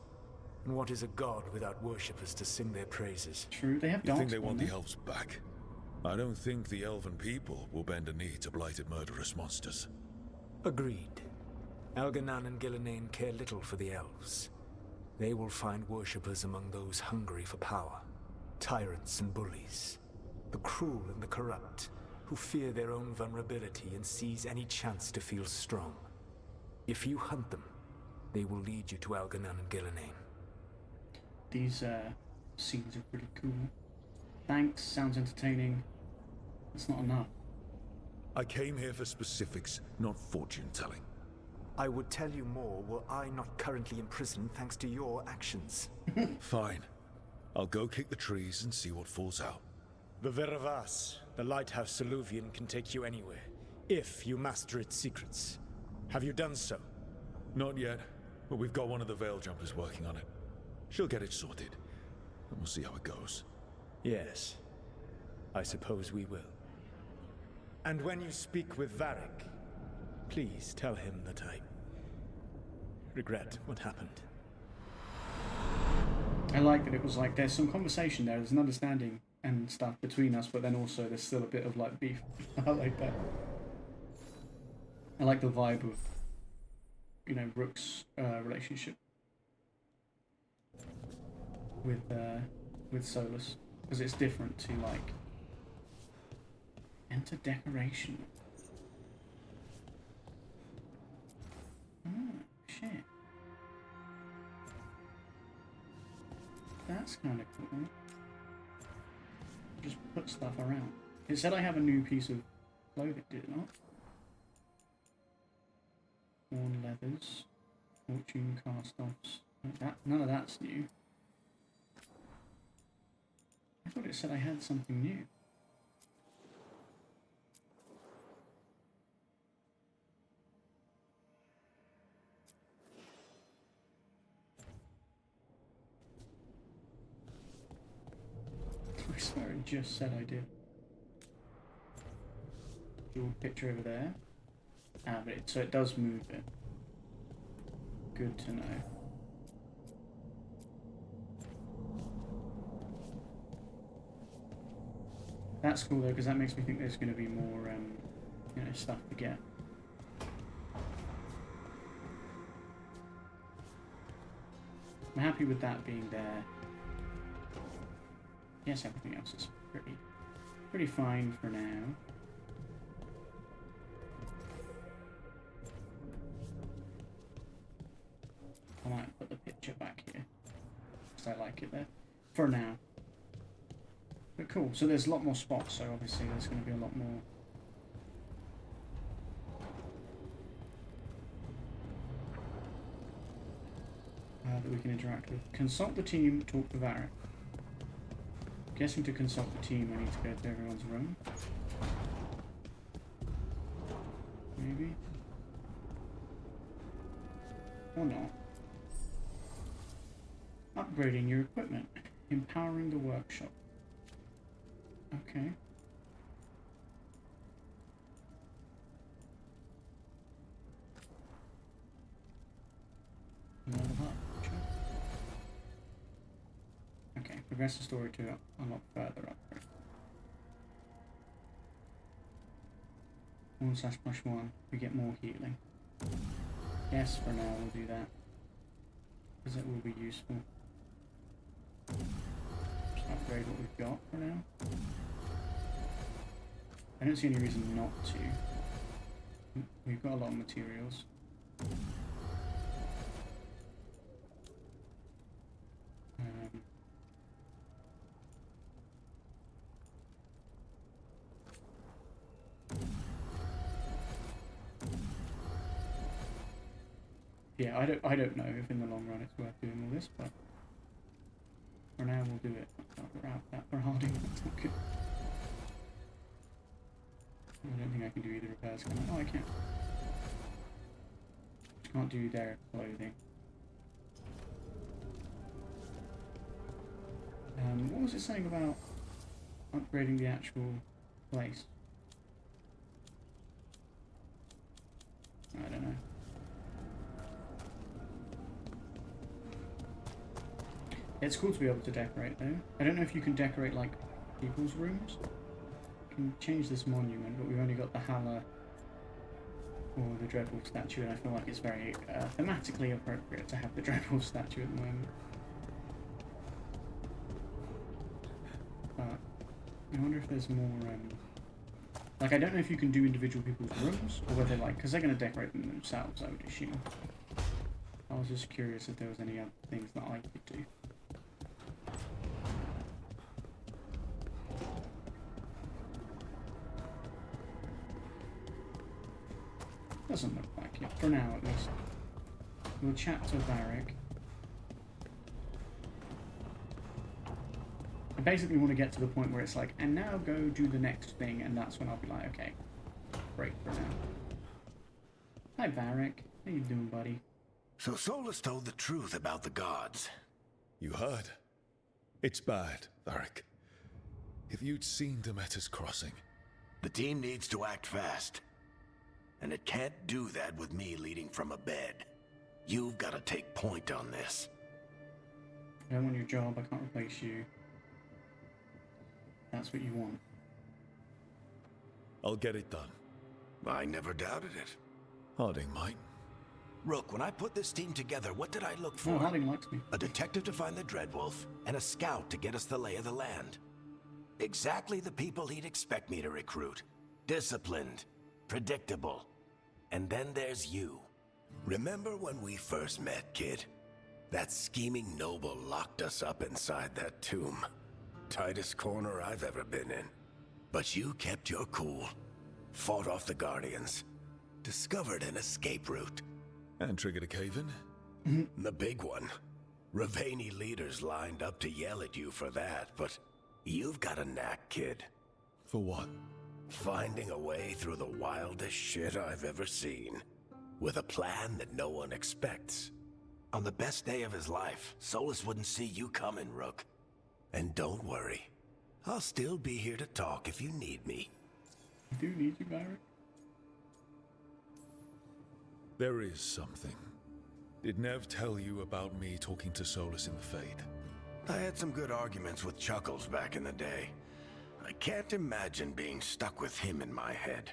And what is a god without worshippers to sing their praises? True, they have You think dogs, they want don't the elves back? I don't think the elven people will bend a knee to blighted murderous monsters. Agreed. Elganan and Gillenane care little for the elves. They will find worshippers among those hungry for power. Tyrants and bullies. The cruel and the corrupt, who fear their own vulnerability and seize any chance to feel strong. If you hunt them, they will lead you to Elganan and Gillenane. These scenes are pretty cool. Thanks, sounds entertaining. It's not enough. I came here for specifics, not fortune-telling. I would tell you more were I not currently in prison thanks to your actions. Fine. I'll go kick the trees and see what falls out. The Veravas, the lighthouse Soluvian, can take you anywhere, if you master its secrets. Have you done so? Not yet, but we've got one of the Veil Jumpers working on it. She'll get it sorted, and we'll see how it goes. Yes. I suppose we will. And when you speak with Varric, please tell him that I regret what happened. I like that it was like there's some conversation there, there's an understanding and stuff between us, but then also there's still a bit of like beef. I like that. I like the vibe of, you know, Rook's relationship with Solus, because it's different to like enter decoration. Oh shit. That's kind of cool. Just put stuff around. It said I have a new piece of clothing, did it not? Worn leathers, fortune cast-offs. None of that's new. I thought it said I had something new. I swear it just said I did. Little picture over there. Ah, but so it does move it. Good to know. That's cool though, because that makes me think there's going to be more, you know, stuff to get. I'm happy with that being there. Yes, everything else is pretty fine for now. I might put the picture back here, because I like it there. For now. But cool, so there's a lot more spots, so obviously there's going to be a lot more. That we can interact with. Consult the team, talk to Varric. Guessing to consult the team I need to go to everyone's room. Maybe. Or not. Upgrading your equipment. Empowering the workshop. Okay. Another hut. Sure. Okay, progress the story to unlock further upgrade. 1/+1, we get more healing. Yes, for now we'll do that. Because it will be useful. Just upgrade what we've got for now. I don't see any reason not to. We've got a lot of materials. Yeah, I don't know if in the long run it's worth doing all this, but for now we'll do it. Grab that for Harding. That's not good. I don't think I can do either repairs. Can I? Oh, I can. Can't do their clothing. What was it saying about upgrading the actual place? I don't know. It's cool to be able to decorate though. I don't know if you can decorate like people's rooms. You can change this monument, but we've only got the Halla or the Dreadwolf statue, and I feel like it's very thematically appropriate to have the Dreadwolf statue at the moment. But I wonder if there's more, like I don't know if you can do individual people's rooms, or whether like, because they're going to decorate them themselves, I would assume. I was just curious if there was any other things that I could do. Doesn't look like it, for now at least. We'll chat to Varric. I basically want to get to the point where it's like, and now go do the next thing, and that's when I'll be like, okay, break for now. Hi Varric, how you doing, buddy? So Solus told the truth about the gods. You heard? It's bad, Varric. If you'd seen Demeter's crossing... The team needs to act fast. And it can't do that with me leading from a bed. You've got to take point on this. I don't want your job, I can't replace you. That's what you want. I'll get it done. I never doubted it. Harding might. Rook, when I put this team together, what did I look for? Oh, Harding likes me. A detective to find the Dreadwolf, and a scout to get us the lay of the land. Exactly the people he'd expect me to recruit. Disciplined, predictable. And then there's you. Remember when we first met, kid? That scheming noble locked us up inside that tomb. Tightest corner I've ever been in. But you kept your cool. Fought off the Guardians. Discovered an escape route. And triggered a cave-in? The big one. Ravani leaders lined up to yell at you for that, but you've got a knack, kid. For what? Finding a way through the wildest shit I've ever seen. With a plan that no one expects. On the best day of his life, Solus wouldn't see you coming, Rook. And don't worry. I'll still be here to talk if you need me. I do need you, Barrett. There is something. Did Nev tell you about me talking to Solus in the Fade? I had some good arguments with Chuckles back in the day. I can't imagine being stuck with him in my head.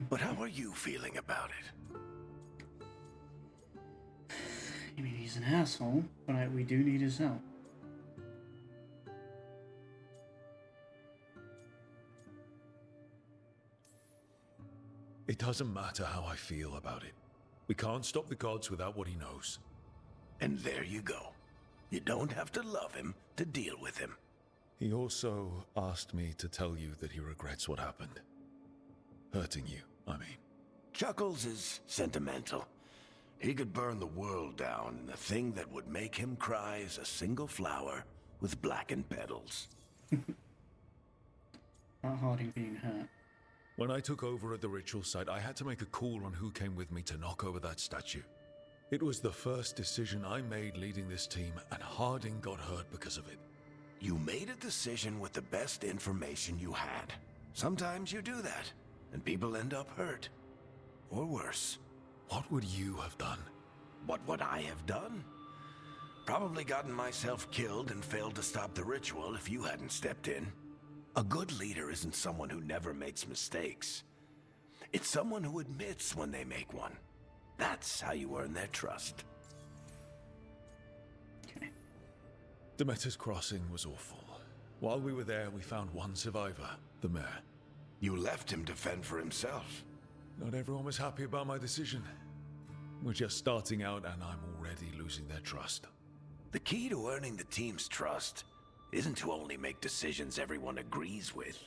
But how are you feeling about it? I mean, he's an asshole, but we do need his help. It doesn't matter how I feel about it. We can't stop the gods without what he knows. And there you go. You don't have to love him to deal with him. He also asked me to tell you that he regrets what happened. Hurting you, I mean. Chuckles is sentimental. He could burn the world down, and the thing that would make him cry is a single flower with blackened petals. About Harding being hurt. When I took over at the ritual site, I had to make a call on who came with me to knock over that statue. It was the first decision I made leading this team, and Harding got hurt because of it. You made a decision with the best information you had. Sometimes you do that, and people end up hurt. Or worse. What would you have done? What would I have done? Probably gotten myself killed and failed to stop the ritual if you hadn't stepped in. A good leader isn't someone who never makes mistakes. It's someone who admits when they make one. That's how you earn their trust. Okay. Demeter's crossing was awful. While we were there, we found one survivor, the mayor. You left him to fend for himself. Not everyone was happy about my decision. We're just starting out and I'm already losing their trust. The key to earning the team's trust isn't to only make decisions everyone agrees with.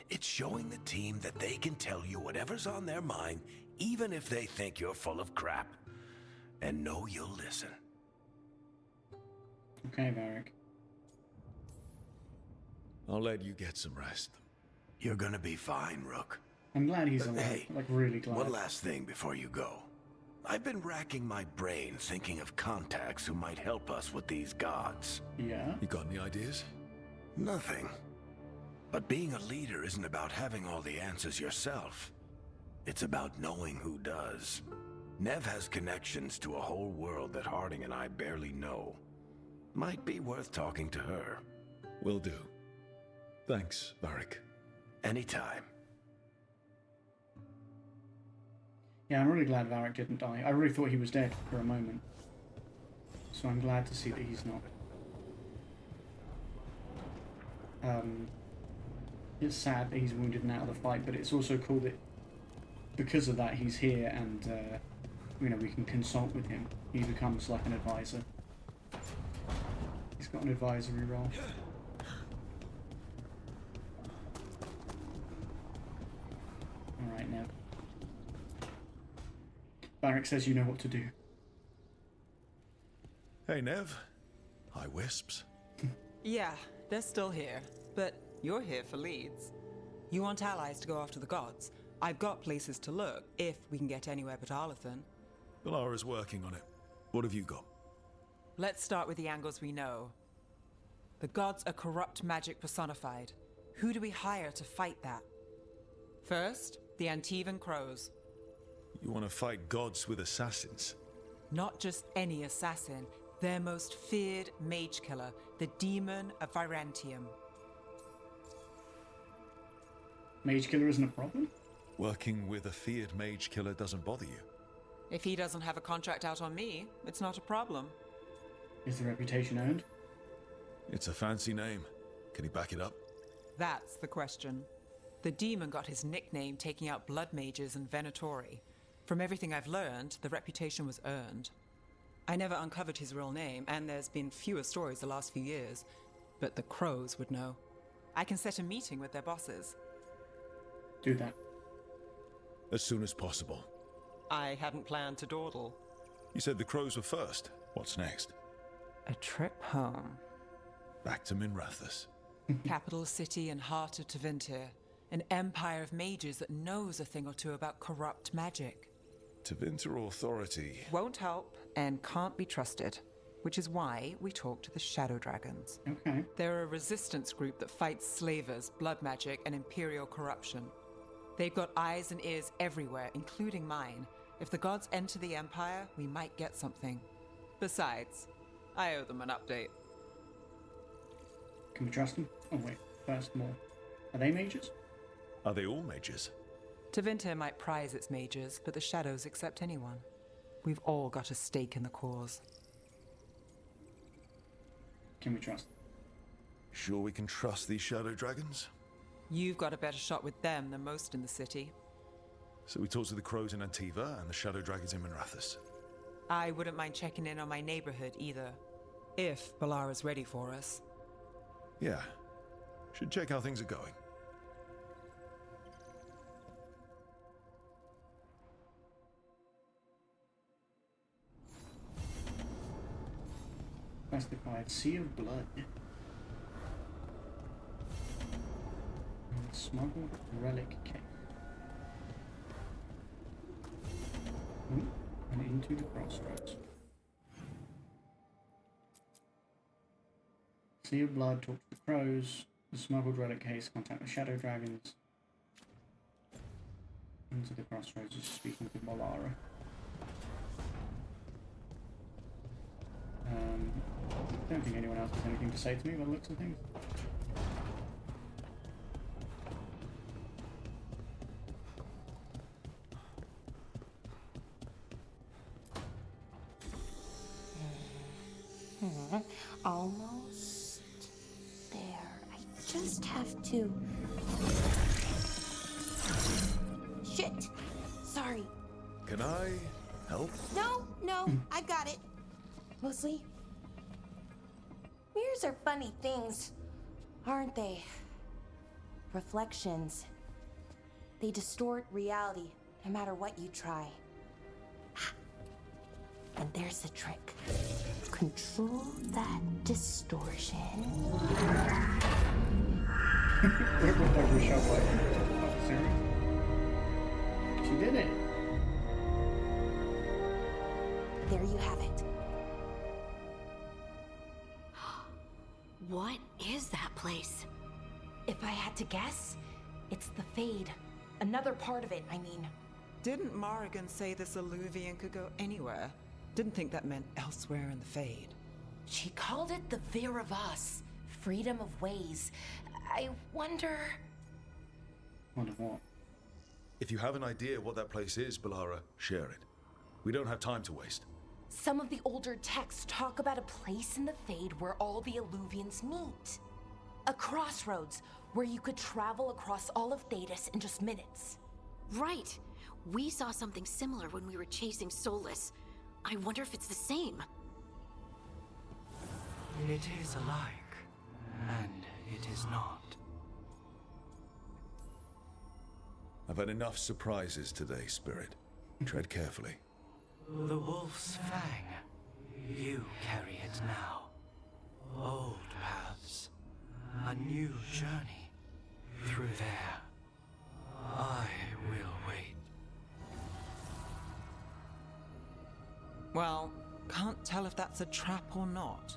It's showing the team that they can tell you whatever's on their mind, even if they think you're full of crap. and know you'll listen. Okay, Varric. I'll let you get some rest. You're gonna be fine, Rook. I'm glad he's alive. Hey, like, really glad. One last thing before you go. I've been racking my brain thinking of contacts who might help us with these gods. Yeah? You got any ideas? Nothing. But being a leader isn't about having all the answers yourself. It's about knowing who does. Nev has connections to a whole world that Harding and I barely know. Might be worth talking to her. Will do. Thanks, Varric. Anytime. Yeah, I'm really glad Varric didn't die. I really thought he was dead for a moment. So I'm glad to see that he's not. It's sad that he's wounded and out of the fight, but it's also cool that because of that he's here and you know, we can consult with him. He becomes like an advisor. He's got an advisory role. Alright, Nev. Varric says you know what to do. Hey, Nev. Hi, Wisps. Yeah, they're still here, but you're here for leads. You want allies to go after the gods? I've got places to look, if we can get anywhere but Arlathan. Valara's working on it. What have you got? Let's start with the angles we know. The gods are corrupt magic personified. Who do we hire to fight that? First, the Antivan Crows. You want to fight gods with assassins? Not just any assassin, their most feared mage killer, the Demon of Virantium. Mage killer isn't a problem? Working with a feared mage killer doesn't bother you? If he doesn't have a contract out on me, it's not a problem. Is the reputation earned? It's a fancy name. Can he back it up? That's the question. The demon got his nickname taking out blood mages and Venatori. From everything I've learned, the reputation was earned. I never uncovered his real name, and there's been fewer stories the last few years, but the Crows would know. I can set a meeting with their bosses. Do that. As soon as possible. I hadn't planned to dawdle. You said the Crows were first. What's next? A trip home. Back to Minrathous. Capital city and heart of Tevinter. An empire of mages that knows a thing or two about corrupt magic. Tevinter authority. Won't help and can't be trusted, which is why we talk to the Shadow Dragons. Okay. They're a resistance group that fights slavers, blood magic, and imperial corruption. They've got eyes and ears everywhere, including mine. If the gods enter the Empire, we might get something. Besides, I owe them an update. Can we trust them? Oh wait, first more. Are they mages? Are they all mages? Tevinter might prize its mages, but the Shadows accept anyone. We've all got a stake in the cause. Can we trust them? Sure we can trust these Shadow Dragons? You've got a better shot with them than most in the city. So we talk to the Crows in Antiva and the Shadow Dragons in Minrathous. I wouldn't mind checking in on my neighborhood either. If Balara's ready for us. Yeah. Should check how things are going. Classified Sea of Blood. And smuggled relic case. Ooh, and into the crossroads. Sea of Blood, talk to the Crows. The smuggled relic case, contact the Shadow Dragons. Into the crossroads is speaking to Balara. I don't think anyone else has anything to say to me by the looks of things. Almost there. I just have to... Shit! Sorry. Can I help? No, I got it. Mostly, mirrors are funny things, aren't they? Reflections. They distort reality, no matter what you try. And There's the trick. Control that distortion. She did it. There you have it. What is that place? If I had to guess, it's the Fade. Another part of it, I mean. Didn't Morrigan say this Illuvian could go anywhere? Didn't think that meant elsewhere in the Fade. She called it the Vir of Us, freedom of ways. I wonder... Wonder what? If you have an idea what that place is, Balara, share it. We don't have time to waste. Some of the older texts talk about a place in the Fade where all the Illuvians meet. A crossroads where you could travel across all of Thedas in just minutes. Right. We saw something similar when we were chasing SOLAS. I wonder if it's the same. It is alike, and it is not. I've had enough surprises today, Spirit. Tread carefully. The Wolf's Fang. You carry it now. Old paths. A new journey. Through there. I will wait. Well, can't tell if that's a trap or not.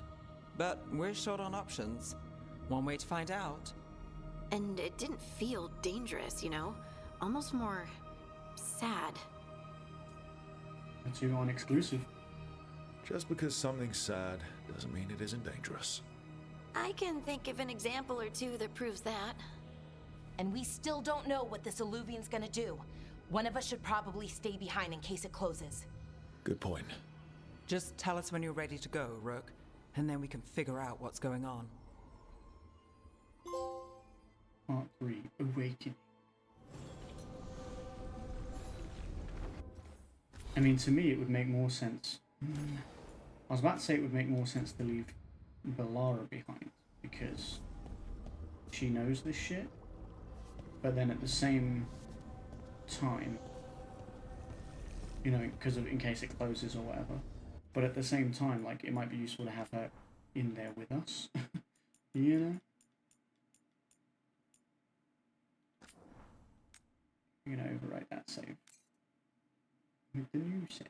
But we're short on options. One way to find out. And it didn't feel dangerous, you know? Almost more... sad. That's you on exclusive. Just because something's sad doesn't mean it isn't dangerous. I can think of an example or two that proves that. And we still don't know what this Illuvian's gonna do. One of us should probably stay behind in case it closes. Good point. Just tell us when you're ready to go, Rook, and then we can figure out what's going on. Part 3, Awakening. I mean, to me, it would make more sense. I was about to say it would make more sense to leave Balara behind, because she knows this shit. But then at the same time, you know, because of in case it closes or whatever. But at the same time, like, it might be useful to have her in there with us. You know? I'm gonna overwrite that save with the new save.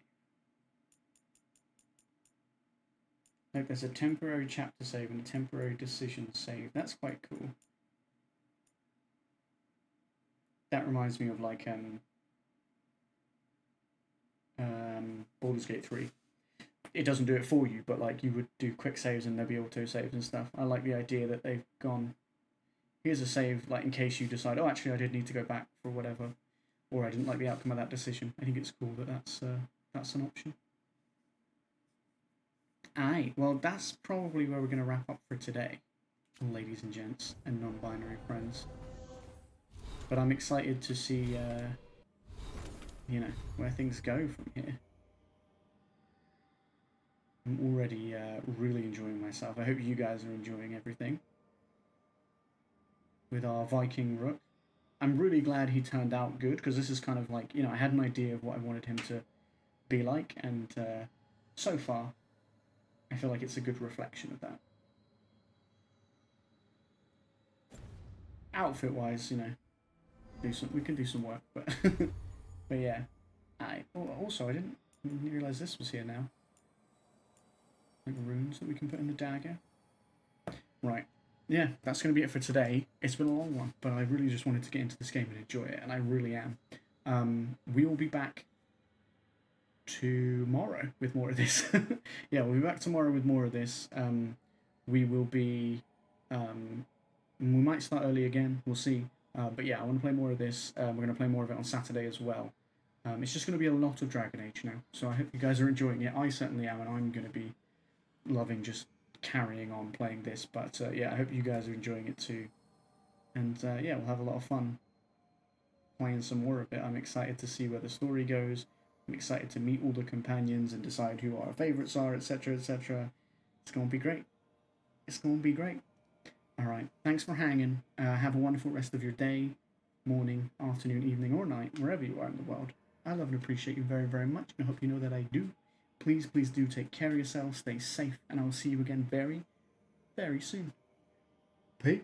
Like, there's a temporary chapter save and a temporary decision save. That's quite cool. That reminds me of like Baldur's Gate 3. It doesn't do it for you, but like you would do quick saves and there'd be auto saves and stuff. I like the idea that they've gone, here's a save, like in case you decide, oh, actually I did need to go back for whatever, or I didn't like the outcome of that decision. I think it's cool that that's an option. Alright, well that's probably where we're going to wrap up for today, ladies and gents and non-binary friends. But I'm excited to see, you know, where things go from here. I'm already really enjoying myself. I hope you guys are enjoying everything. With our Viking Rook. I'm really glad he turned out good, because this is kind of like, you know, I had an idea of what I wanted him to be like, and so far, I feel like it's a good reflection of that. Outfit-wise, you know, we can do some work, but but yeah. Also, I didn't realise this was here now. Like runes that we can put in the dagger. Right. Yeah, that's going to be it for today. It's been a long one, but I really just wanted to get into this game and enjoy it, and I really am. We will be back tomorrow with more of this. Yeah, we'll be back tomorrow with more of this. We will be... we might start early again, we'll see. But yeah, I want to play more of this. We're going to play more of it on Saturday as well. It's just going to be a lot of Dragon Age now, so I hope you guys are enjoying it. I certainly am, and I'm going to be loving just carrying on playing this. But yeah, I hope you guys are enjoying it too. And yeah, we'll have a lot of fun playing some more of it. I'm excited to see where the story goes. I'm excited to meet all the companions and decide who our favourites are, etc, etc. It's going to be great. It's going to be great. Alright, thanks for hanging. Have a wonderful rest of your day, morning, afternoon, evening, or night, wherever you are in the world. I love and appreciate you very, very much, and I hope you know that I do. Please do take care of yourselves, stay safe, and I will see you again very, very soon. Peace.